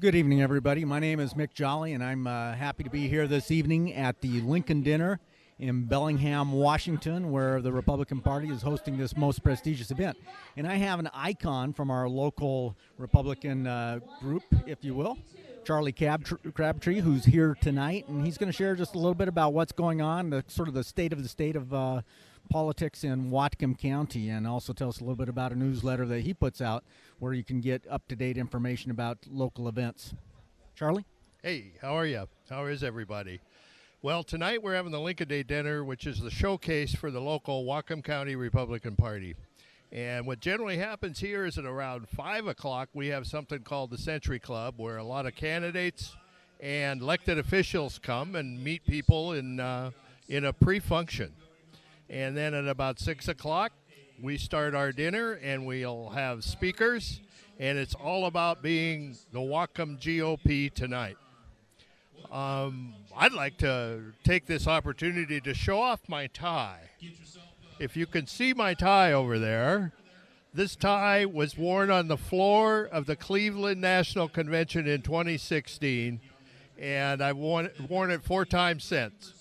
Good evening, everybody. My name is Mick Jolly, and I'm happy to be here this evening at the Lincoln Dinner in Bellingham, Washington, where the Republican Party is hosting this most prestigious event. And I have an icon from our local Republican group, if you will, Charlie Crabtree, who's here tonight, and he's going to share just a little bit about what's going on, the state of politics in Whatcom County, and also tell us a little bit about a newsletter that he puts out where you can get up-to-date information about local events. Charlie? Hey, how are you? How is everybody? Well, tonight we're having the Lincoln Day Dinner, which is the showcase for the local Whatcom County Republican Party. And what generally happens here is at around 5 o'clock, we have something called the Century Club, where a lot of candidates and elected officials come and meet people in a pre-function. And then at about 6 o'clock, we start our dinner, and we'll have speakers, and it's all about being the Whatcom GOP tonight. I'd like to take this opportunity to show off my tie. If you can see my tie over there, this tie was worn on the floor of the Cleveland National Convention in 2016, and I've worn it 4 times since.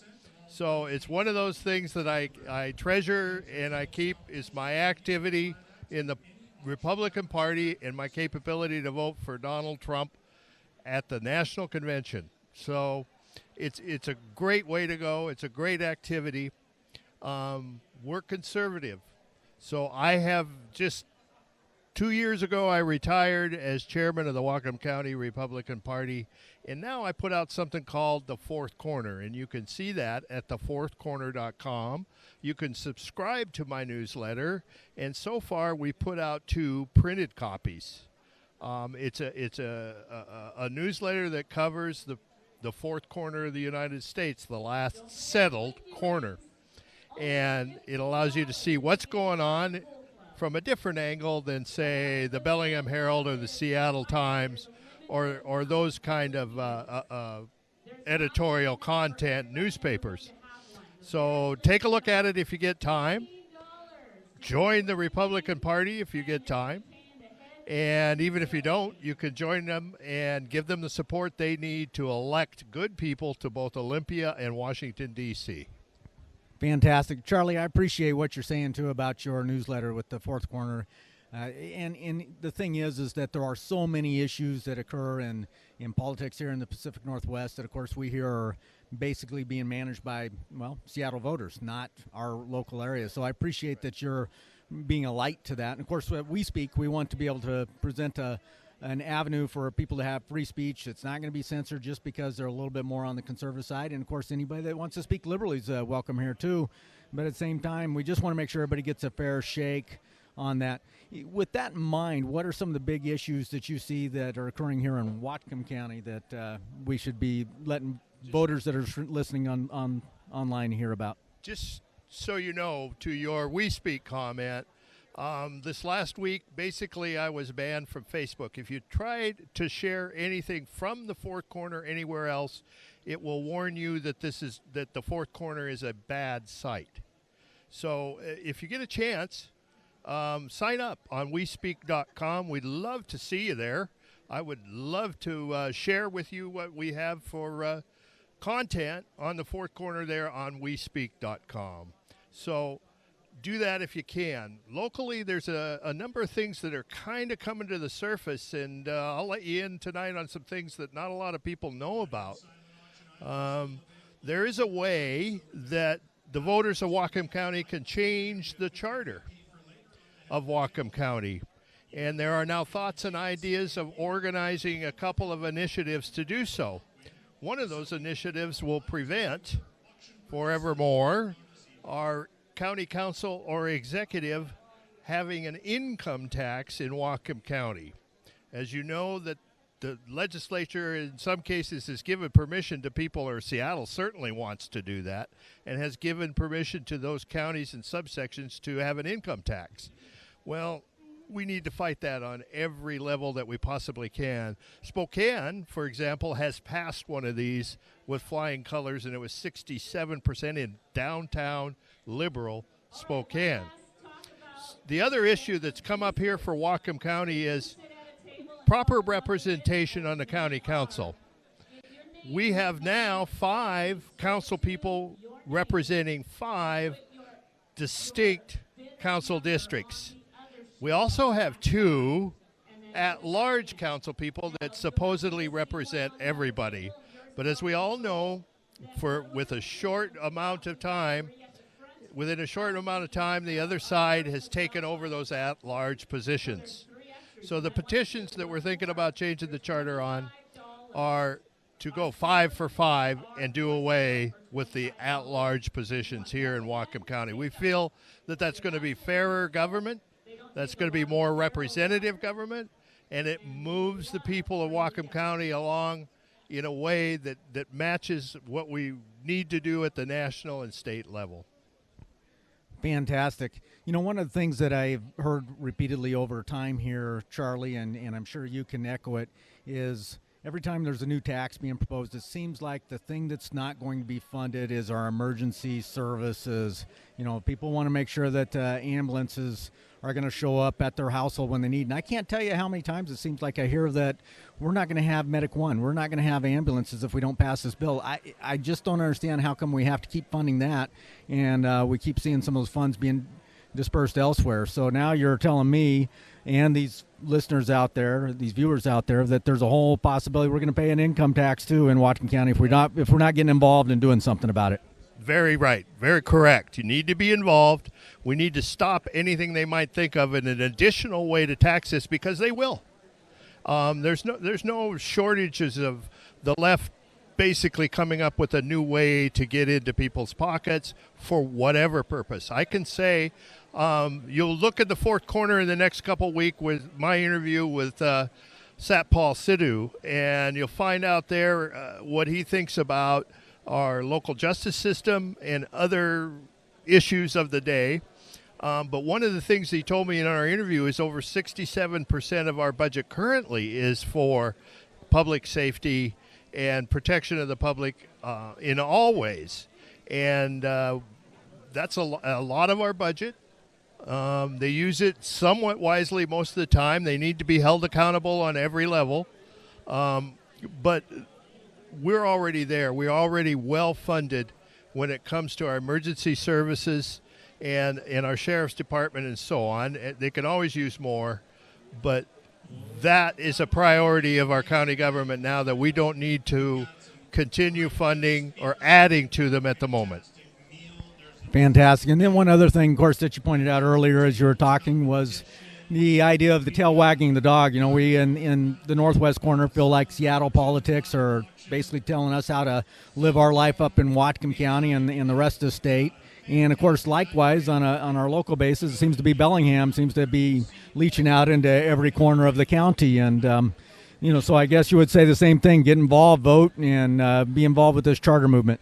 So it's one of those things that I treasure and I keep is my activity in the Republican Party and my capability to vote for Donald Trump at the National Convention. So it's a great way to go. It's a great activity. We're conservative. So I have just 2 years ago, I retired as chairman of the Whatcom County Republican Party, and now I put out something called The Fourth Corner, and you can see that at thefourthcorner.com. You can subscribe to my newsletter, and so far we put out 2 printed copies. It's a newsletter that covers the fourth corner of the United States, the last settled corner, and it allows you to see what's going on from a different angle than, say, the Bellingham Herald or the Seattle Times or those kind of editorial content newspapers. So take a look at it if you get time. Join the Republican Party if you get time. And even if you don't, you can join them and give them the support they need to elect good people to both Olympia and Washington, D.C. Fantastic. Charlie, I appreciate what you're saying, too, about your newsletter with the Fourth Corner. And the thing is that there are so many issues that occur in politics here in the Pacific Northwest that, of course, we here are basically being managed by, well, Seattle voters, not our local area. So I appreciate that you're being a light to that. And, of course, when we speak, we want to be able to present an avenue for people to have free speech. It's not going to be censored just because they're a little bit more on the conservative side. And, of course, anybody that wants to speak liberally is welcome here, too. But at the same time, we just want to make sure everybody gets a fair shake on that. With that in mind, what are some of the big issues that you see that are occurring here in Whatcom County that we should be letting voters that are listening on online hear about? Just so you know, to your We Speak comment, this last week, basically, I was banned from Facebook. If you tried to share anything from the Fourth Corner anywhere else, it will warn you that the Fourth Corner is a bad site. So if you get a chance, sign up on WeSpeak.com. We'd love to see you there. I would love to share with you what we have for content on the Fourth Corner there on WeSpeak.com. So do that if you can. Locally, there's a number of things that are kind of coming to the surface, and I'll let you in tonight on some things that not a lot of people know about. There is a way that the voters of Whatcom County can change the charter of Whatcom County, and there are now thoughts and ideas of organizing a couple of initiatives to do so. One of those initiatives will prevent forevermore our county council or executive having an income tax in Whatcom County. As you know, that the legislature in some cases has given permission to people, or Seattle certainly wants to do that, and has given permission to those counties and subsections to have an income tax. Well, we need to fight that on every level that we possibly can. Spokane, for example, has passed one of these with flying colors, and it was 67% in downtown liberal Spokane. The other issue that's come up here for Whatcom County is proper representation on the county council. We have now 5 council people representing 5 distinct council districts. We also have 2 at-large council people that supposedly represent everybody. But as we all know, within a short amount of time, the other side has taken over those at-large positions. So the petitions that we're thinking about changing the charter on are to go 5 for 5 and do away with the at-large positions here in Whatcom County. We feel that that's going to be fairer government, that's going to be more representative government, and it moves the people of Whatcom County along in a way that matches what we need to do at the national and state level. Fantastic. You know, one of the things that I've heard repeatedly over time here, Charlie, and I'm sure you can echo it, is every time there's a new tax being proposed, it seems like the thing that's not going to be funded is our emergency services. You know, people want to make sure that ambulances are going to show up at their household when they need. And I can't tell you how many times it seems like I hear that we're not going to have Medic One. We're not going to have ambulances if we don't pass this bill. I just don't understand how come we have to keep funding that, and we keep seeing some of those funds being dispersed elsewhere. So now you're telling me and these listeners out there, these viewers out there, that there's a whole possibility we're going to pay an income tax too in Whatcom County if we're not getting involved and doing something about it. Very right. Very correct. You need to be involved. We need to stop anything they might think of in an additional way to tax this, because they will. There's no shortages of the left basically coming up with a new way to get into people's pockets for whatever purpose. I can say you'll look at the fourth corner in the next couple weeks with my interview with Satpal Sidhu, and you'll find out there what he thinks about our local justice system and other issues of the day. But one of the things he told me in our interview is over 67% of our budget currently is for public safety and protection of the public in all ways. And that's a lot of our budget. They use it somewhat wisely most of the time. They need to be held accountable on every level. But we're already there. We're already well funded when it comes to our emergency services and our sheriff's department and so on. They can always use more, but that is a priority of our county government now that we don't need to continue funding or adding to them at the moment. Fantastic. And then one other thing, of course, that you pointed out earlier as you were talking was the idea of the tail wagging the dog. You know, we in the northwest corner feel like Seattle politics are basically telling us how to live our life up in Whatcom County and the rest of the state. And, of course, likewise, on our local basis, it seems to be Bellingham seems to be leaching out into every corner of the county. And, so I guess you would say the same thing, get involved, vote, and be involved with this charter movement.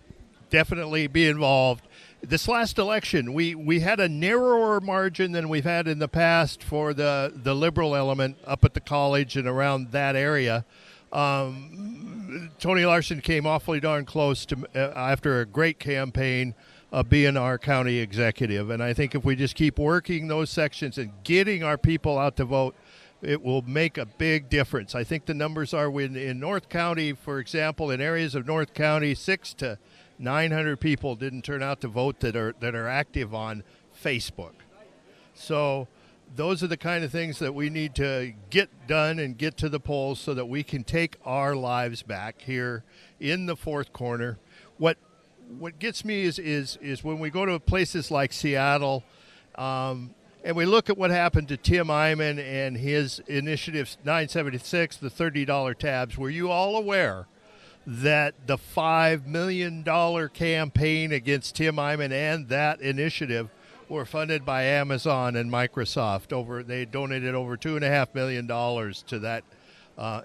Definitely be involved. This last election, we had a narrower margin than we've had in the past for the liberal element up at the college and around that area. Tony Larson came awfully darn close to after a great campaign being our county executive. And I think if we just keep working those sections and getting our people out to vote, it will make a big difference. I think the numbers are in North County, for example, in areas of North County, 600 to 900 people didn't turn out to vote that are active on Facebook. So those are the kind of things that we need to get done and get to the polls so that we can take our lives back here in the fourth corner. What gets me is when we go to places like Seattle, and we look at what happened to Tim Eyman and his initiative 976, the $30 tabs. Were you all aware that the $5 million campaign against Tim Eyman and that initiative were funded by Amazon and Microsoft? They donated over $2.5 million to that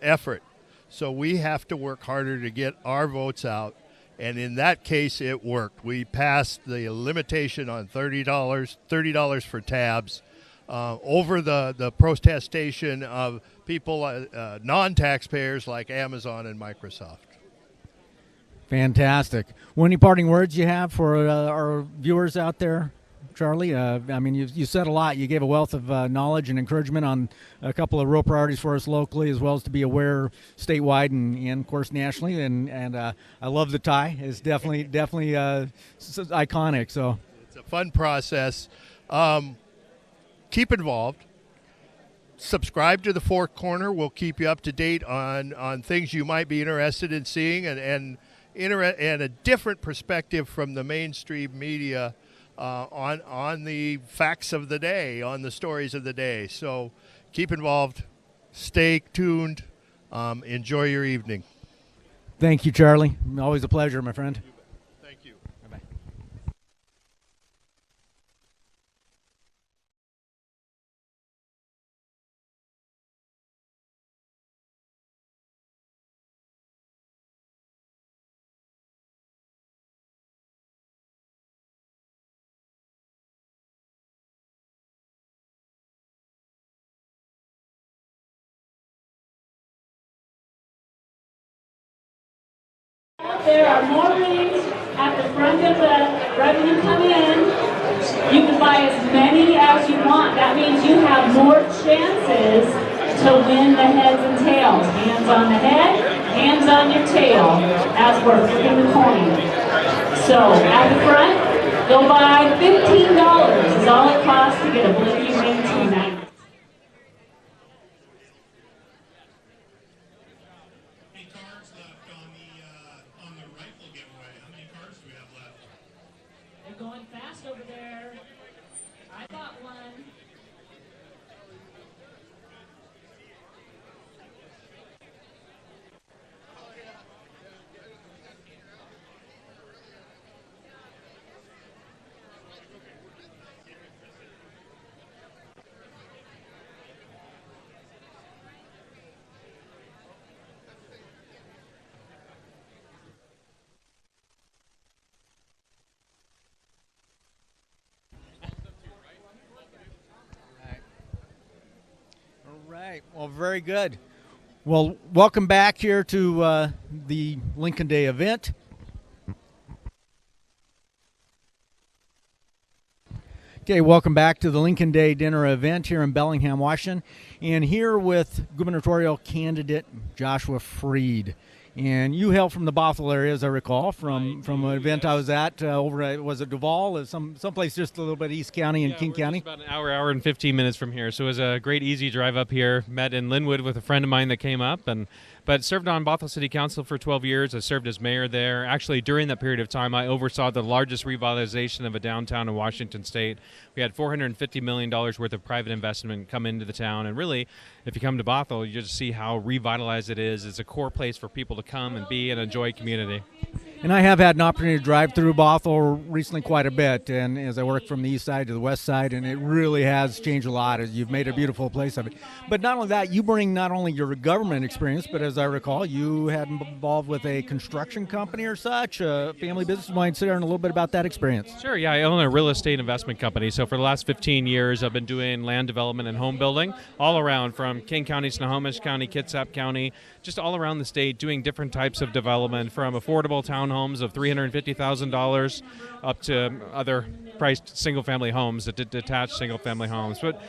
effort. So we have to work harder to get our votes out. And in that case, it worked. We passed the limitation on $30 for tabs over the protestation of people, non-taxpayers like Amazon and Microsoft. Fantastic. Well, any parting words you have for our viewers out there? Charlie. I mean, you said a lot. You gave a wealth of knowledge and encouragement on a couple of real priorities for us locally, as well as to be aware statewide and of course, nationally. And I love the tie. It's definitely iconic. So it's a fun process. Keep involved. Subscribe to the Fourth Corner. We'll keep you up to date on things you might be interested in seeing and a different perspective from the mainstream media on the facts of the day, on the stories of the day. So keep involved. Stay tuned. Enjoy your evening. Thank you, Charlie. Always a pleasure, my friend. Thank you. Bye-bye. There are more rings at the front of the, right when you come in. You can buy as many as you want. That means you have more chances to win the heads and tails. Hands on the head, hands on your tail as we're flipping the coin. So at the front, go buy $15 is all it costs to get a blinky ring tonight. Cards left on the rifle giveaway. How many cards do we have left? They're going fast over there. I got one. All right. Well, very good. Well, welcome back here to the Lincoln Day event. Okay, welcome back to the Lincoln Day dinner event here in Bellingham, Washington. And here with gubernatorial candidate Joshua Freed. And you hail from the Bothell area, as I recall, from an event I was at over at, was it Duval? Someplace just a little bit East County and King we're County. Just about an hour and 15 minutes from here. So it was a great, easy drive up here. Met in Linwood with a friend of mine that came up, but served on Bothell City Council for 12 years. I served as mayor there. Actually, during that period of time, I oversaw the largest revitalization of a downtown in Washington State. We had $450 million worth of private investment come into the town. And really, if you come to Bothell, you just see how revitalized it is. It's a core place for people to come and be and enjoy community. And I have had an opportunity to drive through Bothell recently quite a bit, and as I work from the east side to the west side, and it really has changed a lot. You've made a beautiful place of it. But not only that, you bring not only your government experience, but as I recall, you had involved with a construction company or such, a family business. You might sit there and a little bit about that experience. Sure, yeah. I own a real estate investment company. So for the last 15 years, I've been doing land development and home building all around, from King County, Snohomish County, Kitsap County, just all around the state, doing different types of development, from affordable townhomes of $350,000 up to other priced single-family homes, detached single-family homes. But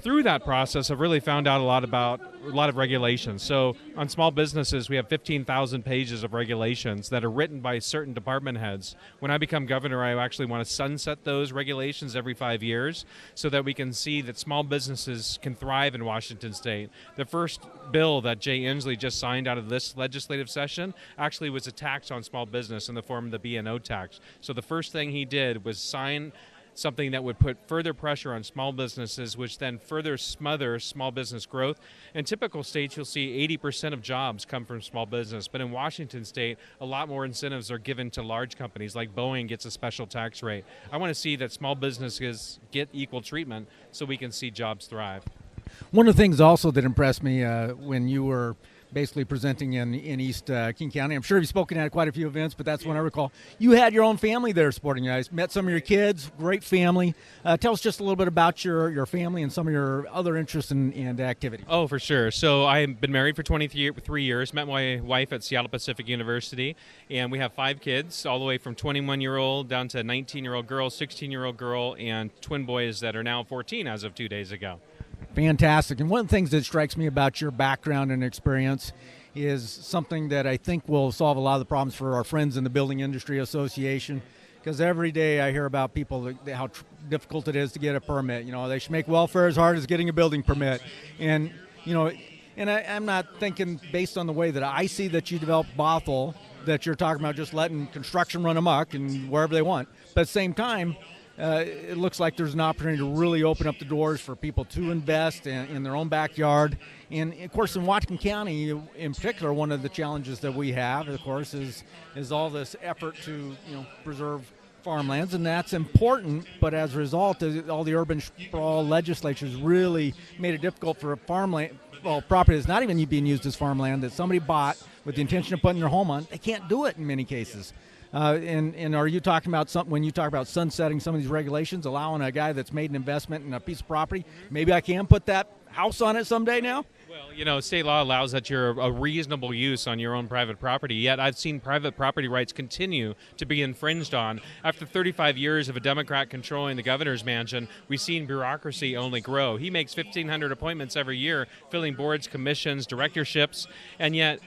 through that process, I've really found out a lot about a lot of regulations. So on small businesses, we have 15,000 pages of regulations that are written by certain department heads. When I become governor, I actually want to sunset those regulations every 5 years so that we can see that small businesses can thrive in Washington State. The first bill that Jay Inslee just signed out of this legislative session actually was a tax on small business in the form of the B&O tax. So the first thing he did was sign something that would put further pressure on small businesses, which then further smother small business growth. In typical states, you'll see 80% of jobs come from small business, but in Washington State, a lot more incentives are given to large companies, like Boeing gets a special tax rate. I want to see that small businesses get equal treatment so we can see jobs thrive. One of the things also that impressed me when you were basically presenting in East King County. I'm sure you've spoken at quite a few events, but that's one I recall. You had your own family there supporting you guys. Met some of your kids, great family. Tell us just a little bit about your family and some of your other interests and activities. Oh, for sure. So I've been married for 23 years, met my wife at Seattle Pacific University, and we have 5 kids, all the way from 21-year-old down to 19-year-old girl, 16-year-old girl, and twin boys that are now 14 as of 2 days ago. Fantastic. And one of the things that strikes me about your background and experience is something that I think will solve a lot of the problems for our friends in the Building Industry Association, because every day I hear about people, how difficult it is to get a permit. They should make welfare as hard as getting a building permit. And, I'm not thinking based on the way that I see that you develop Bothell, that you're talking about just letting construction run amok and wherever they want. But at the same time, it looks like there's an opportunity to really open up the doors for people to invest in their own backyard. And, of course, in Whatcom County, in particular, one of the challenges that we have, of course, is all this effort to preserve farmlands, and that's important. But as a result, all the urban sprawl legislatures really made it difficult for a farmland, property that's not even being used as farmland, that somebody bought with the intention of putting their home on. They can't do it in many cases. And are you talking about something when you talk about sunsetting some of these regulations, allowing a guy that's made an investment in a piece of property, maybe I can put that house on it someday now? Well, state law allows that you're a reasonable use on your own private property, yet I've seen private property rights continue to be infringed on. After 35 years of a Democrat controlling the governor's mansion, we've seen bureaucracy only grow. He makes 1,500 appointments every year, filling boards, commissions, directorships, and yet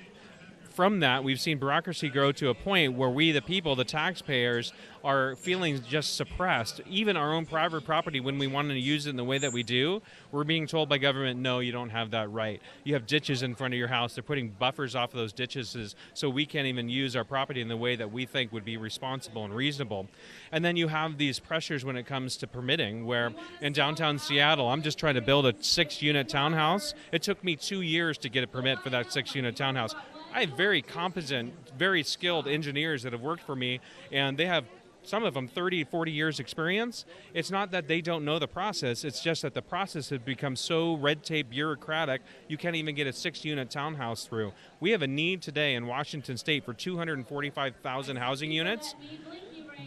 from that, we've seen bureaucracy grow to a point where we, the people, the taxpayers, are feeling just suppressed. Even our own private property, when we want to use it in the way that we do, we're being told by government, no, you don't have that right. You have ditches in front of your house. They're putting buffers off of those ditches so we can't even use our property in the way that we think would be responsible and reasonable. And then you have these pressures when it comes to permitting, where in downtown Seattle, I'm just trying to build a 6-unit townhouse. It took me 2 years to get a permit for that 6-unit townhouse. I have very competent, very skilled engineers that have worked for me, and they have, some of them, 30, 40 years experience. It's not that they don't know the process, it's just that the process has become so red tape, bureaucratic, you can't even get a 6-unit townhouse through. We have a need today in Washington State for 245,000 housing units.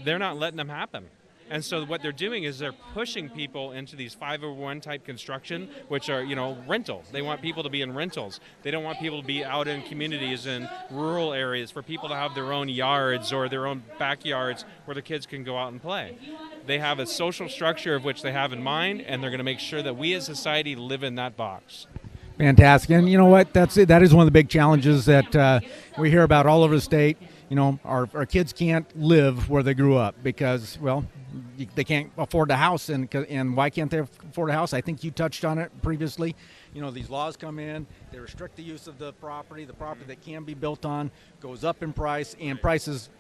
They're not letting them happen. And so what they're doing is they're pushing people into these 501 type construction, which are, rental. They want people to be in rentals. They don't want people to be out in communities in rural areas for people to have their own yards or their own backyards where the kids can go out and play. They have a social structure of which they have in mind, and they're going to make sure that we as society live in that box. Fantastic. And you know what? That is one of the big challenges that we hear about all over the state. Our kids can't live where they grew up because, they can't afford a house. And why can't they afford a house? I think you touched on it previously. These laws come in, they restrict the use of the property that can be built on goes up in price, and prices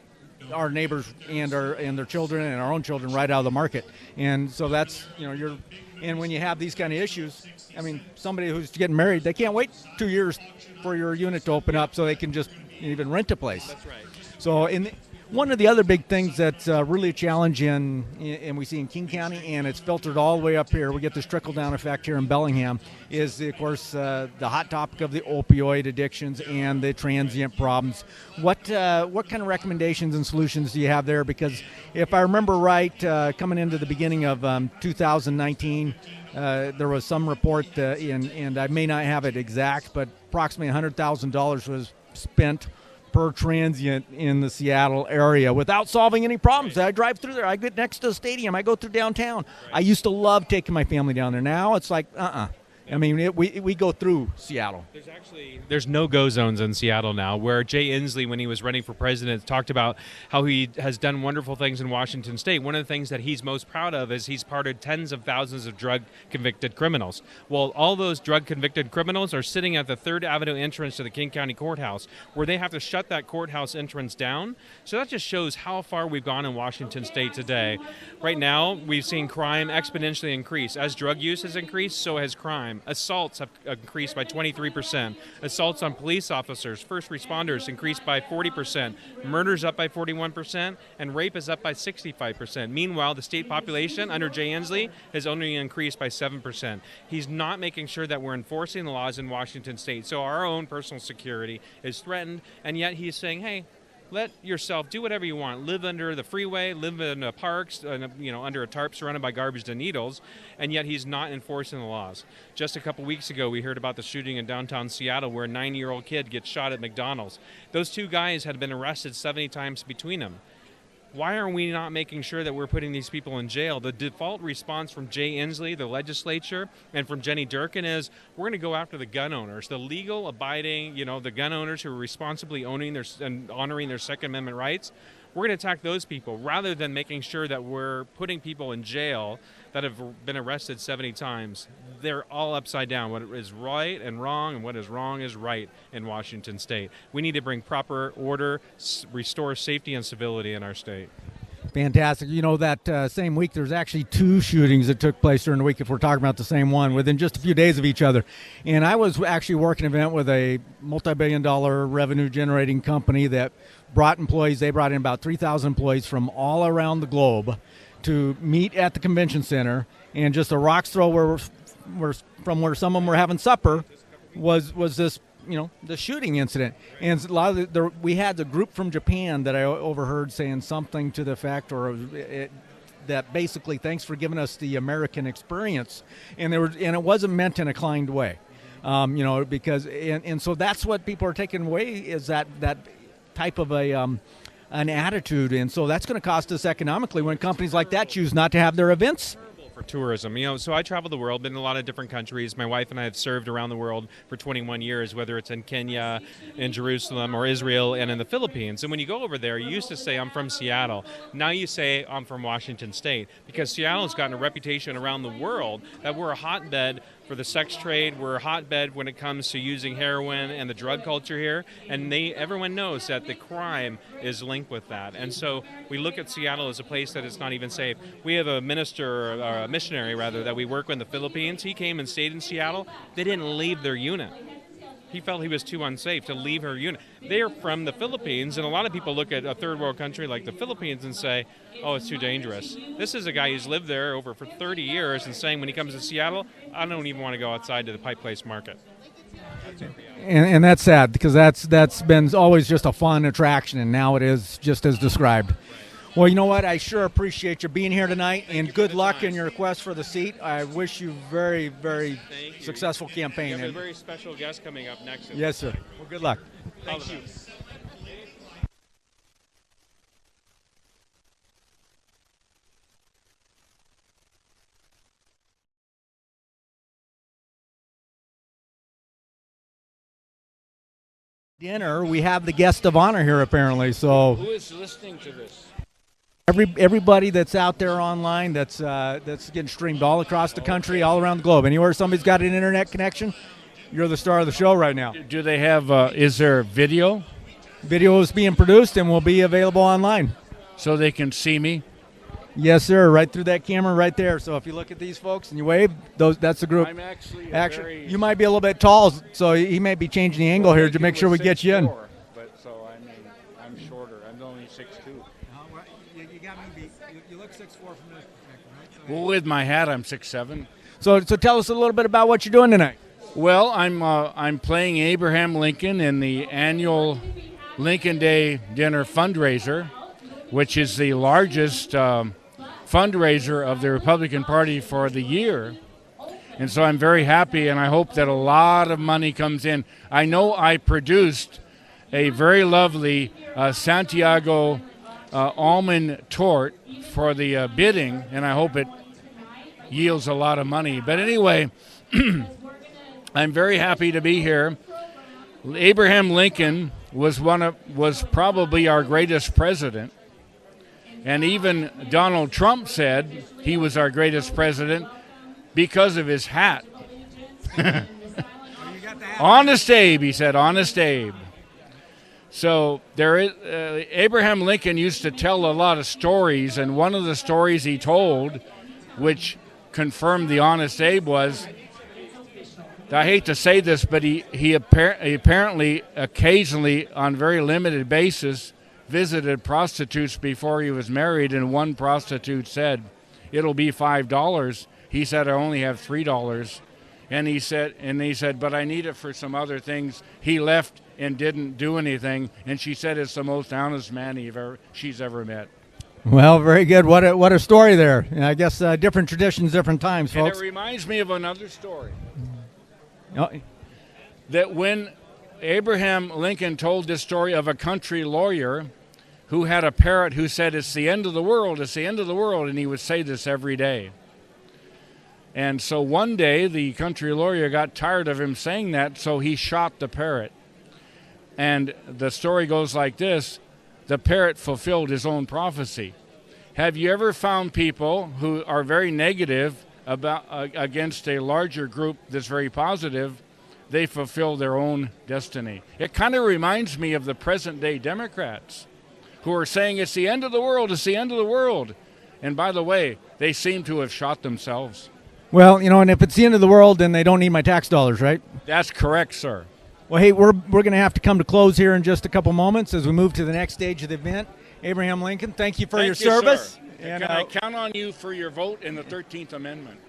our neighbors and their children and our own children right out of the market. And so that's, and when you have these kind of issues, somebody who's getting married, they can't wait 2 years for your unit to open up so they can just even rent a place. That's right. So one of the other big things that's really a challenge and we see in King County, and it's filtered all the way up here, we get this trickle-down effect here in Bellingham, is, of course, the hot topic of the opioid addictions and the transient problems. What kind of recommendations and solutions do you have there? Because if I remember right, coming into the beginning of 2019, there was some report, and I may not have it exact, but approximately $100,000 was spent per transient in the Seattle area without solving any problems. I drive through there. I get next to the stadium. I go through downtown. I used to love taking my family down there. Now it's like, we go through Seattle. There's no-go zones in Seattle now, where Jay Inslee, when he was running for president, talked about how he has done wonderful things in Washington State. One of the things that he's most proud of is he's pardoned tens of thousands of drug-convicted criminals. Well, all those drug-convicted criminals are sitting at the 3rd Avenue entrance to the King County Courthouse, where they have to shut that courthouse entrance down. So that just shows how far we've gone in Washington State today. Right now, we've seen crime exponentially increase. As drug use has increased, so has crime. crime. Assaults have increased by 23%. Assaults on police officers, first responders increased by 40%. Murders up by 41%, and rape is up by 65%. Meanwhile, the state population under Jay Inslee has only increased by 7%. He's not making sure that we're enforcing the laws in Washington state. So our own personal security is threatened, and yet he's saying, hey, let yourself do whatever you want. Live under the freeway, live in parks, under a tarp surrounded by garbage and needles, and yet he's not enforcing the laws. Just a couple weeks ago, we heard about the shooting in downtown Seattle where a 9-year-old kid gets shot at McDonald's. Those two guys had been arrested 70 times between them. Why are we not making sure that we're putting these people in jail? The default response from Jay Inslee, the legislature, and from Jenny Durkin is we're going to go after the gun owners, the legal abiding, the gun owners who are responsibly owning and honoring their Second Amendment rights. We're going to attack those people rather than making sure that we're putting people in jail that have been arrested 70 times. They're all upside down. What is right and wrong, and what is wrong is right in Washington state. We need to bring proper order, restore safety and civility in our state. Fantastic. That same week, there's actually 2 shootings that took place during the week, if we're talking about the same one, within just a few days of each other. And I was actually working an event with a multi-billion-dollar revenue-generating company that brought employees. They brought in about 3,000 employees from all around the globe to meet at the convention center. And just a rock's throw from where some of them were having supper was this the shooting incident. And a lot of we had the group from Japan that I overheard saying something to the effect that basically, thanks for giving us the American experience. And it wasn't meant in a kind way, because so that's what people are taking away is that type of an attitude. And so that's going to cost us economically when companies like that choose not to have their events. For tourism, so I travel the world, been in a lot of different countries. My wife and I have served around the world for 21 years, whether it's in Kenya, in Jerusalem, or Israel, and in the Philippines. And when you go over there, you used to say, I'm from Seattle. Now you say, I'm from Washington State, because Seattle's gotten a reputation around the world that we're a hotbed for the sex trade. We're a hotbed when it comes to using heroin and the drug culture here, and everyone knows that the crime is linked with that. And so we look at Seattle as a place that is not even safe. We have a minister, or a missionary rather, that we work with in the Philippines. He came and stayed in Seattle. They didn't leave their unit. He felt he was too unsafe to leave her unit. They're from the Philippines, and a lot of people look at a third world country like the Philippines and say, oh, it's too dangerous. This is a guy who's lived there for 30 years and saying when he comes to Seattle, I don't even want to go outside to the Pike Place Market. And that's sad, because that's been always just a fun attraction, and now it is just as described. Well, you know what? I sure appreciate you being here tonight, and good luck in your quest for the seat. I wish you very, very successful campaign. We have a very special guest coming up next. Yes, sir. Well, good luck. Thank you. Dinner, we have the guest of honor here apparently. So who is listening to this? Everybody that's out there online, that's getting streamed all across the country, all around the globe. Anywhere somebody's got an internet connection, you're the star of the show right now. Do they have? Is there video? Video is being produced and will be available online, so they can see me. Yes, sir. Right through that camera, right there. So if you look at these folks and you wave, that's the group. I'm actually you might be a little bit tall, so he may be changing the angle here to make sure we get you in. But so I mean, I'm shorter. I'm only 6'2". You got me. You look 6'4" from this perspective, right? Well, with my hat, I'm 6'7". So tell us a little bit about what you're doing tonight. Well, I'm playing Abraham Lincoln in the annual Lincoln Day Dinner fundraiser, which is the largest fundraiser of the Republican Party for the year. And so I'm very happy, and I hope that a lot of money comes in. I know I produced a very lovely Santiago almond tort for the bidding, and I hope it yields a lot of money. But anyway, I'm very happy to be here. Abraham Lincoln was probably our greatest president. And even Donald Trump said he was our greatest president because of his hat. Honest Abe, he said, Honest Abe. So Abraham Lincoln used to tell a lot of stories, and one of the stories he told, which confirmed the Honest Abe, was I hate to say this, but he apparently occasionally, on very limited basis, visited prostitutes before he was married, and one prostitute said, "It'll be $5." He said, "I only have $3." And he said, "But I need it for some other things." He left and didn't do anything, and she said it's the most honest man she's ever met. Well, very good. What a story there. I guess different traditions, different times, And folks. it reminds me of another story. Oh, That when Abraham Lincoln told this story of a country lawyer who had a parrot who said, "It's the end of the world, it's the end of the world," and he would say this every day. And so one day the country lawyer got tired of him saying that, so he shot the parrot. And the story goes like this: the parrot fulfilled his own prophecy. Have you ever found people who are very negative against a larger group that's very positive? They fulfill their own destiny. It kind of reminds me of the present day Democrats who are saying it's the end of the world, it's the end of the world. And by the way, they seem to have shot themselves. well, and if it's the end of the world, then they don't need my tax dollars, right? That's correct, sir. Well, hey, we're going to have to come to close here in just a couple moments as we move to the next stage of the event. Abraham Lincoln, thank you for your service. Sir. And Can I count on you for your vote in the 13th Amendment?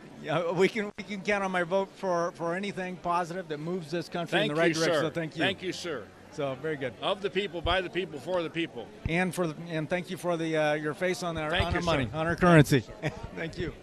we can count on my vote for anything positive that moves this country in the right direction. Sir. So thank you. Thank you, sir. So very good. Of the people, by the people, for the people. And thank you for the your face on our Thank you, money, sir. on our currency. Thank you.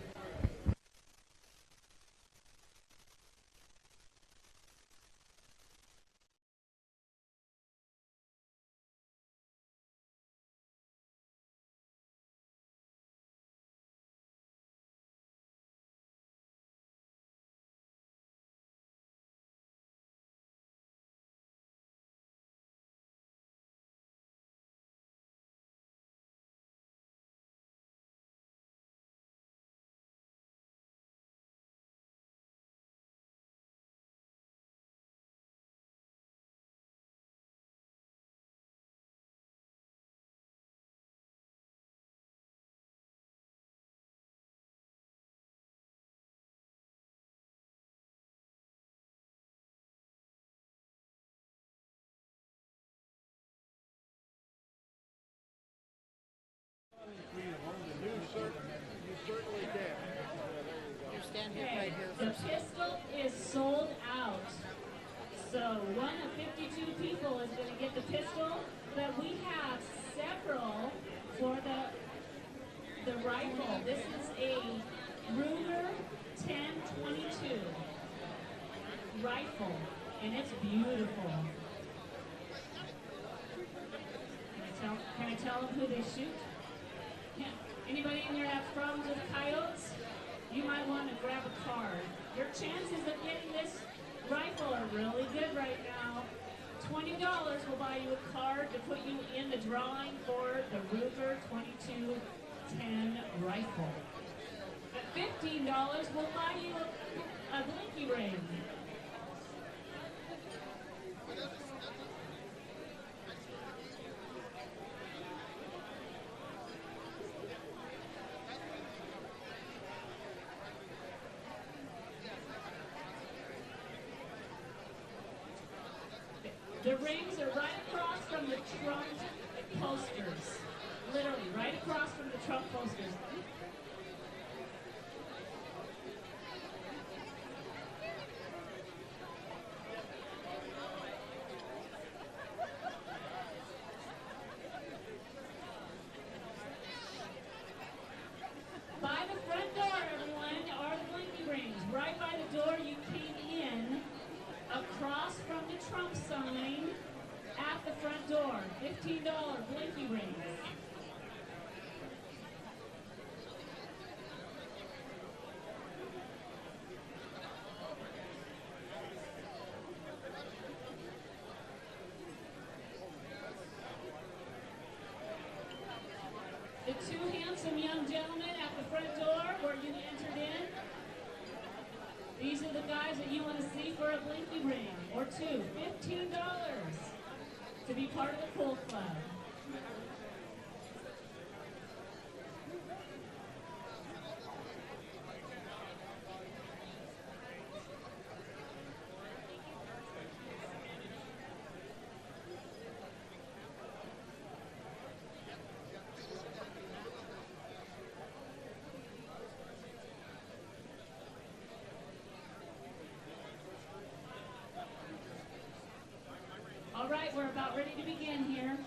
Okay, the pistol is sold out. So one of 52 people is going to get the pistol, but we have several for the rifle. This is a Ruger 1022 rifle, and it's beautiful. Can I tell them who they shoot? Yeah. Anybody in there have problems with coyotes? You might want to grab a card. Your chances of getting this rifle are really good right now. $20 will buy you a card to put you in the drawing for the Ruger 2210 rifle. $15 will buy you a blinky ring. The rings are right across from the trunk posters. Literally, right across from the trunk posters. By the front door, everyone, are the blinky rings. Right by the door you came in, across from the Trump sign, at the front door. $15 blinky rings. The two handsome young gentlemen at the front door where you entered in, these are the guys that you want to see for a blinky ring or two. $15 to be part of the pool club. we're about ready to begin here.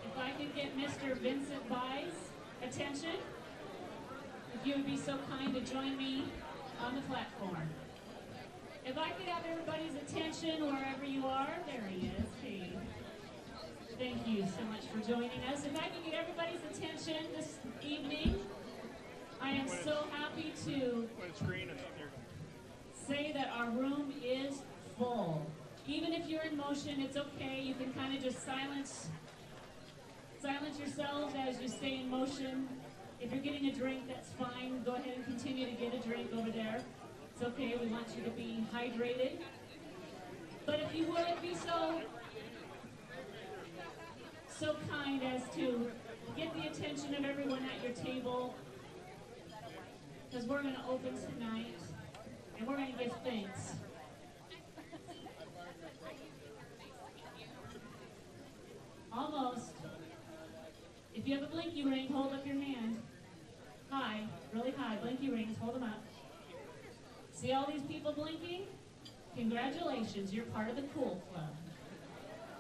If I could get Mr. Vincent By's attention, if you would be so kind to join me on the platform. If I could have everybody's attention wherever you are, there he is. Hey. Thank you so much for joining us. If I could get everybody's attention this evening, I am so happy to say that our room is full. Even if you're in motion, it's okay. You can kind of just silence yourselves as you stay in motion. If you're getting a drink, that's fine. Go ahead and continue to get a drink over there. It's okay. We want you to be hydrated. But if you would be so kind as to get the attention of everyone at your table, because we're going to open tonight and we're going to give thanks. Almost. If you have a blinky ring, hold up your hand. High, really high. Blinky rings, hold them up. See all these people blinking? Congratulations, you're part of the Cool Club.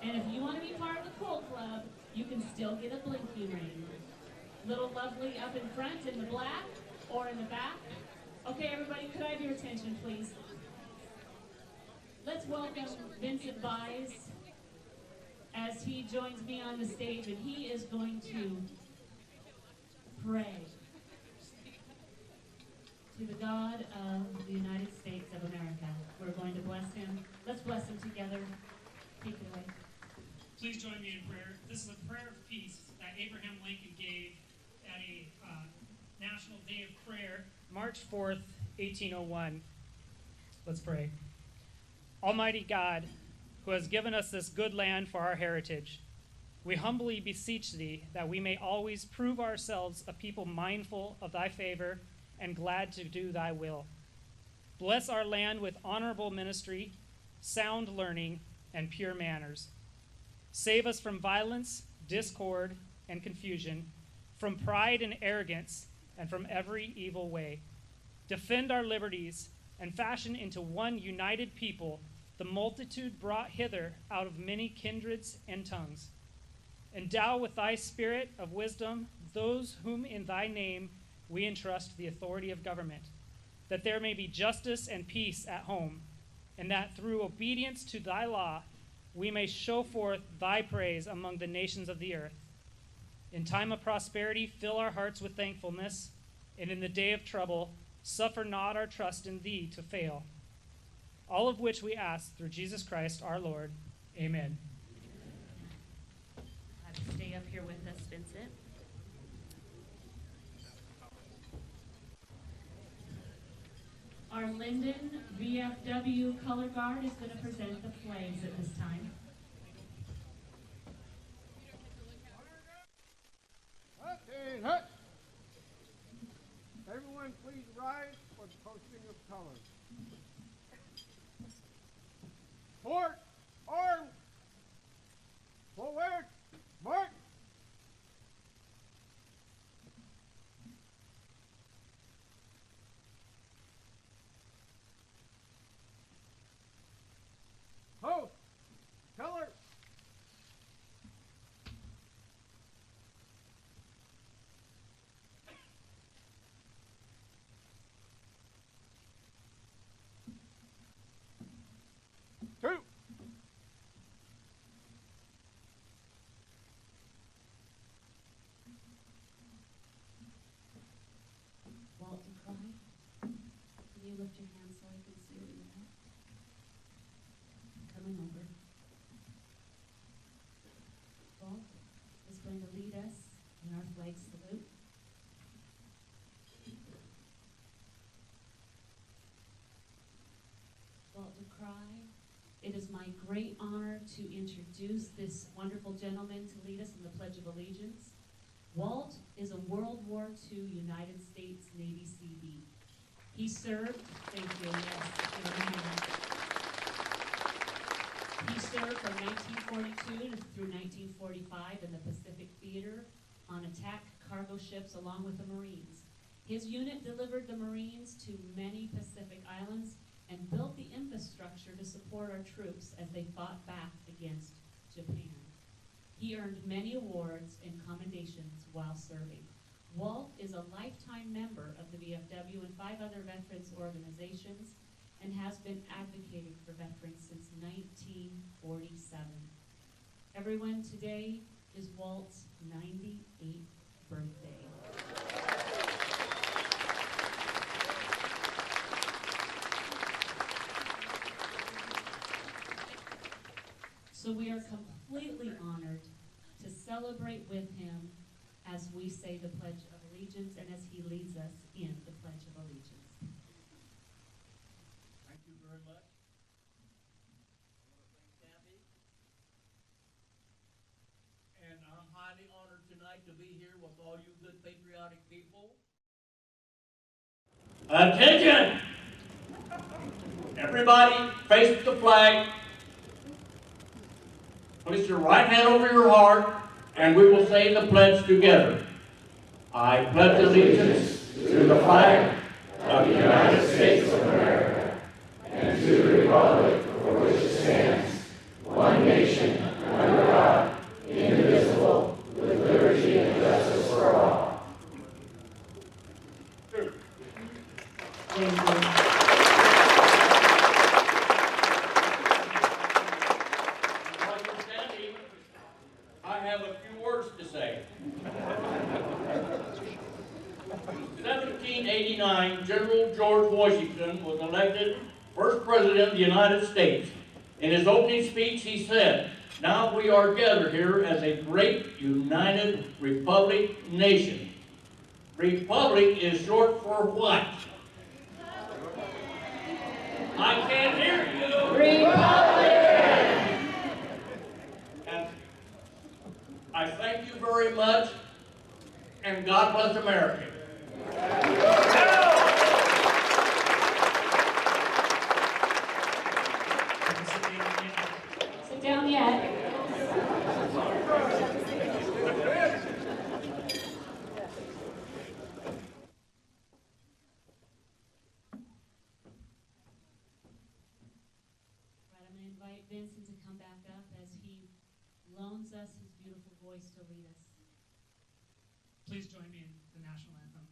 And if you want to be part of the Cool Club, you can still get a blinky ring. Little lovely up in front in the black or in the back. Okay, everybody, could I have your attention, please? Let's welcome Vincent Byes as he joins me on the stage, and he is going to pray to the God of the United States of America. We're going to bless him. Let's bless him together. Take it away. Please join me in prayer. This is a prayer of peace that Abraham Lincoln gave at a National Day of Prayer, March 4th, 1801. Let's pray. Almighty God, who has given us this good land for our heritage, we humbly beseech thee that we may always prove ourselves a people mindful of thy favor and glad to do thy will. Bless our land with honorable ministry, sound learning, and pure manners. Save us from violence, discord, and confusion, from pride and arrogance, and from every evil way. Defend our liberties, and fashion into one united people the multitude brought hither out of many kindreds and tongues. Endow with thy spirit of wisdom those whom in thy name we entrust the authority of government, that there may be justice and peace at home, and that through obedience to thy law we may show forth thy praise among the nations of the earth. In time of prosperity, fill our hearts with thankfulness, and in the day of trouble, suffer not our trust in thee to fail. All of which we ask through Jesus Christ our Lord. Amen. Stay up here with us, Vincent. Our Linden VFW Color Guard is going to present the flags at this time. Okay, hut. Everyone please rise for the posting of colors. Port, arm, forward, march. Post, color. Two, like to introduce this wonderful gentleman to lead us in the Pledge of Allegiance. Walt is a World War II United States Navy Seabee. He served, thank you, yes, give him a hand. He served from 1942 through 1945 in the Pacific Theater on attack cargo ships along with the Marines. His unit delivered the Marines to many Pacific islands and built the infrastructure to support our troops as they fought back against Japan. He earned many awards and commendations while serving. Walt is a lifetime member of the VFW and 5 other veterans organizations and has been advocating for veterans since 1947. Everyone, today is Walt's 98th birthday. So we are completely honored to celebrate with him as we say the Pledge of Allegiance and as he leads us in the Pledge of Allegiance. Thank you very much. Kathy. And I'm highly honored tonight to be here with all you good patriotic people. Attention! Everybody face the flag. Place your right hand over your heart, and we will say the pledge together. I pledge allegiance to the flag of the United States of America and to the republic for which it stands, one nation, under God, indivisible, with liberty and justice for all. Thank you. While you're standing, I have a few words to say. 1789, General George Washington was elected first president of the United States. In his opening speech, he said, "Now we are gathered here as a great united republic nation." Republic is short for what? I can't hear you. Republican! And I thank you very much, and God bless America. Sit down yet. Right, I'm going to invite Vincent to come back up as he loans us his beautiful voice to lead us. Please join me in the national anthem.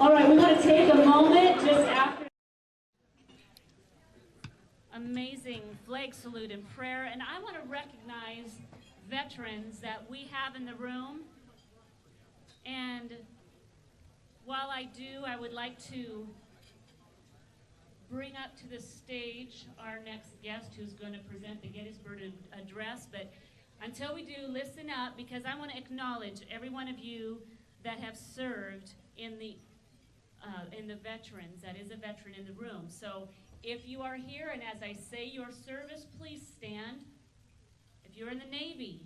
All right, we want to take a moment just after. Amazing flag salute and prayer, and I want to recognize veterans that we have in the room. And while I do, I would like to bring up to the stage our next guest who's going to present the Gettysburg Address. But until we do, listen up, because I want to acknowledge every one of you that have served in the veterans. That is a veteran in the room. So if you are here, and as I say your service, please stand. If you're in the Navy,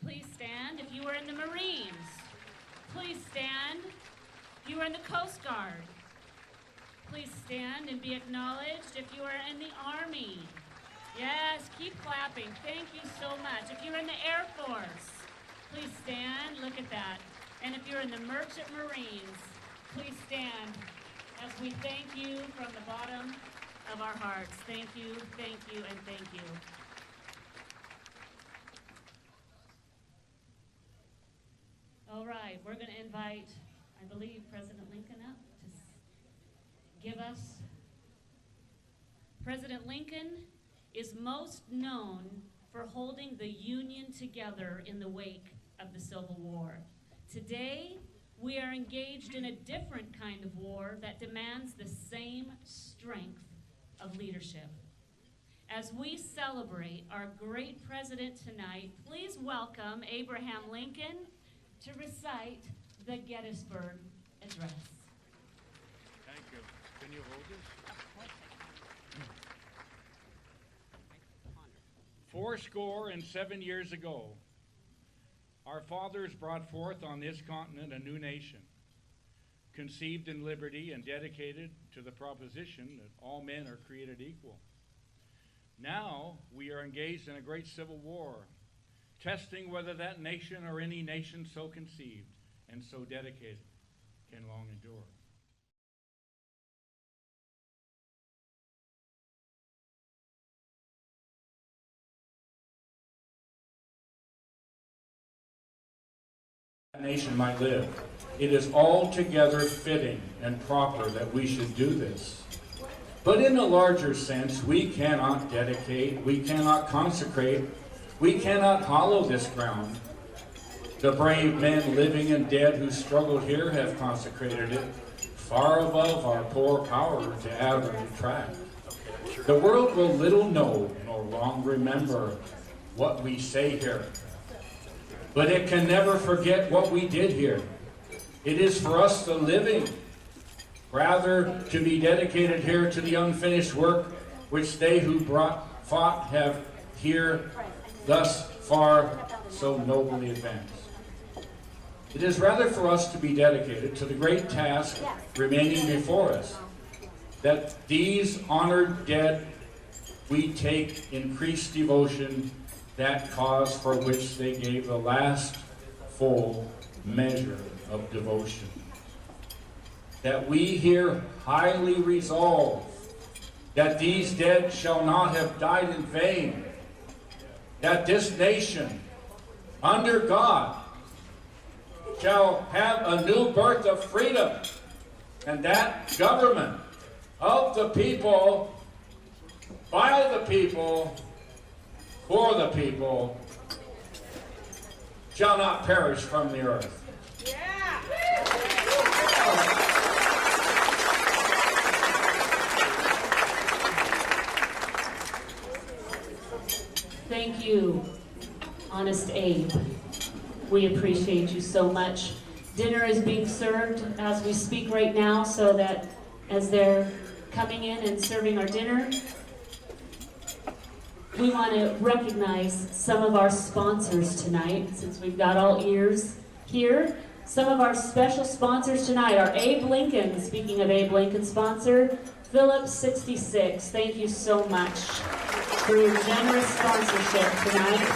please stand. If you are in the Marines, please stand. If you are in the Coast Guard, please stand and be acknowledged. If you are in the Army, yes, keep clapping. Thank you so much. If you're in the Air Force, please stand. Look at that. And if you're in the Merchant Marines, please stand as we thank you from the bottom of our hearts. Thank you, and thank you. All right, we're going to invite, I believe, President Lincoln up to give us. President Lincoln is most known for holding the Union together in the wake of the Civil War. Today, we are engaged in a different kind of war that demands the same strength of leadership. As we celebrate our great president tonight, please welcome Abraham Lincoln to recite the Gettysburg Address. Thank you. Can you hold this? Fourscore and 7 years ago, our fathers brought forth on this continent a new nation, conceived in liberty and dedicated to the proposition that all men are created equal. Now we are engaged in a great civil war, testing whether that nation or any nation so conceived and so dedicated can long endure. Nation might live. It is altogether fitting and proper that we should do this. But in a larger sense, we cannot dedicate, we cannot consecrate, we cannot hallow this ground. The brave men living and dead who struggled here have consecrated it, far above our poor power to add or detract. The world will little know nor long remember what we say here, but it can never forget what we did here. It is for us the living, rather to be dedicated here to the unfinished work which they who fought have here thus far so nobly advanced. It is rather for us to be dedicated to the great task remaining before us, that these honored dead we take increased devotion, that cause for which they gave the last full measure of devotion. That we here highly resolve that these dead shall not have died in vain, that this nation, under God, shall have a new birth of freedom, and that government of the people, by the people, for the people, shall not perish from the earth. Thank you, Honest Abe. We appreciate you so much. Dinner is being served as we speak right now, so that as they're coming in and serving our dinner, we want to recognize some of our sponsors tonight, since we've got all ears here. Some of our special sponsors tonight are Abe Lincoln. Speaking of Abe Lincoln sponsor, Phillips 66. Thank you so much for your generous sponsorship tonight.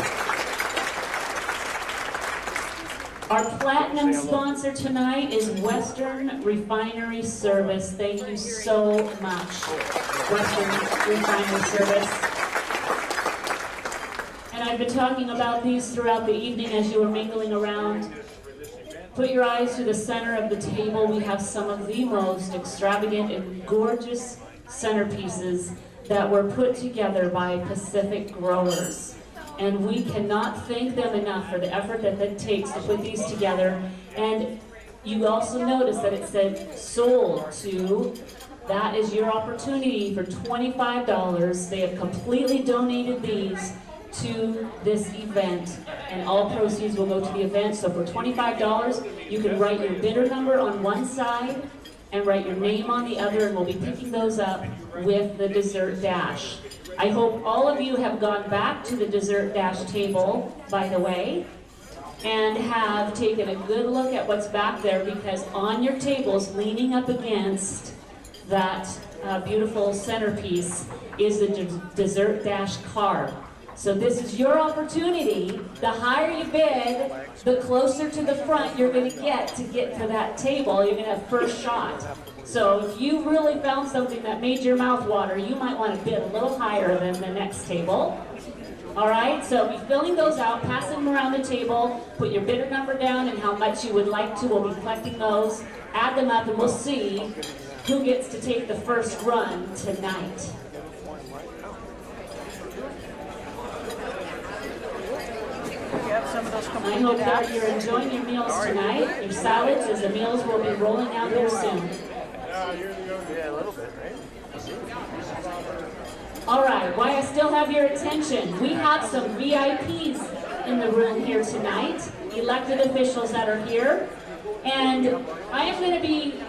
Our platinum sponsor tonight is Western Refinery Service. Thank you so much, Western Refinery Service. And I've been talking about these throughout the evening as you were mingling around. Put your eyes to the center of the table. We have some of the most extravagant and gorgeous centerpieces that were put together by Pacific growers. And we cannot thank them enough for the effort that it takes to put these together. And you also notice that it said sold to. That is your opportunity for $25. They have completely donated these to this event, and all proceeds will go to the event. So for $25, you can write your bidder number on one side and write your name on the other, and we'll be picking those up with the dessert dash. I hope all of you have gone back to the dessert dash table, by the way, and have taken a good look at what's back there, because on your tables, leaning up against that beautiful centerpiece, is the dessert dash card. So this is your opportunity. The higher you bid, the closer to the front you're going to get to that table. You're going to have first shot. So if you really found something that made your mouth water, you might want to bid a little higher than the next table. All right, so be filling those out, passing them around the table, put your bidder number down and how much you would like to. We'll be collecting those, add them up, and we'll see who gets to take the first run tonight. I hope that you're enjoying your meals tonight, your salads, as the meals will be rolling out here soon. Yeah, a little bit, right? All right, while I still have your attention, we have some VIPs in the room here tonight, elected officials that are here, and I am going to be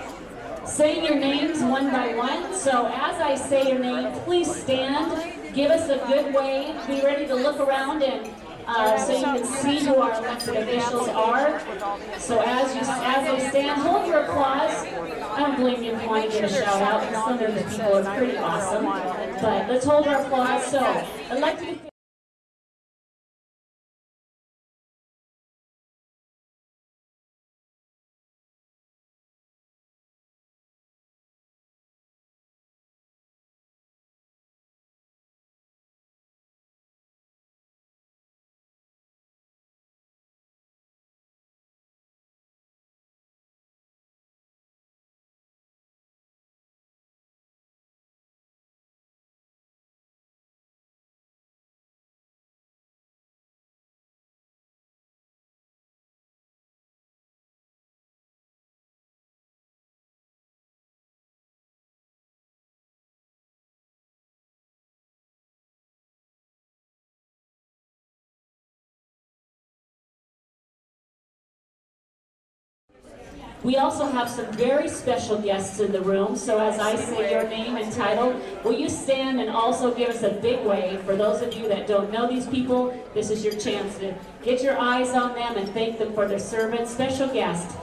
saying your names one by one. So as I say your name, please stand, give us a good wave, be ready to look around and so you can see who our elected officials are. So as they stand, hold your applause. I don't blame you if you want to give a shout out, because some of these people are pretty awesome. But let's hold our applause. So elected officials. We also have some very special guests in the room, so as I say your name and title, will you stand and also give us a big wave? For those of you that don't know these people, this is your chance to get your eyes on them and thank them for their service. Special guest.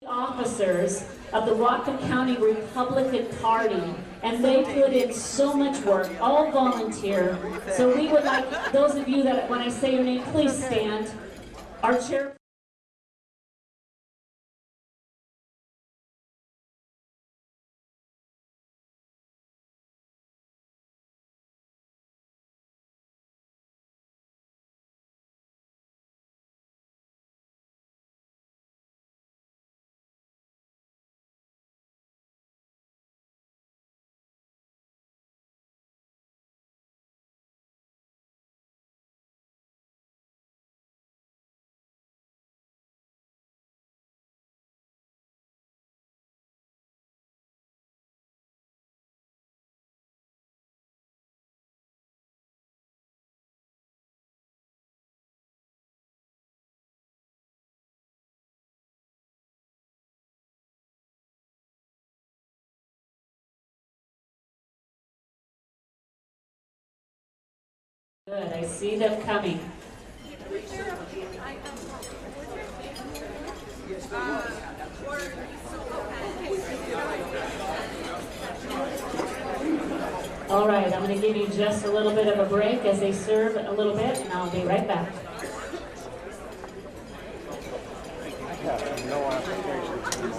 Officers of the Whatcom County Republican Party, and they put in so much work, all volunteer. So we would like those of you that, when I say your name, please stand. Our chair. Good, I see them coming. All right, I'm going to give you just a little bit of a break as they serve a little bit, and I'll be right back. No application.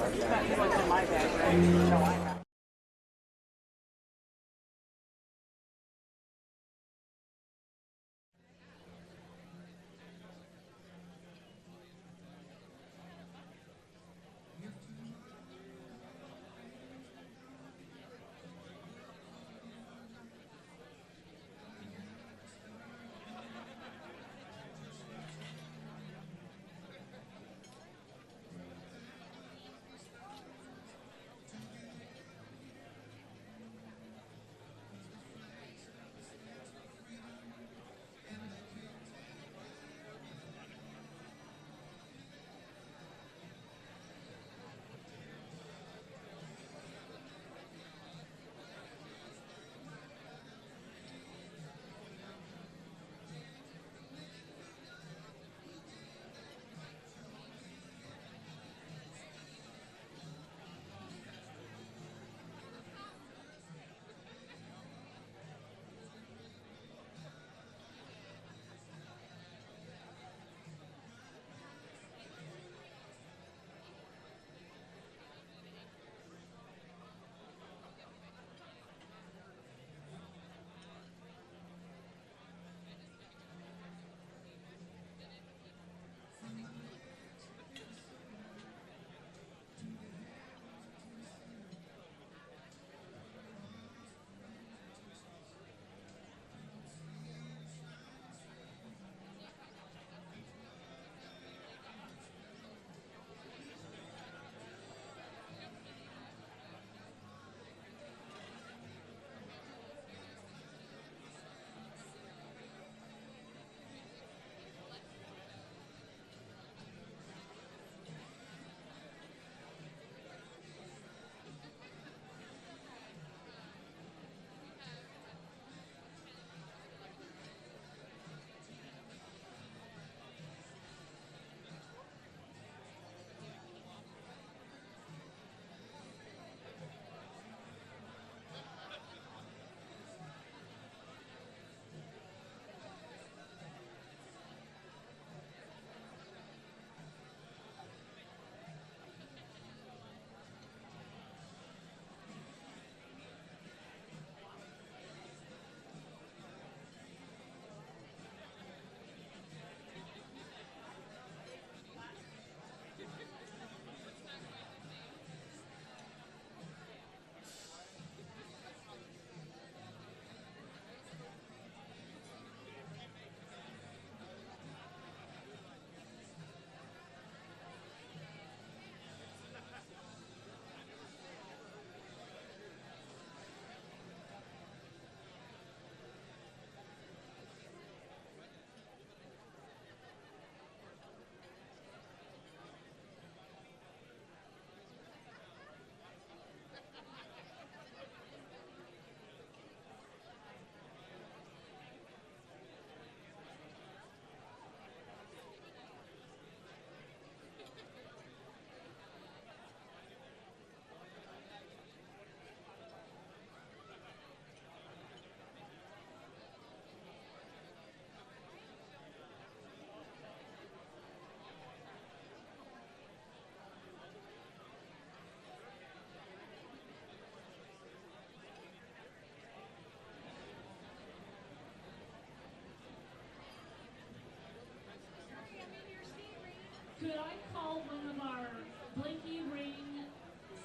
Could I call one of our blinky ring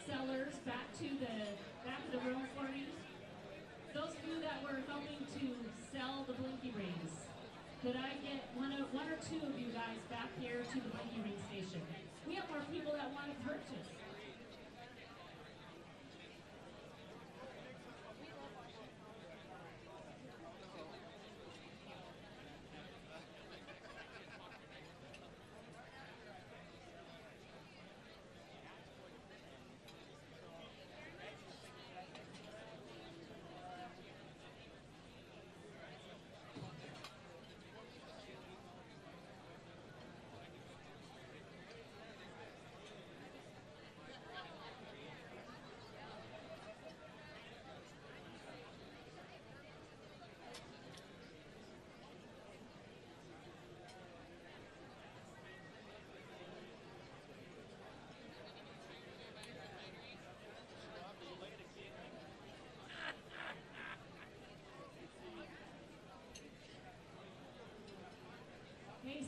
sellers back to the back of the room for me? Those of you that were helping to sell the blinky rings, could I get one or two of you guys back here to the blinky ring station? We have more people that want to purchase.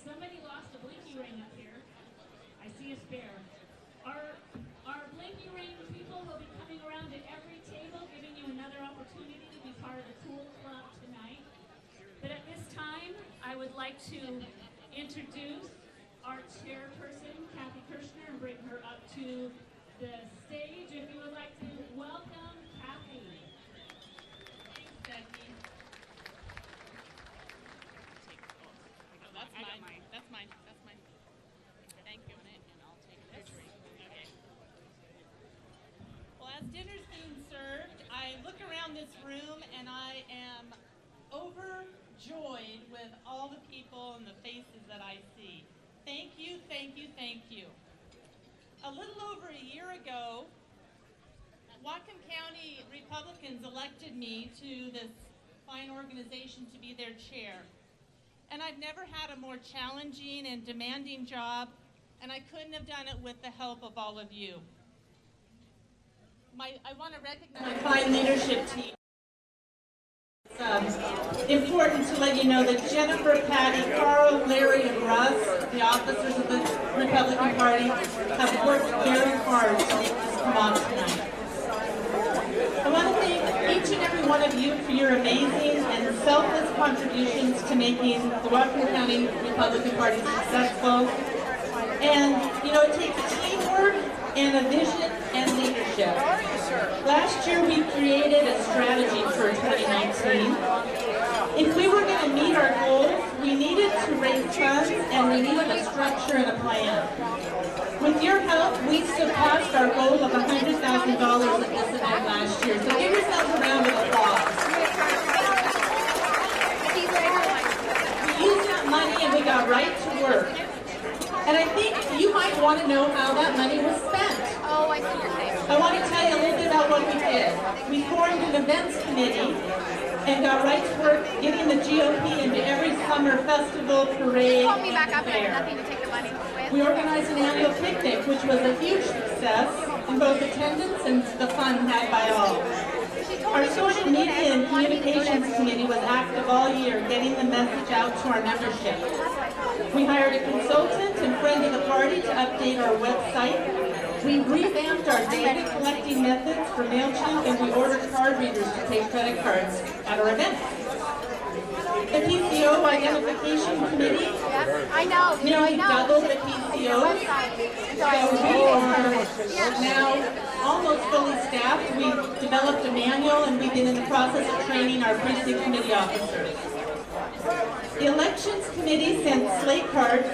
somebody lost a blinky ring up here. I see a spare. Our blinky ring people will be coming around at every table, giving you another opportunity to be part of the Cool Club tonight. But at this time, I would like to introduce our chairperson, Kathy Kirshner, and bring her up to the stage. If you would like to welcome Kathy. Thanks, Becky. That's mine. That's mine. That's mine. Thank you. And I'll take a picture. Okay. Well, as dinner's being served, I look around this room and I am overjoyed with all the people and the faces that I see. Thank you, thank you, thank you. A little over a year ago, Whatcom County Republicans elected me to this fine organization to be their chair. And I've never had a more challenging and demanding job, and I couldn't have done it with the help of all of you. I want to recognize my fine leadership team. It's important to let you know that Jennifer, Patty, Carl, Larry, and Russ, the officers of the Republican Party, have worked very hard to make this come off tonight. I want to thank each and every one of you for your amazing and selfless contributions to making the Whatcom County Republican Party successful. And, you know, it takes teamwork and a vision and leadership. Last year we created a strategy for 2019. If we were going to meet our goals, we needed to raise funds and we needed a structure and a plan. With your help, we surpassed our goal of $100,000 at this event last year. So give yourselves a round of applause. We used that money and we got right to work. And I think you might want to know how that money was spent. Oh, I see your name. I want to tell you a little bit about what we did. We formed an events committee and got right to work getting the GOP into every summer festival, parade, Call me back and up. I have fair. nothing to take the money with. We organized an annual picnic, which was a huge success in both attendance and the fun had by all. Our social media and communications committee was active all year, getting the message out to our membership. We hired a consultant and friend of the party to update our website. We revamped our data collecting methods for MailChimp, and we ordered card readers to take credit cards at our events. The PCO Identification Committee, I know. nearly doubled the PCOs. So we are now almost fully staffed. We developed a manual and we've been in the process of training our precinct committee officers. The Elections Committee sent slate cards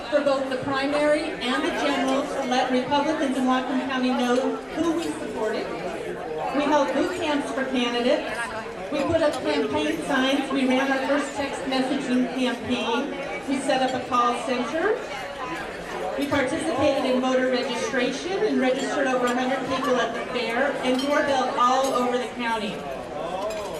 for both the primary and the general to let Republicans in Whatcom County know who we supported. We held boot camps for candidates. We put up campaign signs. We ran our first text messaging campaign. We set up a call center. We participated in voter registration and registered over 100 people at the fair and doorbelled all over the county.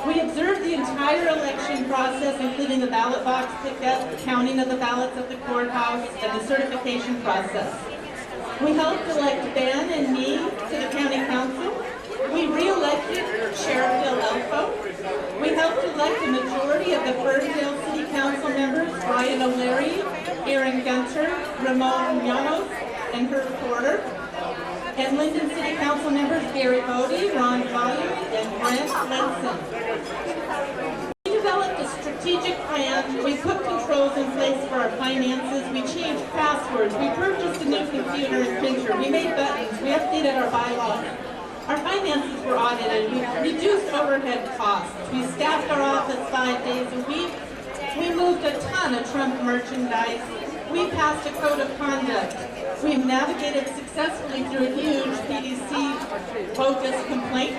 We observed the entire election process, including the ballot box pickup, the counting of the ballots at the courthouse, and the certification process. We helped elect Ben and me to the county council. We re-elected Sheriff Bill Elfo. We helped elect a majority of the Ferndale City Council members, Brian O'Leary, Aaron Gunter, Ramon Llanos, and Herb Porter. And Linden City Council members Gary Bodie, Ron Collier, and Brent Lenson. We developed a strategic plan. We put controls in place for our finances. We changed passwords. We purchased a new computer and printer. We made buttons. We updated our bylaws. Our finances were audited. We reduced overhead costs. We staffed our office 5 days a week. We moved a ton of Trump merchandise. We passed a code of conduct. We've navigated successfully through a huge PDC bogus complaint.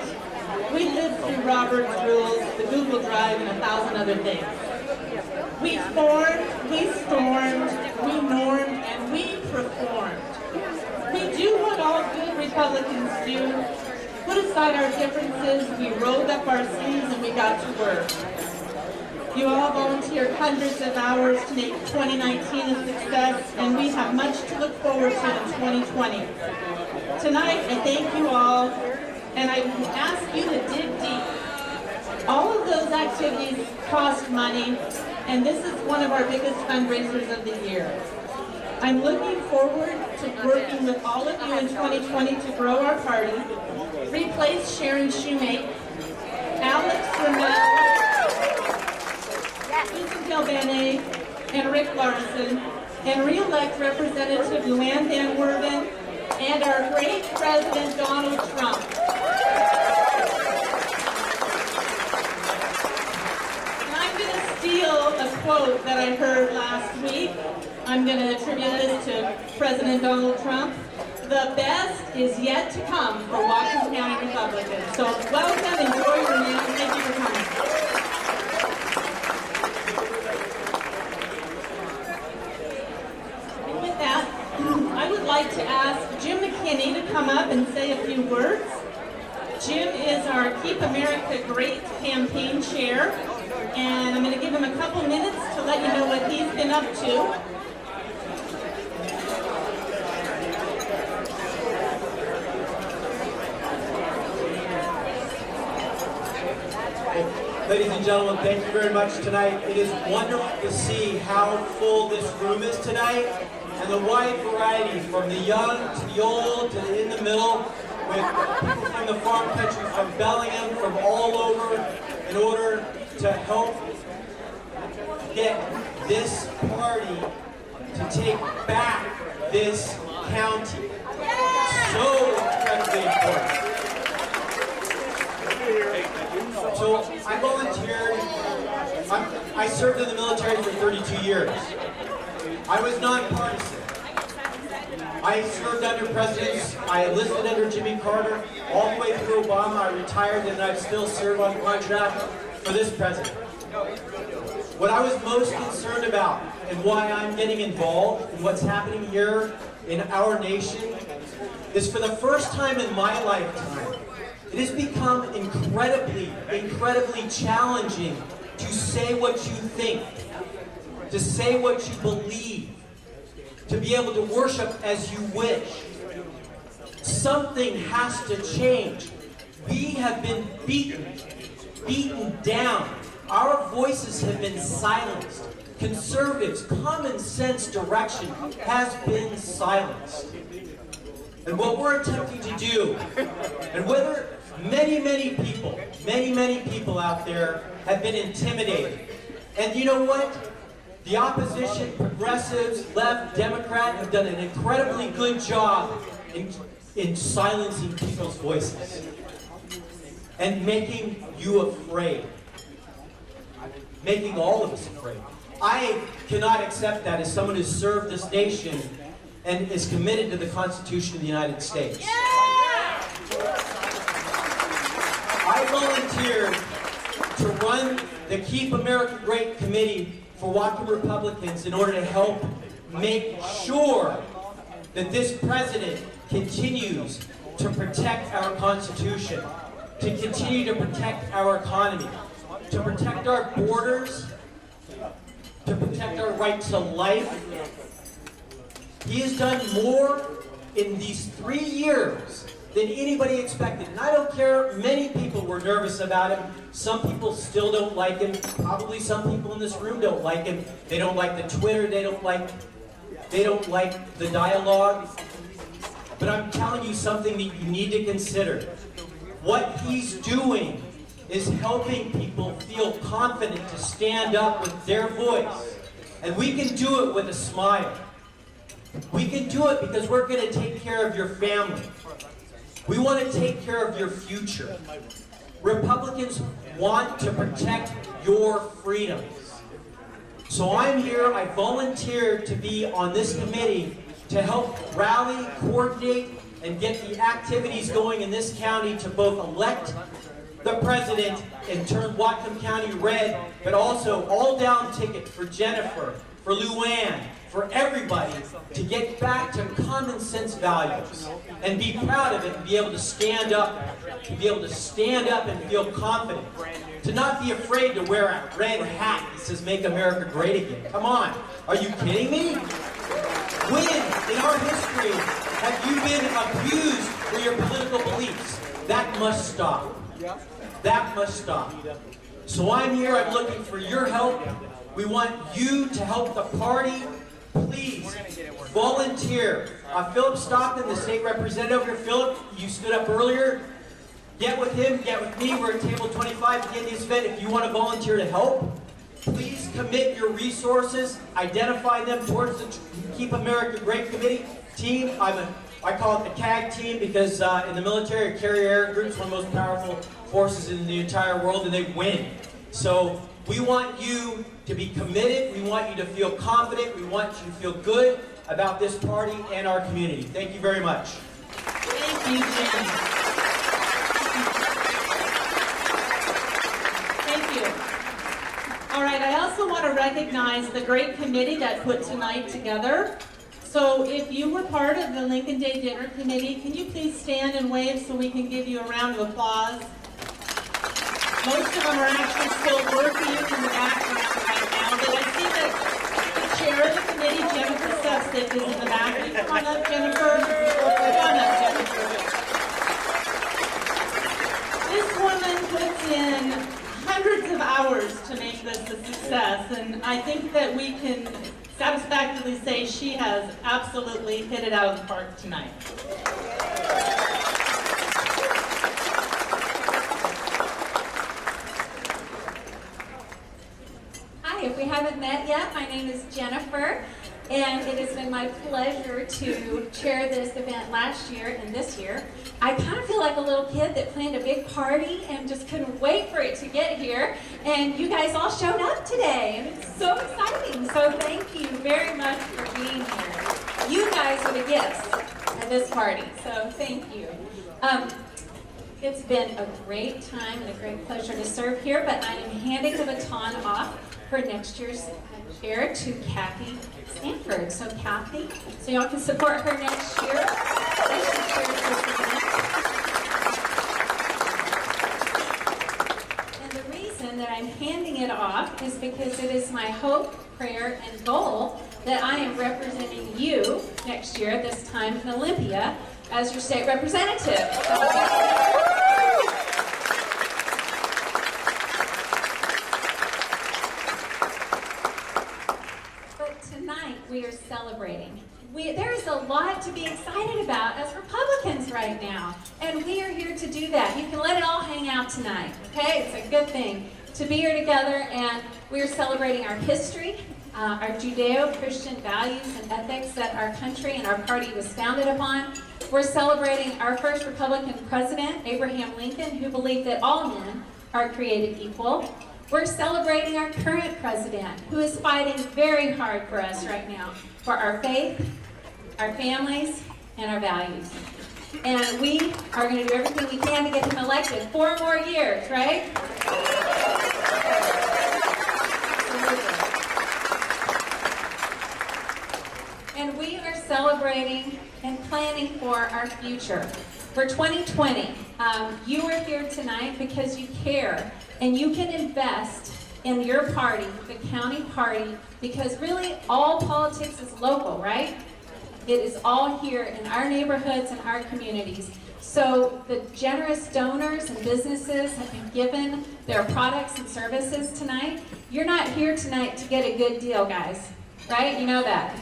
We lived through Robert's Rules, the Google Drive, and 1,000 other things. We formed, we stormed, we normed, and we performed. We do what all good Republicans do. Put aside our differences, we rolled up our sleeves, and we got to work. You all volunteered hundreds of hours to make 2019 a success, and we have much to look forward to in 2020. Tonight, I thank you all, and I ask you to dig deep. All of those activities cost money, and this is one of our biggest fundraisers of the year. I'm looking forward to working with all of you in 2020 to grow our party, replace Sharon Shoemake, Alex Ramel, Susan Galbane, and Rick Larson, and re-elect Representative Luann Van Werven, and our great President Donald Trump. And I'm going to steal a quote that I heard last week. I'm going to attribute this to President Donald Trump. The best is yet to come for Whatcom County Republicans. So welcome, enjoy your meal, and thank you for coming. And with that, I would like to ask Jim McKinney to come up and say a few words. Jim is our Keep America Great campaign chair, and I'm going to give him a couple minutes to let you know what he's been up to. Ladies and gentlemen, thank you very much tonight. It is wonderful to see how full this room is tonight, and the wide variety from the young to the old to in the middle, with people from the farm country, from Bellingham, from all over, in order to help get this party to take back this county. So incredibly important. So I volunteered. I served in the military for 32 years. I was nonpartisan. I served under presidents. I enlisted under Jimmy Carter, all the way through Obama. I retired, and I still serve on contract for this president. What I was most concerned about, and why I'm getting involved in what's happening here in our nation, is for the first time in my lifetime, it has become incredibly challenging to say what you think, to say what you believe, to be able to worship as you wish. Something has to change. We have been beaten down. Our voices have been silenced. Conservatives' common sense direction has been silenced. And what we're attempting to do, and whether many people out there have been intimidated. And you know what? The opposition, progressives, left, Democrat, have done an incredibly good job in silencing people's voices and making you afraid. Making all of us afraid. I cannot accept that as someone who's served this nation and is committed to the Constitution of the United States. I volunteered to run the Keep America Great Committee for Whatcom Republicans in order to help make sure that this president continues to protect our Constitution, to continue to protect our economy, to protect our borders, to protect our right to life. He has done more in these 3 years than anybody expected. And I don't care, many people were nervous about him. Some people still don't like him. Probably some people in this room don't like him. They don't like the Twitter, they don't like the dialogue. But I'm telling you something that you need to consider. What he's doing is helping people feel confident to stand up with their voice. And we can do it with a smile. We can do it because we're going to take care of your family. We want to take care of your future. Republicans want to protect your freedoms. So I'm here, I volunteered to be on this committee to help rally, coordinate, and get the activities going in this county to both elect the president and turn Whatcom County red, but also all down ticket for Jennifer, for Luann, for everybody to get back to common sense values and be proud of it and be able to stand up, and feel confident, to not be afraid to wear a red hat that says "Make America Great Again." Come on, are you kidding me? When in our history have you been abused for your political beliefs? That must stop. That must stop. So I'm here, I'm looking for your help. We want you to help the party. Please, volunteer. Philip Stockton, the state representative here. Philip, you stood up earlier. Get with him, get with me. We're at table 25 to get this event. If you want to volunteer to help, please commit your resources, identify them towards the Keep America Great Committee team. I call it the CAG team because in the military, a carrier air group is one of the most powerful forces in the entire world, and they win. So we want you to be committed. We want you to feel confident. We want you to feel good about this party and our community. Thank you very much. Thank you, Jim. Thank you. All right, I also want to recognize the great committee that put tonight together. So if you were part of the Lincoln Day Dinner Committee, can you please stand and wave so we can give you a round of applause? Most of them are actually still working in the background right now, but I see that the chair of the committee, Jennifer Sepsic, is in the back. Will you come on up, Jennifer? Come on up, Jennifer. This woman puts in hundreds of hours to make this a success, and I think that we can satisfactorily say she has absolutely hit it out of the park tonight. Hi, if we haven't met yet, my name is Jennifer, and it has been my pleasure to chair this event last year and this year. I kind of feel like a little kid that planned a big party and just couldn't wait for it to get here, and you guys all showed up today, and it's so exciting. So thank you very much for being here. You guys are the gifts at this party, so thank you. It's been a great time and a great pleasure to serve here, but I am handing the baton off for next year's chair to Kathy Stanford. So Kathy, so y'all can support her next year. And the reason that I'm handing it off is because it is my hope, prayer, and goal that I am representing you next year, this time in Olympia, as your state representative. But tonight we are celebrating. There is a lot to be excited about as Republicans right now, and we are here to do that. You can let it all hang out tonight, okay? It's a good thing to be here together, and we are celebrating our history, our Judeo-Christian values and ethics that our country and our party was founded upon. We're celebrating our first Republican president, Abraham Lincoln, who believed that all men are created equal. We're celebrating our current president, who is fighting very hard for us right now, for our faith, our families, and our values. And we are going to do everything we can to get him elected 4 more years, right? And we are celebrating and planning for our future. For 2020, you are here tonight because you care, and you can invest in your party, the county party, because really all politics is local, right? It is all here in our neighborhoods and our communities. So the generous donors and businesses have been given their products and services tonight. You're not here tonight to get a good deal, guys, right? You know that.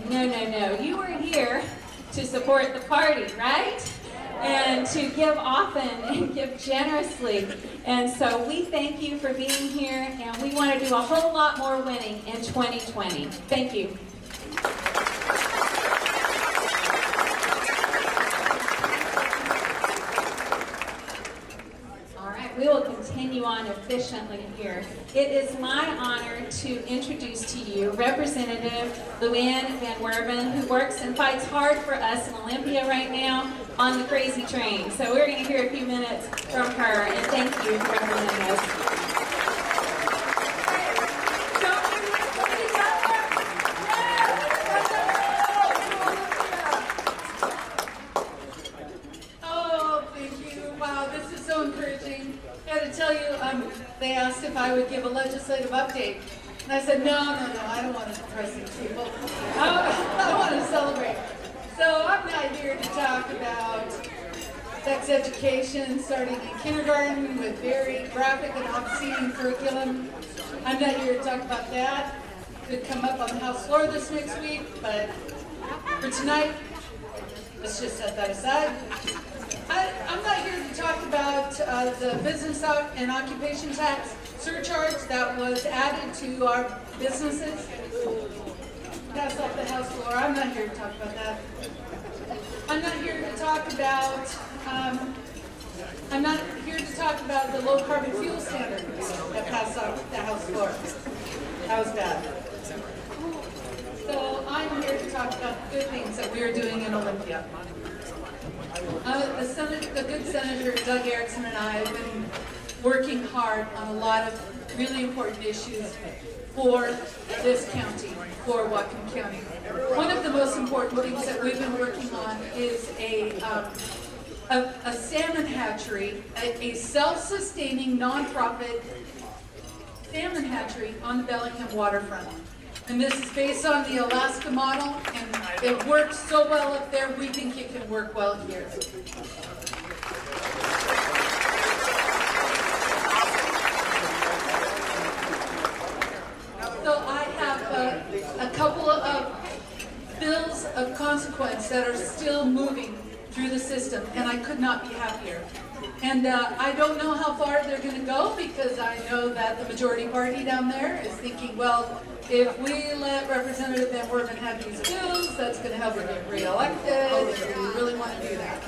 No, no, no. You are here to support the party, right? And to give often and give generously. And so we thank you for being here, and we want to do a whole lot more winning in 2020. Thank you. We will continue on efficiently here. It is my honor to introduce to you Representative Luann Van Werven, who works and fights hard for us in Olympia right now on the crazy train. So we're going to hear a few minutes from her, and thank you for representing us. They asked if I would give a legislative update. And I said, no, I don't want to depress these people. I want to celebrate. So I'm not here to talk about sex education starting in kindergarten with very graphic and obscene curriculum. I'm not here to talk about that. Could come up on the House floor this next week, but for tonight, let's just set that aside. I'm not here to talk about the business and occupation tax surcharge that was added to our businesses. Pass off the House floor. I'm not here to talk about that. I'm not here to talk about. I'm not here to talk about the low carbon fuel standard that passed off the House floor. That was bad. So I'm here to talk about the good things that we are doing in Olympia. The good Senator Doug Erickson and I have been working hard on a lot of really important issues for this county, for Whatcom County. One of the most important things that we've been working on is a salmon hatchery, a self-sustaining nonprofit salmon hatchery on the Bellingham waterfront. And this is based on the Alaska model, and it works so well up there, we think it can work well here. So I have a couple of bills of consequence that are still moving through the system, and I could not be happier. And I don't know how far they're going to go, because I know that the majority party down there is thinking, well, if we let Representative Van Wortman have these bills, that's going to help her get reelected. Do we really want to do that?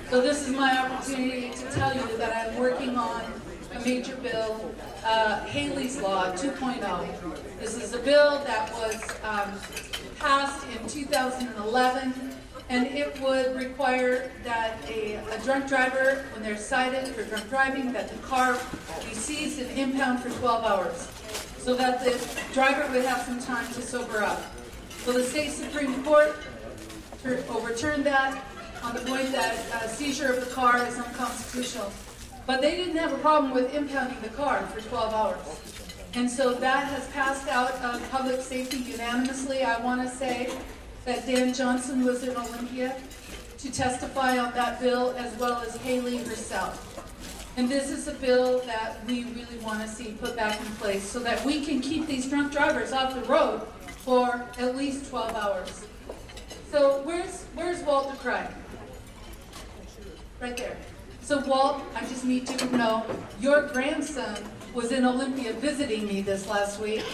So this is my opportunity to tell you that I'm working on a major bill, Haley's Law 2.0. This is a bill that was passed in 2011, and it would require that a drunk driver, when they're cited for drunk driving, that the car be seized and impounded for 12 hours, so that the driver would have some time to sober up. So the state Supreme Court overturned that on the point that seizure of the car is unconstitutional. But they didn't have a problem with impounding the car for 12 hours. And so that has passed out of public safety unanimously. I want to say that Dan Johnson was in Olympia to testify on that bill, as well as Haley herself. And this is a bill that we really want to see put back in place so that we can keep these drunk drivers off the road for at least 12 hours. So where's Walter Cry? Right there. So Walt, I just need you to know, your grandson was in Olympia visiting me this last week.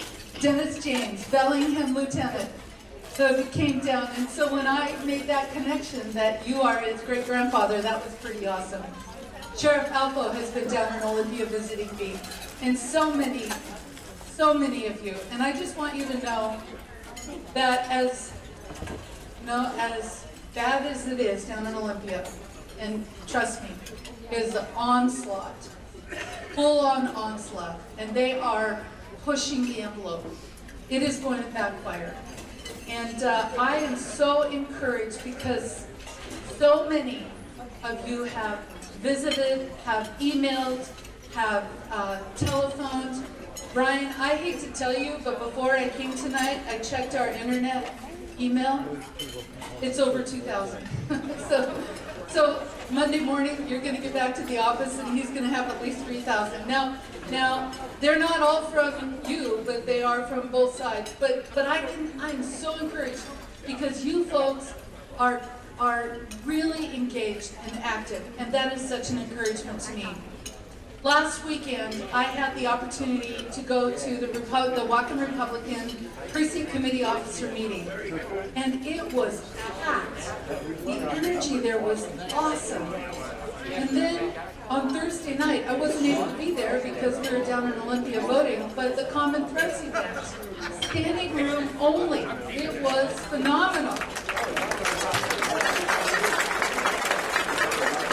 Dennis James, Bellingham Lieutenant. So he came down, and so when I made that connection that you are his great-grandfather, that was pretty awesome. Sheriff Alfo has been down in Olympia visiting me, and so many of you. And I just want you to know that as bad as it is down in Olympia, and trust me, it is an onslaught, full-on onslaught, and they are pushing the envelope. It is going to backfire. And I am so encouraged because so many of you have visited, have emailed, have telephoned. Brian, I hate to tell you, but before I came tonight, I checked our internet email. It's over 2,000. So Monday morning, you're going to get back to the office, and he's going to have at least 3,000. Now, they're not all from you, but they are from both sides. But I'm so encouraged because you folks are really engaged and active, and that is such an encouragement to me. Last weekend, I had the opportunity to go to the Whatcom Republican Precinct Committee Officer meeting, and it was packed. The energy there was awesome. And then on Thursday night, I wasn't able to be there because we were down in Olympia voting, but the Common Threads event, standing room only, it was phenomenal.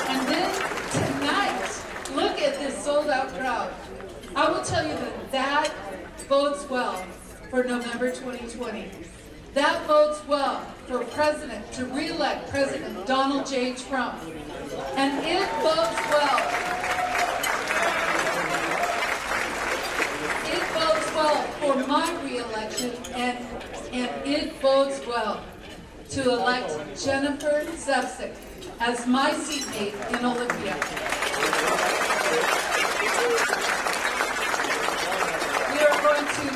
And then tonight, look at this sold-out crowd. I will tell you that bodes well for November 2020. That bodes well for President, to re-elect President Donald J. Trump. And it bodes well. It bodes well for my re-election, and it bodes well to elect Jennifer Zepsick as my seatmate in Olympia. We are going to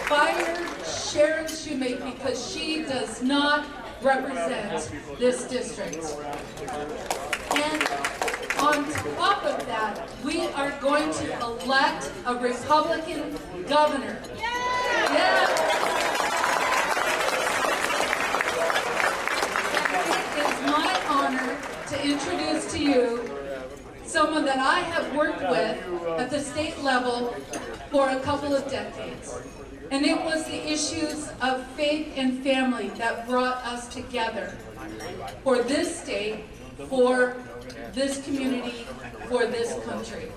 fire Sharon Shoemate because she does not represent this district. And on top of that, we are going to elect a Republican governor. Yes. It is my honor to introduce to you someone that I have worked with at the state level for a couple of decades. And it was the issues of faith and family that brought us together for this state, for this community, for this country.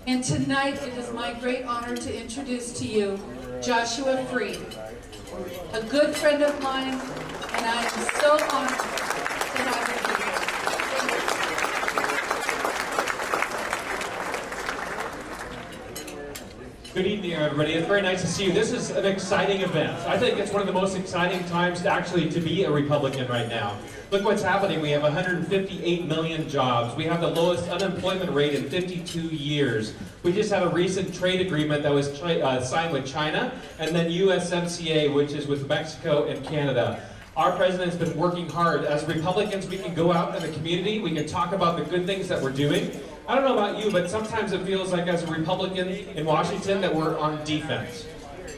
And tonight it is my great honor to introduce to you Joshua Freed, a good friend of mine, and I am so honored to have him here. Good evening, everybody. It's very nice to see you. This is an exciting event. I think it's one of the most exciting times to be a Republican right now. Look what's happening. We have 158 million jobs. We have the lowest unemployment rate in 52 years. We just had a recent trade agreement that was signed with China, and then USMCA, which is with Mexico and Canada. Our president's been working hard. As Republicans, we can go out in the community, we can talk about the good things that we're doing. I don't know about you, but sometimes it feels like as a Republican in Washington that we're on defense.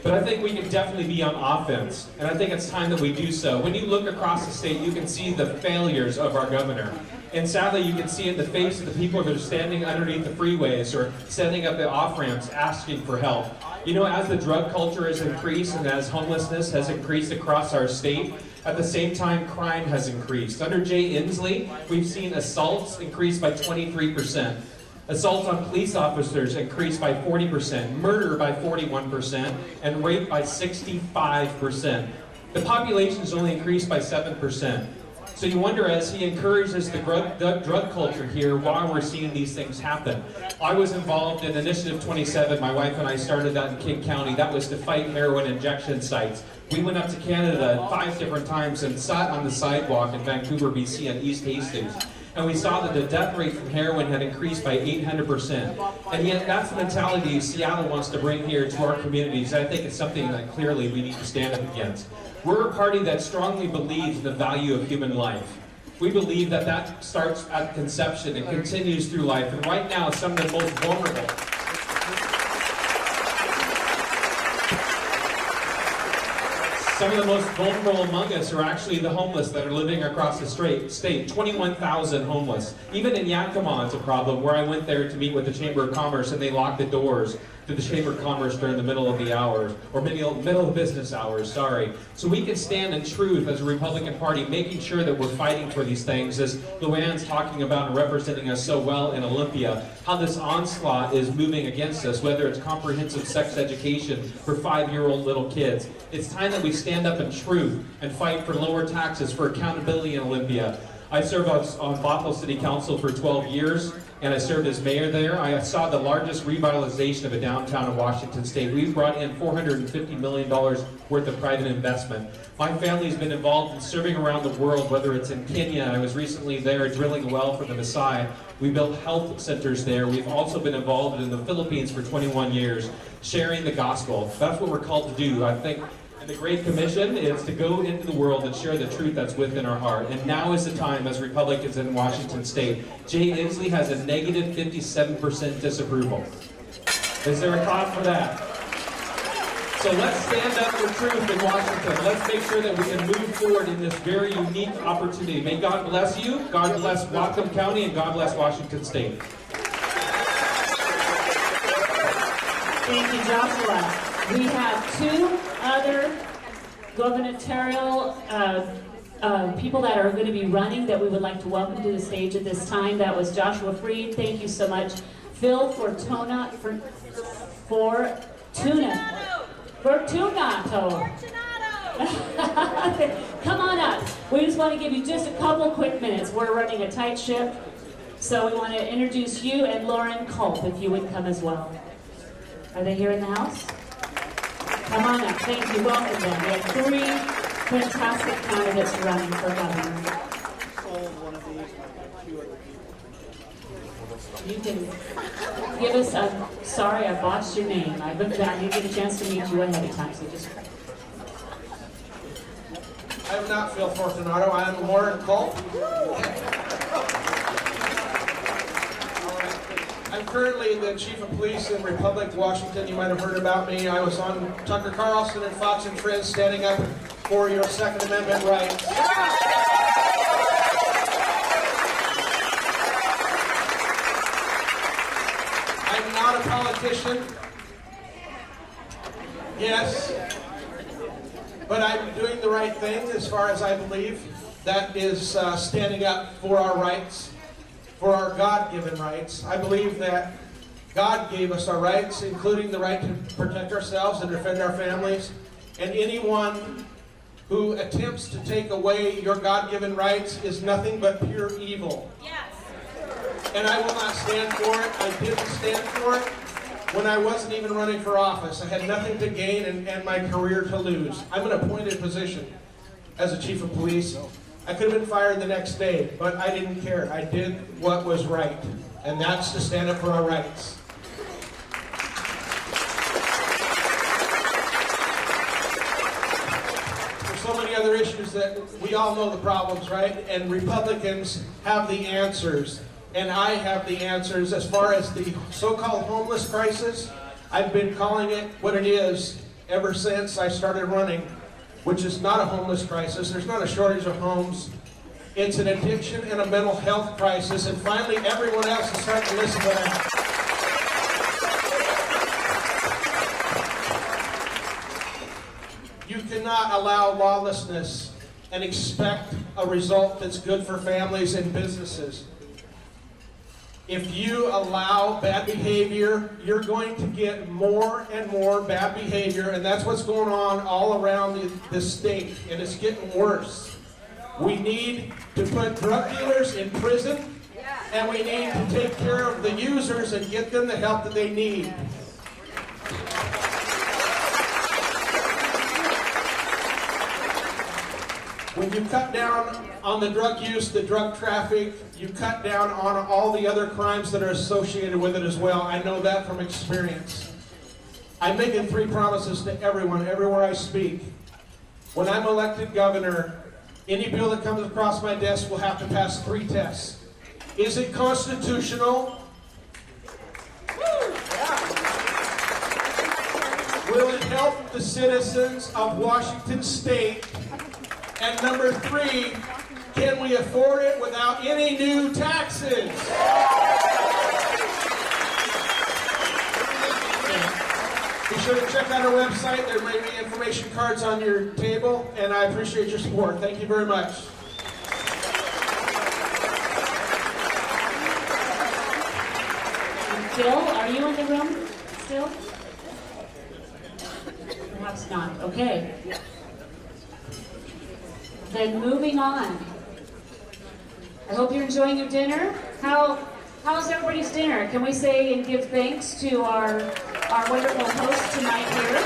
But I think we can definitely be on offense, and I think it's time that we do so. When you look across the state, you can see the failures of our governor. And sadly, you can see in the face of the people that are standing underneath the freeways or setting up the off-ramps asking for help. You know, as the drug culture has increased and as homelessness has increased across our state, at the same time, crime has increased. Under Jay Inslee, we've seen assaults increase by 23%. Assaults on police officers increased by 40%, murder by 41%, and rape by 65%. The population has only increased by 7%. So you wonder, as he encourages the drug culture here, why we're seeing these things happen. I was involved in Initiative 27. My wife and I started that in King County. That was to fight heroin injection sites. We went up to Canada 5 different times and sat on the sidewalk in Vancouver, BC, and East Hastings. And we saw that the death rate from heroin had increased by 800%. And yet that's the mentality Seattle wants to bring here to our communities. I think it's something that clearly we need to stand up against. We're a party that strongly believes in the value of human life. We believe that that starts at conception and continues through life. And right now, some of the most vulnerable, among us are actually the homeless that are living across the state. 21,000 homeless. Even in Yakima, it's a problem, where I went there to meet with the Chamber of Commerce and they locked the doors to the Chamber of Commerce during the middle of the hours, or middle of business hours, sorry. So we can stand in truth as a Republican Party, making sure that we're fighting for these things, as Luann's talking about and representing us so well in Olympia, how this onslaught is moving against us, whether it's comprehensive sex education for 5-year-old little kids. It's time that we stand up in truth and fight for lower taxes, for accountability in Olympia. I served on Bothell City Council for 12 years, and I served as mayor there. I saw the largest revitalization of a downtown in Washington State. We've brought in $450 million worth of private investment. My family's been involved in serving around the world, whether it's in Kenya. I was recently there drilling a well for the Maasai. We built health centers there. We've also been involved in the Philippines for 21 years, sharing the gospel. That's what we're called to do. I think the Great Commission is to go into the world and share the truth that's within our heart. And now is the time as Republicans in Washington State. Jay Inslee has a negative 57% disapproval. Is there a thought for that? So let's stand up for truth in Washington. Let's make sure that we can move forward in this very unique opportunity. May God bless you, God bless Whatcom County, and God bless Washington State. Thank you, Joshua. We have 2 other gubernatorial people that are going to be running that we would like to welcome to the stage at this time. That was Joshua Freed. Thank you so much. Phil Fortunato. Come on up. We just want to give you just a couple quick minutes. We're running a tight ship, so we want to introduce you and Lauren Culp, if you would come as well. Are they here in the house? Come on up. Thank you. Welcome them. We have 3 fantastic candidates running for governor. hold one of these and I'll get 2 other people. You can give us a, sorry, I botched your name. I didn't get a chance to meet you ahead of time, so just. I am not Phil Fortunato, I am Lauren Culp. I'm currently the Chief of Police in Republic, Washington. You might have heard about me. I was on Tucker Carlson and Fox and Friends standing up for your Second Amendment rights. I'm not a politician. Yes. But I'm doing the right thing as far as I believe. That is standing up for our rights, for our God-given rights. I believe that God gave us our rights, including the right to protect ourselves and defend our families. And anyone who attempts to take away your God-given rights is nothing but pure evil. Yes. And I will not stand for it. I didn't stand for it when I wasn't even running for office. I had nothing to gain and my career to lose. I'm in an appointed position as a chief of police. I could have been fired the next day, but I didn't care. I did what was right, and that's to stand up for our rights. There's so many other issues that we all know the problems, right? And Republicans have the answers. And I have the answers as far as the so-called homeless crisis. I've been calling it what it is ever since I started running, which is not a homeless crisis. There's not a shortage of homes. It's an addiction and a mental health crisis. And finally, everyone else is starting to listen to that. You cannot allow lawlessness and expect a result that's good for families and businesses. If you allow bad behavior, you're going to get more and more bad behavior, and that's what's going on all around the state, and it's getting worse. We need to put drug dealers in prison, and we need to take care of the users and get them the help that they need. When you cut down on the drug use, the drug traffic, you cut down on all the other crimes that are associated with it as well. I know that from experience. I'm making 3 promises to everyone, everywhere I speak. When I'm elected governor, any bill that comes across my desk will have to pass 3 tests. Is it constitutional? Will it help the citizens of Washington State? And number 3, can we afford it without any new taxes? Be sure to check out our website. There may be information cards on your table, and I appreciate your support. Thank you very much. Bill, are you in the room still? Perhaps not. Okay. Then moving on. I hope you're enjoying your dinner. How's everybody's dinner? Can we say and give thanks to our wonderful host tonight here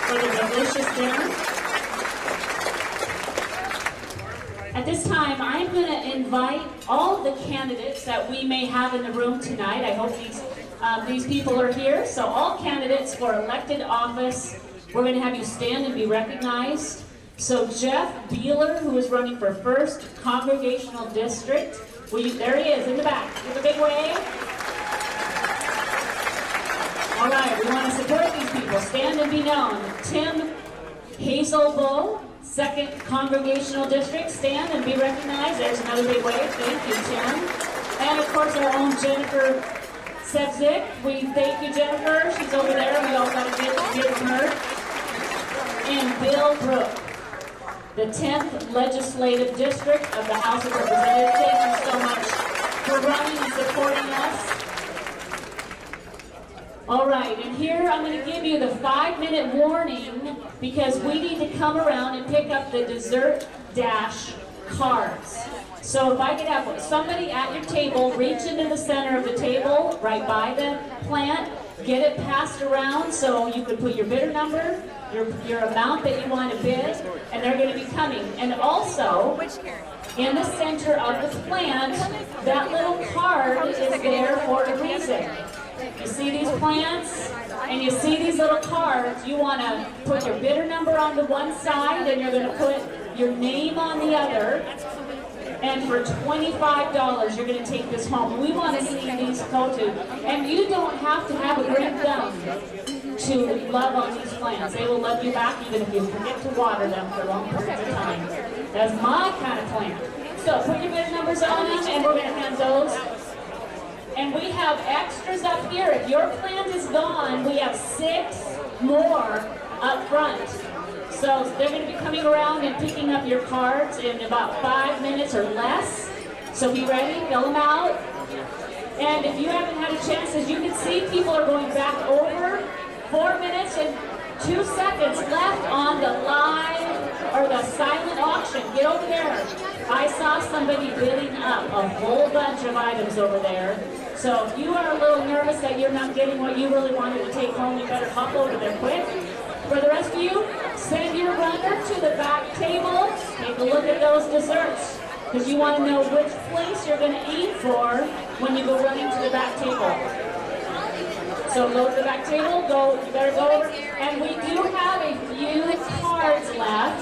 for the delicious dinner? At this time, I'm going to invite all of the candidates that we may have in the room tonight. I hope these people are here. So all candidates for elected office, we're going to have you stand and be recognized. So Jeff Beeler, who is running for 1st Congregational District, there he is in the back. Give a big wave. All right, we want to support these people. Stand and be known. Tim Hazelbo, 2nd Congregational District. Stand and be recognized. There's another big wave. Thank you, Tim. And of course, our own Jennifer Sevzik. We thank you, Jennifer. She's over there. We all got to give her. And Bill Brook, the 10th Legislative District of the House of Representatives. Thank you so much for running and supporting us. All right, and here I'm going to give you the 5-minute warning because we need to come around and pick up the dessert dash cards. So if I could have somebody at your table reach into the center of the table right by the plant, get it passed around so you can put your bidder number, your amount that you want to bid, and they're going to be coming. And also, in the center of the plant, that little card is there for a reason. You see these plants and you see these little cards, you want to put your bidder number on the one side and you're going to put your name on the other. And for $25, you're going to take this home. We want to see these photos. And you don't have to have a green thumb to love on these plants. They will love you back even if you forget to water them for long periods of time. That's my kind of plant. So put your bidder numbers on them and we're going to hand those. And we have extras up here. If your plant is gone, we have 6 more up front. So they're going to be coming around and picking up your cards in about 5 minutes or less. So be ready, fill them out. And if you haven't had a chance, as you can see, people are going back over. 4 minutes and 2 seconds left on the live or the silent auction. Get over there. I saw somebody bidding up a whole bunch of items over there. So if you are a little nervous that you're not getting what you really wanted to take home, you better hop over there quick. For the rest of you, send your runner to the back table. Take a look at those desserts, because you want to know which place you're going to aim for when you go running to the back table. So go to the back table, you better go over. And we do have a few cards left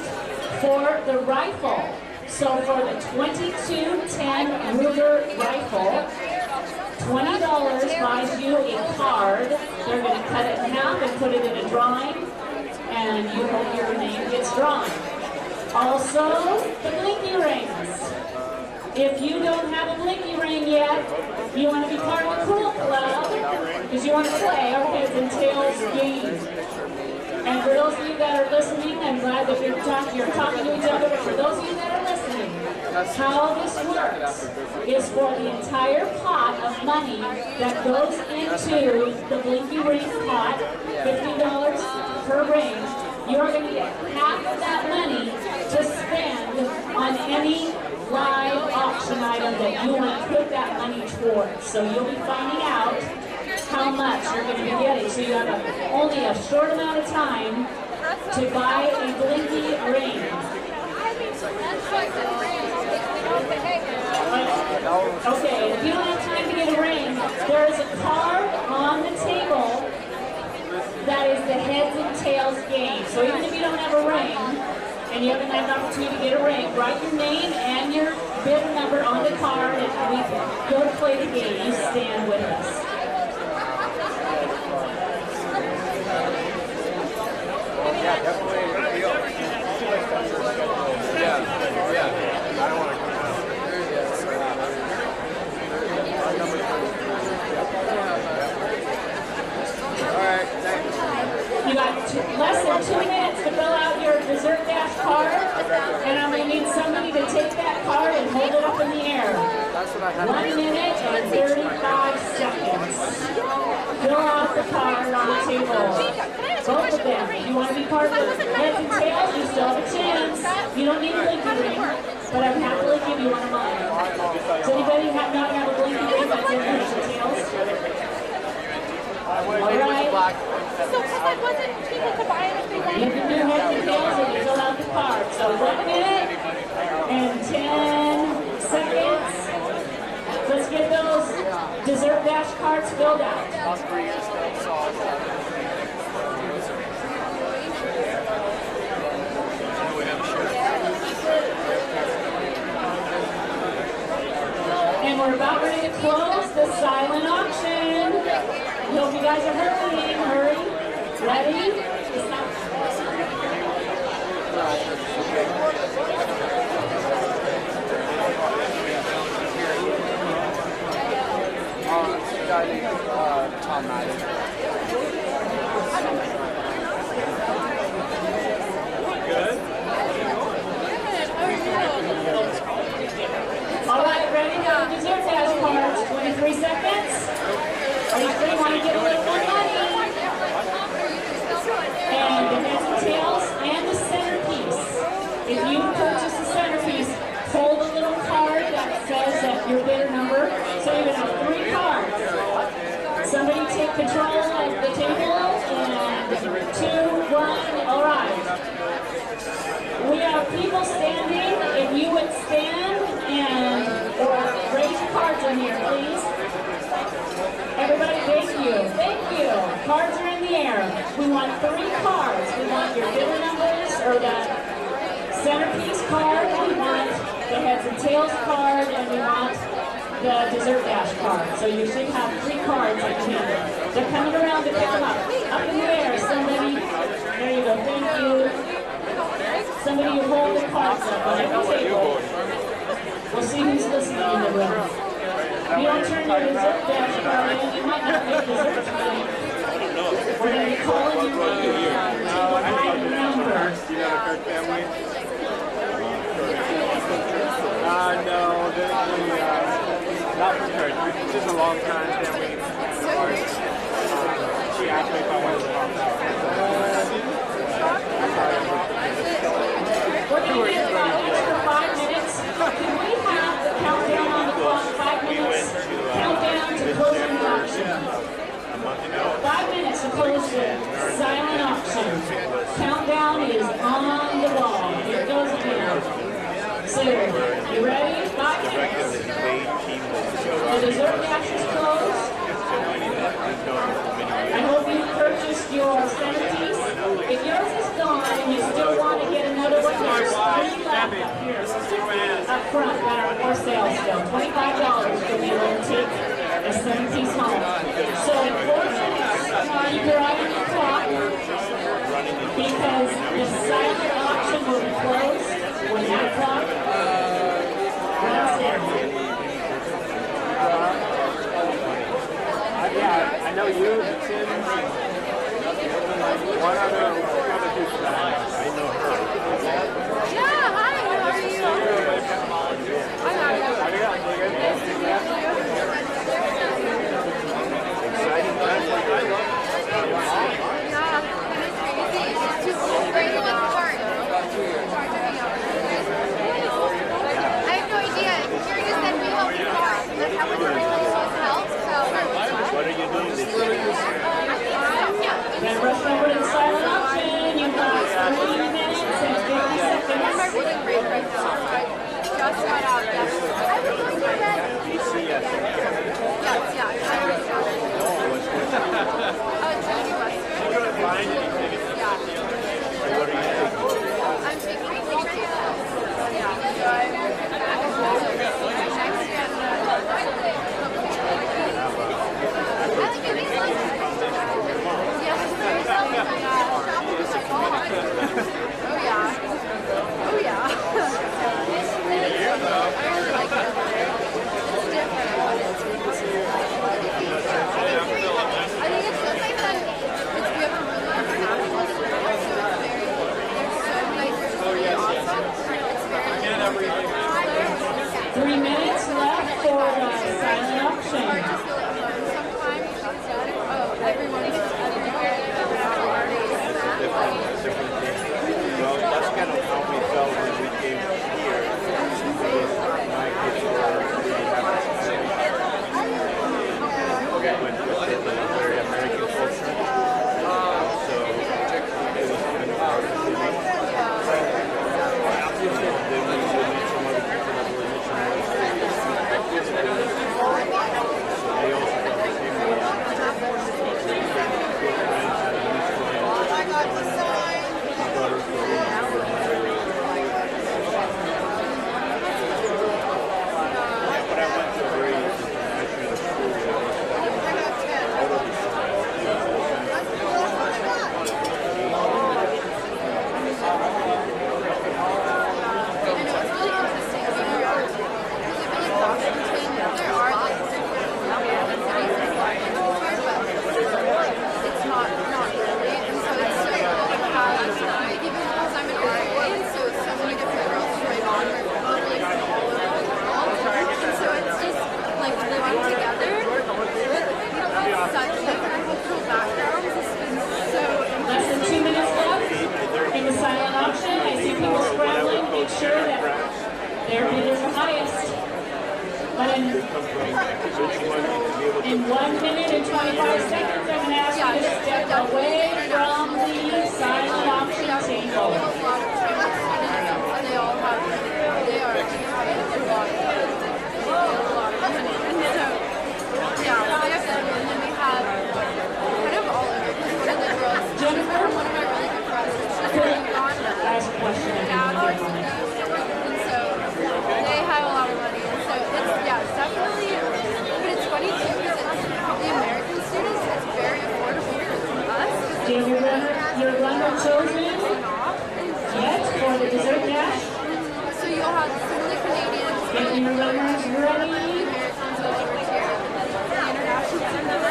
for the rifle. So for the 2210 Ruger rifle, $20 buys you a card. They're going to cut it in half and put it in a drawing. And you hope your name gets drawn. Also, the blinky rings. If you don't have a blinky ring yet, you want to be part of the Cool Club, because you want to play our Heads and Tails game. And for those of you that are listening, I'm glad that you're talking to each other, but for those of you that are listening, how this works is for the entire pot of money that goes into the blinky ring pot, $50 per ring, you're going to get half of that money to spend on any live auction item that you want to put that money towards. So you'll be finding out how much you're going to be getting. So you have only a short amount of time to buy a blinky ring. Okay, if you don't have time to get a ring, there is a card on the table that is the Heads and Tails game. So even if you don't have a ring, and you haven't had an opportunity to get a ring, write your name and your bid number on the card, and we go to play the game. You stand with us. Yeah, definitely a good deal. Yeah. I don't want to come out. All right, thanks. You got less than 2 minutes to fill out your dessert dash card, and I'm going to need somebody to take that card and hold it up in the air. 1 minute and 35 seconds. Fill out the card on the table. Both of them. If you want to be part of the Heads and Tails, you still have a chance. You don't need a blinky ring, but I would happily give you one of mine. Does anybody not have a blinky ring that's in Heads and Tails? Alright. So because I wasn't able to buy it if they wanted You can do Heads and Tails and you fill out the card. So 1 minute and 10 seconds. Let's get those dessert dash cards filled out. And we're about ready to close the silent auction. Hope you guys are hurrying. Hurry. Ready? Tom Madden. Good. All right, ready to go. Dessert dash cards. 23 seconds. Anybody want to get a little more money? And the Heads and Tails and the centerpiece. If you purchase the centerpiece, hold a little card that says that your bidder number. So you're going to have 3 cards. Somebody take control of the table in here, please. Everybody, thank you. Thank you. Cards are in the air. We want 3 cards. We want your bidder numbers or the centerpiece card. We want the heads and tails card, and we want the dessert dash card. So you should have 3 cards in hand. They're coming around to pick them up. Up in the air, somebody. There you go. Thank you. Somebody who hold the cards up on every table. We'll see who's listening in the room. If you don't turn your dessert dash card in, you might not get dessert tonight. We're going to be calling your name on table by number. You got a Kirk family? No, not from Kirk. It's just a long time family. She asked me if I wanted to talk about it. We're going to give about an extra 5 minutes. Can we have the countdown on the clock? 5 minutes. Countdown to closing the auction. 5 minutes to close the silent auction. Countdown is on the ball. Here it goes again. So, you ready? 5 minutes. The dessert dash is closed. I hope you purchased your centerpiece. If yours is gone and you still want to get another one, there's 3 left up here. Up front at our for sale still. $25 to be able to take a centerpiece home. So in 4 minutes, keep your eye on the clock because the silent auction will be closed when that clock runs down. Yeah, I know you, Tim. One other dude. I know her. Yeah, hi, how are you? Exciting time. It's too cool. Where's the card? I have no idea. Karen just said we help you out. That's how we're help. What are you doing this year? Then rush over to the silent auction. You've got 30 minutes and 50 seconds. I'm a reading break right now. So I just got out yesterday. I was going to bed. DCS. Yes, yeah. I already got it. Trinity Western. Yeah. What are you doing? I'm taking a picture. Yeah. So I'm next year. Oh yeah. Oh yeah. I really like it. It's different. I think it's just like that. We have a really international school, so there's so many really awesome. It's very 3 minutes left for the silent auction. sometimes everyone's everywhere. Well, that's kind of how we felt when we came here. My kids were really went with the very American culture. So it was kind of hard to live. Then we would meet some other people that were missionaries. So they also got the same way. I got the sign. My brother's but I went to a very international school. Out of Less than 2 minutes left in the silent auction. I see people scrambling to make sure that their bid is the highest. But in 1 minute and 25 seconds, I'm going to ask you to step away from the silent auction table. They all have, they are having a lot of money. Do you have your runner chosen yet for the dessert dash? So you'll have some of the Canadians. Getting your runners ready. Americans over here. The international center.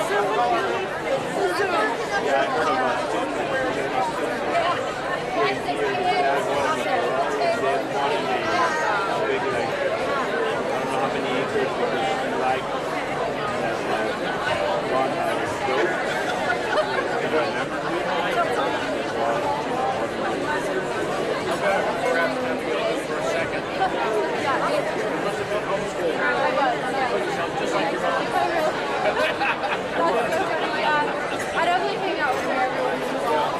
I definitely hang out with her every once in a while.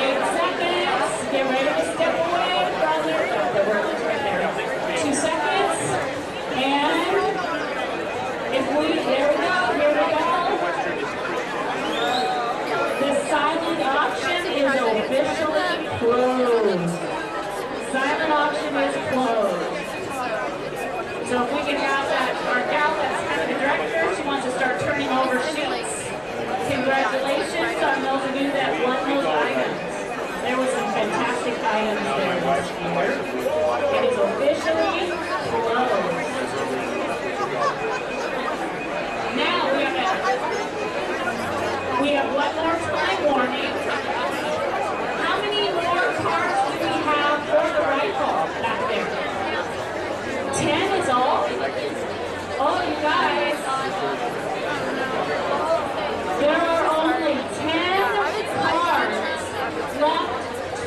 8 seconds. Get ready to step away from your the workers right there. 2 seconds. And if we there we go, here we go. The silent auction is officially closed. Silent auction is closed. So if we can have that, our gal that's kind of the director, she wants to start turning over sheets. Congratulations on those of you that won those items. There were some fantastic items there this year. It is officially closed. Now we have one more time warning. How many more cards do we have for the rifle back there? 10 is all? Oh, you guys. There are only 10 cards left.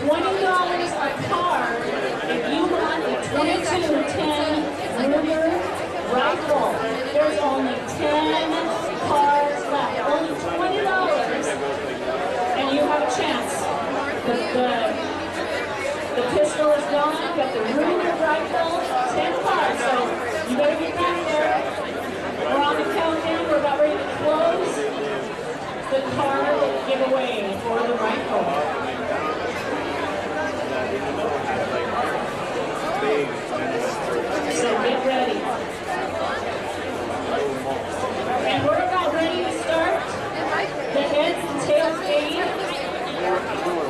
$20 a card if you want the 2210 Ruger rifle. There's only 10 cards left. Only $20. And you have a chance. The pistol is gone, but the Ruger rifle, 10 cards. So you better get back there. We're on the countdown. We're about ready to close the card giveaway for the rifle. So get ready. And we're about ready to start the heads and tails game.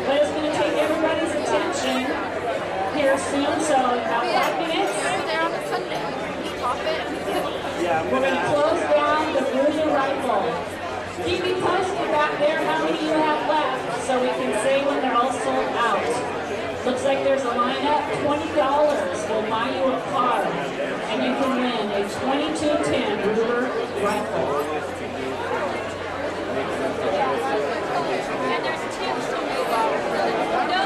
But it's going to take everybody's attention here soon, so about 5 minutes. We're going to close down the Ruger rifle. Keep me posted back there how many you have left so we can say when they're all sold out. Looks like there's a lineup. $20 will buy you a card, and you can win a 2210 Ruger rifle. And there's 2 to move on. No.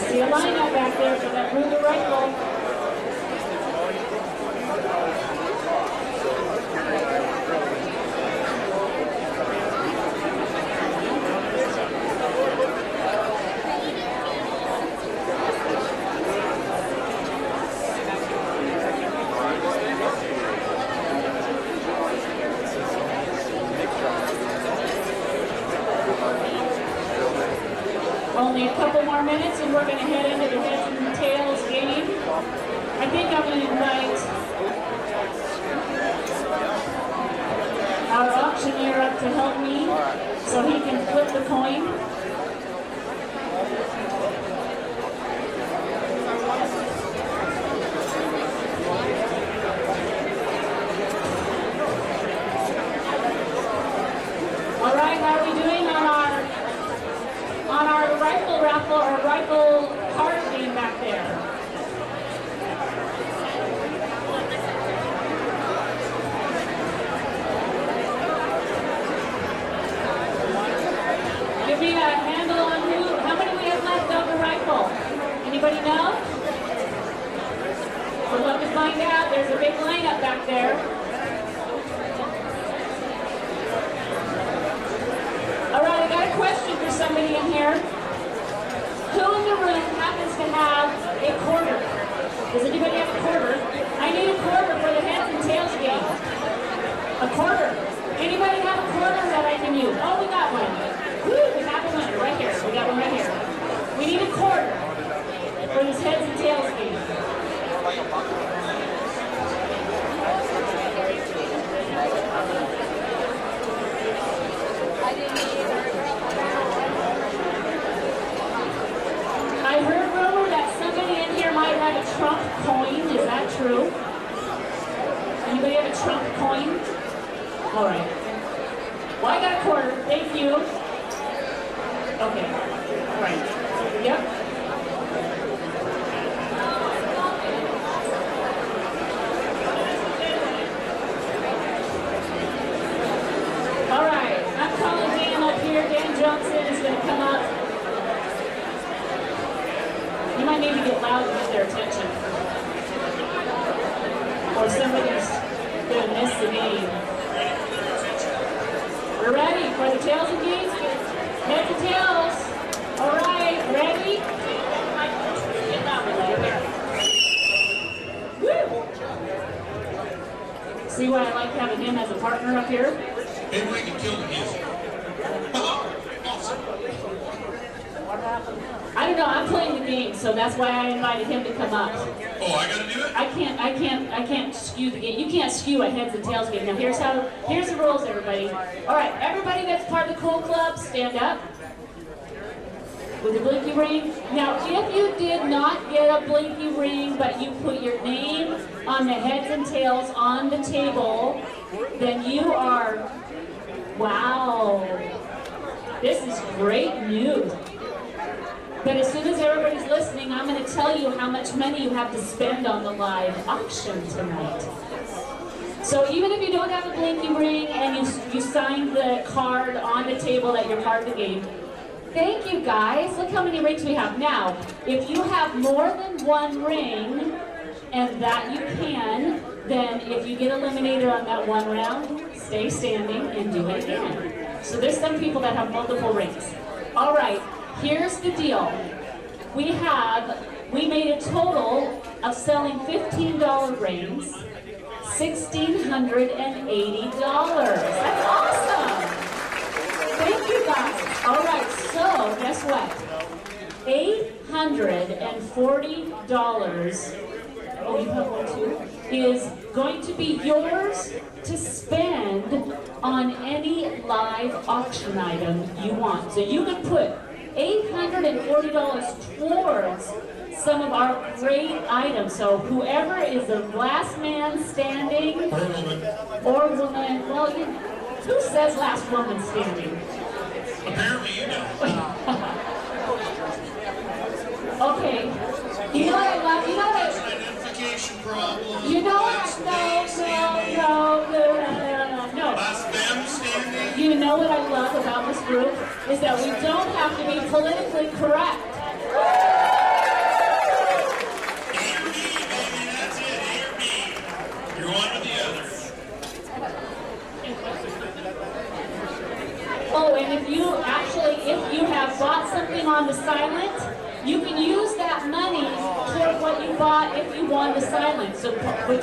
See a lineup back there for that Ruger rifle. Only a couple more minutes and we're going to head into the heads and tails game. I think I'm going to invite our auctioneer up to help me so he can flip the coin. All right, how are we doing on our rifle raffle or rifle card game back there? Give me a handle on how many we have left of the rifle. Anybody know? We'll have to find out. There's a big lineup back there. All right, I got a question for somebody in here. Who in the room All right. Well, I got a quarter. Thank you. Okay. All right. Yep. All right. I'm calling Dan up here. Dan Johnson is going to come up. You might need to get loud to get their attention. Or somebody's going to miss the game. We're ready for the tails and gates. Heads and tails. All right, ready? Get that one Woo! See why I like having him as a partner up here? Maybe we can kill the music. I don't know, I'm playing the game, so that's why I invited him to come up. Oh, I gotta do it? I can't skew the game. You can't skew a heads and tails game. Now here's the rules, everybody. All right, everybody that's part of the Cool Club, stand up with a blinky ring. Now, if you did not get a blinky ring, but you put your name on the heads and tails on the table, then you are, wow, this is great news. But as soon as everybody's listening, I'm going to tell you how much money you have to spend on the live auction tonight. So even if you don't have a blinky ring and you signed the card on the table that you're part of the game, thank you guys. Look how many rings we have. Now, if you have more than one ring, and that you can, then if you get eliminated on that one round, stay standing and do it again. So there's some people that have multiple rings. All right. Here's the deal. We made a total of selling $15 rings, $1,680. That's awesome. Thank you guys. All right, so guess what? $840, oh, you have one too, is going to be yours to spend on any live auction item you want. So you can put $840 towards some of our great items. So whoever is the last man standing, or woman, well, who says last woman standing? Apparently you don't. Okay. You know what I love? You know what There's an identification problem. You know what? No. Last them standing. You know what I love about this group is that we don't have to be politically correct. A or B, baby, that's it. A or B. You're one or the other. Oh, and if you have bought something on the silent, you can use that money toward what you bought if you won the silent. So put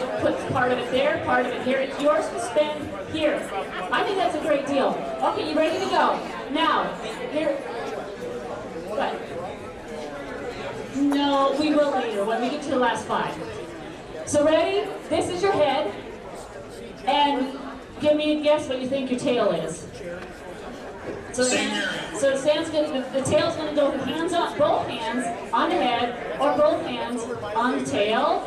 part of it there, part of it here. It's yours to spend here. I think that's a great deal. Okay, you ready to go? Now, here. What? No, we will later when we get to the last five. So ready? This is your head. And give me a guess what you think your tail is. So the tail's going to go hands on, both hands on the head, or both hands on the tail.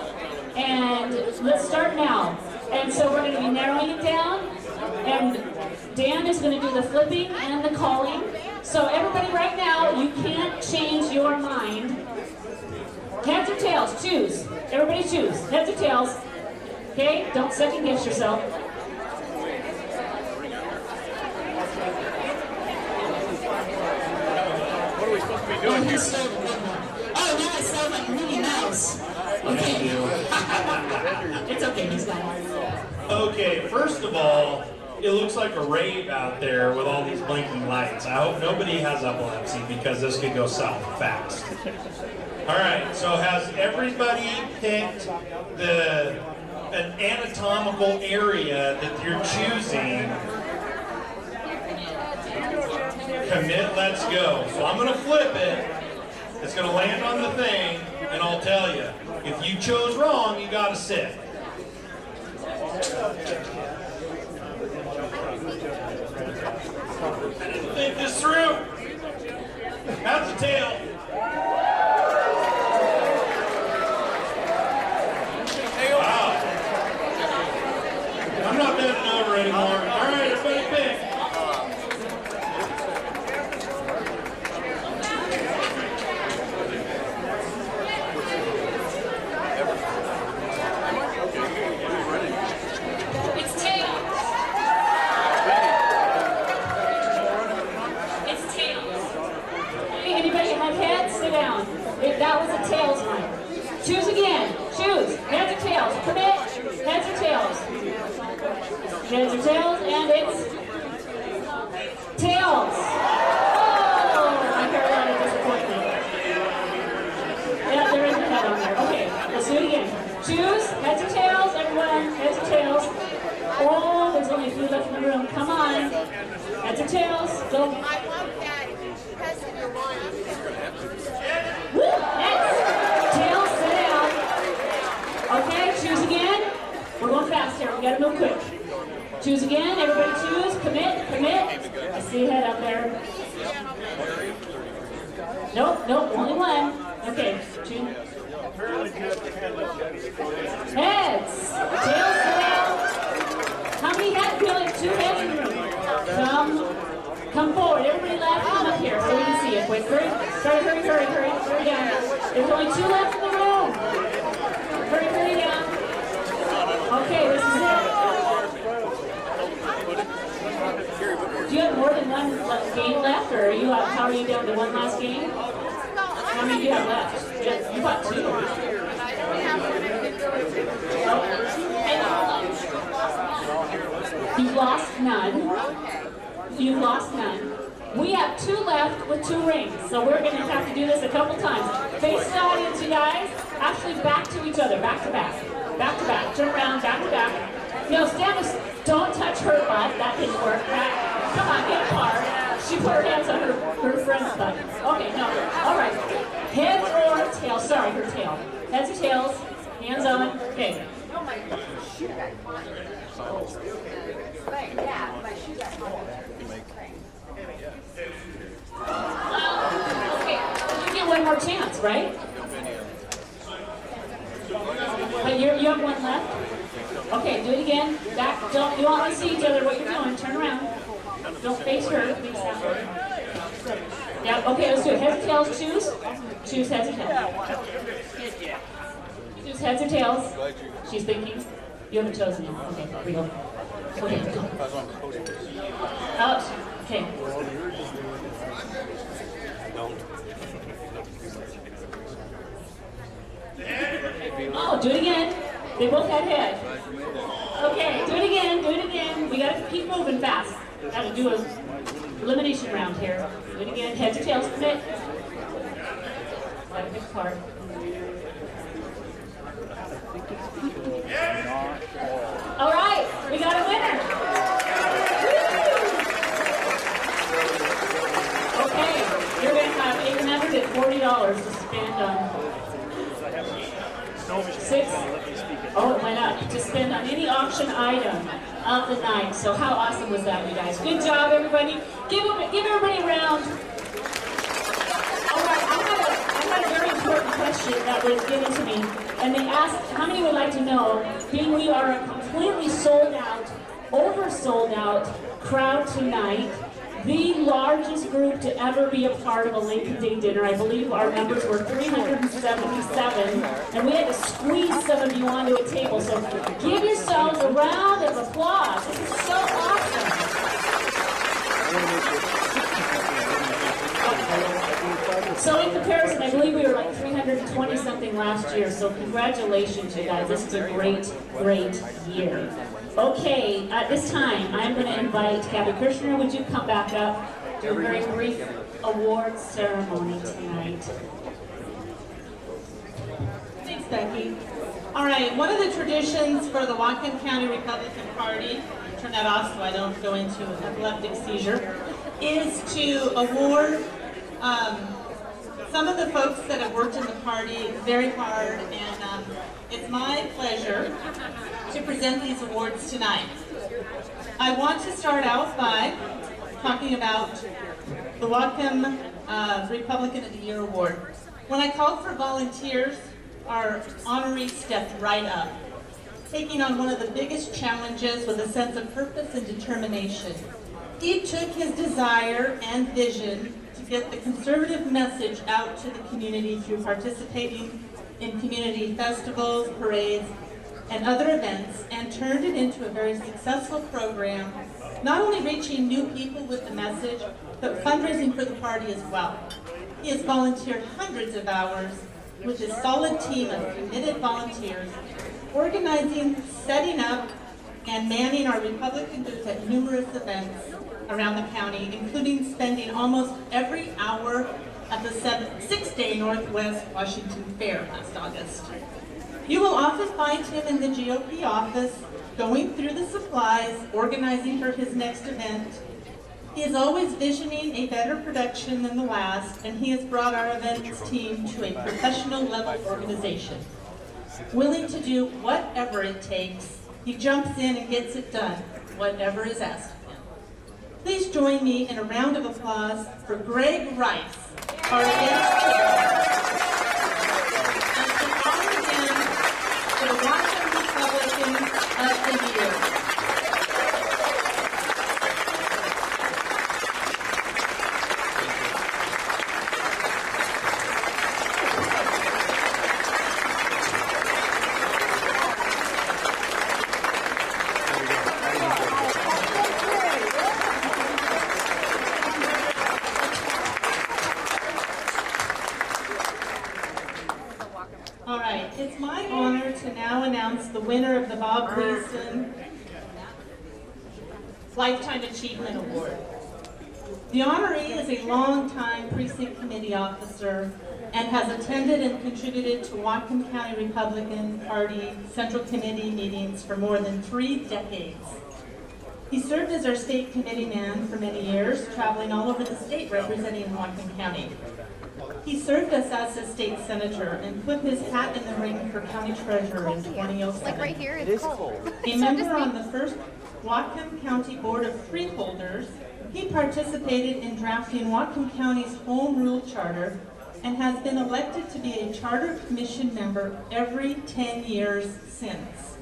And let's start now. And so we're going to be narrowing it down. And Dan is going to do the flipping and the calling. So everybody right now, you can't change your mind. Heads or tails, choose. Everybody choose. Heads or tails. Okay? Don't second guess yourself. What are we supposed to be doing here? Oh, now I sound like Minnie Mouse. Okay. It's okay, he's got it. Okay, first of all, it looks like a rave out there with all these blinking lights. I hope nobody has epilepsy because this could go south fast. All right, so has everybody picked an anatomical area that you're choosing? Commit, let's go. So I'm gonna flip it. It's gonna land on the thing, and I'll tell you. If you chose wrong, you gotta sit. Think this through. How's the tail? Wow. I'm not bending over anymore. All right. heads, sit down. That was a tails one. Choose again. Choose. Heads or tails. Commit. Heads or tails. Heads or tails, and it's tails. Oh, I heard a lot of disappointment. Yeah, there is a head on there. Okay, let's do it again. Choose. Heads or tails, everyone. Heads or tails. Oh, there's only a few left in the room. Come on. Heads or tails. Go. I love that. Woo! Next. Tails, sit down. Okay, choose again. We're going fast here. We gotta move quick. Choose again. Everybody choose. Commit. Commit. I see a head up there. Nope, nope, only one. Okay, choose. Heads. Tails, sit down. How many heads? We only have 2 heads in the room. Come forward. Everybody left, come up here so we can see it. Quick, hurry, hurry down. There's only 2 left in the room. Hurry down. Okay, this is it. Do you have more than one game left, or are you how are you down to one last game? How many do you have left? You got 2. You've lost none. You've lost none. We have 2 left with 2 rings, so we're going to have to do this a couple times. Face the audience, you guys. Actually, back to each other, back to back. Back to back. Turn around, back to back. No, don't touch her butt. That didn't work. Come on, get apart. She put her hands on her friend's butt. Okay, no. All right. Heads or tails? Sorry, her tail. Heads or tails? Hands on. Okay. Oh my God. Yeah, my shoe got Okay, you get one more chance, right? But you have one left? Okay, do it again. Back, don't, you all see each other, what you're doing. Turn around. Don't face her, face that way. Yeah, okay, let's do it. Heads or tails, choose. Choose heads or tails. Choose heads or tails. She's thinking. You haven't chosen yet. Okay, here we go. Okay, go. Out. Okay. Oh, do it again. They both had head. Okay, do it again. We gotta keep moving fast. Gotta do a elimination round here. Do it again. Heads or tails, commit. Gotta pick apart. All right, we got a winner. Okay, you're going to have 800 $40 to spend on 6. Oh, it went up. To spend on any auction item of the night. So how awesome was that, you guys? Good job, everybody. Give everybody a round. All right, I had a very important question that was given to me. And they asked, how many would like to know, being we are a completely sold out, oversold out crowd tonight, the largest group to ever be a part of a Lincoln Day dinner. I believe our numbers were 377, and we had to squeeze some of you onto a table. So give yourselves a round of applause. This is so awesome. So in comparison, I believe we were like 320 something last year, so congratulations, you guys. This is a great, great year. Okay, at this time, I'm going to invite Gabby Kirshner. Would you come back up? Do a very brief awards ceremony tonight. Thanks, Becky. All right, one of the traditions for the Whatcom County Republican Party, turn that off so I don't go into an epileptic seizure, is to award some of the folks that have worked in the party very hard, and it's my pleasure to present these awards tonight. I want to start out by talking about the Whatcom Republican of the Year Award. When I called for volunteers, our honoree stepped right up, taking on one of the biggest challenges with a sense of purpose and determination. He took his desire and vision to get the conservative message out to the community through participating in community festivals, parades, and other events, and turned it into a very successful program, not only reaching new people with the message, but fundraising for the party as well. He has volunteered hundreds of hours with his solid team of committed volunteers, organizing, setting up, and manning our Republican booth at numerous events around the county, including spending almost every hour at the 6-day Northwest Washington Fair last August. You will often find him in the GOP office, going through the supplies, organizing for his next event. He is always visioning a better production than the last, and he has brought our events team to a professional level organization. Willing to do whatever it takes, he jumps in and gets it done, whatever is asked of him. Please join me in a round of applause for Greg Rice, our events chair, and to honor him for the Whatcom Republican of the Year. All right, it's my honor to now announce the winner of the Bob Gleason Lifetime Achievement Award. The honoree is a longtime precinct committee officer and has attended and contributed to Whatcom County Republican Party Central Committee meetings for more than 3 decades. He served as our state committee man for many years, traveling all over the state representing Whatcom County. He served us as a state senator and put his hat in the ring for county treasurer in 2007. Like right here, it's cold. A member on the first Whatcom County Board of Freeholders, he participated in drafting Whatcom County's Home Rule Charter and has been elected to be a Charter Commission member every 10 years since.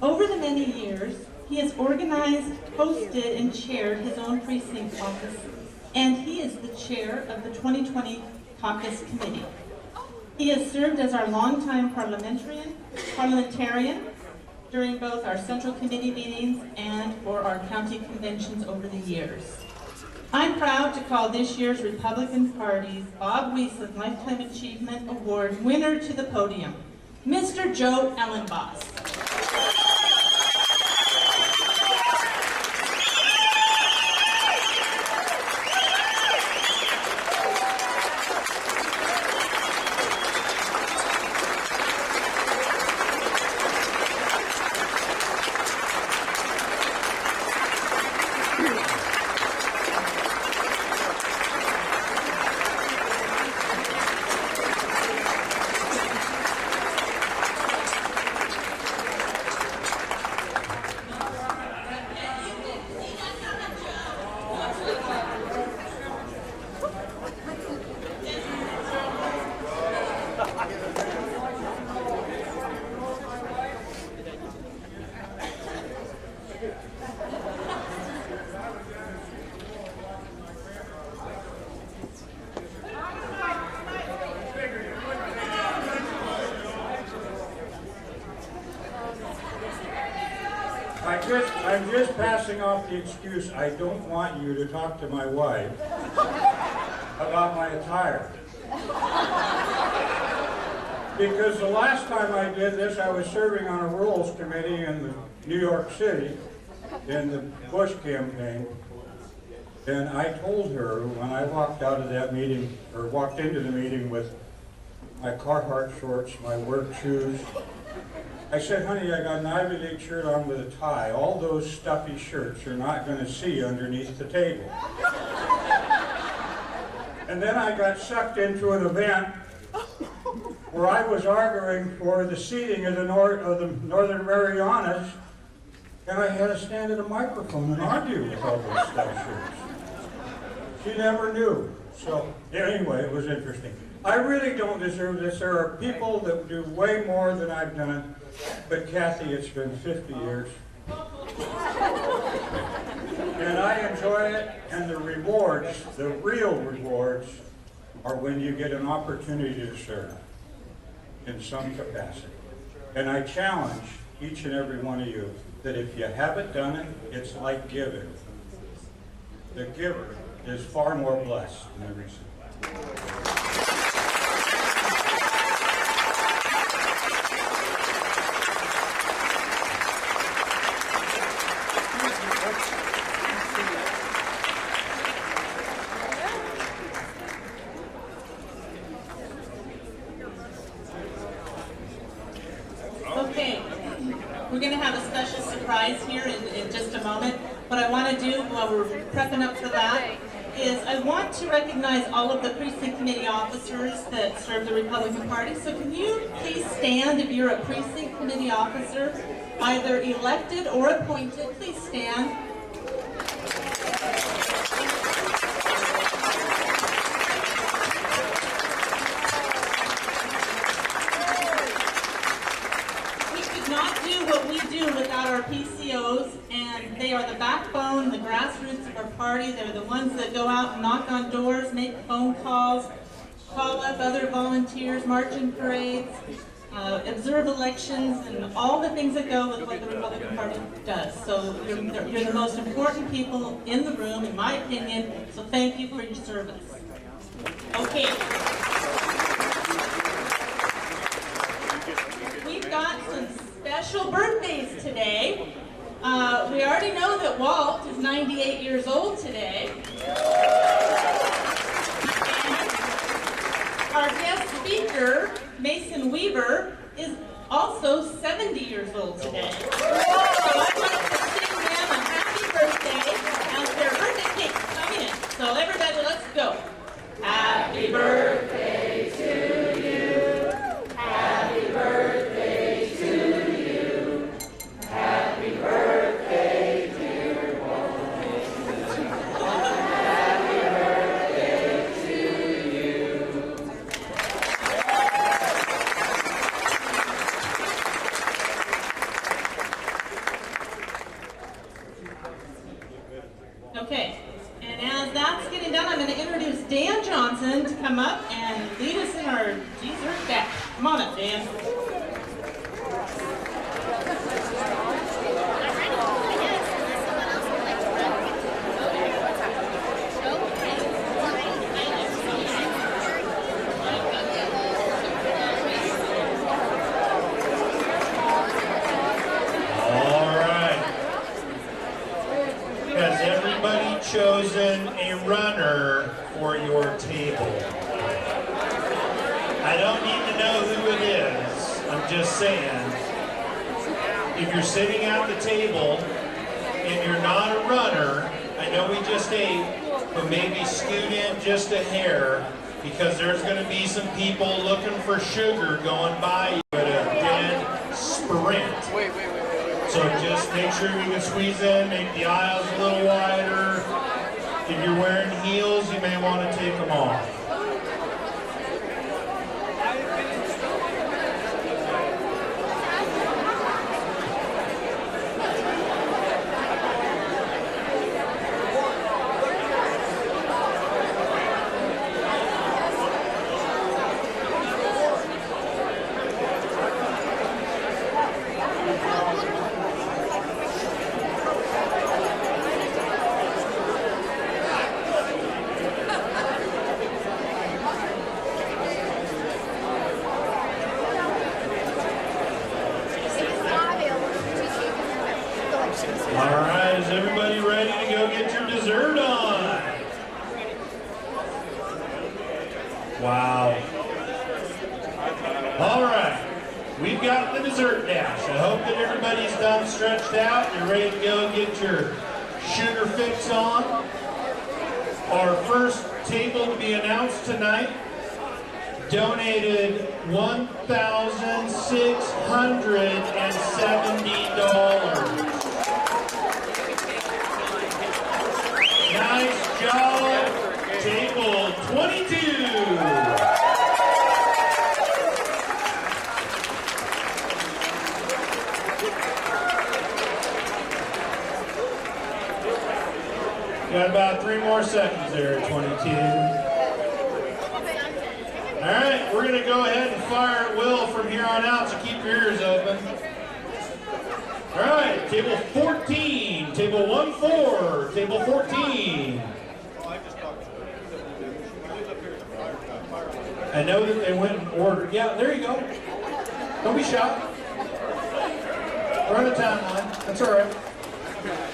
Over the many years, he has organized, hosted, and chaired his own precinct office, and he is the chair of the 2020 Caucus Committee. He has served as our longtime parliamentarian during both our Central Committee meetings and for our county conventions over the years. I'm proud to call this year's Republican Party's Bob Gleason Lifetime Achievement Award winner to the podium, Mr. Joe Ellenboss. I'm just passing off the excuse. I don't want you to talk to my wife about my attire. Because the last time I did this, I was serving on a rules committee in New York City in the Bush campaign. And I told her when I walked out of that meeting, or walked into the meeting with my Carhartt shorts, my work shoes, I said, honey, I got an Ivy League shirt on with a tie. All those stuffy shirts you're not going to see underneath the table. And then I got sucked into an event where I was arguing for the seating of the Northern Marianas, and I had to stand at a microphone and argue with all those stuffy shirts. She never knew. So anyway, it was interesting. I really don't deserve this. There are people that do way more than I've done. But Kathy, it's been 50 years. And I enjoy it, and the rewards, the real rewards, are when you get an opportunity to serve in some capacity. And I challenge each and every one of you that if you haven't done it, it's like giving. The giver is far more blessed than the recipient. Okay, we're going to have a special surprise here in just a moment. What I want to do while we're prepping up for that is I want to recognize all of the precinct committee officers that serve the Republican Party. So can you please stand if you're a precinct committee officer, either elected or appointed, please stand. Without our PCOs, and they are the backbone, the grassroots of our party. They're the ones that go out and knock on doors, make phone calls, call up other volunteers, march in parades, observe elections, and all the things that go with what the Republican Party does. So you're the most important people in the room, in my opinion, so thank you for your service. Okay. We've got some special birthdays today. We already know that Walt is 98 years old today. And our guest speaker, Mason Weaver, is also 70 years old today. So I'd like to sing them a happy birthday as their birthday cake is coming in. So everybody, let's go. Happy birthday to you. Happy birthday to you. Happy birthday, dear Walt. Happy birthday to you. Okay, and as that's getting done, I'm going to introduce Dan Johnson to come up and lead us in our dessert back. Come on up, Dan. Has everybody chosen a runner for your table? I don't need to know who it is. I'm just saying, if you're sitting at the table and you're not a runner, I know we just ate, but maybe scoot in just a hair, because there's going to be some people looking for sugar going by you at a dead sprint. So just make sure you can squeeze in, make the aisles a little wider. If you're wearing heels, you may want to take them off. All right, is everybody ready to go get your dessert on? Wow. All right, we've got the dessert dash. I hope that everybody's done stretched out. You're ready to go get your sugar fix on. Our first table to be announced tonight donated $1,670. Nice job, table 22. Got about 3 more seconds there at 22. All right, we're going to go ahead and fire at will from here on out, so keep your ears open. All right, table 14, table 1-4, table 14. I know that they went and ordered. Yeah, there you go. Don't be shy. We're on a timeline. That's all right.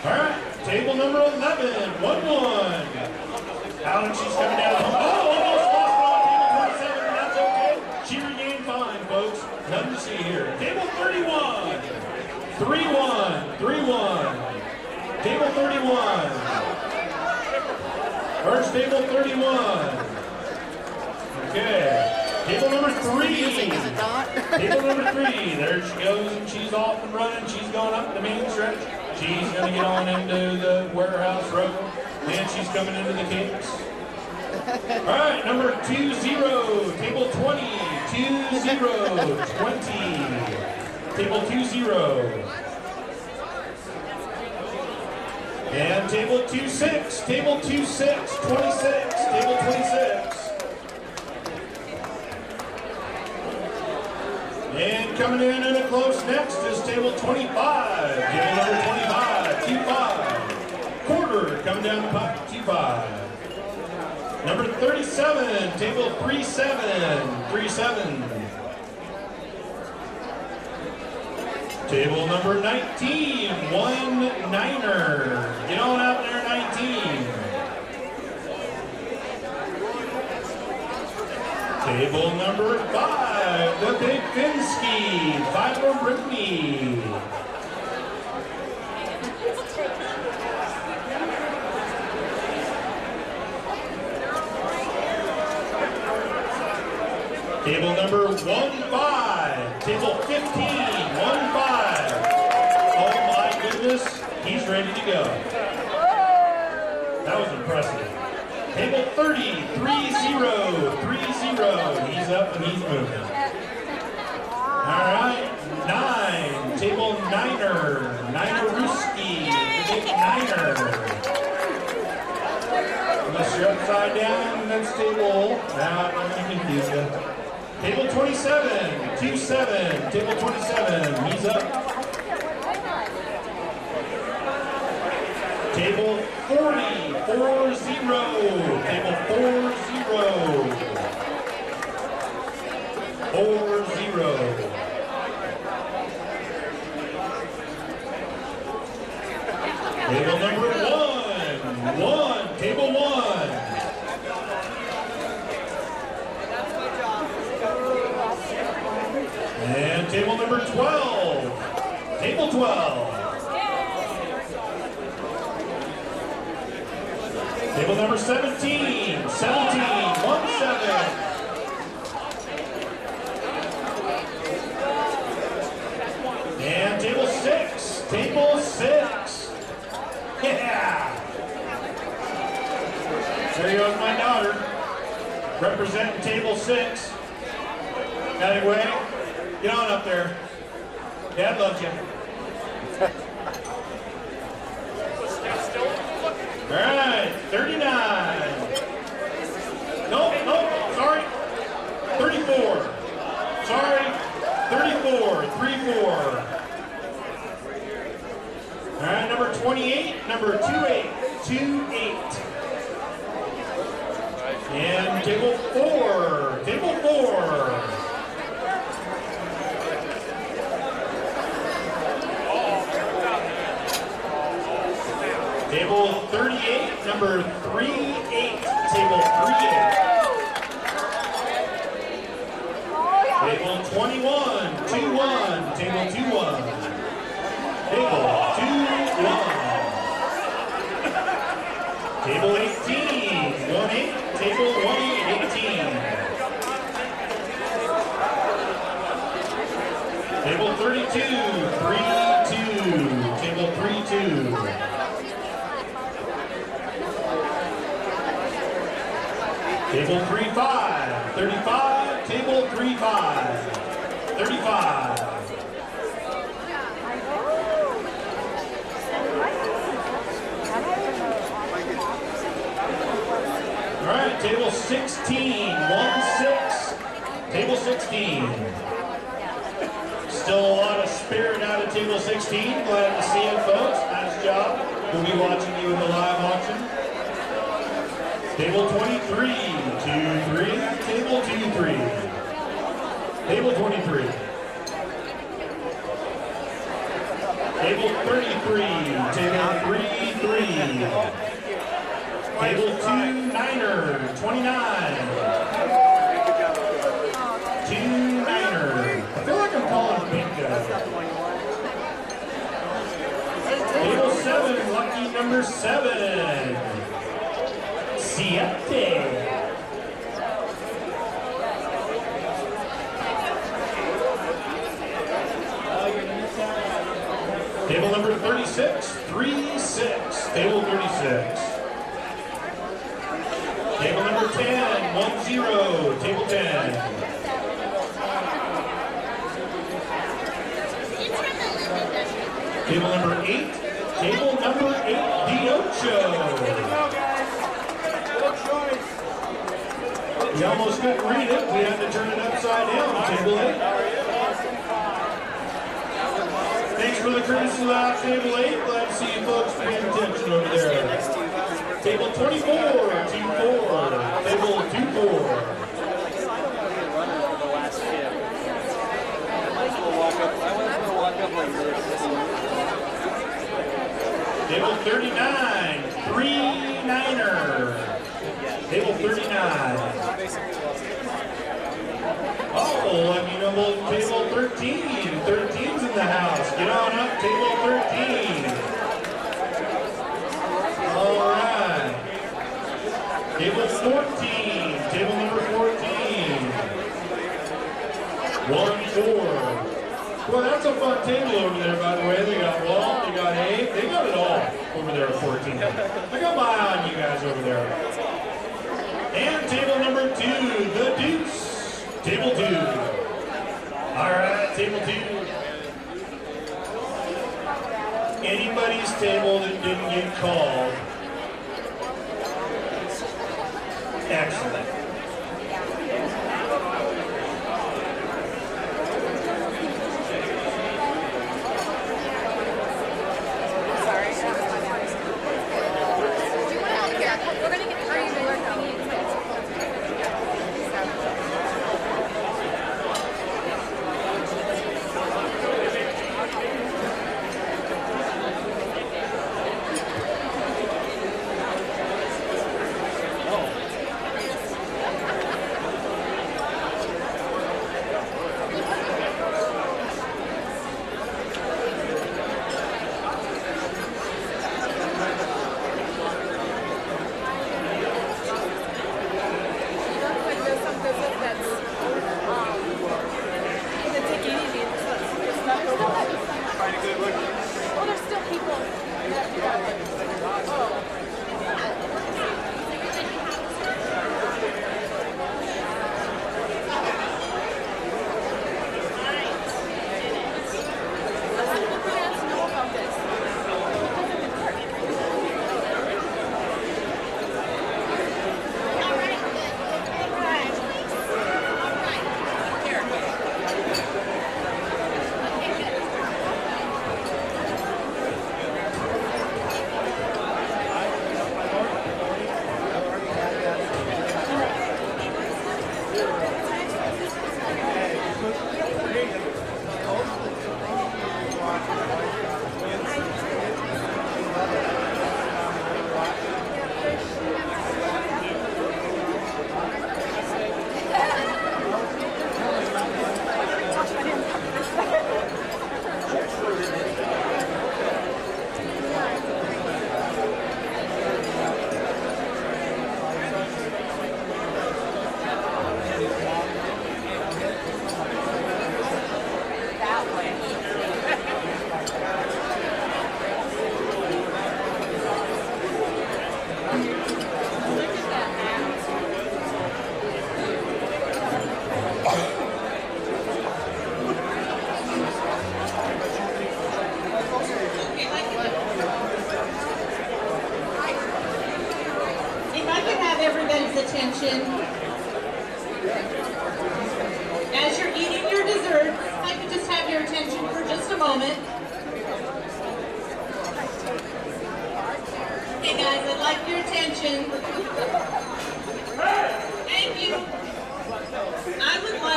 All right, table number 11, 1-1. Allen, she's coming down. Oh, almost lost it on table 27, but that's okay. She regained fine, folks. Nothing to see here. Table 31, 3-1, 3-1. Table 31. First table 31. Okay. Table number 3. Table number 3. There she goes, and she's off and running. She's going up the main stretch. She's going to get on into the warehouse road. Then she's coming into the cakes. All right, number 2-0. Table 20. 2-0. 20. Table 2-0. And table 2-6. Table 2-6. 26. Table 26. And coming in a close next is table 25. Table number 25, 2-5. Quarter coming down the pipe, 2-5. Number 37, table 3-7, 3-7. Table number 19, 1-9er. Get on out there, 19. Table number 5, the Big Finsky, 5 from Brittany. Table number 1-5, table 15, 1-5. Oh my goodness, he's ready to go. That was impressive. Table 30, 3-0, 3-0. He's up and he's moving. All right, 9, table 9er, 9er-Ruski, the big 9er. Unless you're upside down, that's table. Now I'm going to confuse you. Table 27, 2-7, table 27, he's up. Table 40, 4-0, table 4-0. 4-0. Table number 1, table 1. And table number 12, table 12. Table number 17, 1-7. And table 6, table 6. Yeah! There goes my daughter, representing table 6. Anyway, get on up there. Dad loves you. All right, 39. Nope, sorry. 34. Sorry, 34, 3-4. All right, number 28, number 2-8, 2-8. And table 4, table 4. Table 38, number 3-8, table 3-8. Table 21, 2-1, table 2-1. Table 2-1. Table 18, 1-8, table 1-8, 18. Table 32, 3-2, table 3-2. Table 3-5, 35, table 3-5, 35. All right, table 16, 1-6, table 16. Still a lot of spirit out of table 16. Glad to see you folks, nice job. We'll be watching you in the live auction. Table 23, 2-3, table 2-3. Table 23. Table 33. Table 3-3. Table 2-9er. 29. 2-9er. I feel like I'm calling bingo. Table 7, lucky number 7. Siete. Table number 36, 3-6. Table 36. Table number 10, 1-0. Table 10. Table number 8. Table number 8, Diocho. We almost couldn't read it. We had to turn it upside down. Table 8. Thanks for the courtesy lap, Table 8. Glad to see you folks paying attention over there. Table 24, 2-4. Table 2-4. Table 39, 3-9er. Table 39. Oh, lucky number table 13. 13's in the house. Get on up, table 13. All right. Table 14. Table number 14. 1-4. Well, that's a fun table over there, by the way. They got Walt, they got Abe, they got it all over there at 14. I got my eye on you guys over there. And table number 2, the Deuce. Table 2. All right, table 2. Anybody's table that didn't get called. Excellent.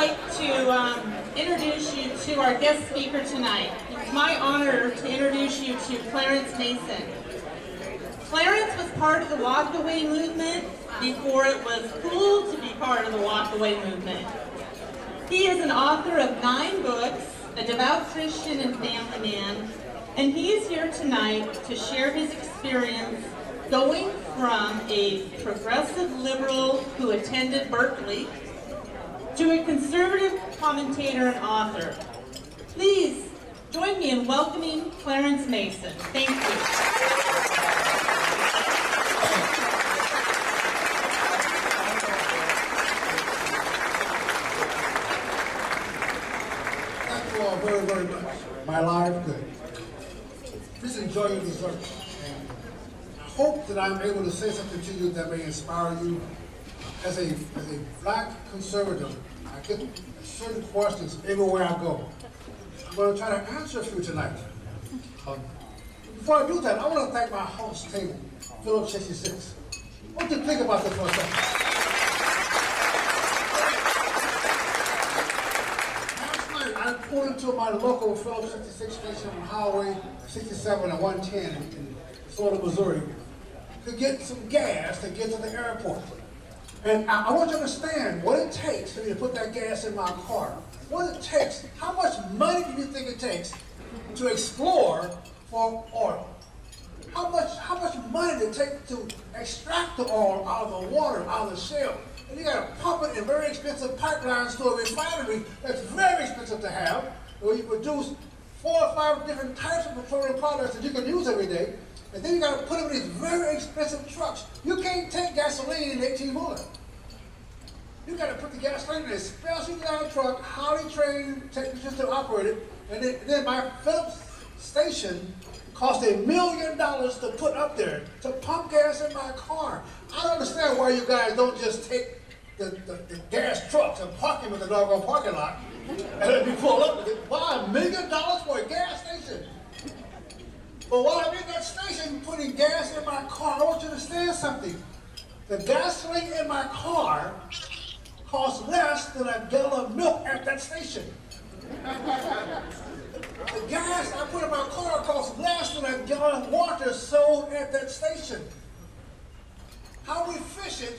like to introduce you to our guest speaker tonight. It's my honor to introduce you to Clarence Mason. Clarence was part of the Walk Away movement before it was cool to be part of the Walk Away movement. He is an author of 9 books, a devout Christian and family man, and he is here tonight to share his experience going from a progressive liberal who attended Berkeley to a conservative commentator and author. Please join me in welcoming Clarence Mason. Thank you. Thank you all very, very much. My life good. Please enjoy your dessert. And I hope that I'm able to say something to you that may inspire you. As a black conservative, I get certain questions everywhere I go. I'm going to try to answer a few tonight. Before I do that, I want to thank my host table, Philip 66. I want you to think about this for a second. Last night, I pulled into my local Philip 66 station on Highway 67 and 110 in Florida, Missouri, to get some gas to get to the airport. And I want you to understand what it takes for me to put that gas in my car. What it takes, how much money do you think it takes to explore for oil? How much money does it take to extract the oil out of the water, out of the shale? And you got to pump it in very expensive pipelines to a refinery that's very expensive to have, where you produce 4 or 5 different types of petroleum products that you can use every day. And then you got to put them in these very expensive trucks. You can't take gasoline in an 18-wheeler. You got to put the gasoline in a special down truck, highly trained technicians to operate it. And then my Phillips station cost $1 million to put up there to pump gas in my car. I don't understand why you guys don't just take the gas trucks and park them in the doggone parking lot and let me pull up with it. Why $1 million for a gas station? But while I'm in that station putting gas in my car, I want you to understand something. The gasoline in my car costs less than a gallon of milk at that station. The gas I put in my car costs less than a gallon of water sold at that station. How efficient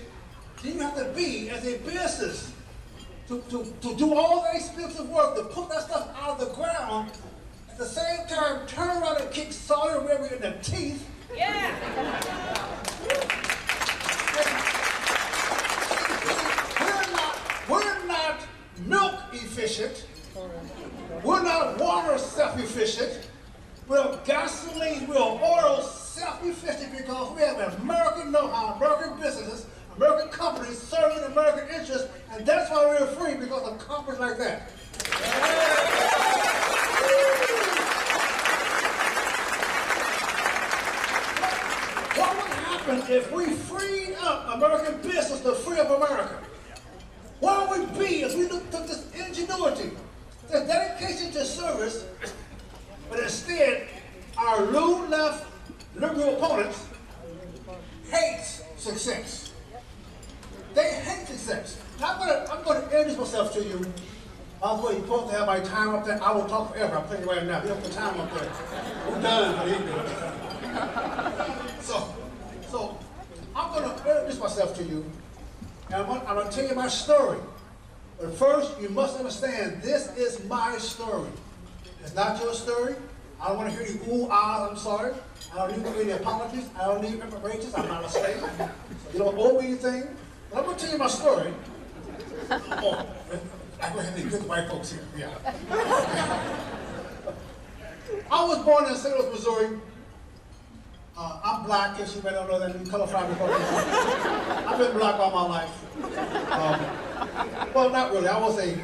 do you have to be as a business to do all that expensive work, to put that stuff out of the ground, at the same time turn around and kick Saudi Arabia in the teeth? Yeah! We're not milk efficient. We're not water self-efficient. We're gasoline, we're oil self-efficient because we have American know-how, American businesses, American companies serving American interests, and that's why we're free, because of companies like that. What would happen if we freed up American business to free up America? What would we be if we took this ingenuity, this dedication to service, but instead our left liberal opponents hate success. They hate success. Now I'm going to introduce myself to you. By the way, you're supposed to have my time up there. I will talk forever. I'm telling you right now. You have the time up there. We're done for the evening. So I'm going to introduce myself to you. And I'm going to tell you my story. But first, you must understand, this is my story. It's not your story. I don't want to hear any ooh-ahs, I'm sorry. I don't need any apologies. I don't need reparations. I'm not a slave. So you don't owe me anything. But I'm going to tell you my story. Oh, I don't have any good white folks here. Yeah. I was born in St. Louis, Missouri. I'm black, as you may not know that, you color fly before. I've been black all my life. Well, not really. I was a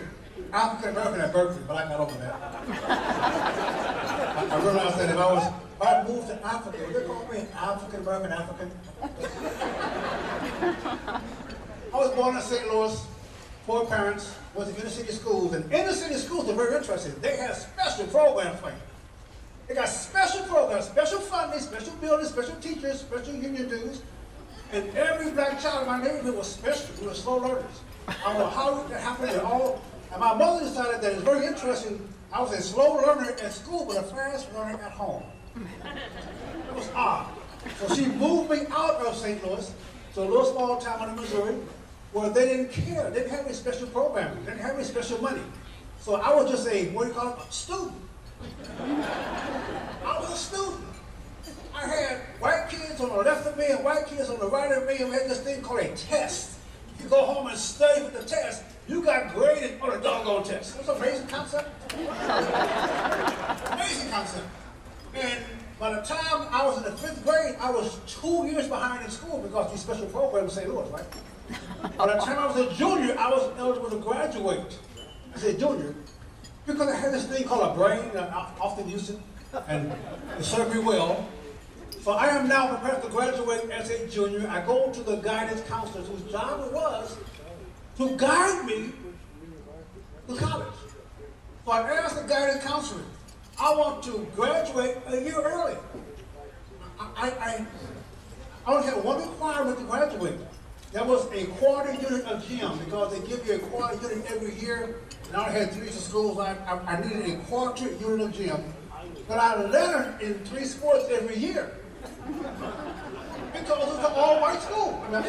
African American at Berkeley, but I got over that. I realized that if I moved to Africa, would they call me an African American African? I was born in St. Louis, 4 parents, went to inner city schools, and inner city schools are very interesting. They have special programs for you. They got special programs, special funding, special buildings, special teachers, special union dues. And every black child in my neighborhood was special. We were slow learners. I don't know how that happened at all. And my mother decided that it's very interesting. I was a slow learner at school, but a fast learner at home. It was odd. So she moved me out of St. Louis to a little small town in Missouri where they didn't care. They didn't have any special programming. They didn't have any special money. So I was just a, what do you call it, a student. I was a student. I had white kids on the left of me and white kids on the right of me, and we had this thing called a test. You go home and study for the test, you got graded on a doggone test. That's an amazing concept. Amazing concept. And by the time I was in the 5th grade, I was 2 years behind in school because these special programs in St. Louis, right? By the time I was a junior, I was eligible to graduate. I said junior, because I had this thing called a brain that I often used it, and it served me well. So I am now prepared to graduate as a junior. I go to the guidance counselors whose job it was to guide me to college. So I asked the guidance counselor, I want to graduate a year early. I only had one requirement to graduate. That was a quarter unit of gym, because they give you a quarter unit every year. And I had 3 schools. I needed a quarter unit of gym. But I learned in 3 sports every year. Because it's an all-white school. I'm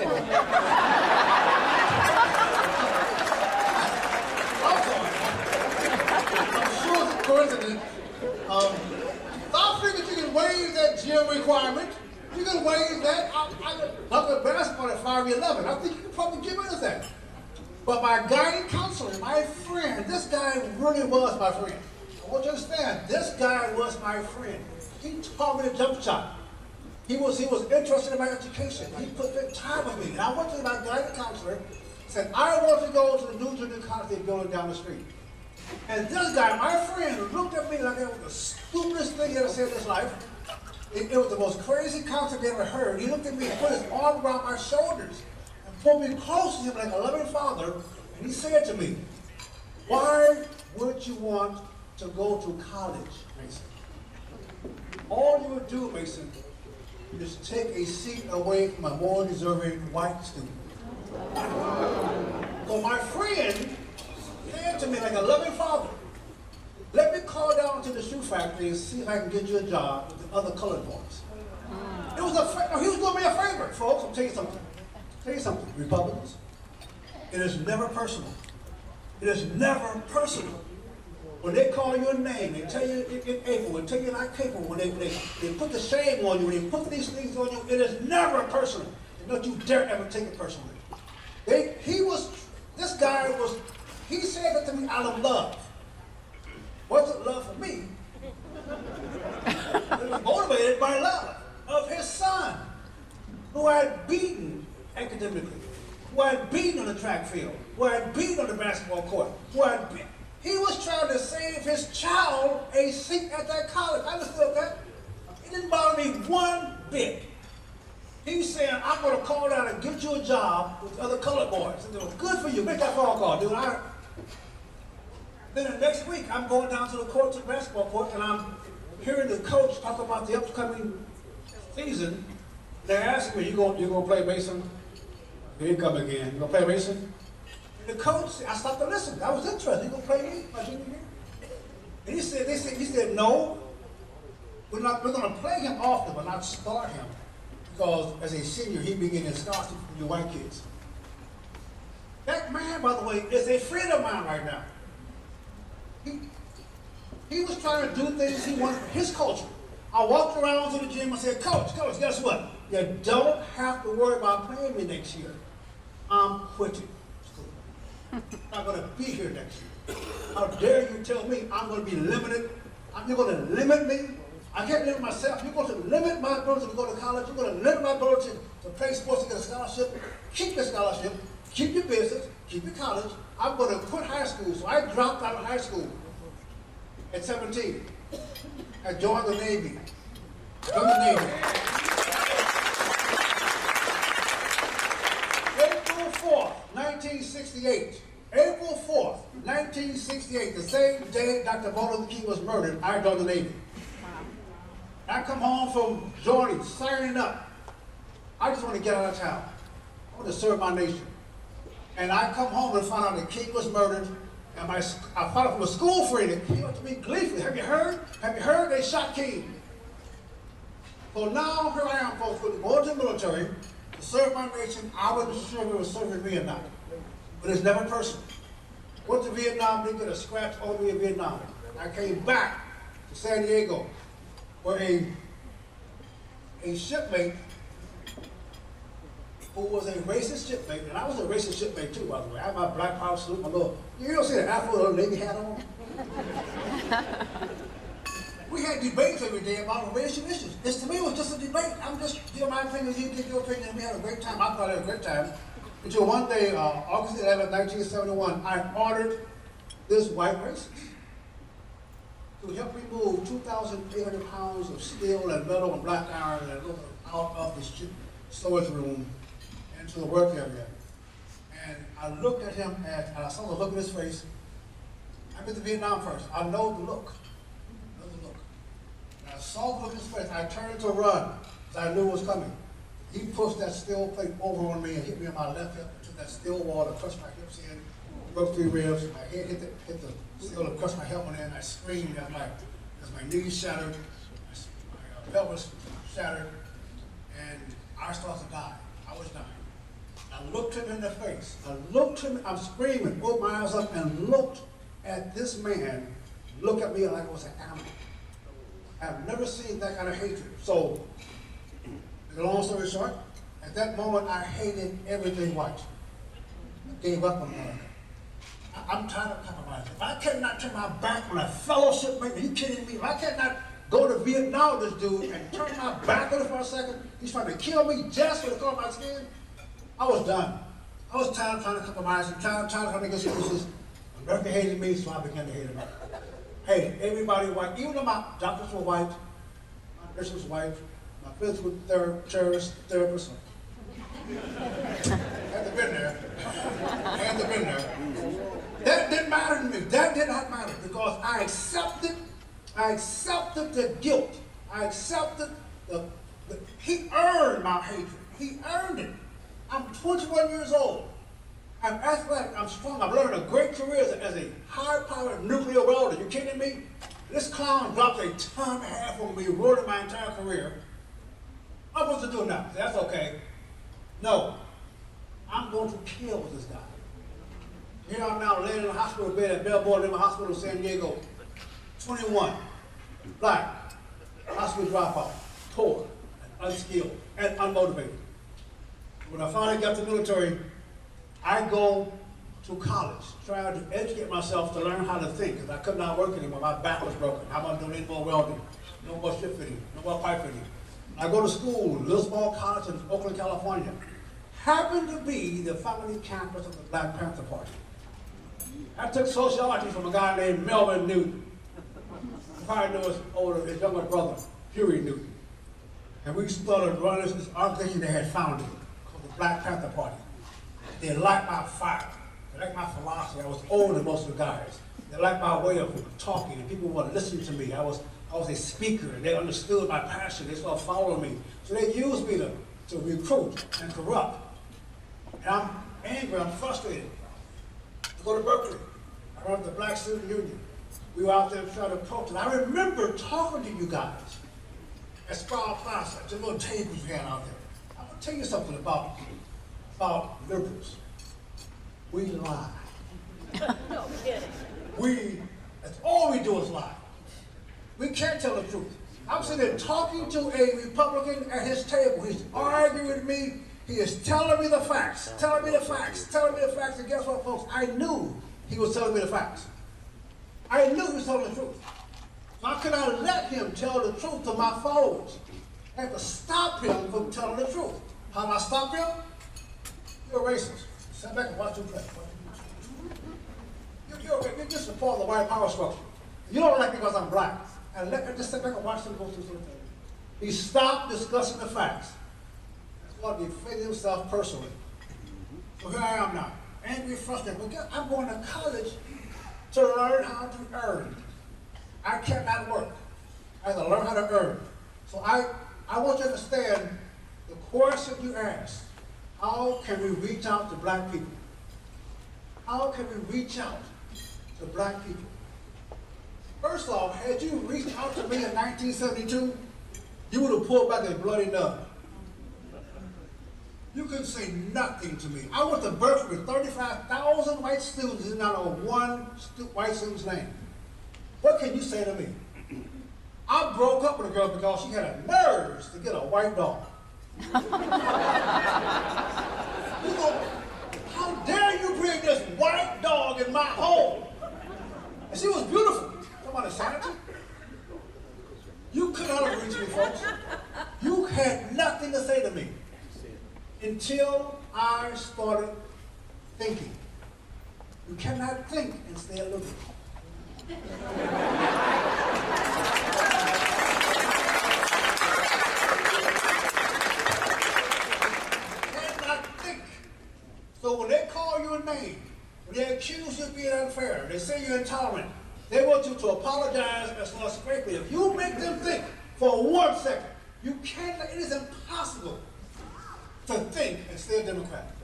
sure it's a coincidence. I figured you can waive that gym requirement. You can waive that. I could play basketball at 5'11". I think you could probably give rid of that. But my guiding counselor, my friend, this guy really was my friend. I want you to understand, this guy was my friend. He taught me the jump shot. He was interested in my education. He put that time with me. And I went to my guiding counselor, said, I want to go to the new junior college building down the street. And this guy, my friend, looked at me like it was the stupidest thing he ever said in his life. It was the most crazy concept he ever heard. He looked at me and put his arm around my shoulders and pulled me close to him like a loving father. And he said to me, why would you want to go to college, Mason? All you would do, Mason, is take a seat away from a more deserving white student. So my friend said to me like a loving father, let me call down to the shoe factory and see if I can get you a job with the other colored boys. It was he was doing me a favor, folks. I'll tell you something. Tell you something, Republicans. It is never personal. It is never personal. When they call your name, they tell you in April, they tell you you're not capable, when they put the shame on you, when they put these things on you, it is never personal. And don't you dare ever take it personally. This guy he said that to me out of love. Wasn't love for me. It was motivated by love of his son, who I had beaten academically, who I had beaten on the track field, who I had beaten on the basketball court, who I had beaten. He was trying to save his child a seat at that college. I understood that. It didn't bother me one bit. He's saying, I'm going to call down and get you a job with other colored boys. And it was good for you. Make that phone call, dude. Then the next week, I'm going down to the court, to the basketball court, and I'm hearing the coach talk about the upcoming season. They're asking me, you gonna play Mason? Here you come again. You gonna play Mason? The coach, I stopped to listen. I was interested. You gonna play me my junior year? And he said, no. We're gonna play him often, but not start him, because as a senior, he began his scholarship for you white kids. That man, by the way, is a friend of mine right now. He was trying to do things he wanted for his culture. I walked around to the gym and said, Coach, guess what? You don't have to worry about playing me next year. I'm quitting school. I'm not going to be here next year. How dare you tell me I'm going to be limited? You're going to limit me? I can't limit myself. You're going to limit my ability to go to college. You're going to limit my ability to play sports and get a scholarship. Keep your scholarship. Keep your business. Keep your college. I'm going to quit high school. So I dropped out of high school at 17. I joined the Navy. Joined the Navy. April 4th, 1968. April 4th, 1968, the same day Dr. Martin Luther King was murdered, I joined the Navy. I come home from joining, signing up. I just want to get out of town. I want to serve my nation. And I come home and find out that King was murdered, And I found out from a school friend that came up to me gleefully. Have you heard? Have you heard they shot King? So now here I am, folks, going to the military to serve my nation. I wasn't sure we were serving Vietnam, but it's never personal. Went to Vietnam, didn't get a scratch on me in Vietnam. I came back to San Diego, where a shipmate who was a racist shipmate, and I was a racist shipmate too, by the way. I had my black power salute, my little, you don't see the Afro little Navy hat on? We had debates every day about racial issues. This to me was just a debate. I'm just giving my opinion, you give your opinion, and we had a great time. I thought I had a great time. Until one day, August 11, 1971, I ordered this white racist to help me move 2,800 pounds of steel and metal and black iron and out of the storage room into the work area. And I looked at him and I saw the look in his face. I've been to Vietnam first. I know the look. I saw the look in his face. I turned to run because I knew it was coming. He pushed that steel plate over on me and hit me on my left hip, took that steel wall to crush my hips in, broke 3 ribs. My head hit the steel and crushed my helmet in. I screamed as my knees shattered, my pelvis shattered, and I started to die. I was dying. I looked him in the face. I'm screaming, opened my eyes up and looked at this man look at me like I was an animal. I've never seen that kind of hatred. So, the long story short, at that moment I hated everything white. I gave up on America. I'm tired of compromising. If I cannot turn my back on a fellow shipmate, are you kidding me? If I cannot go to Vietnam with this dude and turn my back on him for a second, he's trying to kill me just for the color of my skin, I was done. I was tired of trying to compromise and tired of trying to make excuses. America hated me, so I began to hate America. Hey, everybody white, even though my doctors were white, my nurse was white, my physical therapist, had to been there. Had to been there. That didn't matter to me. That did not matter because I accepted the guilt. I accepted he earned my hatred. He earned it. I'm 21 years old. I'm athletic, I'm strong, I've learned a great career as a high-powered nuclear welder. You kidding me? This clown dropped a ton and a half on me, ruining my entire career. I'm supposed to do now. That's okay. No, I'm going to kill this guy. Here I'm now laying in a hospital bed at Bellboy Limit Hospital in San Diego, 21, black, hospital dropout, poor, and unskilled, and unmotivated. When I finally got to the military, I go to college, trying to educate myself to learn how to think, because I could not work anymore. My back was broken. I wasn't doing any more welding, no more ship fitting, no more pipe fitting. I go to school, a little small college in Oakland, California. Happened to be the founding campus of the Black Panther Party. I took sociology from a guy named Melvin Newton. I probably know his younger brother, Huey Newton. And we started running this organization they had founded called the Black Panther Party. They liked my fire. They liked my philosophy. I was older than most of the guys. They liked my way of talking, and people wanted to listen to me. I was a speaker, and they understood my passion. They started following me. So they used me to recruit and corrupt. And I'm angry, I'm frustrated. I go to Berkeley. I run the Black Student Union. We were out there trying to protest. I remember talking to you guys at Sproul Plaza, at the little tables we had out there. I want to tell you something about liberals. We lie. No kidding. That's all we do is lie. We can't tell the truth. I'm sitting there talking to a Republican at his table. He's arguing with me. He is telling me the facts, telling me the facts, and guess what, folks? I knew he was telling me the facts. I knew he was telling the truth. So I could not let him tell the truth to my followers. I had to stop him from telling the truth. How do I stop him? You're a racist. Sit back and watch him play. You're just a part of the white power structure. You don't like me because I'm black. And just sit back and watch him go through something. He stopped discussing the facts. That's why he defended himself personally. So here I am now, angry, frustrated. But I'm going to college to learn how to earn. I cannot work. I have to learn how to earn. So I want you to understand the question you asked. How can we reach out to black people? How can we reach out to black people. First off, had you reached out to me in 1972, you would have pulled back a bloody nub. You couldn't say nothing to me. I went to Berkeley with 35,000 white students and not know one white student's name. What can you say to me? I broke up with a girl because she had a nerve to get a white dog. You go, how dare you bring this white dog in my home? And she was beautiful. Somebody sanity. You could not have reached me, folks. You had nothing to say to me until I started thinking. You cannot think and stay looking. Cannot think. So when they call you a name, when they accuse you of being unfair, they say you're intolerant, they want you to apologize as well as scrapely. If you make them think for 1 second, you cannot, it is impossible to think and stay a Democrat.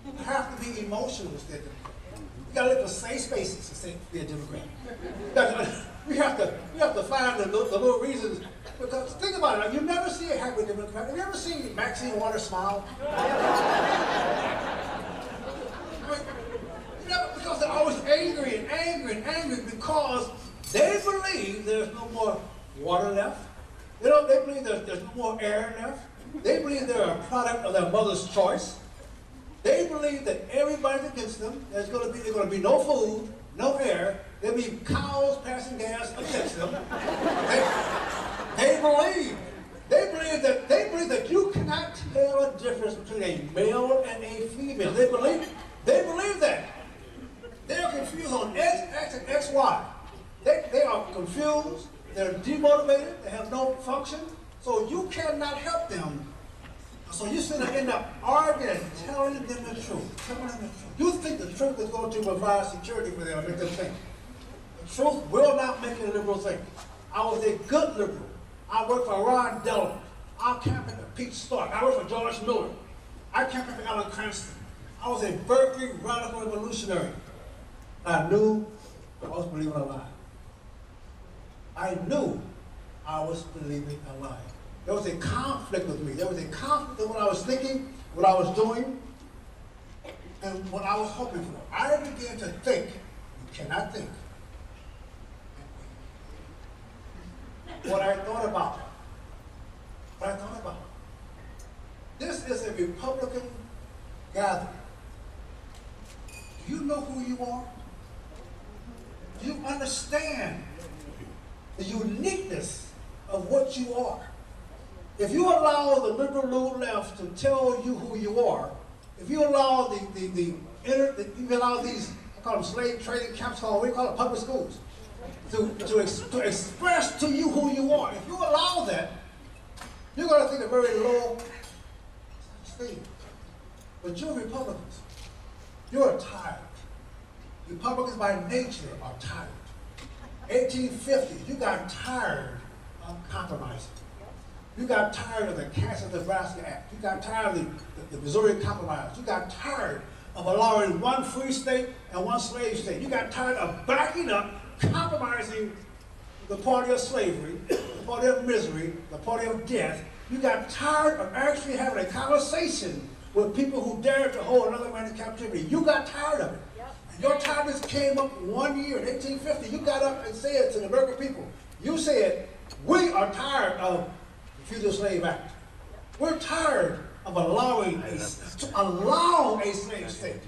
You have to be emotional to stay a Democrat. You gotta look for safe spaces to be a Democrat. We have to find the little reasons. Because think about it, you never see a happy Democrat. Have you ever seen Maxine Waters smile? Because they're always angry and angry and angry because they believe there's no more water left. They believe there's no more air left. They believe they're a product of their mother's choice. They believe that everybody's against them. There's going to be no food, no air. There'll be cows passing gas against them. They believe that you cannot tell a difference between a male and a female. They believe that. They are confused on X and XY. They are confused. They're demotivated. They have no function. So you cannot help them. So you still end up arguing and telling them the truth. You think the truth is going to provide security for them and make them think. The truth will not make a liberal think. I was a good liberal. I worked for Ron Dellum. I campaigned for Pete Stark. I worked for George Miller. I campaigned for Alan Cranston. I was a Berkeley radical revolutionary. I knew I was believing a lie. I knew I was believing a lie. There was a conflict with me. There was a conflict in what I was thinking, what I was doing, and what I was hoping for. I began to think. You cannot think. What I thought about. This is a Republican gathering. Do you know who you are? Do you understand the uniqueness of what you are? If you allow the liberal left to tell you who you are, if you allow you allow these, I call them slave trading camps, we call it public schools, to express to you who you are, if you allow that, you're going to think a very low thing. But you're Republicans. You're tired. Republicans by nature are tired. 1850, you got tired of compromising. You got tired of the Kansas-Nebraska Act. You got tired of the Missouri Compromise. You got tired of allowing one free state and one slave state. You got tired of backing up, compromising the party of slavery, the party of misery, the party of death. You got tired of actually having a conversation with people who dared to hold another man in captivity. You got tired of it. And your tiredness came up 1 year in 1850. You got up and said to the American people, you said, we are tired of Fugitive Slave Act. We're tired of allowing a slave state.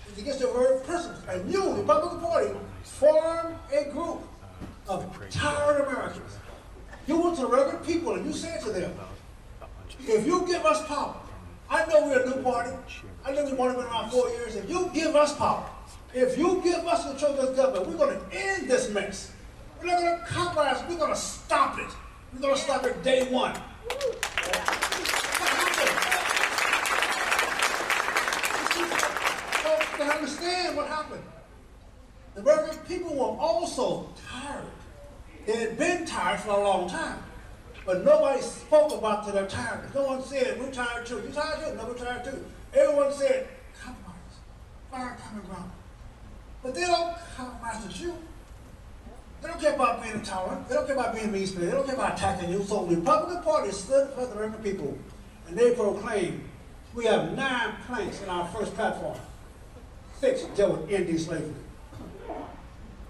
It's against your very principles. And you, the Republican Party, formed a group of tired Americans. You went to the regular people and you said to them, if you give us power, I know we're a new party. I know we've only been around 4 years. If you give us power, if you give us control of this government, we're going to end this mess. We're not going to compromise. We're going to stop it. We're going to stop it day one. So to understand what happened, the American people were also tired. They had been tired for a long time, but nobody spoke about their tiredness. No one said, we're tired too. You tired too? No, we're tired too. Everyone said, compromise, find common ground. But they don't compromise with you. They don't care about being intolerant. They don't care about being mean-spirited. They don't care about attacking you. So the Republican Party stood for the American people, and they proclaimed, we have 9 planks in our first platform. 6 deal with ending slavery.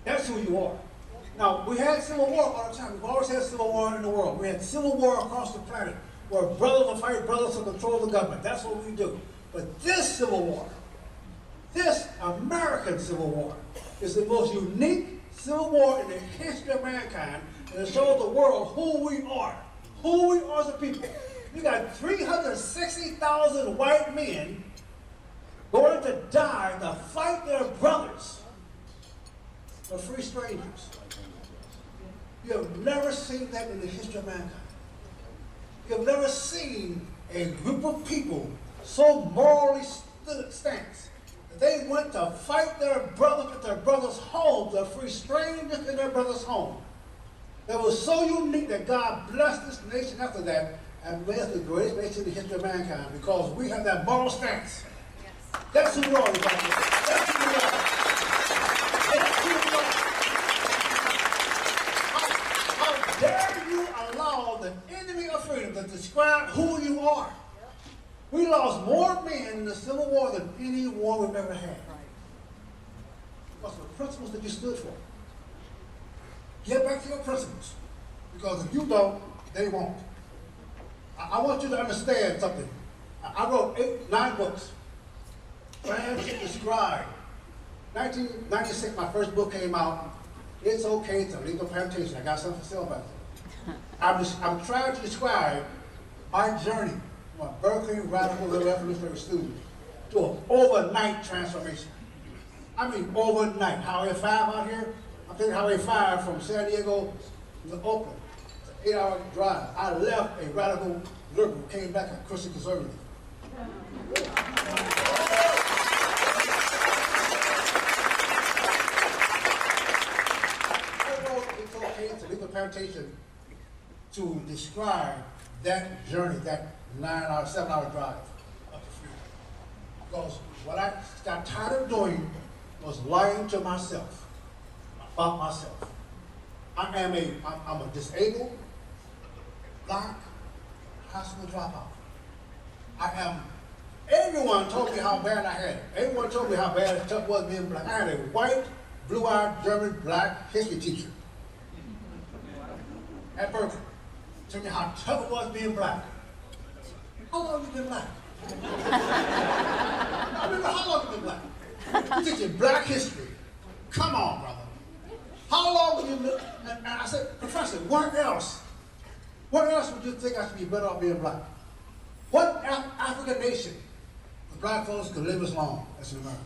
That's who you are. Now, we had civil war all the time. We've always had civil war in the world. We had civil war across the planet, where brothers will fight brothers to control the government. That's what we do. But this civil war, this American Civil War, is the most unique civil war in the history of mankind, and it shows the world who we are as a people. We got 360,000 white men going to die to fight their brothers for free strangers. You have never seen that in the history of mankind. You have never seen a group of people so morally stance that they went to fight their brothers at their brother's home, to free strangers in their brother's home. That was so unique that God blessed this nation after that and made us the greatest nation in the history of mankind, because we have that moral stance. That's who we are, everybody. That's who we are. That's who we are. How dare you allow the enemy of freedom to describe who you are? We lost more men in the Civil War than any war we've ever had. Because of the principles that you stood for. Get back to your principles. Because if you don't, they won't. I want you to understand something. I wrote 9 books. Trying to describe. 1996, my first book came out. It's okay to leave the plantation. I got something to say about it. I'm trying to describe my journey from a Berkeley radical revolutionary student to an overnight transformation. I mean overnight. Highway 5 out here. I'm taking Highway 5 from San Diego to Oakland. It's an 8-hour drive. I left a radical liberal, came back a Christian conservative. It's okay to leave the plantation to describe that journey, that 9-hour, 7-hour drive up to freedom. Because what I got tired of doing was lying to myself about myself. I'm a disabled, black, high school dropout. Everyone told me how bad I had it. Everyone told me how bad it was being black. I had a white, blue-eyed, German, black history teacher at Berkeley. Told me how tough it was being black. How long have you been black? I mean, how long have you been black? You teaching black history. Come on, brother. How long have you been? And I said, Professor, where else would you think I should be better off being black? What African nation with black folks could live as long as in America?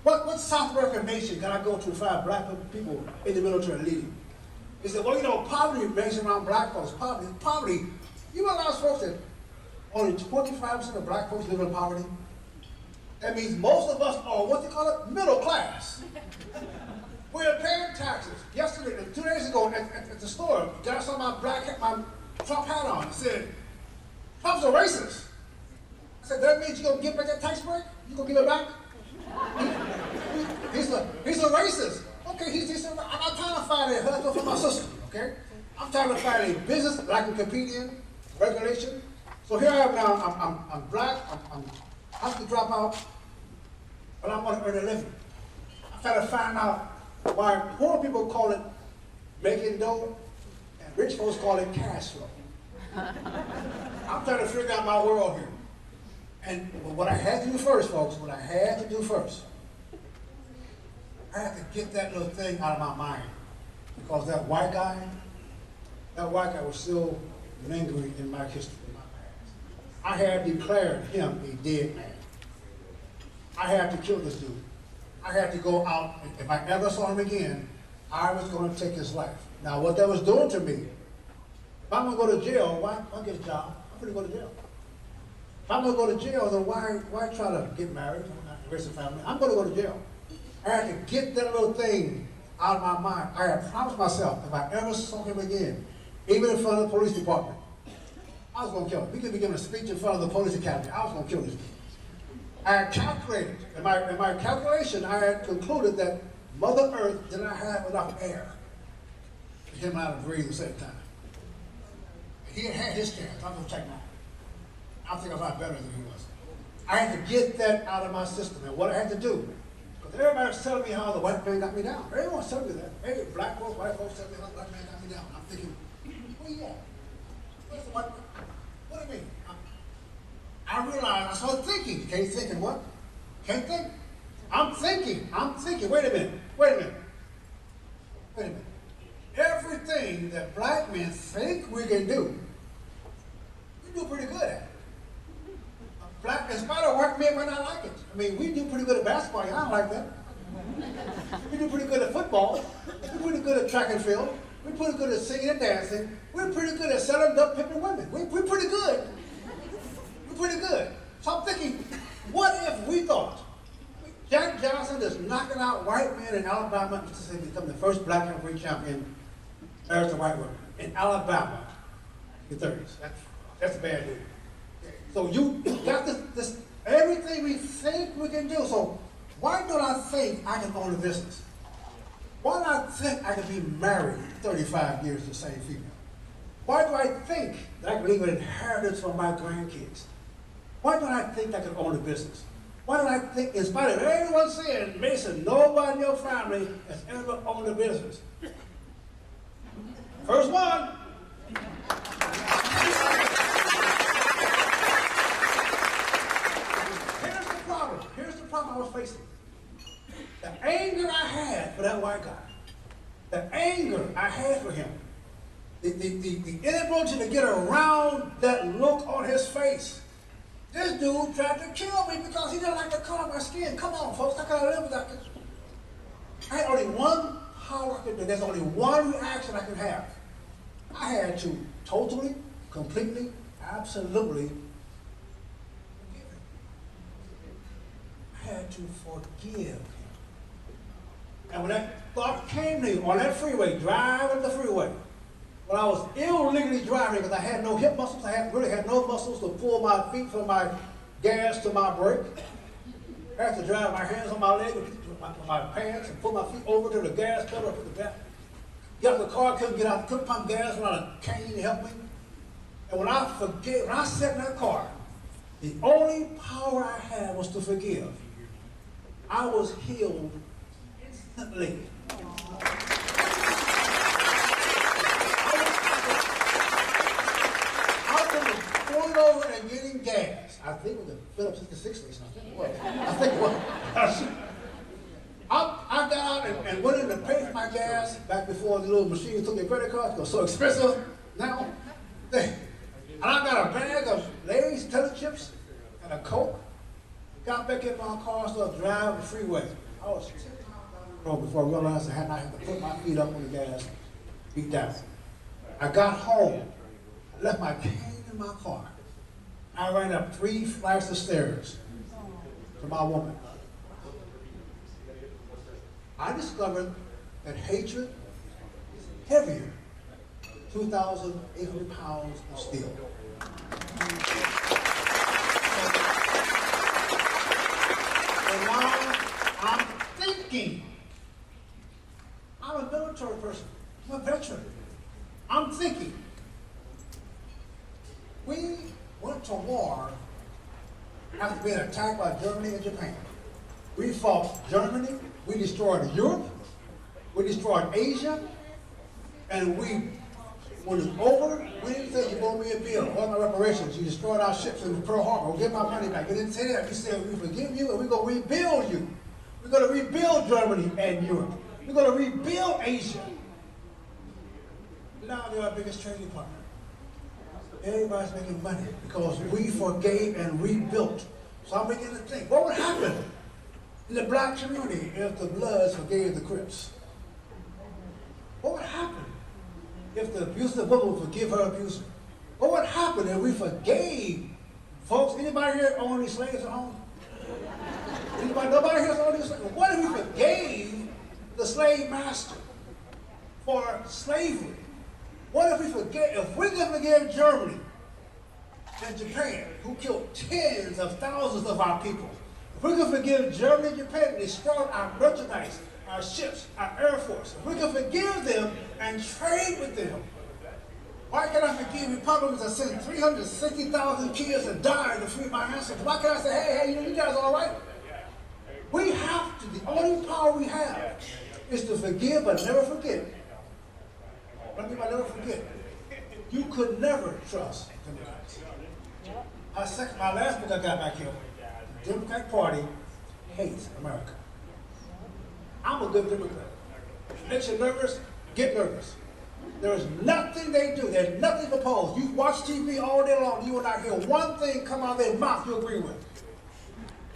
What South American nation can I go to find black people in the military leading? He said, well, you know, poverty makes around black folks. Poverty, you realize, folks, that only 25% of black folks live in poverty? That means most of us are what they call it, middle class. We're paying taxes. Yesterday, 2 days ago, at the store, the guy saw my Trump hat on. He said, Trump's a racist. I said, that means you're going to give back that tax break? You going to give it back? He's a racist. Okay, I'm not trying to find a husband for my sister, okay? I'm trying to find a business that I can compete in, regulation. So here I am now, I'm black, I'm high school dropout, but I want to earn a living. I'm trying to find out why poor people call it making dough, and rich folks call it cash flow. I'm trying to figure out my world here. And what I had to do first, folks, I had to get that little thing out of my mind. Because that white guy was still lingering in my history, in my past. I had declared him a dead man. I had to kill this dude. I had to go out, and if I ever saw him again, I was going to take his life. Now, what that was doing to me, if I'm going to go to jail, why get a job? I'm going to go to jail. If I'm going to go to jail, then why try to get married, raise a family? I'm going to go to jail. I had to get that little thing out of my mind. I had promised myself, if I ever saw him again, even in front of the police department, I was going to kill him. He could be giving a speech in front of the police academy. I was going to kill this dude. I had calculated, in my calculation, I had concluded that Mother Earth did not have enough air for him and I to breathe at the same time. He had his chance. I'm going to take mine. I think I was a lot better than he was. I had to get that out of my system, and what I had to do, because everybody's telling me how the white man got me down. Everyone's telling me that. Hey, black folks, white folks tell me how the white man got me down. I'm thinking, where you at? Where's the white man? What do you mean? I realized, I started thinking. Can't think and what? Can't think. I'm thinking. Wait a minute. Everything that black men think we can do, we do pretty good at. Black, in spite of white men might not like it. I mean, we do pretty good at basketball. I don't like that. We do pretty good at football. We're pretty good at track and field. We're pretty good at singing and dancing. We're pretty good at selling duck pimping women. We're pretty good. We're pretty good. So I'm thinking, what if we thought Jack Johnson is knocking out white men in Alabama to become the first black heavyweight champion as a white woman in Alabama in the 30s. That's a bad news. So you got this everything we think we can do. So why don't I think I can own a business? Why do I think I can be married 35 years to the same female? Why do I think that I can leave an inheritance for my grandkids? Why don't I think I can own a business? Why don't I think, in spite of everyone saying, Mason, nobody in your family has ever owned a business? First one. Here's the problem I was facing. The anger I had for that white guy, the anger I had for him, the inability to get around that look on his face. This dude tried to kill me because he didn't like the color of my skin. Come on, folks, how can I live with that? I had only one power I could do. There's only one reaction I could have. I had to totally, completely, absolutely forgive him. I had to forgive him. And when that thought came to me on that freeway, driving the freeway, when I was illegally driving because I had no hip muscles, I really had no muscles to pull my feet from my gas to my brake. I had to drive my hands on my leg, my pants, and pull my feet over to the gas pedal, put the gas. Get out the car, couldn't pump gas without a cane to help me. And when I sat in that car, the only power I had was to forgive. I was healed instantly. Pulling over and getting gas. I think it was a Phillips 66 station. I think it was. I got out and went in to pay for my gas back before the little machine took your credit card. It was so expensive now. And I got a bag of Lay's potato chips and a Coke. Got back in my car, started driving the freeway. I was 10 miles down the road before I realized I had to put my feet up on the gas, beat down. I got home. I left my cane in my car. I ran up 3 flights of stairs to my woman. I discovered that hatred is heavier than 2,800 pounds of steel. And now I'm thinking. I'm a military person. I'm a veteran. I'm thinking. We went to war after being attacked by Germany and Japan. We fought Germany, we destroyed Europe, we destroyed Asia, and when it was over, we didn't say you owe me a bill, what my reparations, you destroyed our ships in Pearl Harbor, we'll get my money back. We didn't say that, we said we forgive you and we're going to rebuild you. We're going to rebuild Germany and Europe. We're going to rebuild Asia. Now they're our biggest trading partner. Everybody's making money because we forgave and rebuilt. So I'm beginning to think, what would happen in the black community if the Bloods forgave the Crips? What would happen if the abusive woman would forgive her abuser? What would happen if we forgave folks? Anybody here own any slaves at home? Nobody here owns any slaves? What if we forgave the slave master for slavery? What if we can forgive Germany and Japan, who killed tens of thousands of our people? If we can forgive Germany and Japan and destroyed our merchandise, our ships, our Air Force, if we can forgive them and trade with them, why can't I forgive Republicans that sent 360,000 kids to die to free my ancestors? Why can't I say, hey, you guys all right? We have to, the only power we have is to forgive but never forget. What I mean by never forget? You could never trust Democrats. My last book I got back here, the Democratic Party hates America. I'm a good Democrat. If it makes you nervous, get nervous. There is nothing they do. There's nothing proposed. You watch TV all day long, you will not hear one thing come out of their mouth you agree with.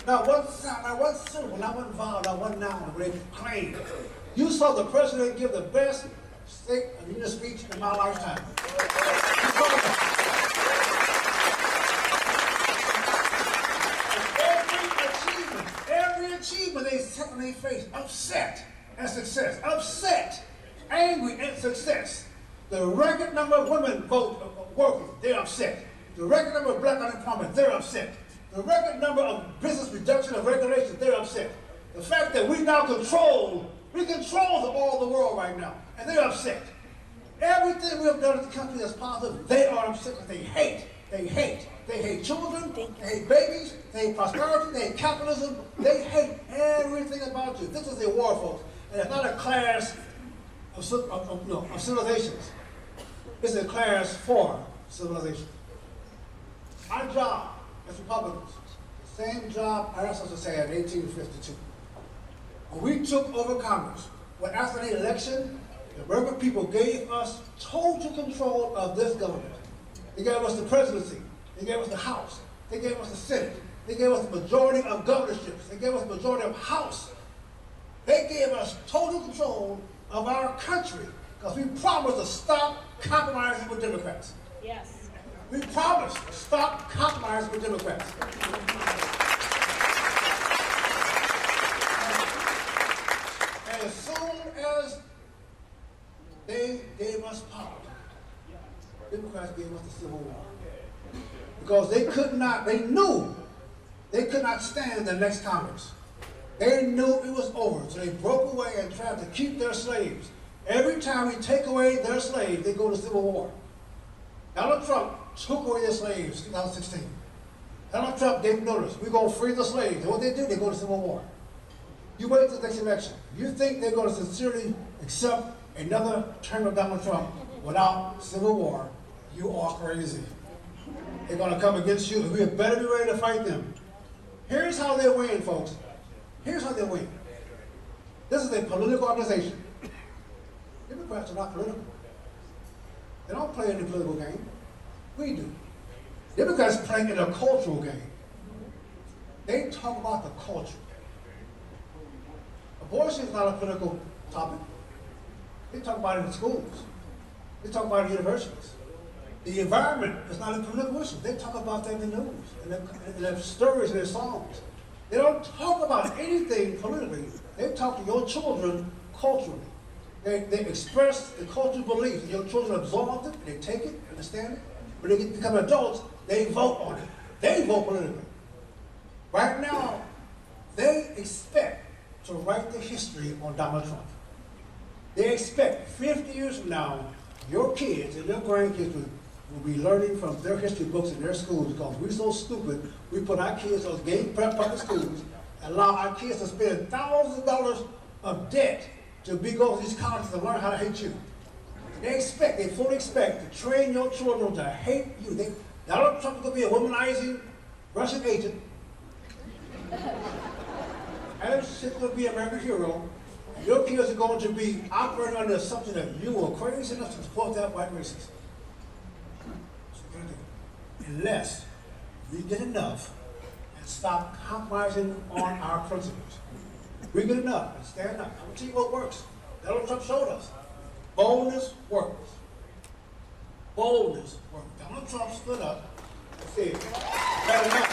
Not one sound, not one syllable, not one vowel, not one noun when they claim. You saw the president give the best State of the Union speech in my lifetime. Every achievement they set on their face, upset and success, upset, angry and success. The record number of women working, they're upset. The record number of black unemployment, they're upset. The record number of business reduction and regulations, they're upset. The fact that we now control all the world right now, and they're upset. Everything we have done as a country that's positive, they are upset because they hate. They hate. They hate children, they hate babies, they hate prosperity, they hate capitalism, they hate everything about you. This is a war, folks. And it's not a class of civilizations. It's a class for civilization. Our job as Republicans, the same job our ancestors had in 1852. When we took over Congress, when after the election, the American people gave us total control of this government. They gave us the presidency. They gave us the House. They gave us the Senate. They gave us the majority of governorships. They gave us the majority of House. They gave us total control of our country because we promised to stop compromising with Democrats. Yes. We promised to stop compromising with Democrats. And as soon as they gave us power, Democrats gave us the Civil War. Because they knew they could not stand the next Congress. They knew it was over, so they broke away and tried to keep their slaves. Every time we take away their slaves, they go to civil war. Donald Trump took away their slaves in 2016. Donald Trump gave notice, we're going to free the slaves. And what they do, they go to civil war. You wait till the next election. You think they're going to sincerely accept another term of Donald Trump without civil war? You are crazy. They're going to come against you, and we better be ready to fight them. Here's how they win, folks. Here's how they win. This is a political organization. Democrats are not political. They don't play in the political game. We do. Democrats play in a cultural game. They talk about the culture. Abortion is not a political topic. They talk about it in schools. They talk about it in universities. The environment is not a political issue. They talk about that in the news, in their stories, and their songs. They don't talk about anything politically. They talk to your children culturally. They express the cultural beliefs, and your children absorb it, and they take it, understand it. When they become adults, they vote on it. They vote politically. Right now, they expect to write the history on Donald Trump. They expect 50 years from now, your kids and your grandkids will be learning from their history books in their schools because we're so stupid, we put our kids in those game prep public schools and allow our kids to spend thousands of dollars of debt to go to these colleges and learn how to hate you. They fully expect to train your children to hate you. Donald Trump is going to be a womanizing Russian agent. Adam Schiff's going to be an American hero. Your kids are going to be operating under the assumption that you were crazy enough to support that white racist. Unless we get enough and stop compromising on our principles. We get enough and stand up. I'm going to tell you what works. Donald Trump showed us. Boldness works. Boldness works. Donald Trump stood up and said, had enough.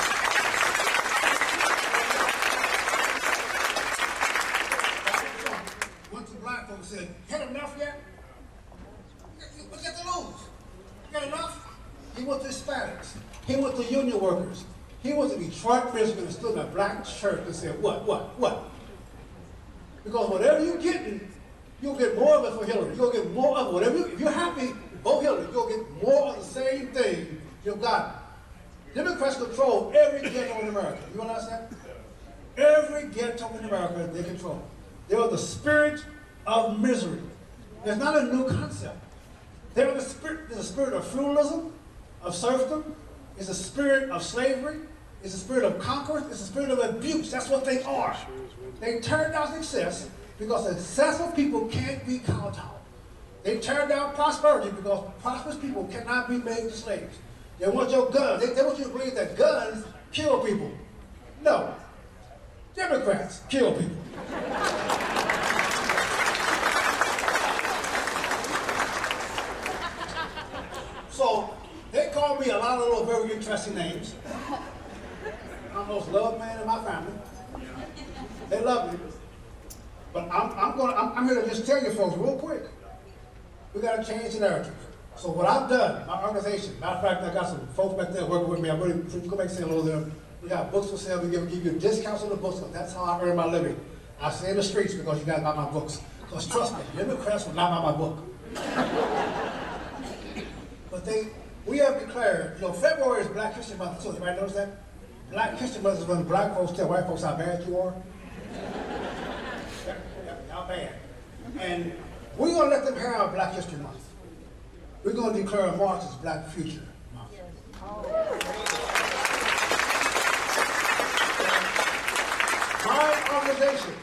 Went to black folks and said, had enough yet? What's got to lose? You got enough? He went to Hispanics. He went to union workers. He went to Detroit, Michigan, and stood in a black church and said, what? Because whatever you're getting, you'll get more of it for Hillary. You'll get more of it. If you're happy, vote Hillary. You'll get more of the same thing you've got. Democrats control every ghetto in America. You realize that? Every ghetto in America they control. They are the spirit of misery. It's not a new concept. They're the spirit. There's a spirit of feudalism, of serfdom. It's a spirit of slavery. It's a spirit of conquest. It's a spirit of abuse. That's what they are. They turn down success because successful people can't be kowtowed. They turn down prosperity because prosperous people cannot be made to slaves. They want your guns. They want you to believe that guns kill people. No. Democrats kill people. So they call me a lot of little very interesting names. I'm the most loved man in my family. They love me. But I'm here to just tell you folks real quick. We got to change the narrative. So what I've done, my organization, matter of fact, I got some folks back there working with me. I'm really, go back and say hello to them. We got books for sale. We give you discounts on the books. That's how I earn my living. I stay in the streets because you guys buy my books. Because trust me, Democrats will not buy my book. But we have declared, February is Black History Month. So everybody knows that? Black History Month is when black folks tell white folks how bad you are. Y'all bad. And we're going to let them have Black History Month. We're going to declare March as Black Future Month. My organization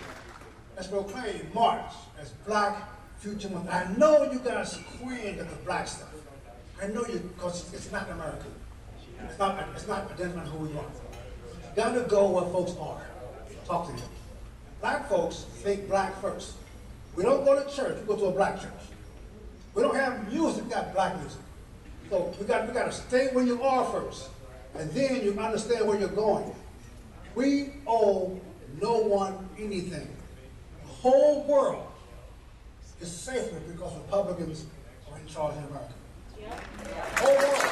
has proclaimed March as Black Future Month. I know you guys cringe at the black stuff. I know you, because it's not American. It's not identifying who we are. You got to go where folks are. Talk to them. Black folks think black first. We don't go to church, we go to a black church. We don't have music, we got black music. So we got to stay where you are first, and then you understand where you're going. We owe no one anything. The whole world is safer because Republicans are in charge in America. The whole world.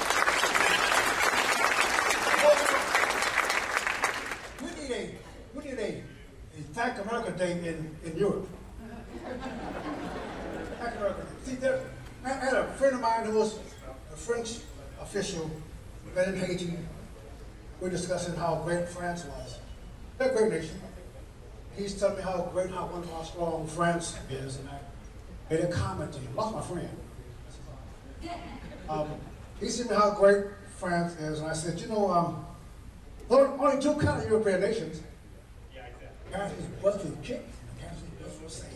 We need a Thank America Day in Europe. Thank America Day. See, I had a friend of mine who was a French official in Haiti. We're discussing how great France was. They're a great nation. He's telling me how great, how wonderful, how strong France is, and I made a comment to him. Lost my friend. He said me how great France is, and I said, there are only two kind of European nations. Parents whose butts were kicked, and parents whose butts were saved.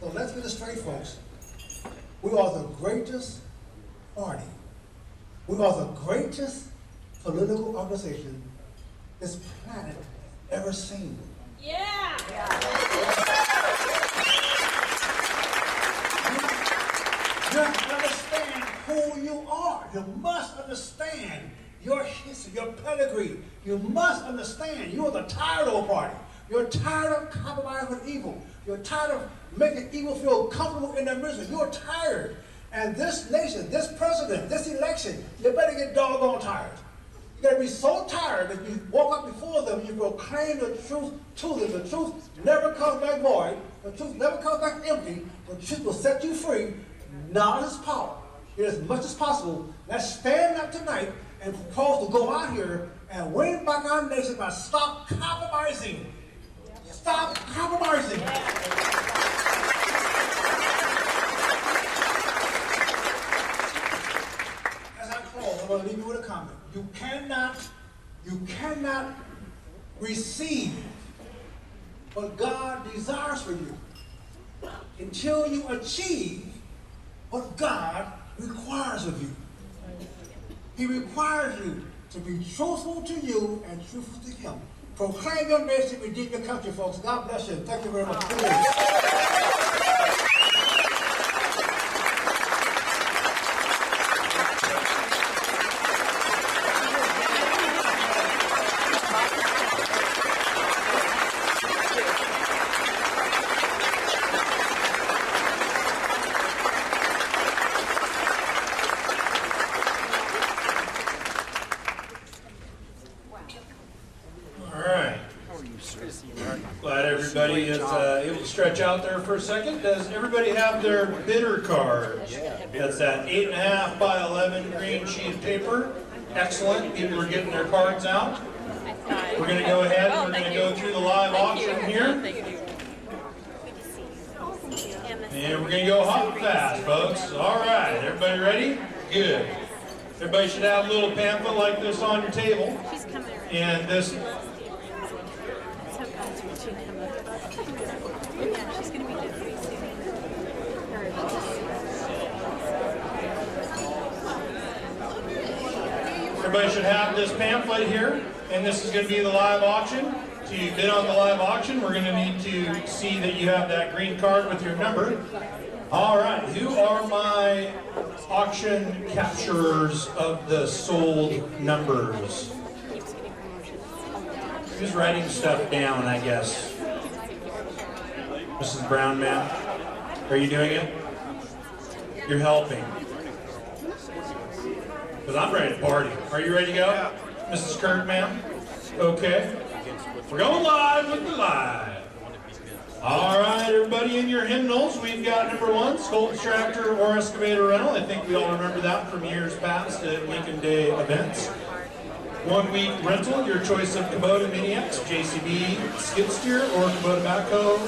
So let's get it straight, folks. We are the greatest party. We are the greatest political organization this planet ever seen. Yeah! You have to understand who you are. You must understand your history, your pedigree. You must understand you are the tired old party. You're tired of compromising with evil. You're tired of making evil feel comfortable in their misery. You're tired. And this nation, this president, this election, you better get doggone tired. You gotta be so tired that you walk up before them, you proclaim the truth to them. The truth never comes back void. The truth never comes back empty. The truth will set you free. Knowledge is power. Get as much as possible. Let's stand up tonight and propose to go out here and win back our nation by stop compromising. Stop compromising. As I close, I'm going to leave you with a comment. You cannot receive what God desires for you until you achieve what God requires of you. He requires you to be truthful to you and truthful to Him. Proclaim your nation, redeem your country, folks. God bless you. Thank you very much. All right. How are you, sir? able to stretch out there for a second. Does everybody have their bidder cards? That's that 8.5 by 11 green sheet of paper. Excellent. People are getting their cards out. We're going to go ahead and we're going to go through the live auction here. And we're going to go hot and fast, folks. All right. Everybody ready? Good. Everybody should have a little pamphlet like this on your table. And this... Everybody should have this pamphlet here, and this is going to be the live auction. To bid on the live auction, we're going to need to see that you have that green card with your number. All right, who are my auction capturers of the sold numbers? Who's writing stuff down, I guess? Mrs. Brown, ma'am? Are you doing it? You're helping. Because I'm ready to party. Are you ready to go? Yeah. Mrs. Kirk, ma'am? Okay. We're going live with the live. All right, everybody in your hymnals, we've got number 1, Scold's Tractor or Excavator Rental. I think we all remember that from years past at Lincoln Day events. 1 week rental, your choice of Kubota Mini X, JCB skid steer, or Kubota backhoe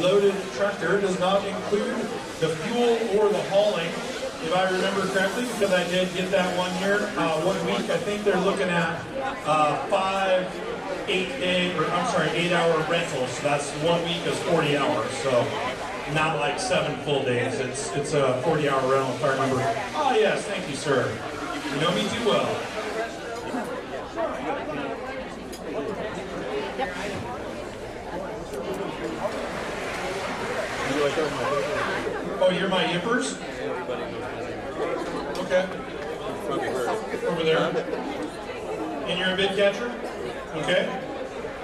loaded tractor. Does not include the fuel or the hauling. If I remember correctly, because I did get that 1 year, 1 week, I think they're looking at 8-hour rentals. So that's 1 week is 40 hours. So not like 7 full days. It's a 40-hour rental if I remember. Oh yes, thank you, sir. You know me too well. Oh, you're my yippers? Okay. Over there. And you're a bid catcher? Okay.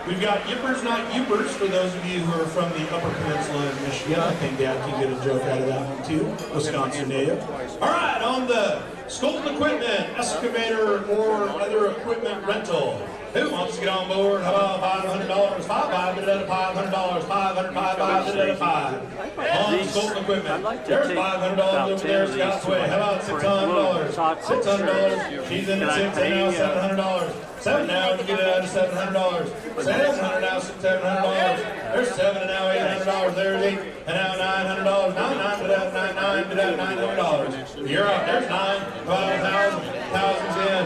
We've got yippers, not youpers, for those of you who are from the Upper Peninsula in Michigan. I think Dad can get a joke out of that one too. Wisconsin native. All right, on the Scolton Equipment, excavator, or other equipment rental. Who wants to get on board? How about $500? $500, bid at $500. $500, bid at $500. On Scolton Equipment. There's $500 over there, Scott's Way. How about $600? $600. She's in at $600 now, $700. $7 now, you get it out of $700. $700 now, $700. There's $7 and now $800. There's $8 and now $900. Now $9, bid at $9, bid at $900. You're up. There's $9, 5,000, thousands in.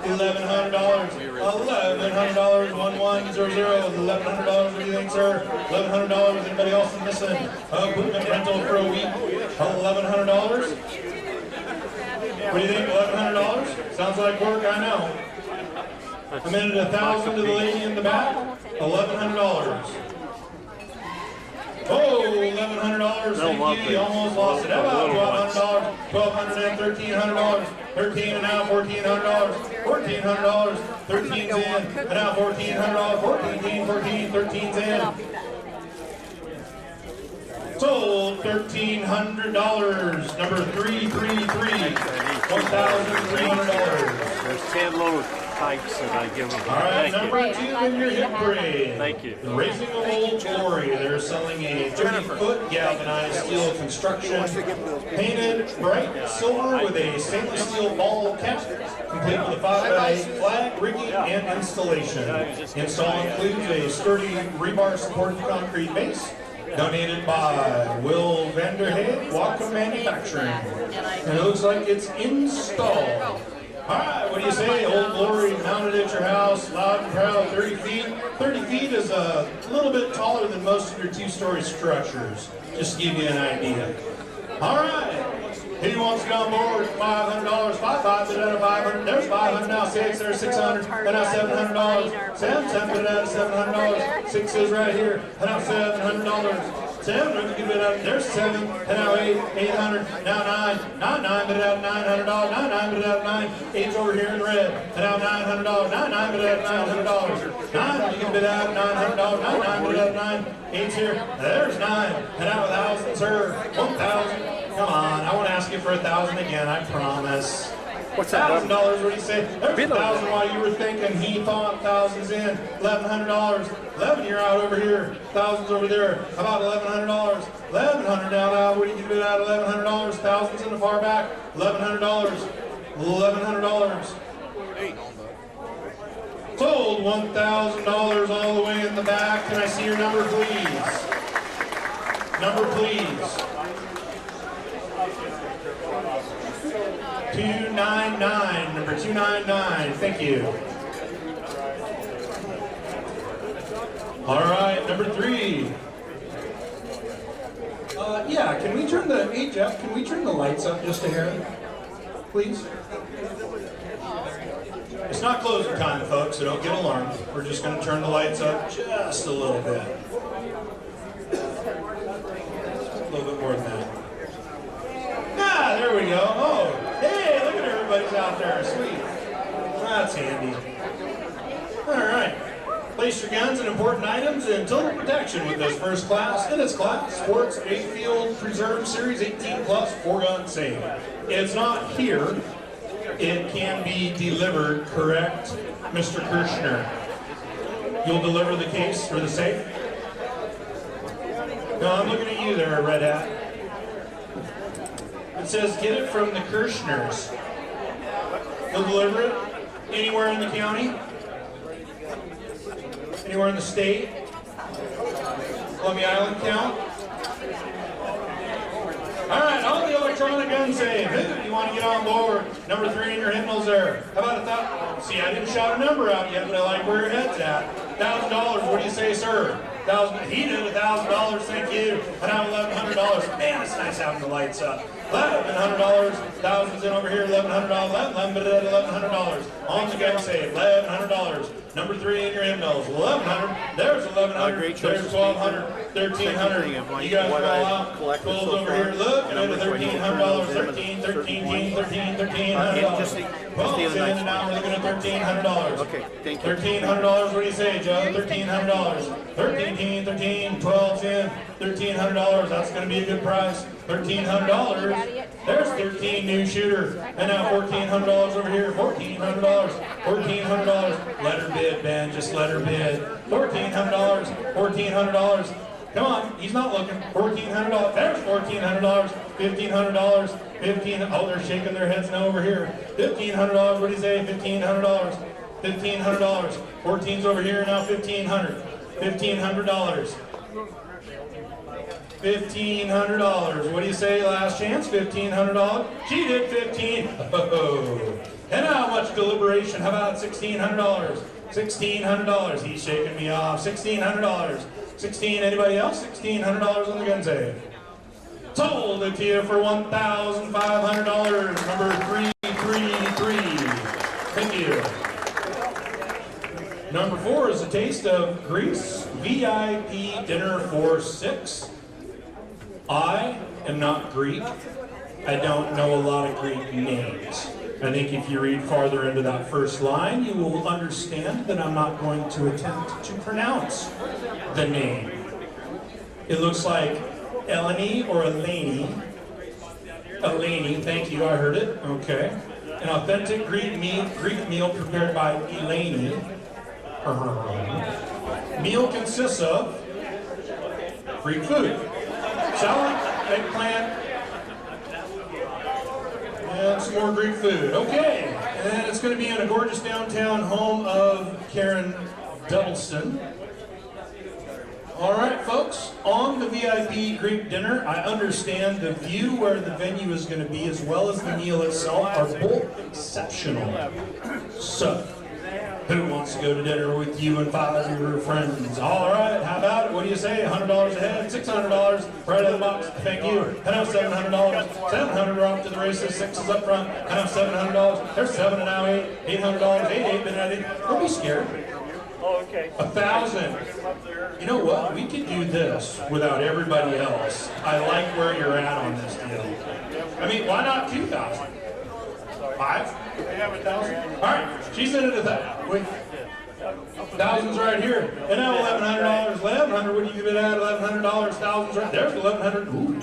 $1,100, $1,100, 1100, $1,100. What do you think, sir? $1,100. Anybody else missing? Equipment rental for a week. $1,100. What do you think? $1,100. Sounds like work. I know. I'm in at $1,000 to the lady in the back. $1,100. Oh, $1,100. Thank you. You almost lost it. How about $1,200? $1,200 and $1,300. $13 and now $1,400. $1,400. 13's in. And now $1,400. 14, 13's in. Sold $1,300. Number 333. $1,300. There's 10 load types that I give them. All right, number 2 in your hip parade. Thank you. Raising of Old Glory. They're selling a 30-foot galvanized steel construction, painted bright silver with a stainless steel ball cap, complete with a 5x8 flag, rigging, and installation. Install includes a sturdy rebar supported concrete base. Donated by Will Vanderheide, Whatcom Manufacturing. And it looks like it's installed. All right, what do you say? Old Glory mounted at your house, loud and proud, 30 feet. 30 feet is a little bit taller than most of your 2-story structures, just to give you an idea. All right, who wants to get on board? $500, 5 bid out of $500. There's $500 now, 6, there's $600, and now $700. 7 bid out of $700. 6 is right here, and now $700. 7, we can bid out. There's 7, and now 8, 800, now 9, 9 bid out $900, 9 bid out 9, 8's over here in red, and now $900, 9 bid out $900, 9, you can bid out $900, 9 bid out 9, 8's here, there's 9, and now 1,000, sir, 1,000, come on, I won't ask you for 1,000 again, I promise. What's that? $1,000, what do you say? There's $1,000 while you were thinking. He thought thousands in. $1,100. 11, you're out over here. Thousands over there. How about $1,100? $1,100 now. What do you bid out? $1,100. Thousands in the far back. $1,100. $1,100. Sold $1,000 all the way in the back. Can I see your number, please? Number, please. 299, number 299, thank you. All right, number 3. Yeah, can we turn the, hey Jeff, can we turn the lights up just a hair, please? It's not closing time, folks, so don't get alarmed. We're just going to turn the lights up just a little bit. A little bit more than that. Ah, there we go. Oh, hey, look at everybody's out there. Sweet. That's handy. All right. Place your guns and important items in total protection with this first class in its class Sports 8-Field Preserve Series 18 Plus 4-gun safe. It's not here. It can be delivered, correct, Mr. Kirshner? You'll deliver the case for the safe? No, I'm looking at you there, Red Hat. It says get it from the Kirshners. They'll deliver it anywhere in the county, anywhere in the state, Columbia Island count. All right, all the electronic gun safe. You want to get on board. Number 3 in your hymnals there. How about $1,000? See, I didn't shout a number out yet, but I like where your head's at. $1,000. What do you say, sir? He did $1,000. Thank you. And I'm $1,100. Man, it's nice having the lights up. $1,100. Thousands in over here. $1,100. $1,100. On the gun safe. $1,100. Number 3 in your hymnals. 1,100. There's 1,100. There's 1,200. 1,300. You guys are all out. Gold over here. Look at $1,300. $1,300. Well, in and out. We're looking at $1,300. Okay, thank you. $1,300. What do you say, Joe? $1,300. 13, 12 in. $1,300. That's going to be a good price. $1,300. There's 13 new shooter. And now $1,400 over here. $1,400. $1,400. Let her bid, Ben. Just let her bid. $1,400. $1,400. Come on, he's not looking. $1,400. There's $1,400. $1,500. 15. Oh, they're shaking their heads now over here. $1,500. What do you say? $1,500. $1,500. 14's over here now. $1,500. $1,500. $1,500. What do you say? Last chance. $1,500. She did 15. Oh. And how much deliberation? How about $1,600? $1,600. He's shaking me off. $1,600. 16. Anybody else? $1,600 on the gun safe. Sold it to you for $1,500. Number 333. Thank you. Number 4 is a taste of Greece VIP dinner for 6. I am not Greek. I don't know a lot of Greek names. I think if you read farther into that first line, you will understand that I'm not going to attempt to pronounce the name. It looks like Eleni or Eleni. Eleni, thank you, I heard it. Okay. An authentic Greek meal prepared by Eleni. Meal consists of Greek food. Salad, eggplant, and some more Greek food. Okay, and it's going to be in a gorgeous downtown home of Karen Doubleston. All right, folks, on the VIP Greek dinner, I understand the view where the venue is going to be as well as the meal itself are both exceptional. So, who wants to go to dinner with you and 5 of your friends? All right, how about it? What do you say? $100 a head, $600 right out of the box. Thank you. And now $700. $700 are off to the races. 6 is up front. And now $700. There's 7 and now 8. $800. 8 been at it. Don't be scared. Oh, okay. 1,000. You know what? We could do this without everybody else. I like where you're at on this deal. I mean, why not 2,000? 5? All right, she said it at that. Wait, thousands right here. And now $1,100. $1,100. What do you give it at? $1,100. Thousands right there's $1,100. Ooh,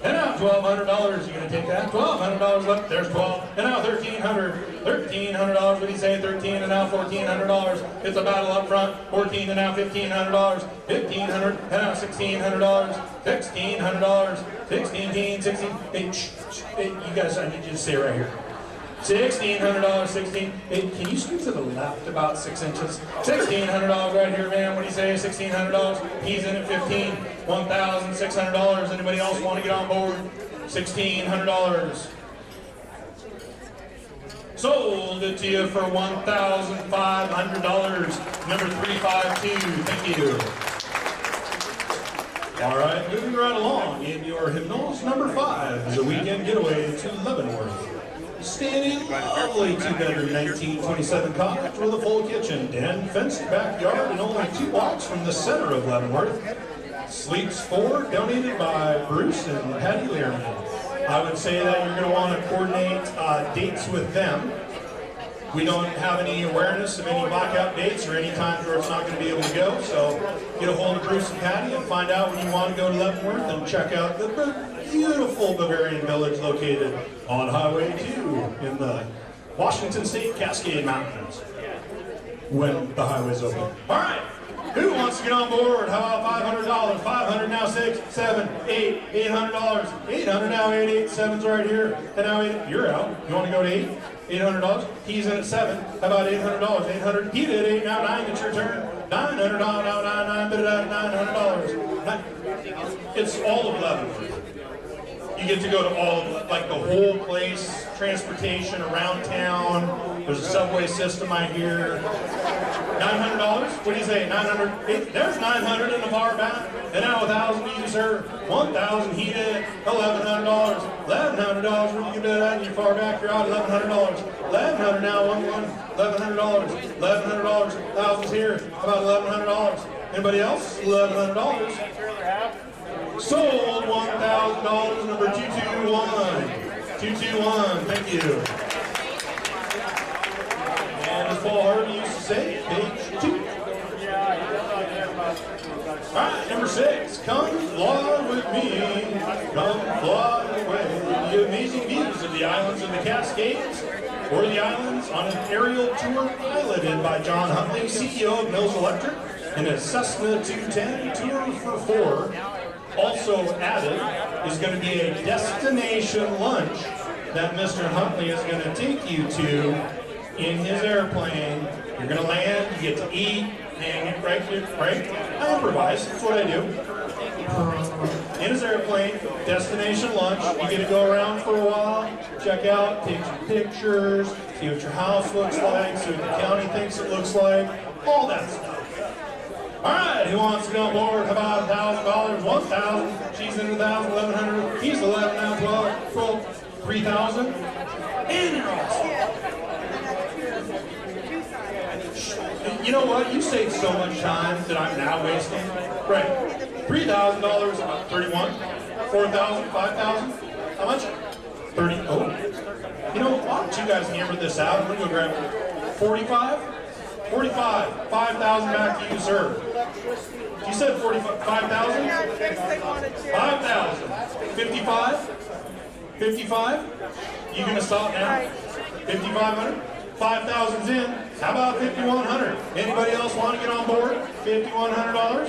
And now $1,200. You gonna take that? $1,200 left. There's 12. And now $1,300. $1,300. What do you say? 13. And now $1,400. It's a battle up front. 14. And now $1,500. $1,500. And now $1,600. $1,600. 16. 16. Hey, you guys, I need you to stay right here. $1,600, 16. Hey, can you scoot to the left about 6 inches? $1,600 right here, man. What do you say? $1,600. He's in at 15. $1,600. Anybody else want to get on board? $1,600. Sold it to you for $1,500. Number 352. Thank you. All right, moving right along. In your hymnals, number 5 is a weekend getaway to Leavenworth. Standing lovely 2-bedroom 1927 cottage with a full kitchen, den, fenced backyard, and only 2 blocks from the center of Leavenworth. Sleeps 4, donated by Bruce and Patty Learman. I would say that you're going to want to coordinate dates with them. We don't have any awareness of any blackout dates or any times where it's not going to be able to go, so get a hold of Bruce and Patty and find out when you want to go to Leavenworth and check out the beautiful Bavarian village located on Highway 2 in the Washington State Cascade Mountains when the highway's open. All right, who wants to get on board? How about $500? $500 now, 6, 7, 8, $800. $800 now, 887's right here. And now you're out. You want to go to 8? $800. He's in at 7. How about $800? 800. He did 8. Now 9. It's your turn. $900. Now 9. $900. It's all of Leavenworth. You get to go to all of it, like the whole place, transportation around town. There's a subway system I hear. $900? What do you say? 900? There's 900 in the bar back. And now 1,000 you serve. 1,000 heated. $1,100. $1,100. Where you can do that in your far back? You're out. $1,100. $1,100 now. $1,100. $1,100. Thousands here. About $1,100. Anybody else? $1,100. Sold $1,000, number 221. 221, thank you. And as Paul Harvey used to say, page 2. All right, number 6, come fly with me, come fly away. The amazing views of the islands of the Cascades, or the islands on an aerial tour piloted by John Huntley, CEO of Mills Electric, and a Cessna 210 tour for 4. Also added is going to be a destination lunch that Mr. Huntley is going to take you to in his airplane. You're going to land, you get to eat, and right? I improvise, that's what I do. In his airplane, destination lunch, you get to go around for a while, check out, take some pictures, see what your house looks like, see what the county thinks it looks like, all that stuff. All right, who wants to get on board? How about $1,000, 1,000? She's in 1,000, 1,100. He's 11 now, 12, 3,000. And you're awesome. You know what? You saved so much time that I'm now wasting. Right. $3,000, 31. 4,000, 5,000. How much? 30. Oh. You know, why don't you guys hammer this out? I'm going to go grab 45. 45. 5,000 back to you, sir. You said 45. 5,000? 5,000. 55? 55? You going to stop now? 5,500? 5,000's in. How about 5,100? Anybody else want to get on board? $5,100?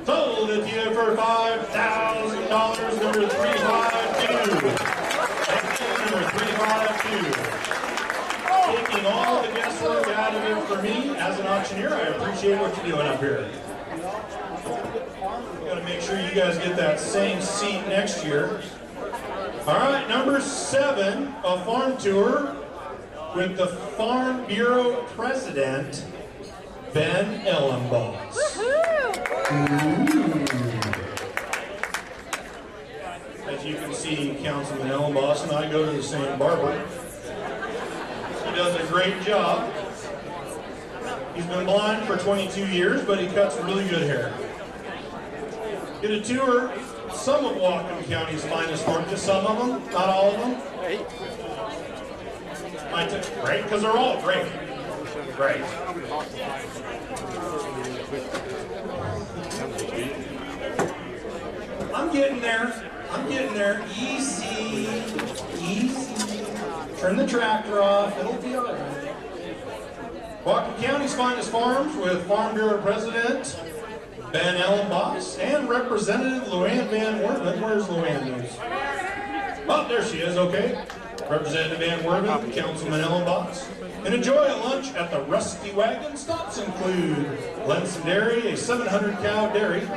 Sold it to you for $5,000. Number 352. Number 352. Taking all the guesswork out of it for me as an auctioneer. I appreciate what you're doing up here. Got to make sure you guys get that same seat next year. All right, number 7, a farm tour with the Farm Bureau President, Ben Ellenboss. As you can see, Councilman Ellenboss and I go to the same barber. He does a great job. He's been blind for 22 years, but he cuts really good hair. Get a tour, some of Whatcom County's finest farms, just some of them, not all of them. Right? Because they're all great. Great. I'm getting there. I'm getting there. Easy. Easy. Turn the tractor off. It'll be all right. Whatcom County's finest farms with Farm Bureau President Ben Ellenboss and Representative Luann Van Werven. Where's Luann? Oh, there she is. Okay. Representative Van Werven, Councilman Ellenboss. And enjoy a lunch at the Rusty Wagon. Stops include Lenson Dairy, a 700-cow dairy,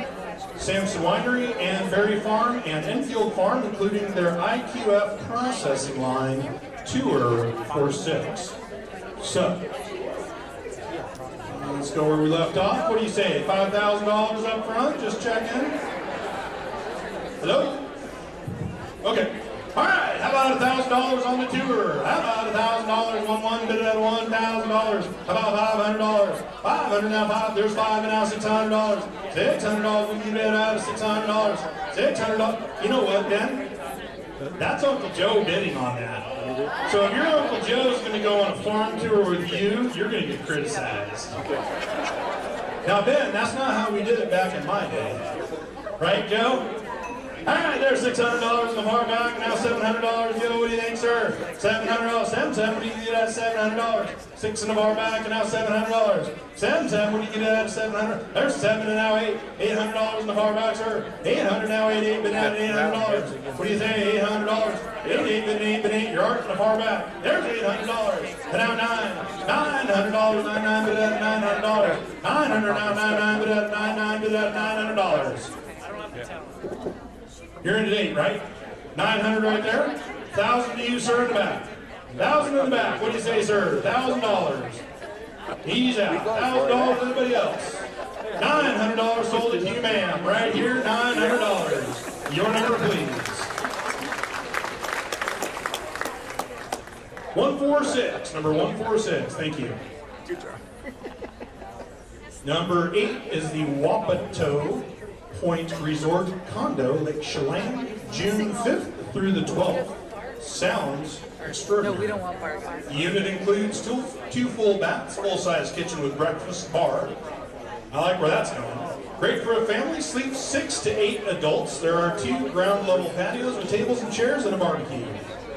Sampson Winery and Berry Farm, and Enfield Farm, including their IQF processing line, tour for 6. So, let's go where we left off. What do you say? $5,000 up front? Just check in. Hello? Okay. All right. How about $1,000 on the tour? How about $1,000 on bid at $1,000? How about $500? $500 now. There's 5 and now $600. $600 we can bid out of $600. $600. You know what, Ben? That's Uncle Joe bidding on that. So if your Uncle Joe's going to go on a farm tour with you, you're going to get criticized. Now, Ben, that's not how we did it back in my day. Right, Joe? All right, there's $600 in the far back, now $700. Joe, what do you think, sir? $700. 7, what do you get out of $700? 6 in the far back, and now $700. 7, what do you get out of $700? There's 7 and now 8. $800 in the far back, sir. 800 now 8 been out $800. What do you say? $800. 8 been 8. Your art in the far back. There's $800. And now 9. $900. 99 bid out $900. 900 now 99 bid out 99 bid out $900. You're in at 8, right? 900 right there. 1,000 to you, sir, in the back. 1,000 in the back. What do you say, sir? $1,000. He's out. $1,000 to anybody else. $900 sold it to you, ma'am. Right here, $900. Your number, please. 146. Number 146. Thank you. Number 8 is the Wapato Point Resort Condo, Lake Chelan, June 5th through the 12th. Sounds extraordinary. No, we don't want bar guys. The unit includes 2 full baths, full-size kitchen with breakfast, bar. I like where that's going. Great for a family, sleeps 6 to 8 adults. There are 2 ground-level patios with tables and chairs and a barbecue.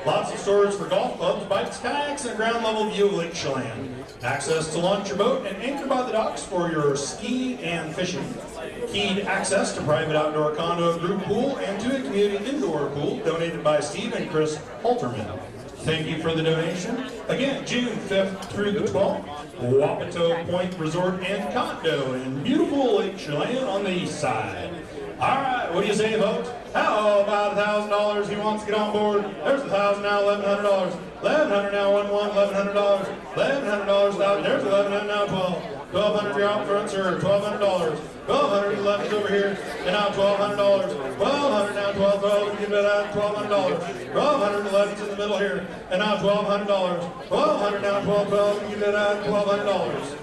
Lots of storage for golf clubs, bikes, kayaks, and a ground-level view of Lake Chelan. Access to launch your boat and anchor by the docks for your ski and fishing. Keyed access to private outdoor condo group pool and to a community indoor pool donated by Steve and Chris Halterman. Thank you for the donation. Again, June 5th through the 12th, Wapato Point Resort and Condo in beautiful Lake Chelan on the east side. All right, what do you say, folks? How about $1,000? He wants to get on board. There's $1,000 now, $1,100. $1,100 now, $1,100. $1,100, there's $1,100 now, $1,200. $1,200 you're out front, sir. $1,200. $1,200 11's over here, and now $1,200. $1,200 now, $1,200. We give that out, $1,200. $1,200 11's in the middle here, and now $1,200. $1,200 now, $1,200. We give that out, $1,200.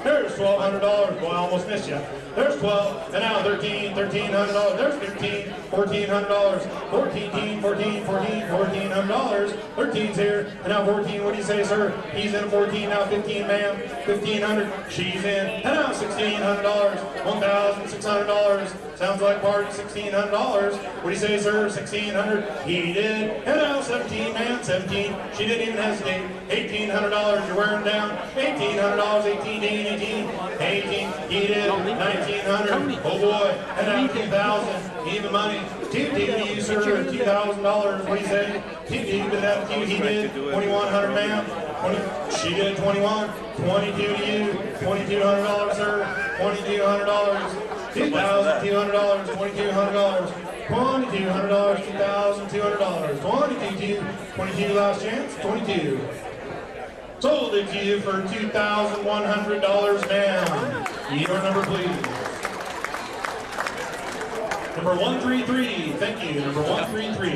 There's $1,200. Boy, I almost missed you. There's 12, and now $1,300. There's 15, $1,400. 14, $1,400. 13's here, and now 14. What do you say, sir? He's in 14 now. 15, ma'am. 1,500. She's in, and now $1,600. $1,600. Sounds like part $1,600. What do you say, sir? 1,600. He did, and now 17, ma'am. 17. She didn't even hesitate. $1,800. You're wearing down. $1,800. 18. He did. 1,900. Oh boy. And now 2,000. Even money. TD to you, sir. $2,000. What do you say? TD to that. He did. 2,100, ma'am. She did 21. 22 to you. $2,200, sir. $2,200. $2,200. $2,200. $2,200. $2,200. $22 last chance. 22. Sold it to you for $2,100, ma'am. Your number, please. Number 133. Thank you. Number 133.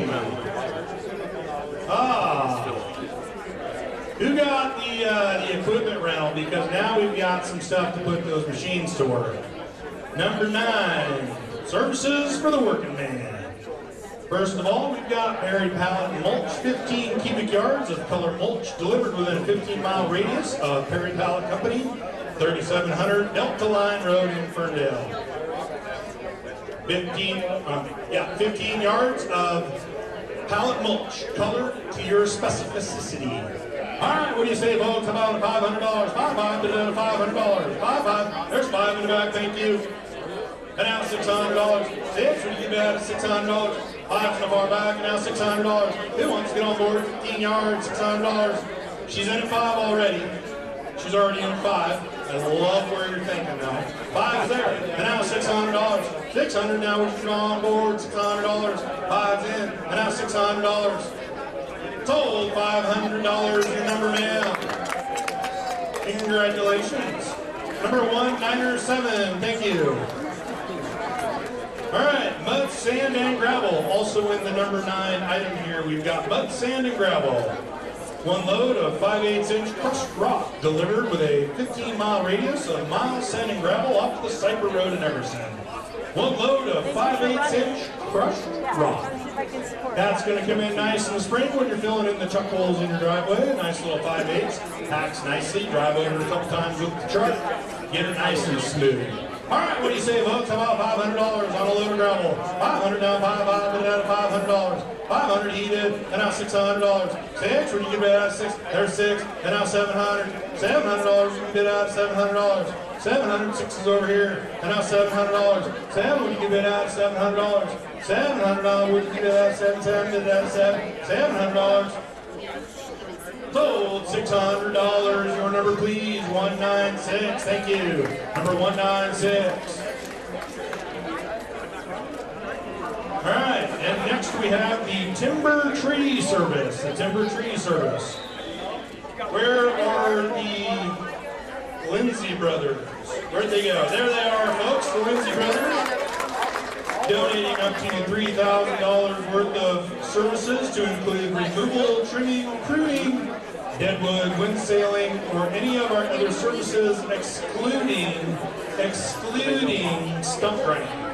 Who got the equipment rental? Because now we've got some stuff to put those machines to work. Number 9. Services for the working man. First of all, we've got buried pallet mulch, 15 cubic yards of color mulch delivered within a 15-mile radius of Perry Pallet Company, 3700 Delta Line Road in Ferndale. 15 yards of pallet mulch, color to your specificity. All right, what do you say, folks? How about $500? $500, $500. $500. There's 5 in the back, thank you. And now $600. 6, what do you get back at $600? 5's in the far back, and now $600. Who wants to get on board? 15 yards, $600. She's in at 5 already. She's already in 5. I love where you're thinking now. 5's there, and now $600. 600 now, we're on board, $600. 5's in, and now $600. Sold $500, your number now. Congratulations. Number 197, thank you. All right, mud, sand, and gravel. Also in the number 9 item here, we've got mud, sand, and gravel. 1 load of 5/8-inch crushed rock delivered with a 15-mile radius of miles, sand, and gravel off the Cyper Road in Emerson. 1 load of 5/8-inch crushed rock. That's going to come in nice in the spring when you're filling in the chuck holes in your driveway. A nice little 5/8, packs nicely. Drive over it a couple times with the truck. Get it nice and smooth. All right, what do you say, folks? How about $500 on a load of gravel? 500 down, 5 bid out of $500. 500 heated, and now $600. 6, what do you get bid out of 6? There's 6, and now $700. $700, you can bid out of $700. 700, 6 is over here, and now $700. 7, what do you get bid out of $700? $700, what do you get bid out of 7? 7, bid out of 7. $700. Sold $600. Your number, please. 196. Thank you. Number 196. All right, and next we have the Timber Tree Service. The Timber Tree Service. Where are the Lindsay brothers? Where'd they go? There they are, folks. The Lindsay brothers. Donating up to $3,000 worth of services to include removal, trimming, pruning, deadwood, wind sailing, or any of our other services excluding stump grinding.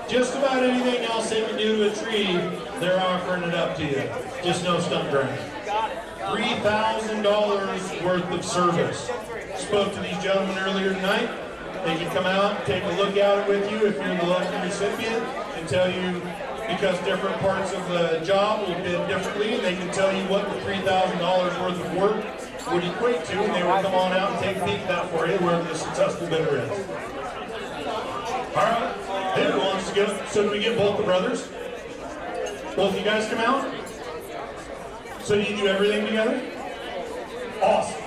Just about anything else they can do to a tree, they're offering it up to you. Just no stump grinding. $3,000 worth of service. Spoke to these gentlemen earlier tonight. They can come out and take a look at it with you if you're the lucky recipient and tell you, because different parts of the job will bid differently, and they can tell you what the $3,000 worth of work would equate to, and they will come on out and take a peek at that for you, wherever the successful bidder is. All right, who wants to go? So do we get both the brothers? Both you guys come out? So do you do everything together? Awesome.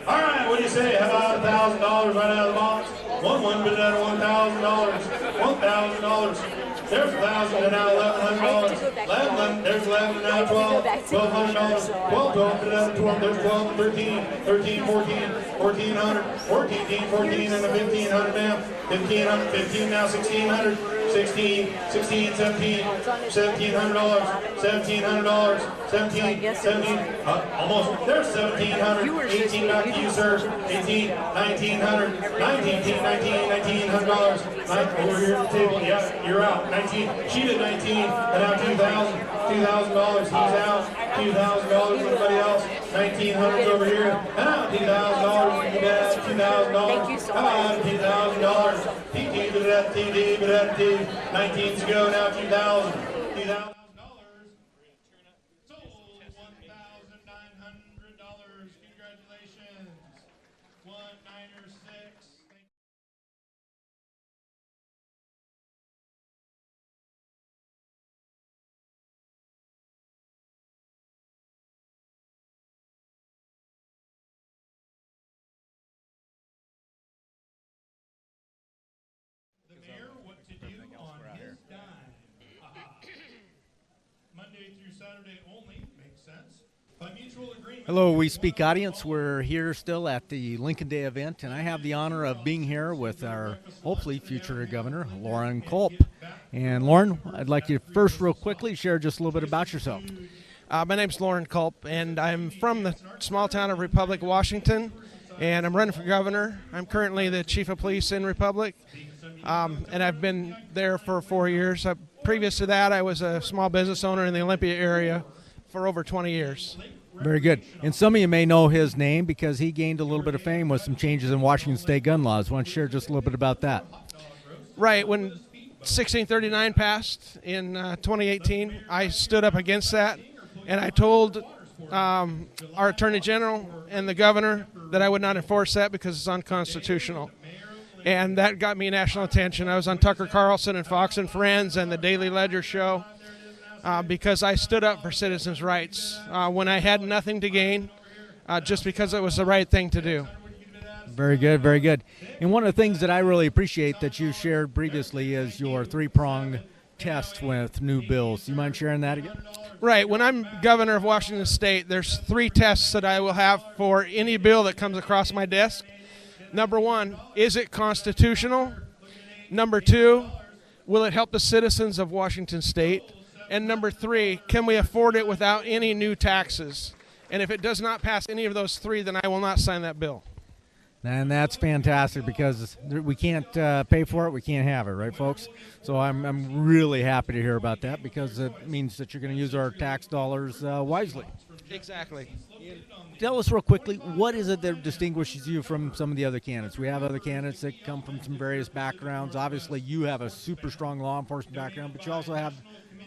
All right, what do you say? How about $1,000 right out of the box? One bid out of $1,000. $1,000. There's $1,000 and now $1,100. 11, there's 11 and now 12. $1,200. 12 bid out of 12. There's 12 and 13. 13, 14, 1,400. 14, 14 and a 1,500 now. 1,500, 15 now 1,600. 16, 17, $1,700. $1,700. 17, almost. There's 1,700. 18 back to you, sir. 18, 1,900. 19, $1,900. Over here at the table. Yeah, you're out. 19. She did 19, and now $2,000. $2,000. He's out. $2,000. Everybody else. 1,900 over here. And now $2,000. You bet. $2,000. Come on, $2,000. TD, but at TD, but at TD. 19 to go now. 2,000. $2,000. Sold $1,900. Congratulations. 196. The mayor, what to do on his dime. Monday through Saturday only, makes sense. By mutual agreement. Hello, We Speak audience. We're here still at the Lincoln Day event, and I have the honor of being here with our hopefully future governor, Lauren Culp. And Lauren, I'd like you to first real quickly share just a little bit about yourself. My name's Lauren Culp, and I'm from the small town of Republic, Washington, and I'm running for governor. I'm currently the chief of police in Republic, and I've been there for 4 years. Previous to that, I was a small business owner in the Olympia area for over 20 years. Very good. And some of you may know his name because he gained a little bit of fame with some changes in Washington state gun laws. Why don't you share just a little bit about that? Right. When 1639 passed in 2018. I stood up against that, and I told our Attorney General and the Governor that I would not enforce that because it's unconstitutional. And that got me national attention. I was on Tucker Carlson and Fox and Friends and the Daily Ledger show because I stood up for citizens' rights when I had nothing to gain, just because it was the right thing to do. Very good, very good. And one of the things that I really appreciate that you shared previously is your three-prong test with new bills. You mind sharing that again? Right. When I'm governor of Washington State, there's 3 tests that I will have for any bill that comes across my desk. Number 1, is it constitutional? Number 2, will it help the citizens of Washington State? And number 3, can we afford it without any new taxes? And if it does not pass any of those 3, then I will not sign that bill. And that's fantastic because we can't pay for it, we can't have it, right, folks? So I'm really happy to hear about that because it means that you're going to use our tax dollars wisely. Exactly. Tell us real quickly, what is it that distinguishes you from some of the other candidates? We have other candidates that come from some various backgrounds. Obviously, you have a super strong law enforcement background, but you also have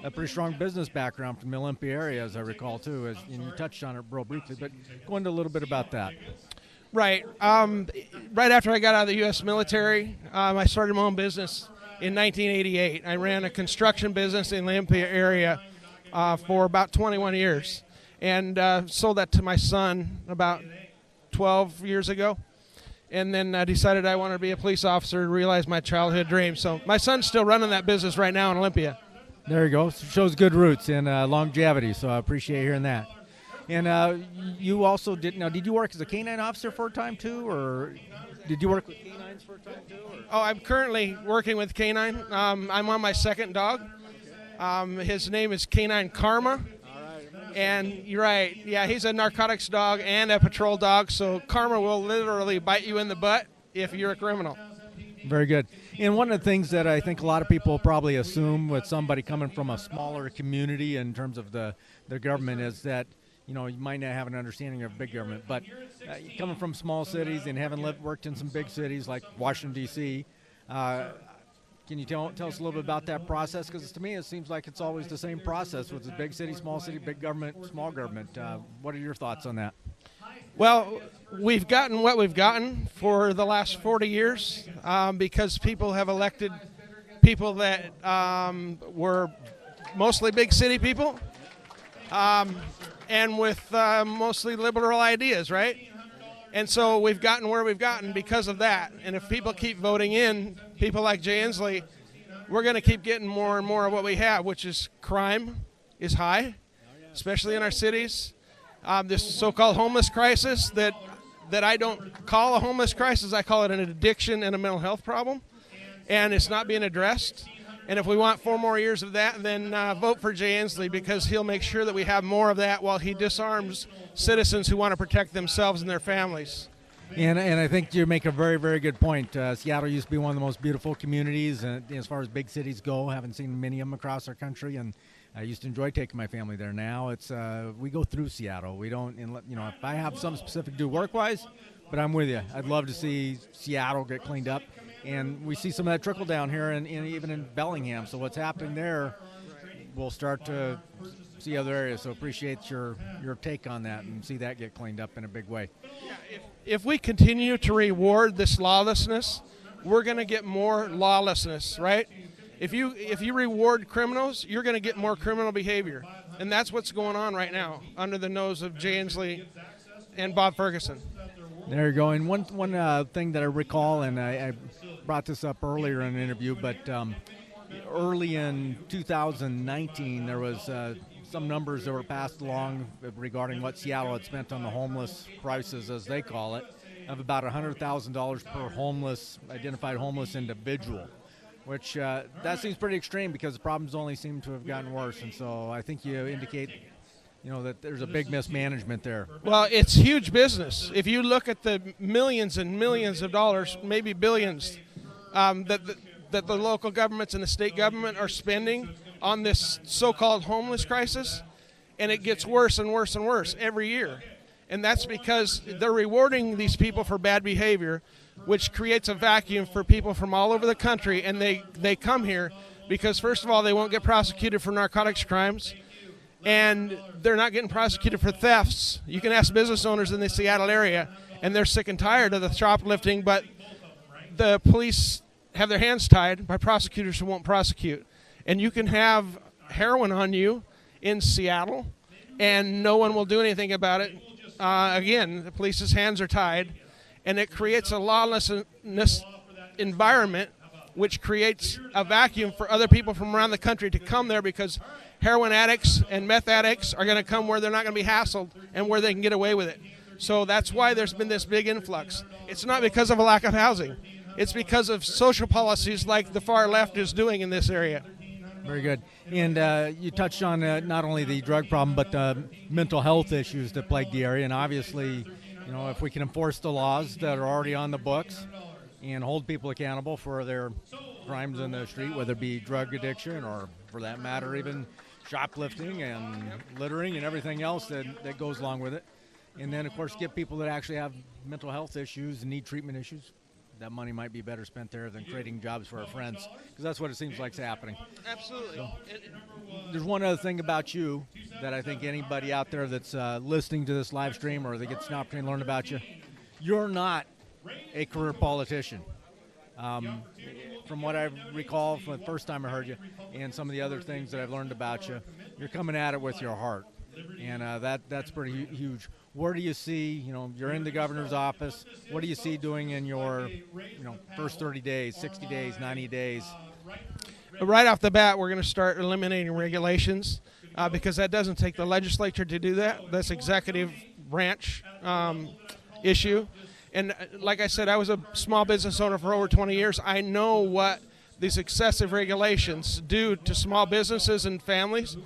a pretty strong business background from the Olympia area, as I recall, too. And you touched on it real briefly, but go into a little bit about that. Right. Right after I got out of the U.S. military, I started my own business in 1988. I ran a construction business in the Olympia area for about 21 years and sold that to my son about 12 years ago. And then I decided I wanted to be a police officer and realized my childhood dream. So my son's still running that business right now in Olympia. There you go. Shows good roots and longevity, so I appreciate hearing that. And you also did you work as a canine officer for a time too, or did you work with canines for a time too? Or? Oh, I'm currently working with canine. I'm on my second dog. His name is Canine Karma. And you're right, yeah, he's a narcotics dog and a patrol dog, so Karma will literally bite you in the butt if you're a criminal. Very good. And one of the things that I think a lot of people probably assume with somebody coming from a smaller community in terms of the government is that you might not have an understanding of big government, but coming from small cities and having worked in some big cities like Washington, D.C., can you tell us a little bit about that process? Because to me, it seems like it's always the same process with the big city, small city, big government, small government. What are your thoughts on that? Well, we've gotten what we've gotten for the last 40 years because people have elected people that were mostly big city people. And with mostly liberal ideas, right? And so we've gotten where we've gotten because of that. And if people keep voting in people like Jay Inslee, we're going to keep getting more and more of what we have, which is crime is high, especially in our cities. This so-called homeless crisis that I don't call a homeless crisis, I call it an addiction and a mental health problem. And it's not being addressed. And if we want 4 more years of that, then vote for Jay Inslee because he'll make sure that we have more of that while he disarms citizens who want to protect themselves and their families. And I think you make a very, very good point. Seattle used to be one of the most beautiful communities as far as big cities go. Haven't seen many of them across our country, and I used to enjoy taking my family there. Now it's we go through Seattle. We don't, if I have something specific to do work-wise, but I'm with you. I'd love to see Seattle get cleaned up. And we see some of that trickle down here, and even in Bellingham. So what's happening there, we'll start to see other areas. So appreciate your take on that and see that get cleaned up in a big way. If we continue to reward this lawlessness, we're going to get more lawlessness, right? If you reward criminals, you're going to get more criminal behavior. And that's what's going on right now under the nose of Jay Inslee and Bob Ferguson. There you go. And one thing that I recall, and I brought this up earlier in an interview, but early in 2019, there was some numbers that were passed along regarding what Seattle had spent on the homeless crisis, as they call it, of about $100,000 per identified homeless individual, which that seems pretty extreme because the problems only seem to have gotten worse. And so I think you indicate that there's a big mismanagement there. Well, it's huge business. If you look at the millions and millions of dollars, maybe billions, that the local governments and the state government are spending on this so-called homeless crisis, and it gets worse and worse and worse every year. And that's because they're rewarding these people for bad behavior which creates a vacuum for people from all over the country, and they come here because, first of all, they won't get prosecuted for narcotics crimes, and they're not getting prosecuted for thefts. You can ask business owners in the Seattle area, and they're sick and tired of the shoplifting, but the police have their hands tied by prosecutors who won't prosecute. And you can have heroin on you in Seattle, and no one will do anything about it. Again, the police's hands are tied, and it creates a lawlessness environment, which creates a vacuum for other people from around the country to come there, because heroin addicts and meth addicts are going to come where they're not going to be hassled and where they can get away with it. So that's why there's been this big influx. It's not because of a lack of housing. It's because of social policies like the far left is doing in this area. Very good. And you touched on not only the drug problem, but the mental health issues that plague the area. And obviously, you know, if we can enforce the laws that are already on the books and hold people accountable for their crimes in the street, whether it be drug addiction or, for that matter, even shoplifting and littering and everything else that goes along with it. And then, of course, get people that actually have mental health issues and need treatment issues. That money might be better spent there than creating jobs for our friends, because that's what it seems like is happening. Absolutely. So, there's one other thing about you that I think anybody out there that's listening to this live stream or that gets an opportunity to learn about you, you're not a career politician. From what I recall from the first time I heard you and some of the other things that I've learned about you, you're coming at it with your heart, and that's pretty huge. Where do you see, you know, you're in the governor's office, what do you see doing in your, you know, first 30 days, 60 days, 90 days? Right off the bat, we're going to start eliminating regulations because that doesn't take the legislature to do that. That's executive branch issue. And like I said, I was a small business owner for over 20 years. I know what these excessive regulations do to small businesses and families,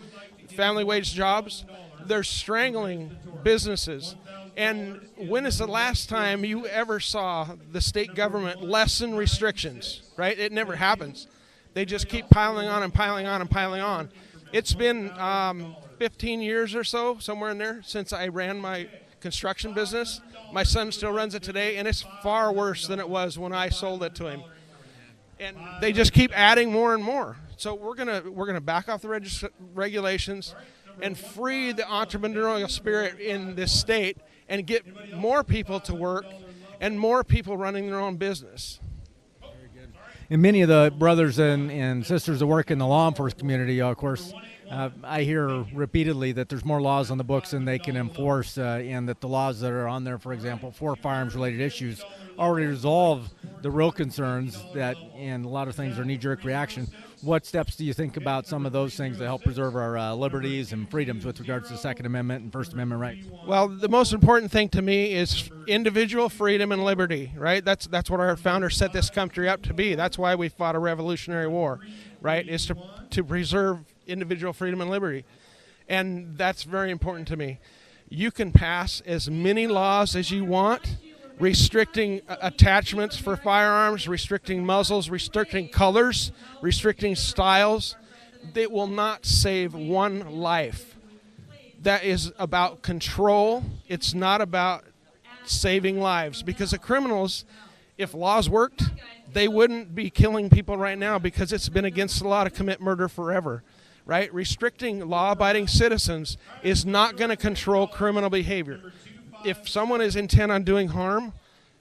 family wage jobs. They're strangling businesses. And when is the last time you ever saw the state government lessen restrictions, right? It never happens. They just keep piling on and piling on and piling on. It's been 15 years or so, somewhere in there, since I ran my construction business. My son still runs it today, and it's far worse than it was when I sold it to him. And they just keep adding more and more. So we're gonna back off the regulations and free the entrepreneurial spirit in this state and get more people to work and more people running their own business. And many of the brothers and sisters that work in the law enforcement community, of course, I hear repeatedly that there's more laws on the books than they can enforce, and that the laws that are on there, for example, for firearms-related issues, already resolve the real concerns that, and a lot of things are knee-jerk reaction. What steps do you think about some of those things that help preserve our liberties and freedoms with regards to the Second Amendment and First Amendment rights? Well, the most important thing to me is individual freedom and liberty, right? That's what our founders set this country up to be. That's why we fought a Revolutionary War, right? Is to preserve individual freedom and liberty. And that's very important to me. You can pass as many laws as you want, restricting attachments for firearms, restricting muzzles, restricting colors, restricting styles. They will not save one life. That is about control. It's not about saving lives, because the criminals, if laws worked, they wouldn't be killing people right now, because it's been against the law to commit murder forever. Right? Restricting law-abiding citizens is not going to control criminal behavior. If someone is intent on doing harm,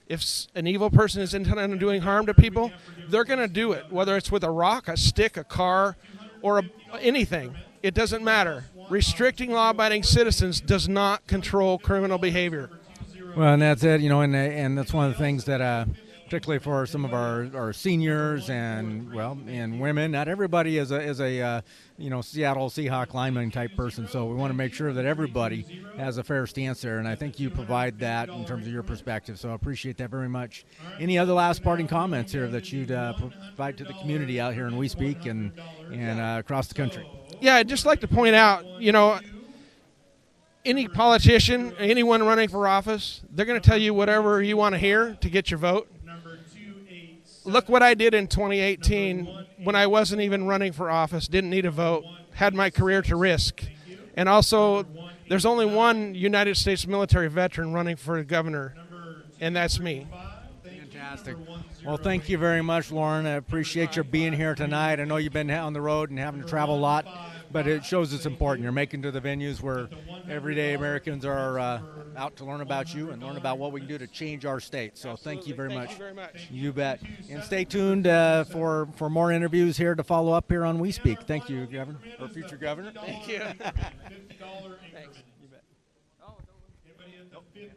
if an evil person is intent on doing harm to people, they're going to do it, whether it's with a rock, a stick, a car, or anything. It doesn't matter. Restricting law-abiding citizens does not control criminal behavior. Well, and that's it, you know, and that's one of the things that particularly for some of our seniors and women. Not everybody is a Seattle Seahawk lineman type person, so we want to make sure that everybody has a fair stance there, and I think you provide that in terms of your perspective, so I appreciate that very much. Any other last parting comments here that you'd provide to the community out here in We Speak and across the country? Yeah, I'd just like to point out, any politician, anyone running for office, they're going to tell you whatever you want to hear to get your vote. Look what I did in 2018 when I wasn't even running for office, didn't need a vote, had my career to risk. And also, there's only one United States military veteran running for governor, and that's me. Fantastic. Well, thank you very much, Lauren. I appreciate your being here tonight. I know you've been on the road and having to travel a lot, but it shows it's important. You're making to the venues where everyday Americans are out to learn about you and learn about what we can do to change our state. So thank you very much. Thank you very much. You bet. And stay tuned for more interviews here to follow up here on We Speak. Thank you, Governor, or future Governor. Thank you. $50 Thanks. You bet. Anybody at the $50?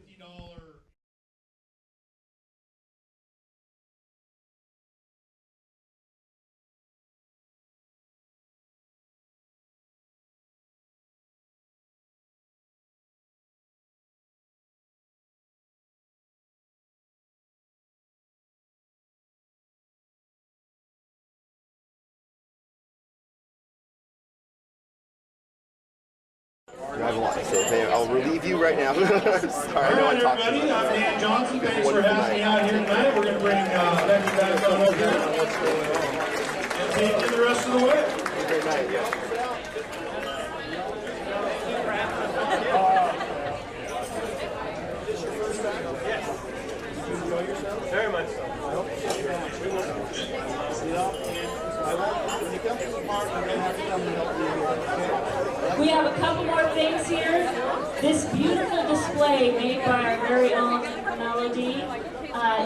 I have a lot to say. I'll relieve you right now. Sorry, I know I talked everybody. I'm Dan Johnson. Thanks for having me out here tonight. We're going to bring Becky back on over here and take you the rest of the way. Great night, yeah. Very much so. We have a couple more things here. This beautiful display made by our very own Melody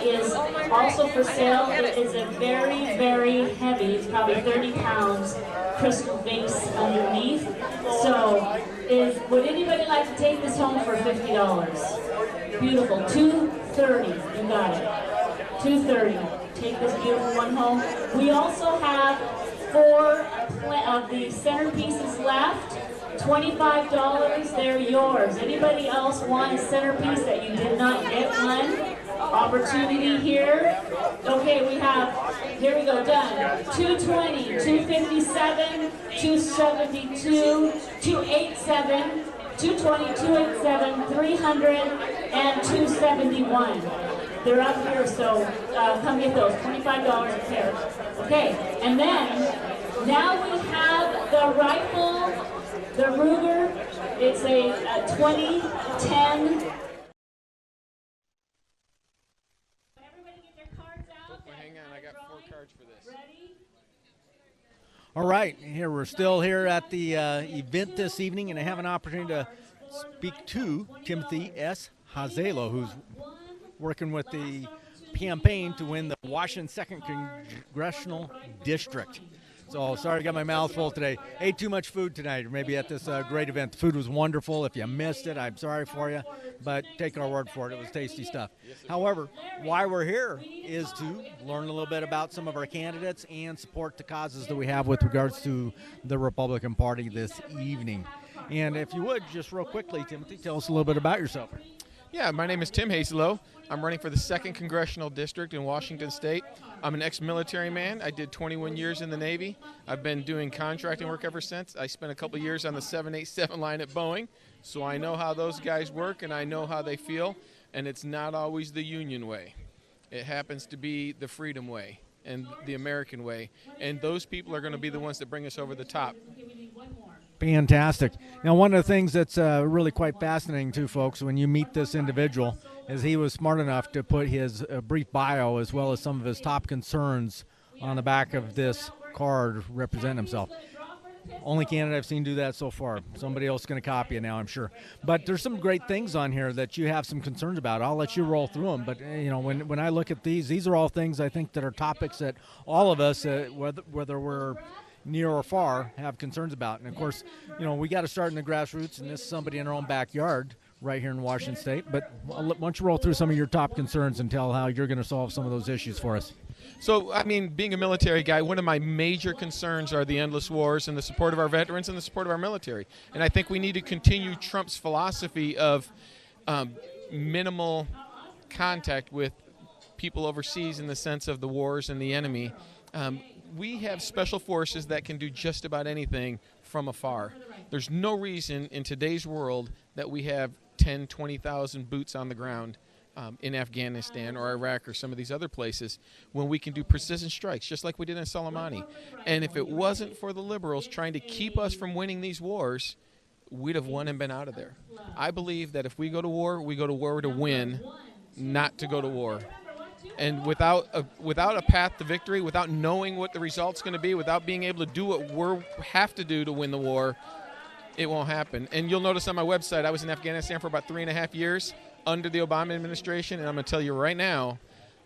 is also for sale. It is a very, very heavy, it's probably 30 pounds, crystal vase underneath. So, would anybody like to take this home for $50? Beautiful, $230, you got it. $230. Take this beautiful one home. We also have 4 of the centerpieces left. $25, they're yours. Anybody else want a centerpiece that you did not get one? Opportunity here. Okay, we have, here we go, done. 220, 257, 272, 287, 220, 287, 300, and 271. They're up here, so come get those. $25 a pair. Okay, and then now we have the rifle, the Ruger. It's a 2010. Everybody get their cards out. Hang on, I got 4 cards for this. Ready? All right, here we're still here at the event this evening, and I have an opportunity to speak to Timothy S. Hazelo, who's working with the campaign to win the Washington 2nd Congressional District. So sorry I got my mouth full today. Ate too much food tonight, or maybe at this great event. The food was wonderful. If you missed it, I'm sorry for you, but take our word for it. It was tasty stuff. However, why we're here is to learn a little bit about some of our candidates and support the causes that we have with regards to the Republican Party this evening. And if you would, just real quickly, Timothy, tell us a little bit about yourself. Yeah, my name is Tim Hazelo. I'm running for the 2nd Congressional District in Washington State. I'm an ex-military man. I did 21 years in the Navy. I've been doing contracting work ever since. I spent a couple years on the 787 line at Boeing, so I know how those guys work and I know how they feel, and it's not always the union way. It happens to be the freedom way and the American way, and those people are going to be the ones that bring us over the top. Fantastic. Now, one of the things that's really quite fascinating, too, folks, when you meet this individual, is he was smart enough to put his brief bio as well as some of his top concerns on the back of this card representing himself. Only candidate I've seen do that so far. Somebody else is going to copy it now, I'm sure. But there's some great things on here that you have some concerns about. I'll let you roll through them. But, you know, when I look at these are all things I think that are topics that all of us, whether we're near or far, have concerns about. And of course, you know, we got to start in the grassroots, and this is somebody in our own backyard right here in Washington State. But why don't you roll through some of your top concerns and tell how you're going to solve some of those issues for us. So, I mean, being a military guy, one of my major concerns are the endless wars and the support of our veterans and the support of our military. And I think we need to continue Trump's philosophy of minimal contact with people overseas in the sense of the wars and the enemy. We have special forces that can do just about anything from afar. There's no reason in today's world that we have 10, 20,000 boots on the ground in Afghanistan or Iraq or some of these other places when we can do precision strikes just like we did in Soleimani. And if it wasn't for the liberals trying to keep us from winning these wars, we'd have won and been out of there. I believe that if we go to war to win, not to go to war. And without a path to victory, without knowing what the result's going to be, without being able to do what we have to do to win the war, it won't happen. And you'll notice on my website, I was in Afghanistan for about 3.5 years under the Obama administration, and I'm going to tell you right now,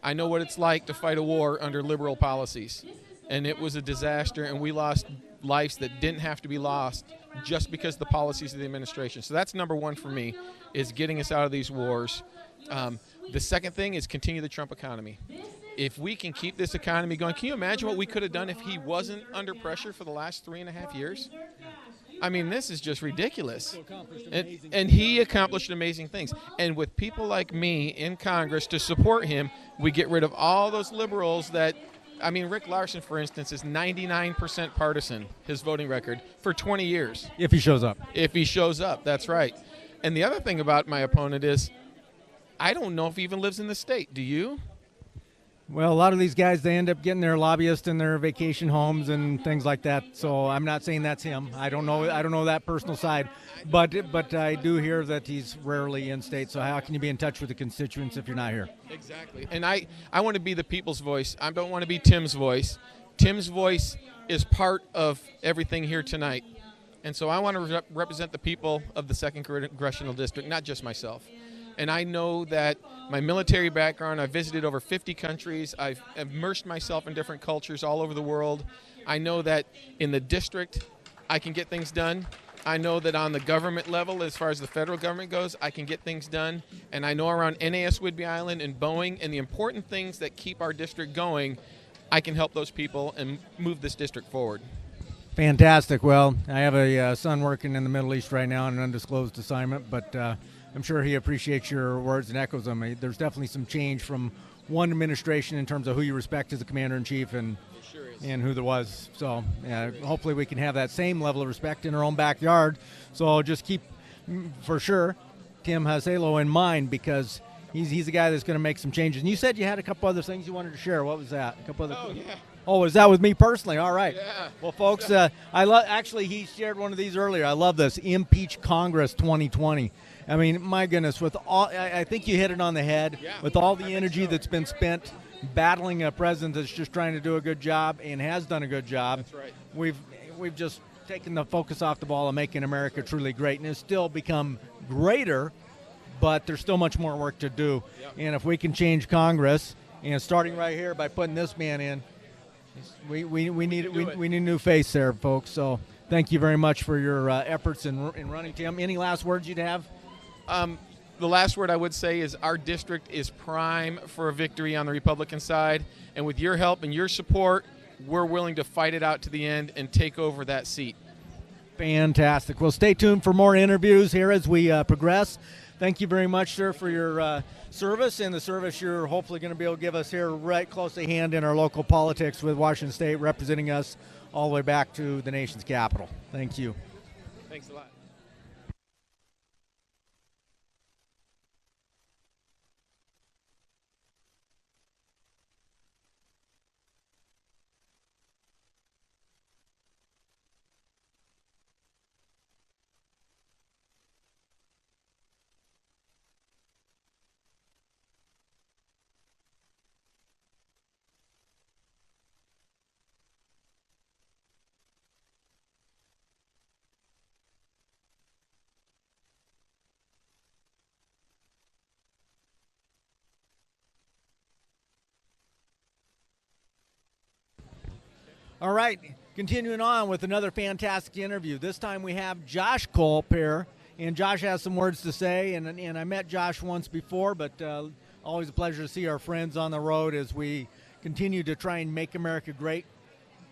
I know what it's like to fight a war under liberal policies. And it was a disaster, and we lost lives that didn't have to be lost just because of the policies of the administration. So that's number one for me, is getting us out of these wars. The second thing is continue the Trump economy. If we can keep this economy going, can you imagine what we could have done if he wasn't under pressure for the last 3.5 years? I mean, this is just ridiculous. And he accomplished amazing things. And with people like me in Congress to support him, we get rid of all those liberals that, I mean, Rick Larson, for instance, is 99% partisan, his voting record, for 20 years. If he shows up. If he shows up, that's right. And the other thing about my opponent is, I don't know if he even lives in the state. Do you? Well, a lot of these guys, they end up getting their lobbyists in their vacation homes and things like that. So I'm not saying that's him. I don't know that personal side, but I do hear that he's rarely in state. So how can you be in touch with the constituents if you're not here? Exactly. And I want to be the people's voice. I don't want to be Tim's voice. Tim's voice is part of everything here tonight. And so I want to represent the people of the 2nd Congressional District, not just myself. And I know that my military background, I've visited over 50 countries. I've immersed myself in different cultures all over the world. I know that in the district, I can get things done. I know that on the government level, as far as the federal government goes, I can get things done. And I know around NAS Whidbey Island and Boeing and the important things that keep our district going, I can help those people and move this district forward. Fantastic. Well, I have a son working in the Middle East right now on an undisclosed assignment, but I'm sure he appreciates your words and echoes them. There's definitely some change from one administration in terms of who you respect as a commander-in-chief and who there was. So hopefully we can have that same level of respect in our own backyard. So just keep, for sure, Tim Haselo in mind, because he's the guy that's going to make some changes. And you said you had a couple other things you wanted to share. What was that? A couple other things? Yeah. Oh, is that with me personally? All right. Yeah. Well, folks, actually, he shared one of these earlier. I love this. Impeach Congress 2020. I mean, my goodness, with all, I think you hit it on the head. Yeah, with all the energy that's been spent battling a president that's just trying to do a good job and has done a good job. That's right. We've just taken the focus off the ball of making America truly great, and it's still become greater, but there's still much more work to do. Yep. And if we can change Congress, and starting right here by putting this man in, we need a new face there, folks. So thank you very much for your efforts in running, Tim. Any last words you'd have? The last word I would say is our district is prime for a victory on the Republican side, and with your help and your support, we're willing to fight it out to the end and take over that seat. Fantastic. Well, stay tuned for more interviews here as we progress. Thank you very much, sir, for your service and the service you're hopefully going to be able to give us here right close at hand in our local politics with Washington State, representing us all the way back to the nation's capital. Thank you. Thanks a lot. All right, continuing on with another fantastic interview. This time we have Josh Culp here, and Josh has some words to say. And I met Josh once before, but always a pleasure to see our friends on the road as we continue to try and make America great,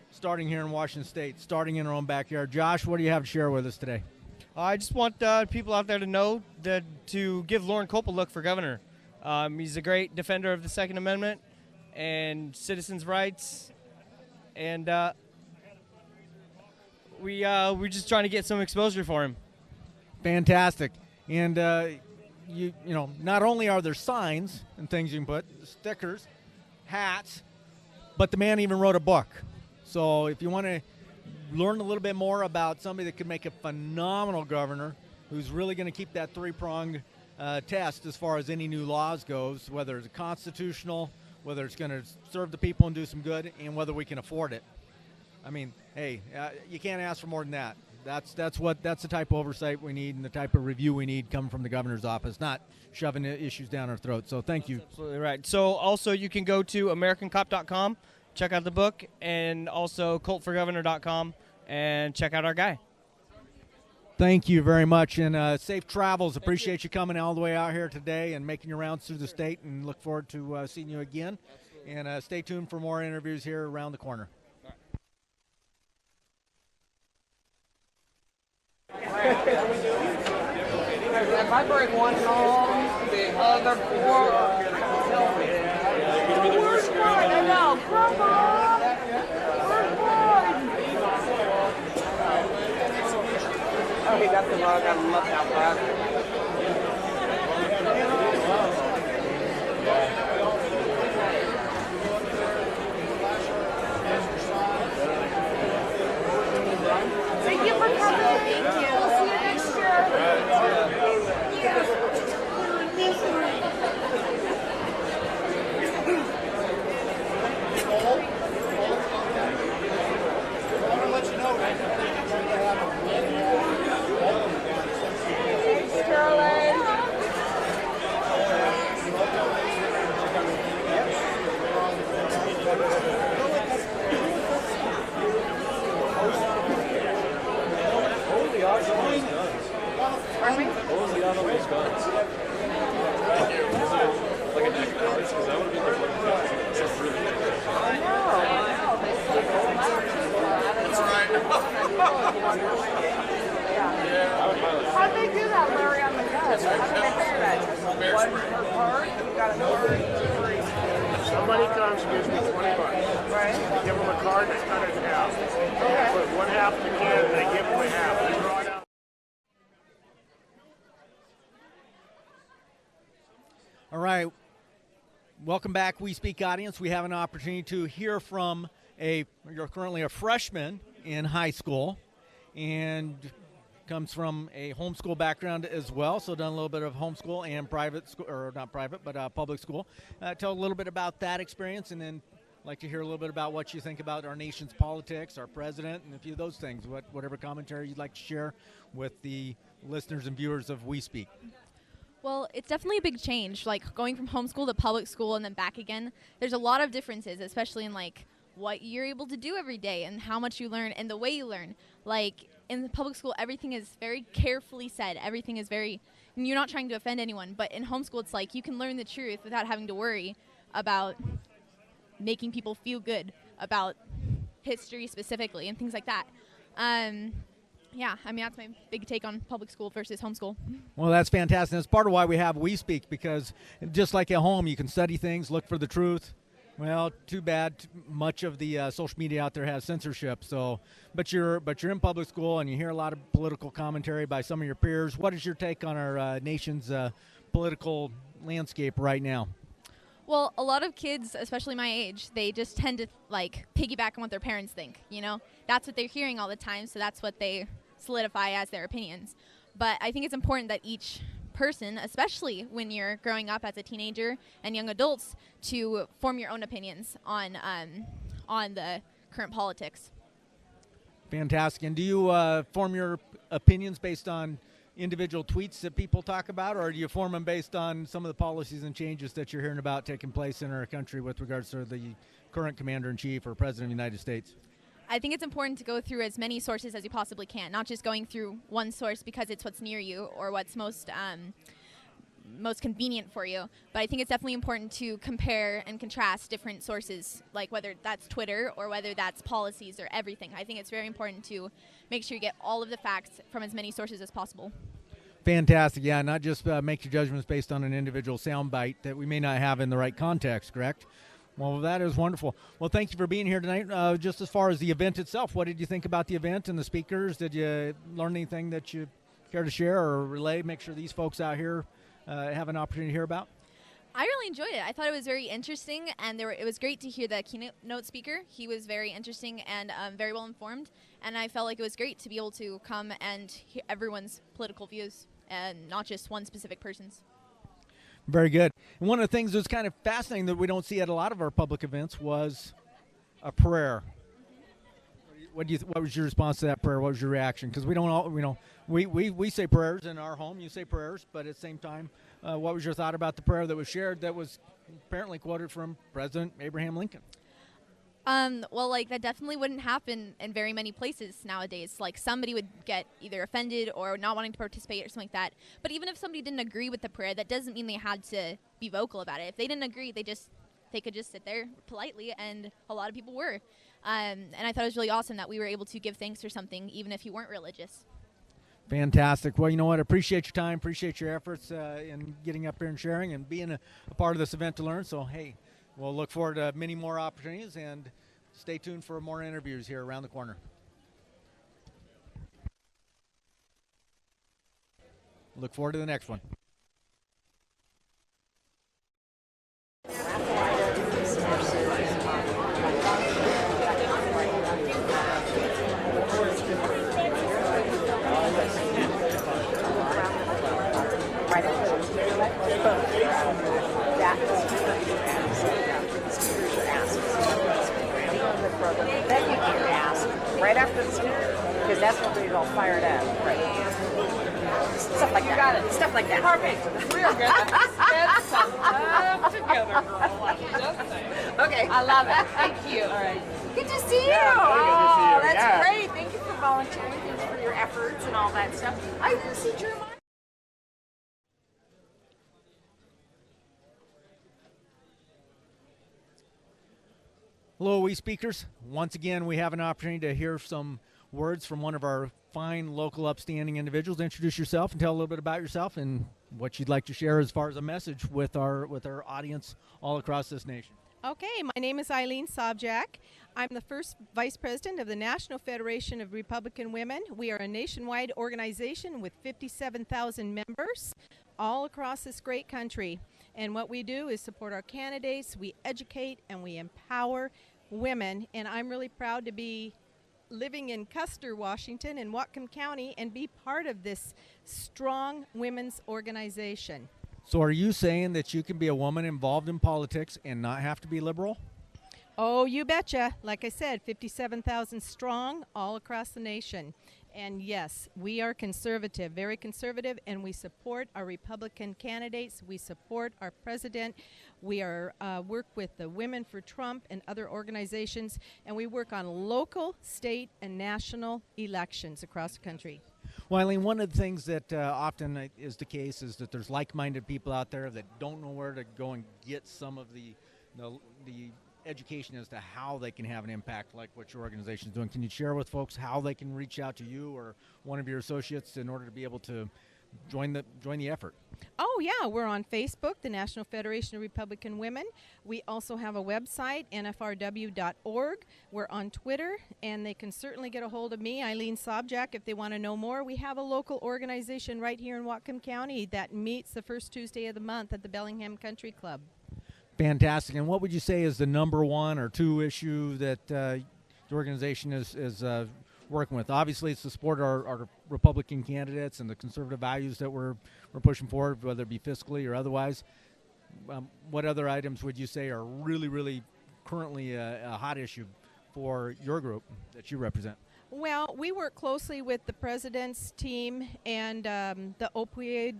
starting here in Washington State, starting in our own backyard. Josh, what do you have to share with us today? I just want people out there to know that to give Lauren Culp a look for governor. He's a great defender of the Second Amendment and citizens' rights. And we're just trying to get some exposure for him. Fantastic. And you know, not only are there signs and things you can put, stickers, hats, but the man even wrote a book. So if you want to learn a little bit more about somebody that could make a phenomenal governor, who's really going to keep that three-pronged test as far as any new laws goes, whether it's constitutional, whether it's going to serve the people and do some good, and whether we can afford it. I mean, hey, you can't ask for more than that. That's the type of oversight we need and the type of review we need coming from the governor's office, not shoving issues down our throats. So thank you. Absolutely right. So also you can go to AmericanCop.com, check out the book, and also CultForGovernor.com and check out our guy. Thank you very much, and safe travels. Appreciate you coming all the way out here today and making your rounds through the state, and look forward to seeing you again. And stay tuned for more interviews here around the corner. If I break one arm, the other four are going to kill me. Where's mine now? Grandma! Where's mine? Oh, he got the rug. I love that rug. Thank you for coming. Thank you. We'll see you next year. Thanks, Caroline. Pardon me? What was the odds on those guns? Like a deck of cards? Because that would have been like one of the just really good. That's right. How did they do that, Larry, on the gun? How did they figure that? Just one per card? You got a card free. Somebody comes and gives me $20. Right. Give them a card that's cut in half. Okay. Put one half in the can and they give them a half. They draw it out. All right. Welcome back, We Speak audience. We have an opportunity to hear from you're currently a freshman in high school and comes from a homeschool background as well, so done a little bit of homeschool and private school, or not private, but public school. Tell a little bit about that experience, and then I'd like to hear a little bit about what you think about our nation's politics, our president, and a few of those things, whatever commentary you'd like to share with the listeners and viewers of We Speak. Well, it's definitely a big change, like going from homeschool to public school and then back again. There's a lot of differences, especially in like what you're able to do every day and how much you learn and the way you learn. Like in the public school, everything is very carefully said. Everything is and you're not trying to offend anyone, but in homeschool, it's like you can learn the truth without having to worry about making people feel good about history specifically and things like that. Yeah, I mean, that's my big take on public school versus homeschool. Well, that's fantastic. That's part of why we have We Speak, because just like at home, you can study things, look for the truth. Well, too bad. Much of the social media out there has censorship. So, but you're in public school and you hear a lot of political commentary by some of your peers. What is your take on our nation's political landscape right now? Well, a lot of kids, especially my age, they just tend to like piggyback on what their parents think. You know, that's what they're hearing all the time, so that's what they solidify as their opinions. But I think it's important that each person, especially when you're growing up as a teenager and young adults, to form your own opinions on the current politics. Fantastic. And do you form your opinions based on individual tweets that people talk about, or do you form them based on some of the policies and changes that you're hearing about taking place in our country with regards to the current commander-in-chief or president of the United States? I think it's important to go through as many sources as you possibly can, not just going through one source because it's what's near you or what's most convenient for you. But I think it's definitely important to compare and contrast different sources, like whether that's Twitter or whether that's policies or everything. I think it's very important to make sure you get all of the facts from as many sources as possible. Fantastic. Yeah, not just make your judgments based on an individual soundbite that we may not have in the right context, correct? Well, that is wonderful. Well, thank you for being here tonight. Just as far as the event itself, what did you think about the event and the speakers? Did you learn anything that you care to share or relay? Make sure these folks out here have an opportunity to hear about. I really enjoyed it. I thought it was very interesting, and it was great to hear the keynote speaker. He was very interesting and very well informed, and I felt like it was great to be able to come and hear everyone's political views and not just one specific person's. Very good. And one of the things that's kind of fascinating that we don't see at a lot of our public events was a prayer. What was your response to that prayer? What was your reaction? Because we don't all, we say prayers in our home. You say prayers, but at the same time, what was your thought about the prayer that was shared that was apparently quoted from President Abraham Lincoln? Well, like, that definitely wouldn't happen in very many places nowadays. Like, somebody would get either offended or not wanting to participate or something like that. But even if somebody didn't agree with the prayer, that doesn't mean they had to be vocal about it. If they didn't agree, they could just sit there politely, and a lot of people were. And I thought it was really awesome that we were able to give thanks for something, even if you weren't religious. Fantastic. Well, you know what? I appreciate your time, appreciate your efforts in getting up here and sharing and being a part of this event to learn. So, hey, we'll look forward to many more opportunities, and stay tuned for more interviews here around the corner. Look forward to the next one. Then you can ask right after the speaker, because that's what we all fired up. Right. Stuff like that. You got it. Stuff like that. Perfect. We are going to spend some time together, girl. I'm just saying. Okay. I love it. Thank you. All right. Good to see you. Yeah, really good to see you. That's Yeah. great. Thank you for volunteering. Thank you for your efforts and all that stuff. I didn't see Jeremiah. Hello, we speakers. Once again, we have an opportunity to hear some words from one of our fine local upstanding individuals. Introduce yourself and tell a little bit about yourself and what you'd like to share as far as a message with our audience all across this nation. Okay, my name is Eileen Sobjak. I'm the first vice president of the National Federation of Republican Women. We are a nationwide organization with 57,000 members all across this great country. And what we do is support our candidates, we educate, and we empower women. And I'm really proud to be living in Custer, Washington, in Whatcom County, and be part of this strong women's organization. So are you saying that you can be a woman involved in politics and not have to be liberal? Oh, you betcha. Like I said, 57,000 strong all across the nation. And yes, we are conservative, very conservative, and we support our Republican candidates. We support our president. We are work with the Women for Trump and other organizations, and we work on local, state, and national elections across the country. Well, Eileen, one of the things that often is the case is that there's like-minded people out there that don't know where to go and get some of the education as to how they can have an impact like what your organization is doing. Can you share with folks how they can reach out to you or one of your associates in order to be able to join the effort? Oh, yeah. We're on Facebook, the National Federation of Republican Women. We also have a website, nfrw.org. We're on Twitter, and they can certainly get a hold of me, Eileen Sobjak, if they want to know more. We have a local organization right here in Whatcom County that meets the first Tuesday of the month at the Bellingham Country Club. Fantastic. And what would you say is the number one or two issue that the organization is working with? Obviously, it's to support our Republican candidates and the conservative values that we're pushing forward, whether it be fiscally or otherwise. What other items would you say are really, really currently a hot issue for your group that you represent? Well, we work closely with the president's team and the opioid.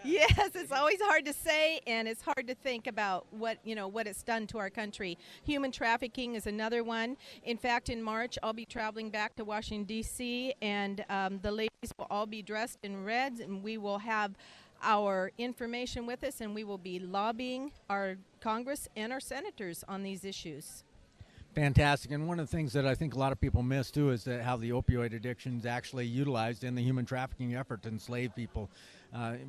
Yes, it's always hard to say, and it's hard to think about what it's done to our country. Human trafficking is another one. In fact, in March, I'll be traveling back to Washington, D.C., and the ladies will all be dressed in red, and we will have our information with us, and we will be lobbying our Congress and our senators on these issues. Fantastic. And one of the things that I think a lot of people miss, too, is that how the opioid addiction is actually utilized in the human trafficking effort to enslave people.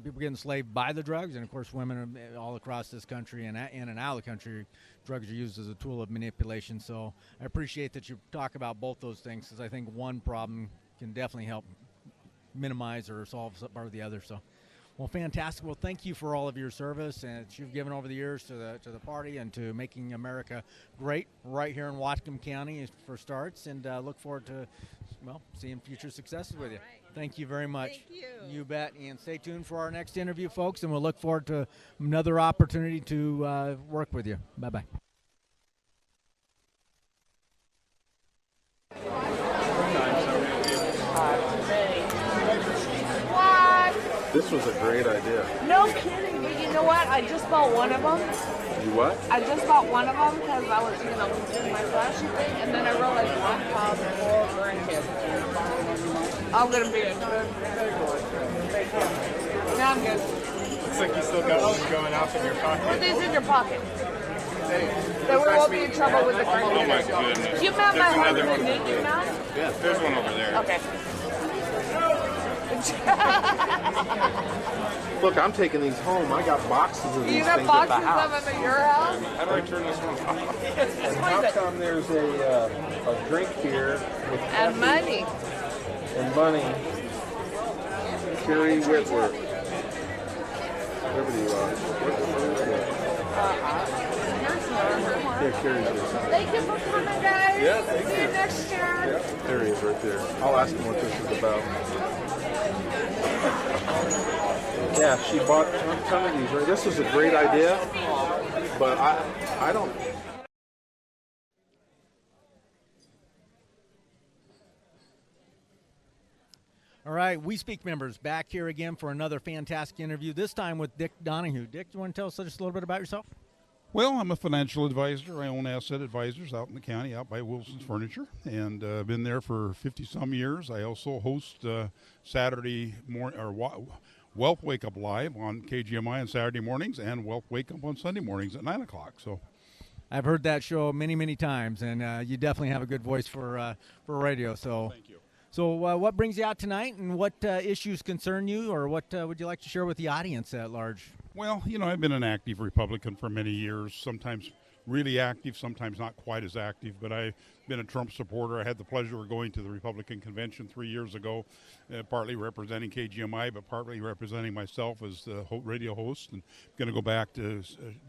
People get enslaved by the drugs, and, of course, women are all across this country and in and out of the country, drugs are used as a tool of manipulation. So I appreciate that you talk about both those things, because I think one problem can definitely help minimize or solve part of the other. So, well, fantastic. Well, thank you for all of your service and that you've given over the years to the party and to making America great right here in Whatcom County for starts, and look forward to Well, seeing future successes with you. Thank you very much. Thank you. You bet. And stay tuned for our next interview, folks, and we'll look forward to another opportunity to work with you. Bye-bye. What? This was a great idea. No kidding, but you know what? I just bought one of them. You what? I just bought one of them because I was, doing my flashy thing, and then I realized 1,004 grandkids. I'm gonna be a good. No, I'm good. Looks like you still got one going off in your pocket. Put these in your pocket. Then we won't be in trouble with the grandkids. Oh my goodness. You met my husband, didn't you, now? Yeah, there's one over there. Okay. Look, I'm taking these home. I got boxes of these You things got at the boxes house. of them at your house? How do I turn this one off? And how come there's a drink here with And money. and money? Carrie Whitworth. Whatever you are. Yeah, Carrie's here. Thank you for coming, guys. Yeah, thank See you you. next year. Yeah, there he is right there. I'll ask him what this is about. Yeah, she bought a ton of these. Right? This is a great idea, but I don't. All right, We Speak members back here again for another fantastic interview, this time with Dick Donahue. Dick, do you want to tell us just a little bit about yourself? Well, I'm a financial advisor. I own Asset Advisors out in the county, out by Wilson's Furniture, and I've been there for 50-some years. I also host Saturday morning or Wealth Wake Up Live on KGMI on Saturday mornings, and Wealth Wake Up on Sunday mornings at 9 o'clock. So, I've heard that show many, many times, and you definitely have a good voice for radio. So, thank you. So, what brings you out tonight, and what issues concern you, or what would you like to share with the audience at large? Well, I've been an active Republican for many years, sometimes really active, sometimes not quite as active, but I've been a Trump supporter. I had the pleasure of going to the Republican convention 3 years ago, partly representing KGMI, but partly representing myself as the radio host, and going to go back to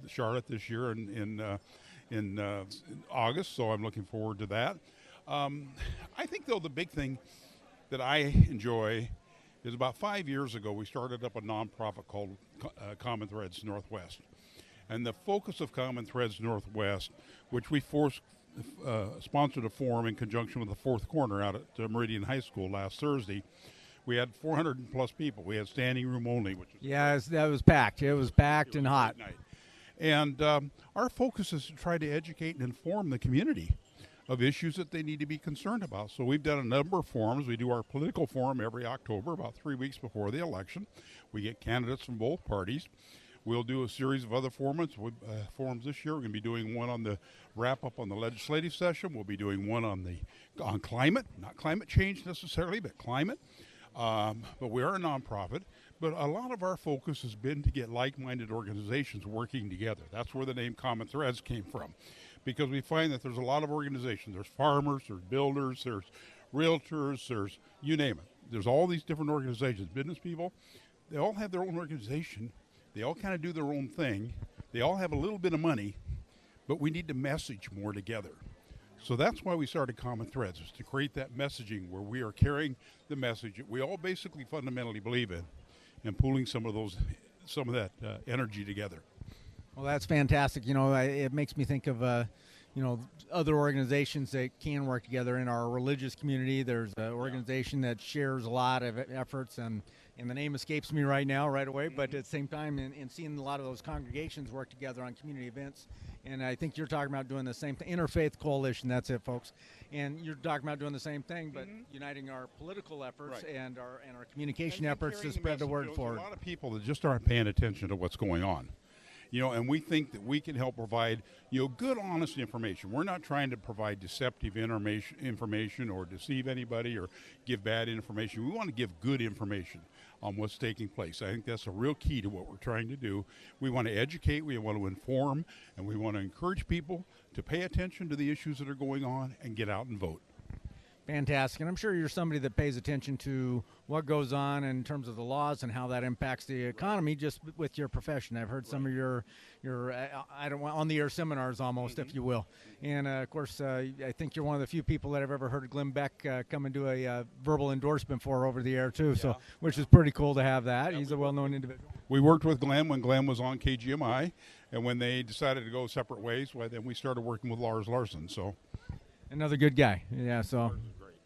Charlotte this year in August, so I'm looking forward to that. I think, though, the big thing that I enjoy is about 5 years ago, we started up a nonprofit called Common Threads Northwest. And the focus of Common Threads Northwest, which we sponsored a forum in conjunction with the Fourth Corner out at Meridian High School last Thursday. We had 400 plus people. We had standing room only. That was packed. It was packed and hot. And our focus is to try to educate and inform the community of issues that they need to be concerned about. So we've done a number of forums. We do our political forum every October, about 3 weeks before the election. We get candidates from both parties. We'll do a series of other forums this year. We're going to be doing one on the wrap-up on the legislative session. We'll be doing one on climate, not climate change necessarily, but climate. But we are a nonprofit. But a lot of our focus has been to get like-minded organizations working together. That's where the name Common Threads came from. Because we find that there's a lot of organizations. There's farmers, there's builders, there's realtors, there's you name it. There's all these different organizations, business people. They all have their own organization. They all kind of do their own thing. They all have a little bit of money, but we need to message more together. So that's why we started Common Threads, is to create that messaging where we are carrying the message that we all basically fundamentally believe in and pooling some of that energy together. Well, that's fantastic. It makes me think of, other organizations that can work together in our religious community. There's an organization that shares a lot of efforts, and the name escapes me right away, but at the same time, in seeing a lot of those congregations work together on community events, and I think you're talking about doing the same thing. Interfaith Coalition, that's it, folks. And you're talking about doing the same thing, but uniting our political efforts and our communication efforts to spread the word forward. There's a lot of people that just aren't paying attention to what's going on. And we think that we can help provide, good, honest information. We're not trying to provide deceptive information or deceive anybody or give bad information. We want to give good information on what's taking place. I think that's a real key to what we're trying to do. We want to educate, we want to inform, and we want to encourage people to pay attention to the issues that are going on and get out and vote. Fantastic. And I'm sure you're somebody that pays attention to what goes on in terms of the laws and how that impacts the economy just with your profession. I've heard some of your I don't want on-the-air seminars almost, if you will. And, of course, I think you're one of the few people that I've ever heard Glenn Beck come and do a verbal endorsement for over the air, too, so which is pretty cool to have that. He's a well-known individual. We worked with Glenn when Glenn was on KGMI, and when they decided to go separate ways, well, then we started working with Lars Larson. So another good guy. Yeah, so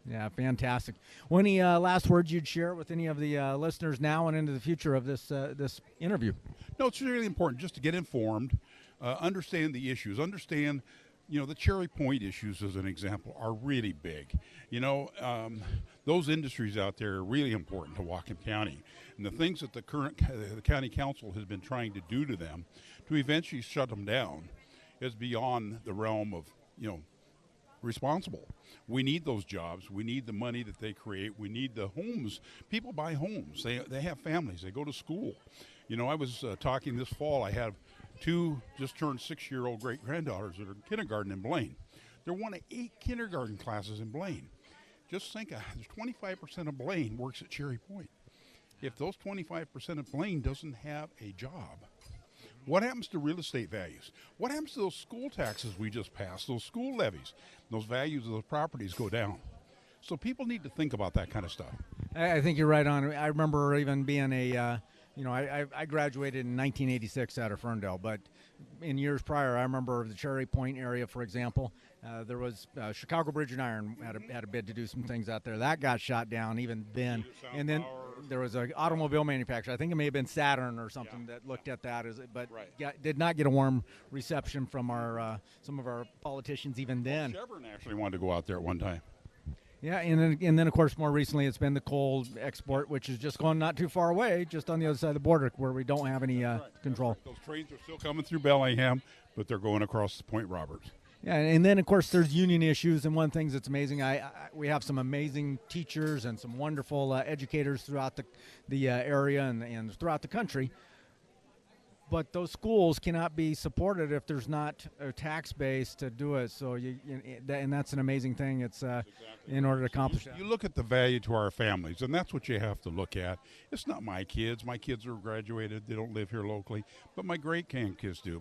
yeah, fantastic. Well, any last words you'd share with any of the listeners now and into the future of this this interview? No, it's really important just to get informed, understand the issues, understand, the Cherry Point issues, as an example, are really big. Those industries out there are really important to Whatcom County. And the things that the county council has been trying to do to them to eventually shut them down is beyond the realm of, responsible. We need those jobs. We need the money that they create. We need the homes. People buy homes. They have families. They go to school. I was talking this fall. I have two just turned 6-year-old great-granddaughters that are in kindergarten in Blaine. They're one of 8 kindergarten classes in Blaine. Just think, there's 25% of Blaine works at Cherry Point. If those 25% of Blaine doesn't have a job, what happens to real estate values? What happens to those school taxes we just passed, those school levies? Those values of those properties go down. So people need to think about that kind of stuff. I think you're right on. I remember even being I graduated in 1986 out of Ferndale, but in years prior, I remember the Cherry Point area, for example. There was Chicago Bridge and Iron had a bid to do some things out there. That got shot down even then. And then there was an automobile manufacturer. I think it may have been Saturn or something that looked at that, but did not get a warm reception from our some of our politicians even then. Chevron actually wanted to go out there at one time. Yeah, and then, of course, more recently it's been the coal export, which is just going not too far away, just on the other side of the border where we don't have any control. Those trains are still coming through Bellingham, but they're going across Point Roberts. Yeah, and then, of course, there's union issues, and one thing that's amazing, we have some amazing teachers and some wonderful educators throughout the area and throughout the country. But those schools cannot be supported if there's not a tax base to do it. So, and that's an amazing thing. It's in order to accomplish that. You look at the value to our families, and that's what you have to look at. It's not my kids. My kids are graduated. They don't live here locally. But my great-grandkids do.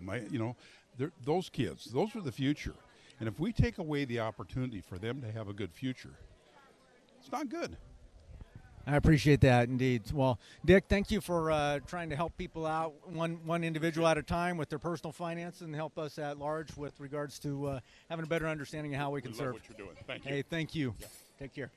Those kids, those are the future. And if we take away the opportunity for them to have a good future, it's not good. I appreciate that, indeed. Well, Dick, thank you for trying to help people out one individual at a time with their personal finances and help us at large with regards to having a better understanding of how we can serve. Love what you're doing. Thank you. Hey, thank you. Yeah. Take care.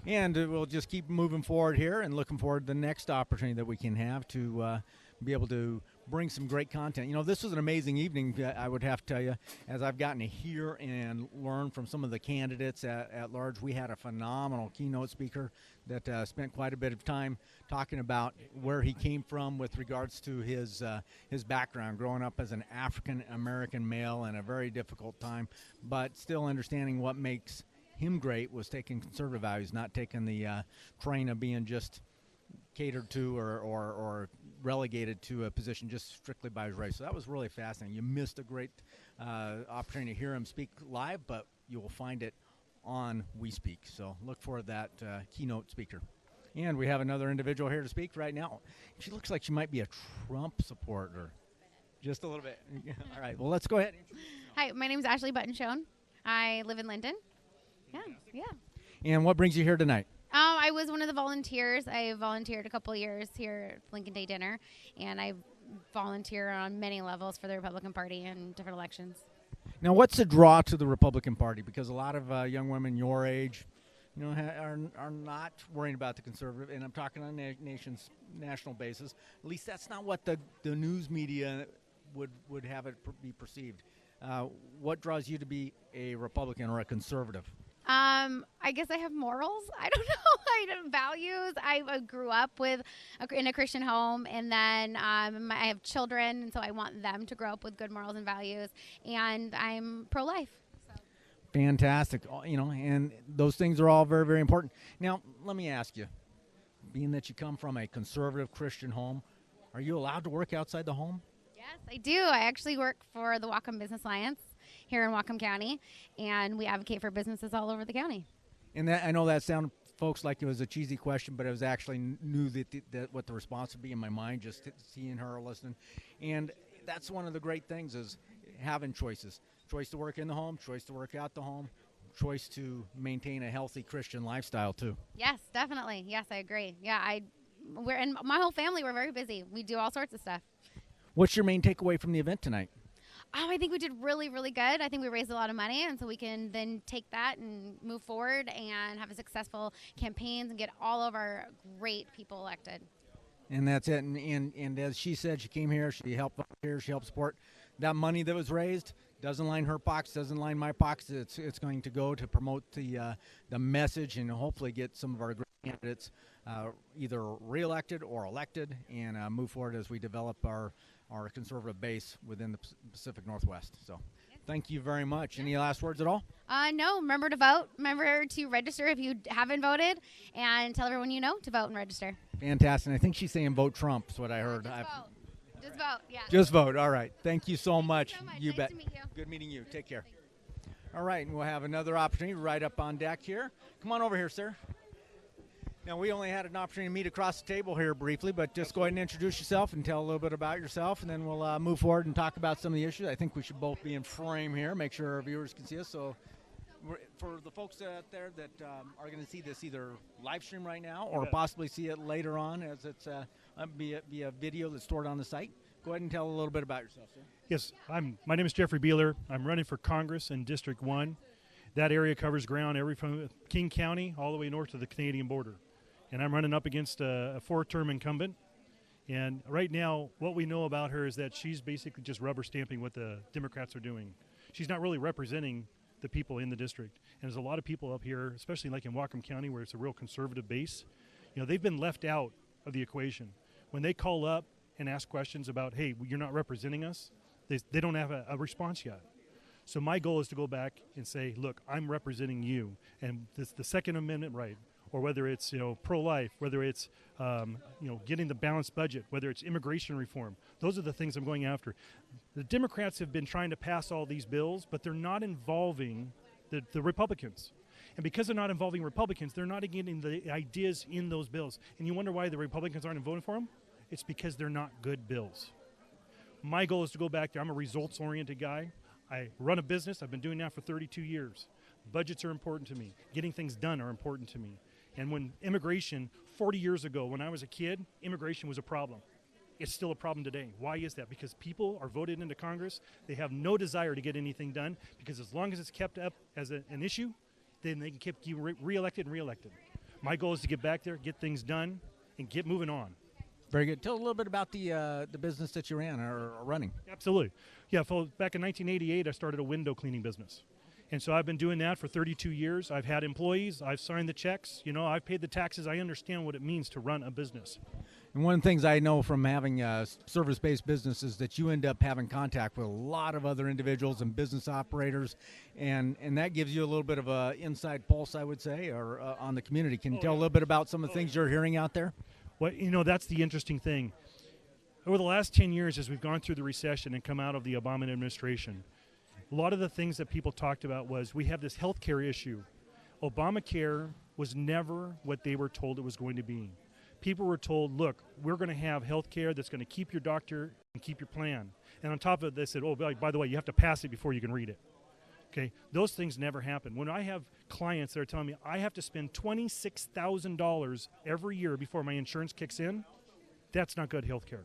And we'll just keep moving forward here and looking forward to the next opportunity that we can have to be able to bring some great content. This was an amazing evening, I would have to tell you, as I've gotten to hear and learn from some of the candidates at large. We had a phenomenal keynote speaker that spent quite a bit of time talking about where he came from with regards to his background, growing up as an African-American male in a very difficult time, but still understanding what makes him great was taking conservative values, not taking the train of being just catered to or relegated to a position just strictly by his race. So that was really fascinating. You missed a great opportunity to hear him speak live, but you will find it on We Speak. So look for that keynote speaker. And we have another individual here to speak right now. She looks like she might be a Trump supporter. Just a little bit. All right. Well, let's go ahead. Hi, my name is Ashley Buttonshone. I live in Linden. Yeah. And what brings you here tonight? I was one of the volunteers. I volunteered a couple of years here at Lincoln Day Dinner, and I volunteer on many levels for the Republican Party in different elections. Now, what's the draw to the Republican Party? Because a lot of young women your age, are not worrying about the conservative, and I'm talking on a national basis. At least that's not what the news media would have it be perceived. What draws you to be a Republican or a conservative? I guess I have morals. I don't know. I have values. I grew up in a Christian home, and then I have children, and so I want them to grow up with good morals and values. And I'm pro-life. So. Fantastic. And those things are all very, very important. Now, let me ask you, being that you come from a conservative Christian home, are you allowed to work outside the home? Yes, I do. I actually work for the Whatcom Business Alliance. here in Whatcom County, and we advocate for businesses all over the county. And that, I know that sounded, folks, like it was a cheesy question, but I was actually knew that what the response would be in my mind, just seeing her or listening. And that's one of the great things is having choices. Choice to work in the home, choice to work out the home, choice to maintain a healthy Christian lifestyle too. Yes, definitely. Yes, I agree. Yeah, we're and my whole family, we're very busy. We do all sorts of stuff. What's your main takeaway from the event tonight? I think we did really, really good. I think we raised a lot of money, and so we can then take that and move forward and have a successful campaigns and get all of our great people elected. And that's it. And as she said, she came here, she helped volunteer, she helped support. That money that was raised doesn't line her pockets, doesn't line my pockets. It's going to go to promote the message and hopefully get some of our great candidates either reelected or elected and move forward as we develop our conservative base within the Pacific Northwest. So thank you very much. Any last words at all? No, remember to vote. Remember to register if you haven't voted, and tell everyone you know to vote and register. Fantastic. I think she's saying vote Trump is what I heard. Just vote, yeah. Just vote. All right. Thank you so much. You Nice bet. to meet you. Good meeting you. Take care. All right, and we'll have another opportunity right up on deck here. Come on over here, sir. Now, we only had an opportunity to meet across the table here briefly, but just go ahead and introduce yourself and tell a little bit about yourself, and then we'll move forward and talk about some of the issues. I think we should both be in frame here, make sure our viewers can see us. So for the folks out there that are going to see this either live stream right now or possibly see it later on as it's be a video that's stored on the site, go ahead and tell a little bit about yourself, sir. Yes, my name is Jeffrey Beeler. I'm running for Congress in District 1. That area covers ground from King County all the way north to the Canadian border. And I'm running up against a four-term incumbent. And right now, what we know about her is that she's basically just rubber stamping what the Democrats are doing. She's not really representing the people in the district. And there's a lot of people up here, especially like in Whatcom County, where it's a real conservative base. You know, they've been left out of the equation. When they call up and ask questions about, hey, you're not representing us, they don't have a response yet. So my goal is to go back and say, look, I'm representing you. And this, the Second Amendment right, or whether it's pro-life, whether it's getting the balanced budget, whether it's immigration reform. Those are the things I'm going after. The Democrats have been trying to pass all these bills, but they're not involving the Republicans. And because they're not involving Republicans, they're not getting the ideas in those bills. And you wonder why the Republicans aren't voting for them? It's because they're not good bills. My goal is to go back there. I'm a results-oriented guy. I run a business. I've been doing that for 32 years. Budgets are important to me. Getting things done are important to me. And when immigration, 40 years ago, when I was a kid, immigration was a problem. It's still a problem today. Why is that? Because people are voted into Congress. They have no desire to get anything done because as long as it's kept up as an issue, then they can keep you reelected and reelected. My goal is to get back there, get things done, and get moving on. Very good. Tell a little bit about the business that you ran or are running. Absolutely. Yeah, back in 1988, I started a window cleaning business. And so I've been doing that for 32 years. I've had employees. I've signed the checks. I've paid the taxes. I understand what it means to run a business. And one of the things I know from having service-based businesses that you end up having contact with a lot of other individuals and business operators, and that gives you a little bit of a inside pulse, I would say, or on the community. Can you tell a little bit about some of the things you're hearing out there? Well, that's the interesting thing. Over the last 10 years, as we've gone through the recession and come out of the Obama administration, a lot of the things that people talked about was we have this health care issue. Obamacare was never what they were told it was going to be. People were told, look, we're going to have health care that's going to keep your doctor and keep your plan. And on top of it, they said, oh, by the way, you have to pass it before you can read it. Okay, those things never happen. When I have clients that are telling me I have to spend $26,000 every year before my insurance kicks in, that's not good health care.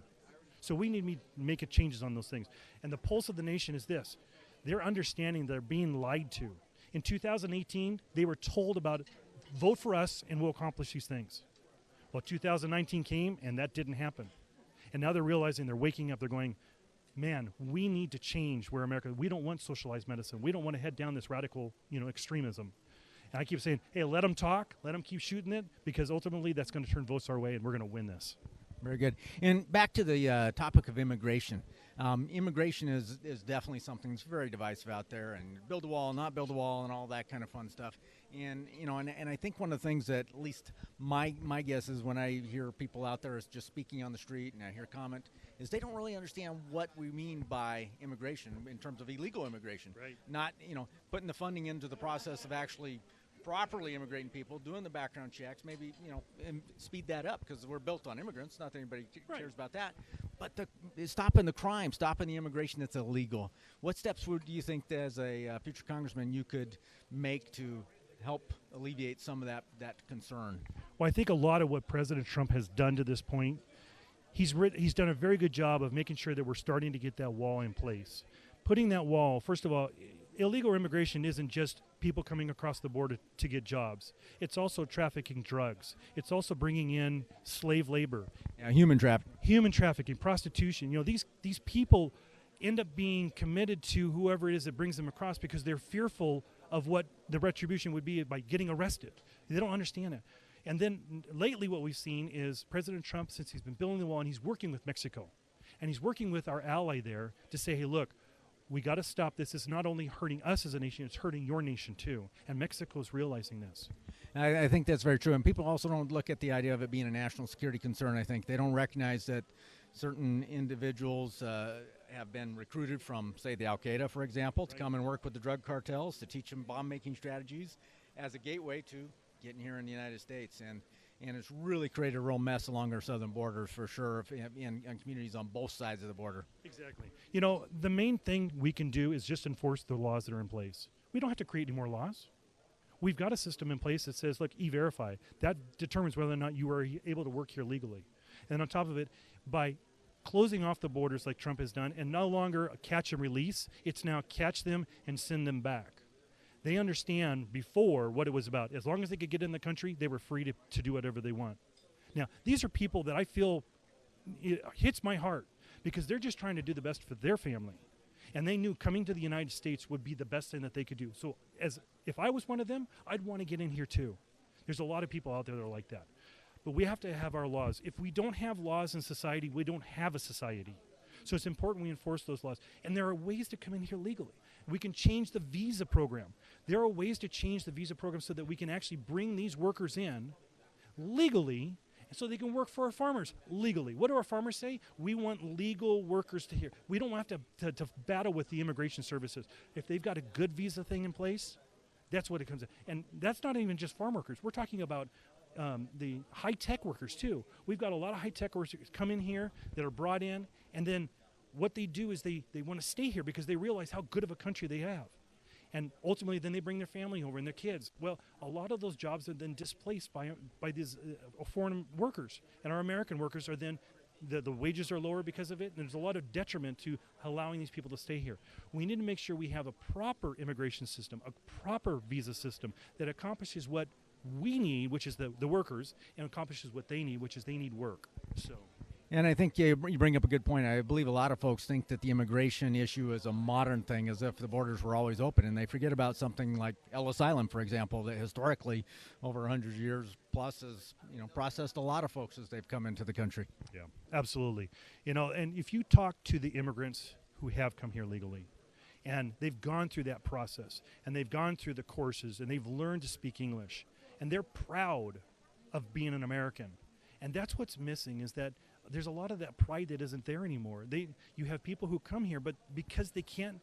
So we need to make changes on those things. And the pulse of the nation is this. They're understanding they're being lied to. In 2018, they were told about vote for us and we'll accomplish these things. Well, 2019 came and that didn't happen. And now they're realizing, they're waking up, they're going, man, we need to change where America, we don't want socialized medicine. We don't want to head down this radical, extremism. And I keep saying, hey, let them talk, let them keep shooting it, because ultimately that's going to turn votes our way and we're going to win this. Very good. And back to the topic of immigration. Immigration is definitely something that's very divisive out there, and build a wall, not build a wall, and all that kind of fun stuff. And and I think one of the things that, at least my guess is, when I hear people out there is just speaking on the street and I hear comment, is they don't really understand what we mean by immigration in terms of illegal immigration. Right. Not putting the funding into the process of actually properly immigrating people, doing the background checks, maybe and speed that up, because we're built on immigrants. Not that anybody cares about that, but stopping the crime, stopping the immigration that's illegal. What steps do you think, as a future congressman, you could make to help alleviate some of that concern? Well, I think a lot of what President Trump has done to this point, he's done a very good job of making sure that we're starting to get that wall in place. Putting that wall, first of all, illegal immigration isn't just people coming across the border to get jobs. It's also trafficking drugs. It's also bringing in slave labor. Human trafficking. Human trafficking, prostitution. These people end up being committed to whoever it is that brings them across, because they're fearful of what the retribution would be by getting arrested. They don't understand it. And then lately what we've seen is President Trump, since he's been building the wall, and he's working with Mexico, and he's working with our ally there to say, hey, look, we got to stop this. It's not only hurting us as a nation, it's hurting your nation too. And Mexico is realizing this. I think that's very true. And people also don't look at the idea of it being a national security concern. I think they don't recognize that certain individuals have been recruited from, say, the Al-Qaeda, for example, to come and work with the drug cartels, to teach them bomb-making strategies as a gateway to getting here in the United States. And it's really created a real mess along our southern borders, for sure, in communities on both sides of the border. Exactly. The main thing we can do is just enforce the laws that are in place. We don't have to create any more laws. We've got a system in place that says, look, E-Verify. That determines whether or not you are able to work here legally. And on top of it, by closing off the borders like Trump has done, and no longer a catch and release, it's now catch them and send them back. They understand before what it was about. As long as they could get in the country, they were free to do whatever they want. Now, these are people that I feel it hits my heart, because they're just trying to do the best for their family. And they knew coming to the United States would be the best thing that they could do. So if I was one of them, I'd want to get in here too. There's a lot of people out there that are like that. But we have to have our laws. If we don't have laws in society, we don't have a society. So it's important we enforce those laws. And there are ways to come in here legally. We can change the visa program. There are ways to change the visa program so that we can actually bring these workers in legally, so they can work for our farmers legally. What do our farmers say? We want legal workers to here. We don't have to battle with the immigration services. If they've got a good visa thing in place, that's what it comes in. And that's not even just farm workers. We're talking about the high-tech workers too. We've got a lot of high-tech workers come in here that are brought in, and then what they do is they want to stay here because they realize how good of a country they have. And ultimately, then they bring their family over and their kids. Well, a lot of those jobs are then displaced by these foreign workers. And our American workers are then, the wages are lower because of it. And there's a lot of detriment to allowing these people to stay here. We need to make sure we have a proper immigration system, a proper visa system that accomplishes what we need, which is the workers, and accomplishes what they need, which is they need work. So. And I think you bring up a good point. I believe a lot of folks think that the immigration issue is a modern thing, as if the borders were always open, and they forget about something like Ellis Island, for example, that historically, over 100 years plus, has processed a lot of folks as they've come into the country. Yeah, absolutely. And if you talk to the immigrants who have come here legally, and they've gone through that process, and they've gone through the courses, and they've learned to speak English, and they're proud of being an American. And that's what's missing, is that there's a lot of that pride that isn't there anymore. You have people who come here, but because they can't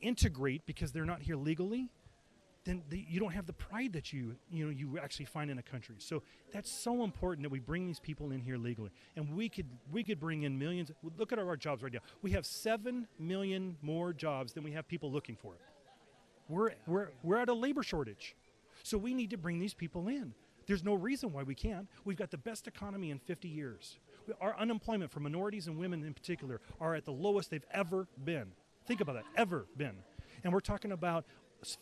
integrate because they're not here legally, then you don't have the pride that you actually find in a country. So that's so important that we bring these people in here legally. And we could bring in millions. Look at our jobs right now. We have 7 million more jobs than we have people looking for it. We're at a labor shortage. So we need to bring these people in. There's no reason why we can't. We've got the best economy in 50 years. Our unemployment for minorities and women in particular are at the lowest they've ever been. Think about that, ever been. And we're talking about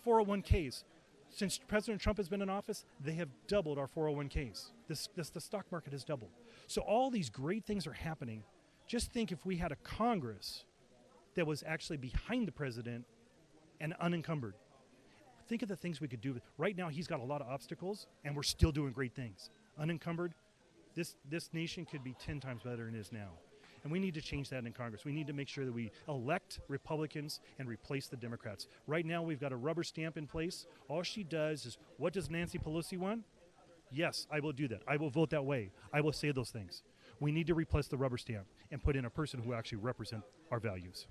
401ks. Since President Trump has been in office, they have doubled our 401ks. The stock market has doubled. So all these great things are happening. Just think if we had a Congress that was actually behind the president and unencumbered. Think of the things we could do. Right now, he's got a lot of obstacles, and we're still doing great things. Unencumbered, this nation could be 10 times better than it is now. And we need to change that in Congress. We need to make sure that we elect Republicans and replace the Democrats. Right now, we've got a rubber stamp in place. All she does is, what does Nancy Pelosi want? Yes, I will do that. I will vote that way. I will say those things. We need to replace the rubber stamp and put in a person who actually represents our values.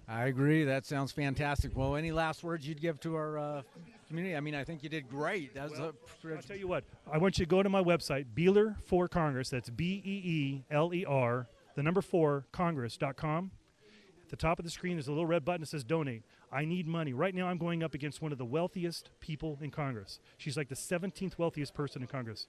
I agree. That sounds fantastic. Well, any last words you'd give to our community? I mean, I think you did great. That was I'll tell you what. I want you to go to my website, Beeler for Congress. That's BEELER, the number 4, Congress.com. At the top of the screen, there's a little red button that says donate. I need money. Right now, I'm going up against one of the wealthiest people in Congress. She's like the 17th wealthiest person in Congress.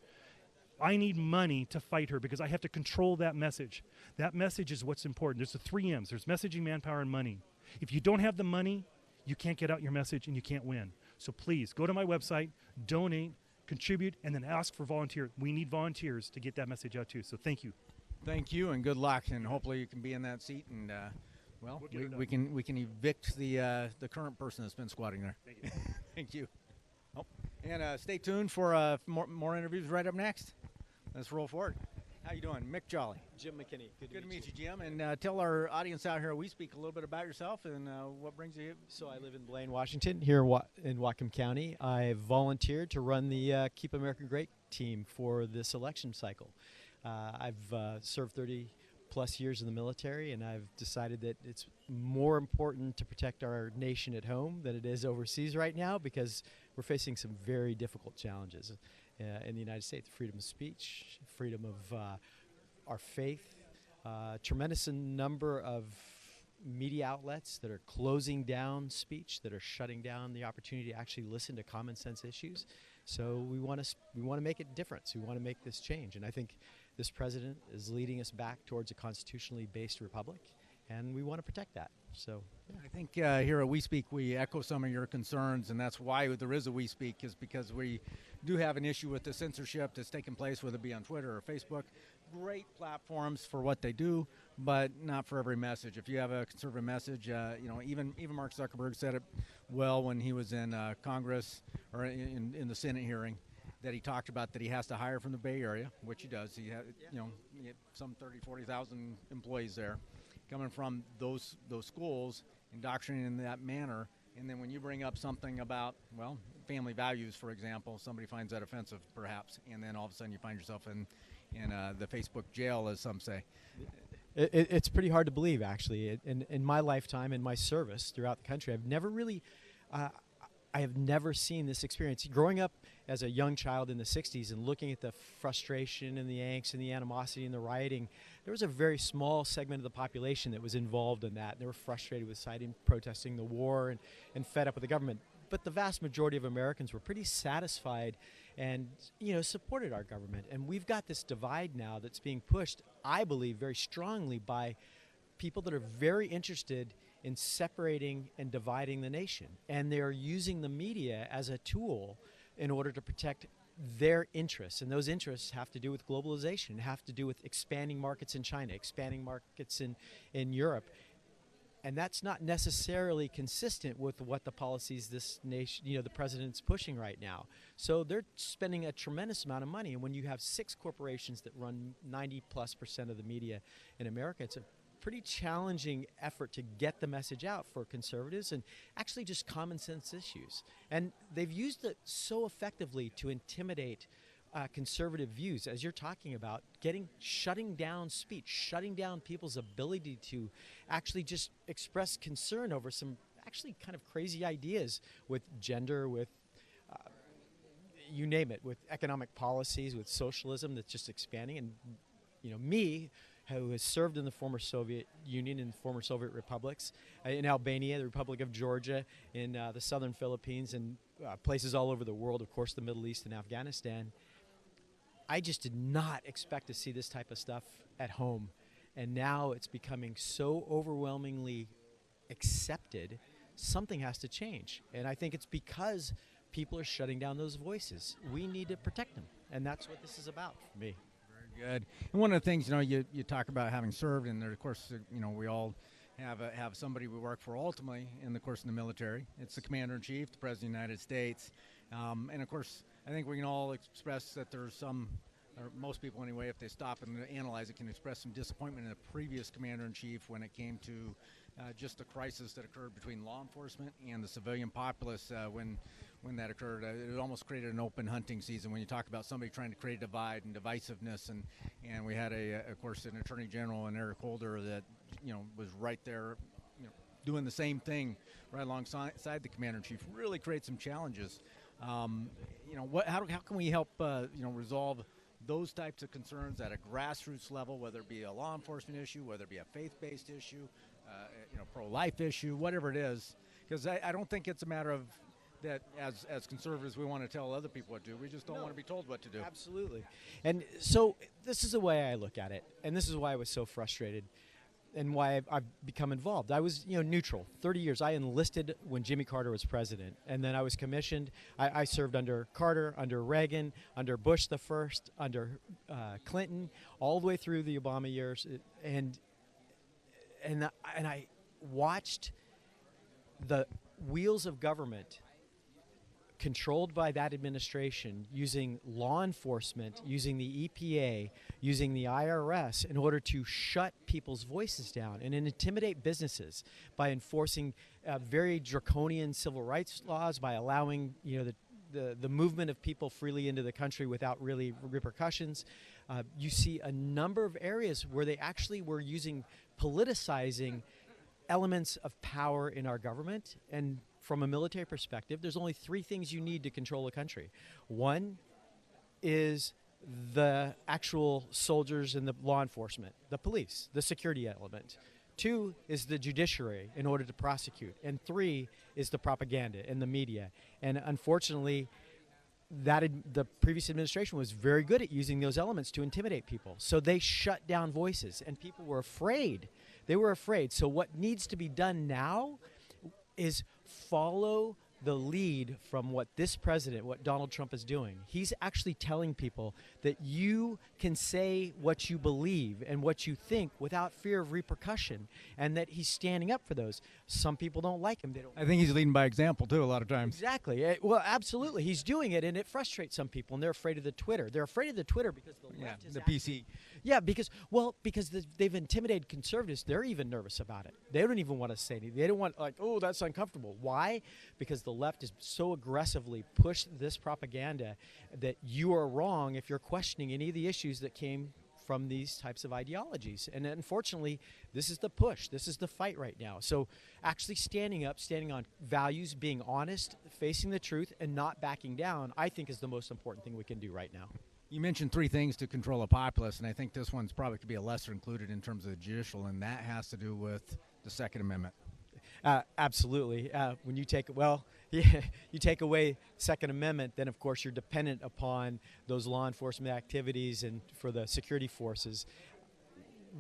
I need money to fight her because I have to control that message. That message is what's important. There's the 3 M's. There's messaging, manpower, and money. If you don't have the money, you can't get out your message and you can't win. So please, go to my website, donate, contribute, and then ask for volunteers. We need volunteers to get that message out too. So thank you. Thank you, and good luck. And hopefully you can be in that seat. And well, we can evict the current person that's been squatting there. Thank you. Thank you. Oh, and stay tuned for more interviews right up next. Let's roll forward. How you doing? Mick Jolly. Jim McKinney. Good to meet you, Jim. And tell our audience out here we speak a little bit about yourself and what brings you. So I live in Blaine, Washington, here in Whatcom County. I've volunteered to run the Keep America Great team for this election cycle. I've served 30 plus years in the military, and I've decided that it's more important to protect our nation at home than it is overseas right now, because we're facing some very difficult challenges in the United States. Freedom of speech, freedom of our faith, tremendous number of media outlets that are closing down speech, that are shutting down the opportunity to actually listen to common sense issues. So we want to make a difference. We want to make this change, and I think this president is leading us back towards a constitutionally based republic, and we want to protect that. So yeah. I think here at We Speak, we echo some of your concerns, and that's why there is a We Speak, is because we do have an issue with the censorship that's taking place, whether it be on Twitter or Facebook. Great platforms for what they do, but not for every message. If you have a conservative message, even Mark Zuckerberg said it well when he was in Congress or in the Senate hearing, that he talked about that he has to hire from the Bay Area, which he does. He has, he had some 40,000 employees there, coming from those schools, indoctrinating in that manner. And then when you bring up something about, well, family values, for example, somebody finds that offensive, perhaps, and then all of a sudden you find yourself in the Facebook jail, as some say. It's pretty hard to believe, actually. In my lifetime, in my service throughout the country, I've never really, I have never seen this experience. Growing up as a young child in the 60s and looking at the frustration and the angst and the animosity and the rioting, there was a very small segment of the population that was involved in that. They were frustrated with protesting the war and fed up with the government. But the vast majority of Americans were pretty satisfied and, supported our government. And we've got this divide now that's being pushed, I believe, very strongly by people that are very interested in separating and dividing the nation. And they're using the media as a tool in order to protect their interests. And those interests have to do with globalization, have to do with expanding markets in China, expanding markets in Europe. And that's not necessarily consistent with what the policies this nation, the president's pushing right now. So they're spending a tremendous amount of money. And when you have 6 corporations that run 90+% of the media in America, it's a pretty challenging effort to get the message out for conservatives and actually just common sense issues. And they've used it so effectively to intimidate conservative views, as you're talking about, shutting down speech, shutting down people's ability to actually just express concern over some actually kind of crazy ideas with gender, with you name it, with economic policies, with socialism that's just expanding. And me, who has served in the former Soviet Union and former Soviet republics, in Albania, the Republic of Georgia, in the southern Philippines, and places all over the world, of course, the Middle East and Afghanistan, I just did not expect to see this type of stuff at home. And now it's becoming so overwhelmingly accepted, something has to change. And I think it's because people are shutting down those voices. We need to protect them. And that's what this is about for me. Good. And one of the things, you talk about having served, and there, of course, we all have somebody we work for ultimately in the course of the military. It's the Commander-in-Chief, the President of the United States. And, of course, I think we can all express that there's some or most people anyway, if they stop and analyze it, can express some disappointment in the previous commander-in-chief when it came to just the crisis that occurred between law enforcement and the civilian populace when that occurred. It almost created an open hunting season when you talk about somebody trying to create a divide and divisiveness, and we had of course, an Attorney General and Eric Holder that was right there, doing the same thing right alongside the commander-in-chief. Really create some challenges. How can we help resolve those types of concerns at a grassroots level, whether it be a law enforcement issue, whether it be a faith-based issue, pro-life issue, whatever it is? Because I don't think it's a matter of that as conservatives we want to tell other people what to do. We just don't want to be told what to do. Absolutely. And so this is the way I look at it, and this is why I was so frustrated and why I've become involved. I was neutral. 30 years. I enlisted when Jimmy Carter was president, and then I was commissioned. I served under Carter, under Reagan, under Bush the first, under Clinton, all the way through the Obama years, and I watched the wheels of government controlled by that administration using law enforcement, using the EPA, using the IRS in order to shut people's voices down and intimidate businesses by enforcing very draconian civil rights laws, by allowing the movement of people freely into the country without really repercussions. You see a number of areas where they actually were politicizing elements of power in our government. And from a military perspective, there's only 3 things you need to control a country. One is the actual soldiers and the law enforcement, the police, the security element. 2 is the judiciary in order to prosecute. And 3 is the propaganda and the media. And unfortunately, the previous administration was very good at using those elements to intimidate people. So they shut down voices, and people were afraid. They were afraid. So what needs to be done now is follow the lead from what this president, what Donald Trump is doing. He's actually telling people that you can say what you believe and what you think without fear of repercussion, and that he's standing up for those. Some people don't like him. I think he's leading by example, too, a lot of times. Exactly. Well, absolutely. He's doing it, and it frustrates some people, and they're afraid of the Twitter. They're afraid of the Twitter because the left is the PC. Yeah, because they've intimidated conservatives. They're even nervous about it. They don't even want to say anything. They don't want, oh, that's uncomfortable. Why? Because the left is so aggressively pushed this propaganda that you are wrong if you're questioning any of the issues that came from these types of ideologies. And unfortunately, this is the push. This is the fight right now. So actually standing up, standing on values, being honest, facing the truth, and not backing down, I think is the most important thing we can do right now. You mentioned 3 things to control a populace, and I think this one's probably could be a lesser included in terms of the judicial, and that has to do with the Second Amendment. Absolutely. When you take you take away Second Amendment, then of course you're dependent upon those law enforcement activities and for the security forces.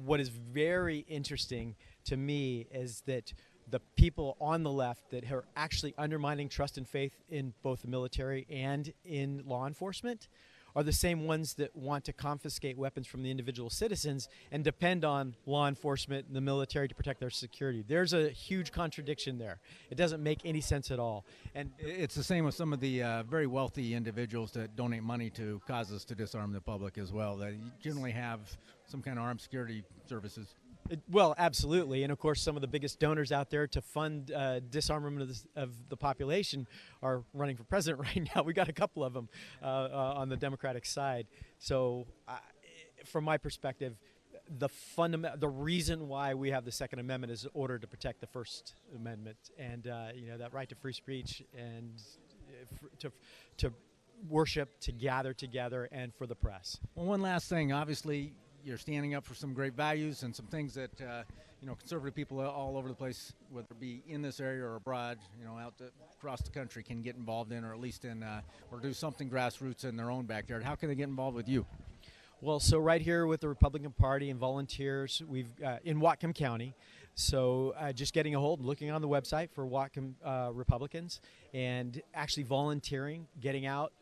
What is very interesting to me is that the people on the left that are actually undermining trust and faith in both the military and in law enforcement are the same ones that want to confiscate weapons from the individual citizens and depend on law enforcement and the military to protect their security. There's a huge contradiction there. It doesn't make any sense at all. And it's the same with some of the very wealthy individuals that donate money to causes to disarm the public as well. They generally have some kind of armed security services. Well, absolutely. And, of course, some of the biggest donors out there to fund disarmament of the population are running for president right now. We got a couple of them on the Democratic side. So, from my perspective, the reason why we have the Second Amendment is in order to protect the First Amendment and, that right to free speech and to worship, to gather together, and for the press. Well, one last thing. Obviously, you're standing up for some great values and some things that conservative people all over the place, whether it be in this area or abroad, across the country, can get involved in, or at least or do something grassroots in their own backyard. How can they get involved with you? Well, so right here with the Republican Party and volunteers, we've in Whatcom County. So just getting a hold, looking on the website for Whatcom Republicans, and actually volunteering, getting out.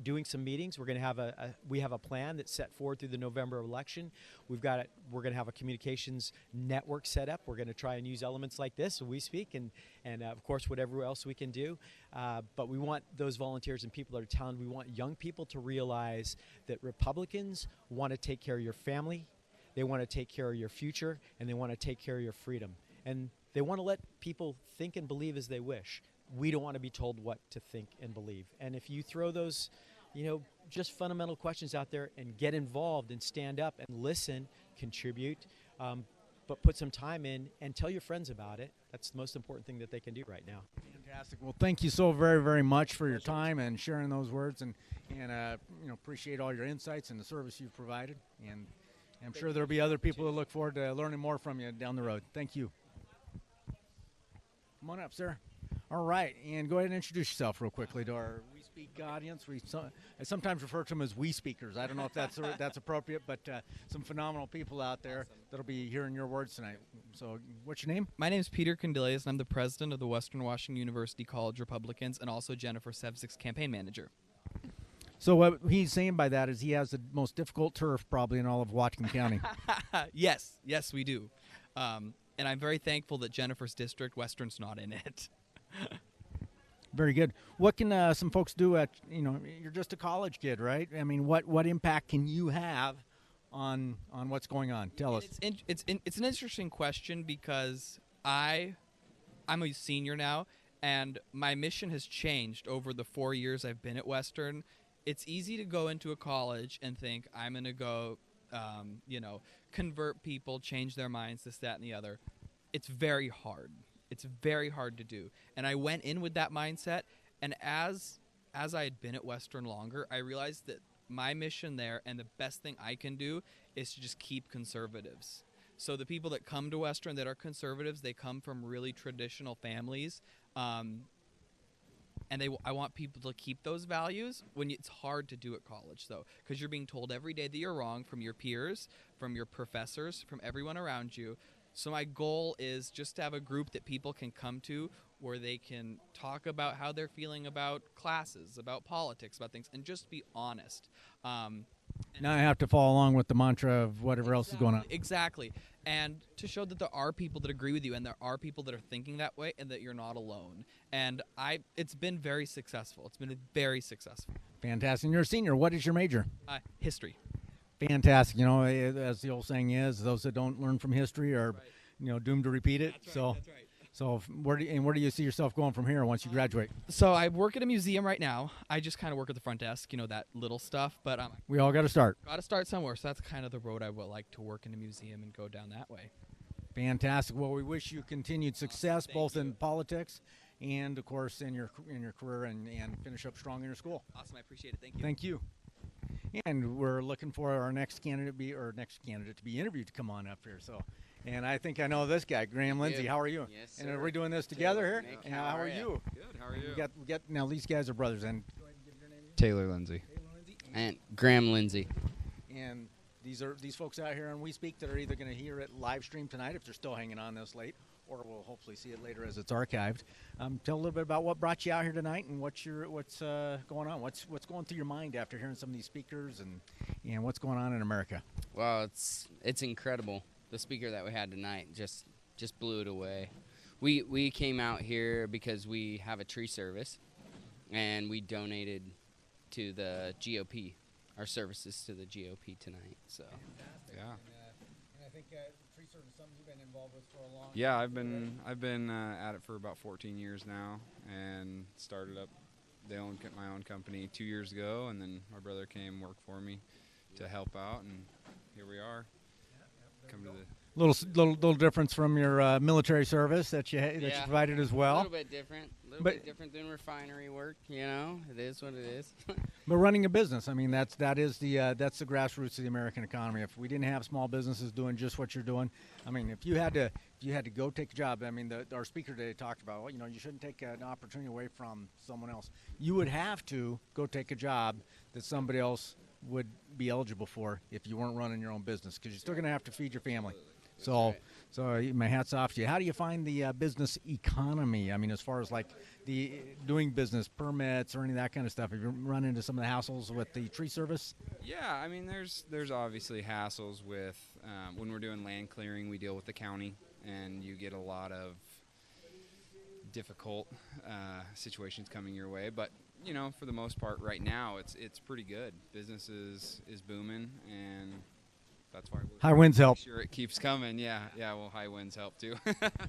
doing some meetings. We're going to have we have a plan that's set forward through the November election. We're going to have a communications network set up. We're going to try and use elements like this, so we speak, and of course whatever else we can do. But we want those volunteers and people that are talented. We want young people to realize that Republicans want to take care of your family, they want to take care of your future, and they want to take care of your freedom. And they want to let people think and believe as they wish. We don't want to be told what to think and believe. And if you throw those, just fundamental questions out there and get involved and stand up and listen, contribute, but put some time in and tell your friends about it. That's the most important thing that they can do right now. Fantastic. Well, thank you so very, very much for your time and sharing those words, and appreciate all your insights and the service you've provided. And I'm sure there'll be other people that look forward to learning more from you down the road. Thank you. Come on up, sir. All right, and go ahead and introduce yourself real quickly to our We Speak audience. I sometimes refer to them as We Speakers. I don't know if that's appropriate, but some phenomenal people out there that'll be hearing your words tonight. So what's your name? My name is Peter Candelas, and I'm the president of the Western Washington University College Republicans and also Jennifer Sevcik's campaign manager. So what he's saying by that is he has the most difficult turf probably in all of Whatcom County. Yes, we do. And I'm very thankful that Jennifer's district, Western's not in it. Very good. What can some folks do at, you're just a college kid, right? I mean, what impact can you have on what's going on? Tell us. It's an interesting question because I'm a senior now, and my mission has changed over the 4 years I've been at Western. It's easy to go into a college and think I'm going to go, convert people, change their minds, this, that, and the other. It's very hard. It's very hard to do. And I went in with that mindset, and as I had been at Western longer, I realized that my mission there and the best thing I can do is to just keep conservatives. So the people that come to Western that are conservatives, they come from really traditional families, and I want people to keep those values. It's hard to do at college, though, because you're being told every day that you're wrong from your peers, from your professors, from everyone around you. So my goal is just to have a group that people can come to where they can talk about how they're feeling about classes, about politics, about things, and just be honest. Now I have to follow along with the mantra of whatever else is going on. Exactly. And to show that there are people that agree with you and there are people that are thinking that way and that you're not alone. And it's been very successful. It's been very successful. Fantastic. And you're a senior. What is your major? History. Fantastic. As the old saying is, those that don't learn from history are, doomed to repeat it. That's right. So where do you see yourself going from here once you graduate? So I work at a museum right now. I just kind of work at the front desk, that little stuff. But we all got to start. Got to start somewhere. So that's kind of the road I would like to work in a museum and go down that way. Fantastic. Well, we wish you continued success both in politics and, of course, in your career and finish up strong in your school. Awesome. I appreciate it. Thank you. Thank you. And we're looking for our next candidate to be interviewed to come on up here. So, and I think I know this guy, Graham Lindsay. How are you? Yes, sir. And are we doing this together here? Nick, And how are you? Good. How are you? We got now. These guys are brothers, and Taylor Lindsay. And Graham Lindsay. And these folks out here on We Speak that are either going to hear it live stream tonight if they're still hanging on this late, or we'll hopefully see it later as it's archived. Tell a little bit about what brought you out here tonight and what's going on. What's going through your mind after hearing some of these speakers and what's going on in America? Well, it's incredible. The speaker that we had tonight just blew it away. We came out here because we have a tree service, and we donated to the GOP, our services to the GOP tonight. So, yeah. And I think tree service is something you've been involved with for a long time. Yeah, I've been at it for about 14 years now, and started up my own company 2 years ago, and then my brother came work for me to help out, and here we are. Come to the little difference from your military service that you provided as well. A little bit different. Bit different than refinery work. It is what it is. But running a business, I mean, that's the grassroots of the American economy. If we didn't have small businesses doing just what you're doing, I mean, if you had to go take a job, I mean, our speaker today talked about, well, you shouldn't take an opportunity away from someone else. You would have to go take a job that somebody else would be eligible for if you weren't running your own business, because you're still going to have to feed your family. So, my hat's off to you. How do you find the business economy? I mean, as far as like the doing business permits or any of that kind of stuff, have you run into some of the hassles with the tree service? Yeah, I mean, there's obviously hassles with when we're doing land clearing. We deal with the county, and you get a lot of difficult situations coming your way. But you know, for the most part, right now it's pretty good. Business is booming, and that's why we're High winds make help. sure it keeps coming. Yeah. Well, high winds help too.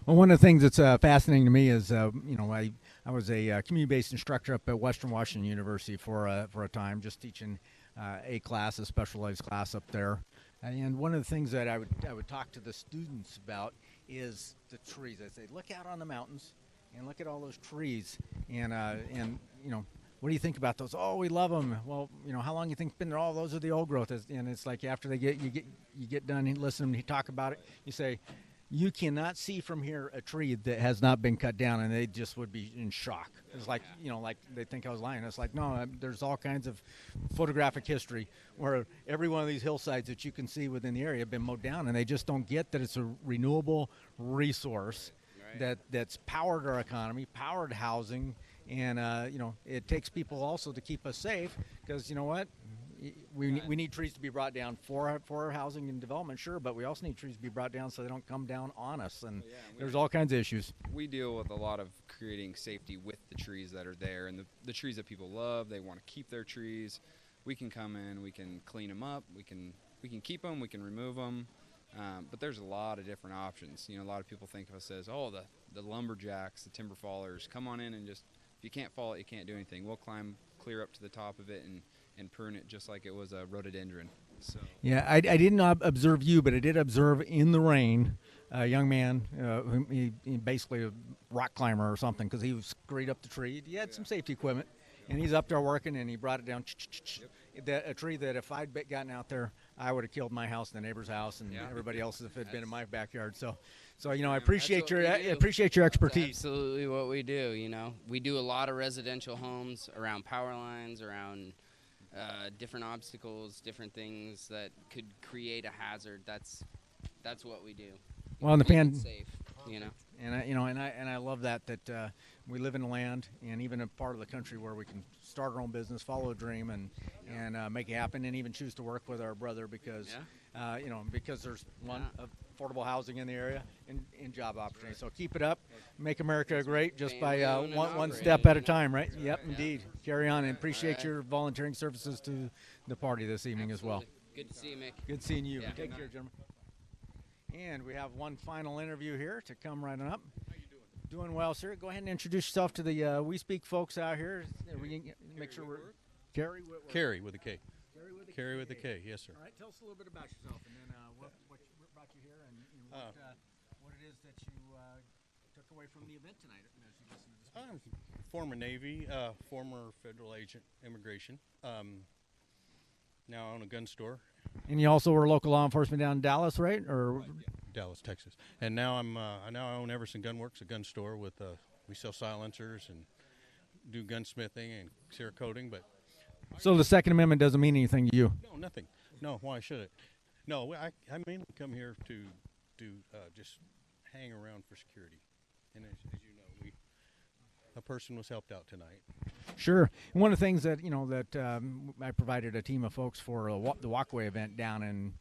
Well, one of the things that's fascinating to me is, you know, I was a community-based instructor up at Western Washington University for a time, just teaching a specialized class up there. And one of the things that I would talk to the students about is the trees. I'd say, look out on the mountains and look at all those trees, and you know, what do you think about those? Oh, we love them. Well, you know, how long you think it's been there? Oh, those are the old growth. And it's like after you get done and listen and talk about it, you say, you cannot see from here a tree that has not been cut down, and they just would be in shock. It's like, you know, like they think I was lying. It's like, no, there's all kinds of photographic history where every one of these hillsides that you can see within the area have been mowed down, and they just don't get that it's a renewable resource that's powered our economy, powered housing. And, you know, it takes people also to keep us safe because, you know what, we need trees to be brought down for our housing and development, sure, but we also need trees to be brought down so they don't come down on us. And there's all kinds of issues. We deal with a lot of creating safety with the trees that are there, and the trees that people love. They want to keep their trees. We can come in, we can clean them up, we can keep them, we can remove them. But there's a lot of different options. You know, a lot of people think of us as, oh, the lumberjacks, the timber fallers, come on in and just, if you can't fall it, you can't do anything. We'll climb clear up to the top of it and prune it just like it was a rhododendron. So. Yeah, I did not observe you, but I did observe in the rain a young man, he basically a rock climber or something, because he was scurried up the tree. He had some safety equipment, and he's up there working, and he brought it down. A tree that if I'd gotten out there, I would have killed my house and the neighbor's house and everybody else's if it had been in my backyard. So you know, I appreciate your expertise. That's absolutely what we do. You know, we do a lot of residential homes around power lines, around different obstacles, different things that could create a hazard. That's what we do. Well, in the safe, you know. And I love that we live in a land and even a part of the country where we can start our own business, follow a dream, and make it happen, and even choose to work with our brother because you know, because there's affordable housing in the area and job opportunities. So keep it up, make America great, just by one step at a time, right? Yep, indeed. Carry on, and appreciate your volunteering services to the party this evening as well. Good to see you, Mick. Good seeing you. Take care, gentlemen. And we have one final interview here to come right on up. How you doing? Doing well, sir. Go ahead and introduce yourself to the We Speak folks out here. Make sure we're Carrie Whitworth. Carrie with a K. Carrie with a K. Yes, sir. All right. Tell us a little bit about yourself, and then what brought you here, and what it is that you took away from the event tonight as you listen to this. I'm former Navy, former federal agent, immigration. Now I own a gun store. And you also were local law enforcement down in Dallas, right? Or Dallas, Texas. And now I own Everson Gunworks, a gun store with we sell silencers and do gunsmithing and Cerakoting. But so the Second Amendment doesn't mean anything to you? No, nothing. No, why should it? No, I mainly come here to just hang around for security. And as you know, a person was helped out tonight. Sure. And one of the things that, you know, that I provided a team of folks for the Walkway event down in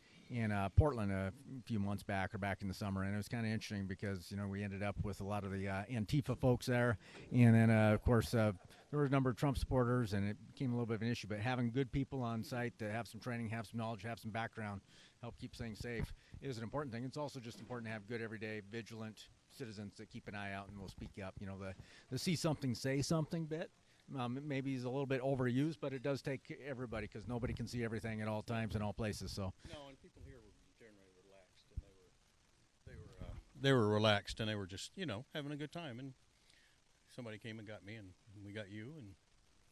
Portland a few months back, or back in the summer, and it was kind of interesting because, you know, we ended up with a lot of the Antifa folks there, and then of course there were a number of Trump supporters, and it became a little bit of an issue. But having good people on site that have some training, have some knowledge, have some background, help keep things safe is an important thing. It's also just important to have good, everyday, vigilant citizens that keep an eye out and will speak up. You know, the see something, say something bit. Maybe is a little bit overused, but it does take everybody, because nobody can see everything at all times in all places. So. No, and people here were generally relaxed, and they were relaxed, and they were just, you know, having a good time. And somebody came and got me, and we got you, and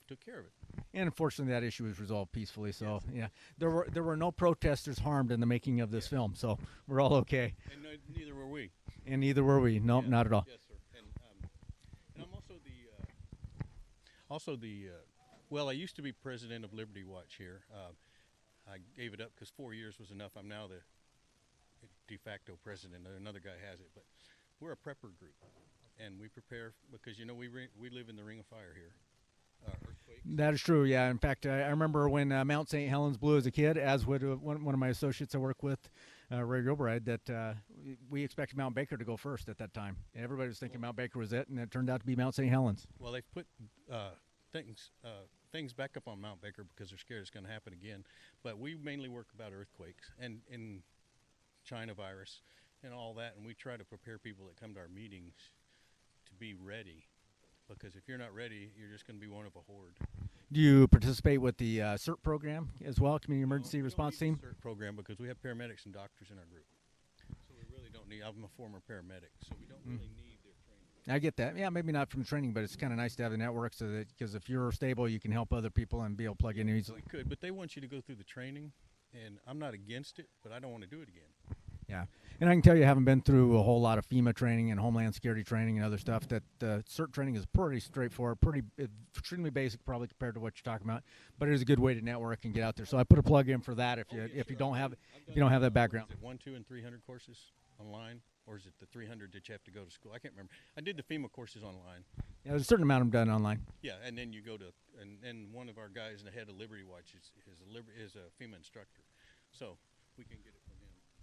took care of it. And unfortunately, that issue was resolved peacefully. So yeah, there were no protesters harmed in the making of this film, so we're all okay. And neither were we. And neither were we. Nope, not at all. Yes, sir. And I'm also well, I used to be president of Liberty Watch here. I gave it up because 4 years was enough. I'm now the de facto president. Another guy has it, but we're a prepper group, and we prepare because we live in the ring of fire here. That is true, yeah. In fact, I remember when Mount St. Helens blew as a kid, as would one of my associates I work with, Ray Gilbride, that we expected Mount Baker to go first at that time. Everybody was thinking Mount Baker was it, and it turned out to be Mount St. Helens. Well, they've put things back up on Mount Baker because they're scared it's going to happen again. But we mainly work about earthquakes and in China virus and all that, and we try to prepare people that come to our meetings to be ready. Because if you're not ready, you're just going to be one of a horde. Do you participate with the CERT program as well, Community Emergency Response Team? CERT program because we have paramedics and doctors in our group. So we really don't need, I'm a former paramedic, so we don't really need their training. I get that. Yeah, maybe not from training, but it's kind of nice to have the network so that, because if you're stable, you can help other people and be able to plug in easily. We could, but they want you to go through the training, and I'm not against it, but I don't want to do it again. Yeah, and I can tell you, having been through a whole lot of FEMA training and Homeland Security training and other stuff, that CERT training is pretty straightforward, extremely basic, probably compared to what you're talking about. But it is a good way to network and get out there. So I put a plug in for that. If you don't have that background. Is it 1, 2, and 300 courses online, or is it the 300 that you have to go to school? I can't remember. I did the FEMA courses online. Yeah, there's a certain amount of them done online. Yeah, and then you go to and one of our guys, the head of Liberty Watch, is a FEMA instructor, so we can get it from him.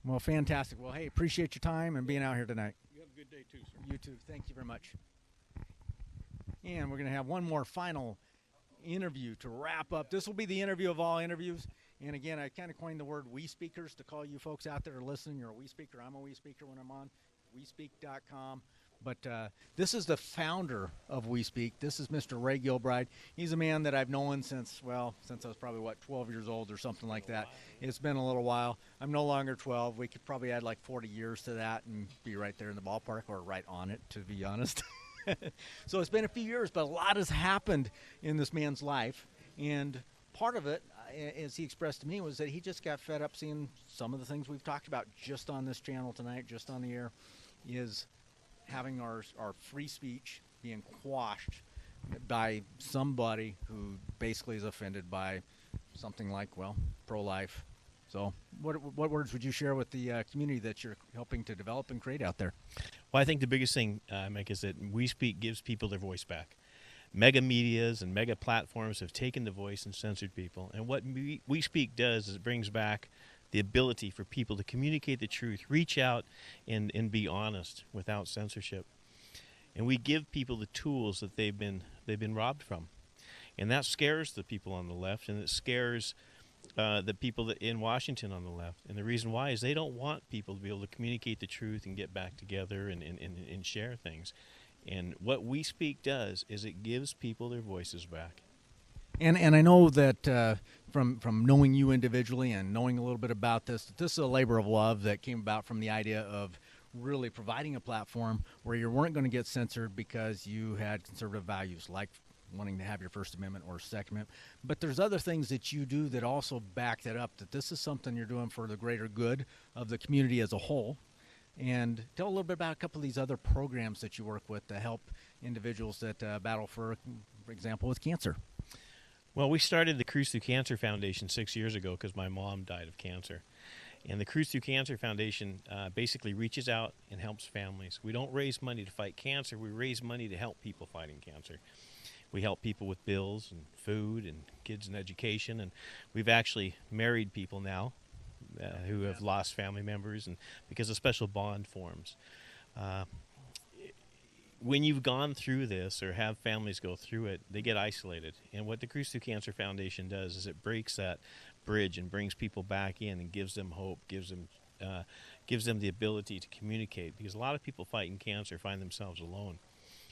Well, fantastic. Well, hey, appreciate your time and being out here tonight. You have a good day too, sir. You too. Thank you very much. And we're going to have one more final interview to wrap up. This will be the interview of all interviews. And again, I kind of coined the word we speakers to call you folks out there listening. You're a we speaker. I'm a we speaker when I'm on WeSpeak.com. But this is the founder of We Speak. This is Mr. Ray Gilbride. He's a man that I've known since I was probably, 12 years old or something like that. It's been a little while. I'm no longer 12. We could probably add like 40 years to that and be right there in the ballpark, or right on it, to be honest. So it's been a few years, but a lot has happened in this man's life. And part of it, as he expressed to me, was that he just got fed up seeing some of the things we've talked about just on this channel tonight, just on the air, is having our free speech being quashed by somebody who basically is offended by something like, pro-life. So what words would you share with the community that you're helping to develop and create out there? Well, I think the biggest thing, Mike, is that We Speak gives people their voice back. Mega medias and mega platforms have taken the voice and censored people. And what We Speak does is it brings back the ability for people to communicate the truth, reach out and be honest without censorship. And we give people the tools that they've been robbed from. And that scares the people on the left, and it scares the people in Washington on the left. And the reason why is they don't want people to be able to communicate the truth and get back together and share things. And what We Speak does is it gives people their voices back. And I know that from knowing you individually and knowing a little bit about this is a labor of love that came about from the idea of really providing a platform where you weren't going to get censored because you had conservative values, like wanting to have your First Amendment or Second Amendment. But there's other things that you do that also back that up, that this is something you're doing for the greater good of the community as a whole. And tell a little bit about a couple of these other programs that you work with to help individuals that battle for example, with cancer. Well, we started the Cruise Through Cancer Foundation 6 years ago because my mom died of cancer. And the Cruise Through Cancer Foundation basically reaches out and helps families. We don't raise money to fight cancer. We raise money to help people fighting cancer. We help people with bills and food and kids and education. And we've actually married people now who have lost family members, and because of special bond forms. When you've gone through this or have families go through it, they get isolated. And what the Cruise Through Cancer Foundation does is it breaks that bridge and brings people back in and gives them hope, gives them the ability to communicate. Because a lot of people fighting cancer find themselves alone.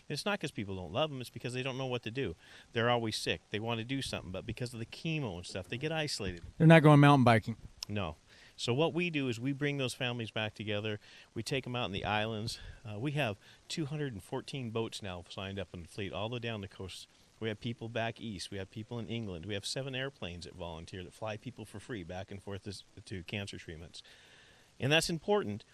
And it's not because people don't love them, it's because they don't know what to do. They're always sick. They want to do something, but because of the chemo and stuff, they get isolated. They're not going mountain biking. No. So what we do is we bring those families back together. We take them out in the islands. We have 214 boats now signed up in the fleet all the way down the coast. We have people back east. We have people in England. We have 7 airplanes that volunteer that fly people for free back and forth to cancer treatments. And that's important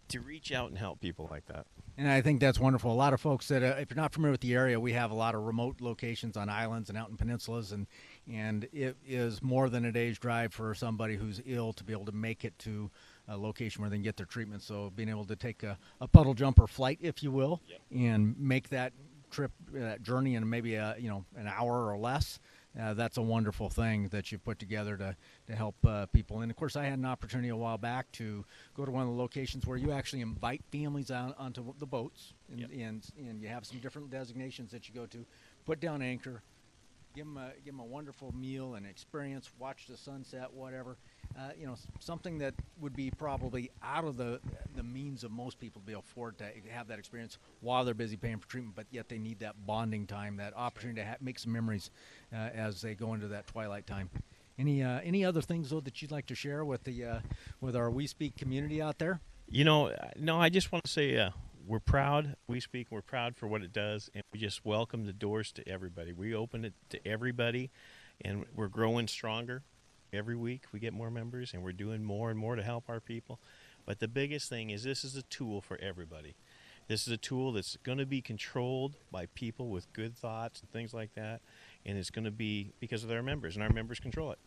to reach out and help people like that. And I think that's wonderful. A lot of folks that, if you're not familiar with the area, we have a lot of remote locations on islands and out in peninsulas, and it is more than a day's drive for somebody who's ill to be able to make it to location where they can get their treatment. So being able to take a puddle jumper flight, if you will, and make that trip, that journey in maybe an hour or less. That's a wonderful thing that you put together to help people. And of course, I had an opportunity a while back to go to one of the locations where you actually invite families onto the boats, and you have some different designations that you go to, put down anchor, give them a wonderful meal and experience, watch the sunset, whatever. Something that would be probably out of the means of most people to be able to afford to have that experience while they're busy paying for treatment, but yet they need that bonding time, that opportunity to make some memories as they go into that twilight time. Any other things, though, that you'd like to share with our We Speak community out there? No, I just want to say we're proud. We Speak. We're proud for what it does, and we just welcome the doors to everybody. We open it to everybody, and we're growing stronger. Every week we get more members, and we're doing more and more to help our people. But the biggest thing is this is a tool for everybody. This is a tool that's going to be controlled by people with good thoughts and things like that, and it's going to be because of their members, and our members control it.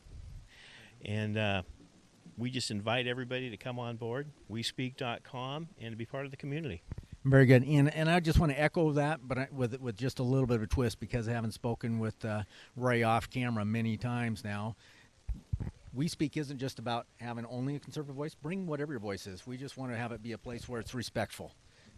And we just invite everybody to come on board, WeSpeak.com, and to be part of the community. Very good, and I just want to echo that, but with just a little bit of a twist, because I haven't spoken with Ray off camera many times now. We Speak isn't just about having only a conservative voice. Bring whatever your voice is. We just want to have it be a place where it's respectful.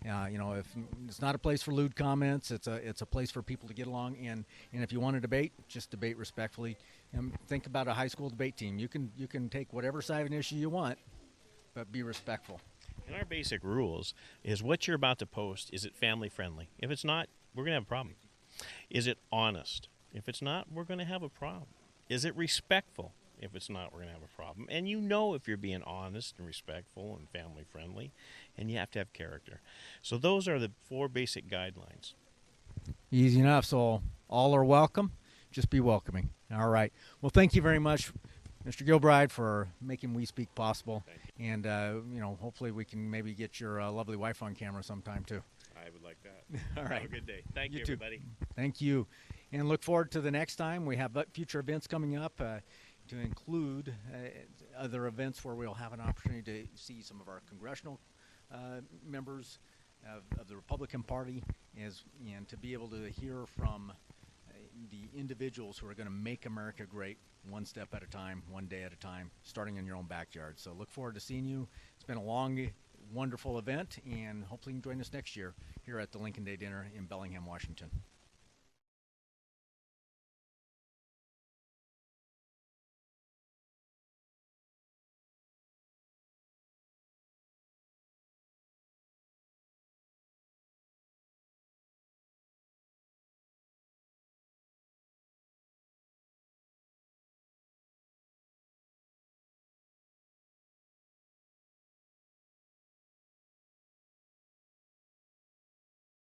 If it's not a place for lewd comments, it's a place for people to get along. And if you want to debate, just debate respectfully. And think about a high school debate team. You can take whatever side of an issue you want, but be respectful. And our basic rules is what you're about to post, is it family friendly? If it's not, we're going to have a problem. Is it honest? If it's not, we're going to have a problem. Is it respectful? If it's not, we're going to have a problem. And if you're being honest and respectful and family friendly, and you have to have character. So those are the 4 basic guidelines. Easy enough. So all are welcome. Just be welcoming. All right. Well, thank you very much, Mr. Gilbride, for making We Speak possible. And, hopefully we can maybe get your lovely wife on camera sometime too. I would like that. All right. Have a good day. Thank you, too. everybody. Thank you. And look forward to the next time. We have future events coming up to include other events where we'll have an opportunity to see some of our congressional members of the Republican Party, and to be able to hear from the individuals who are going to make America great one step at a time, one day at a time, starting in your own backyard. So look forward to seeing you. It's been a long, wonderful event, and hopefully you can join us next year here at the Lincoln Day Dinner in Bellingham, Washington.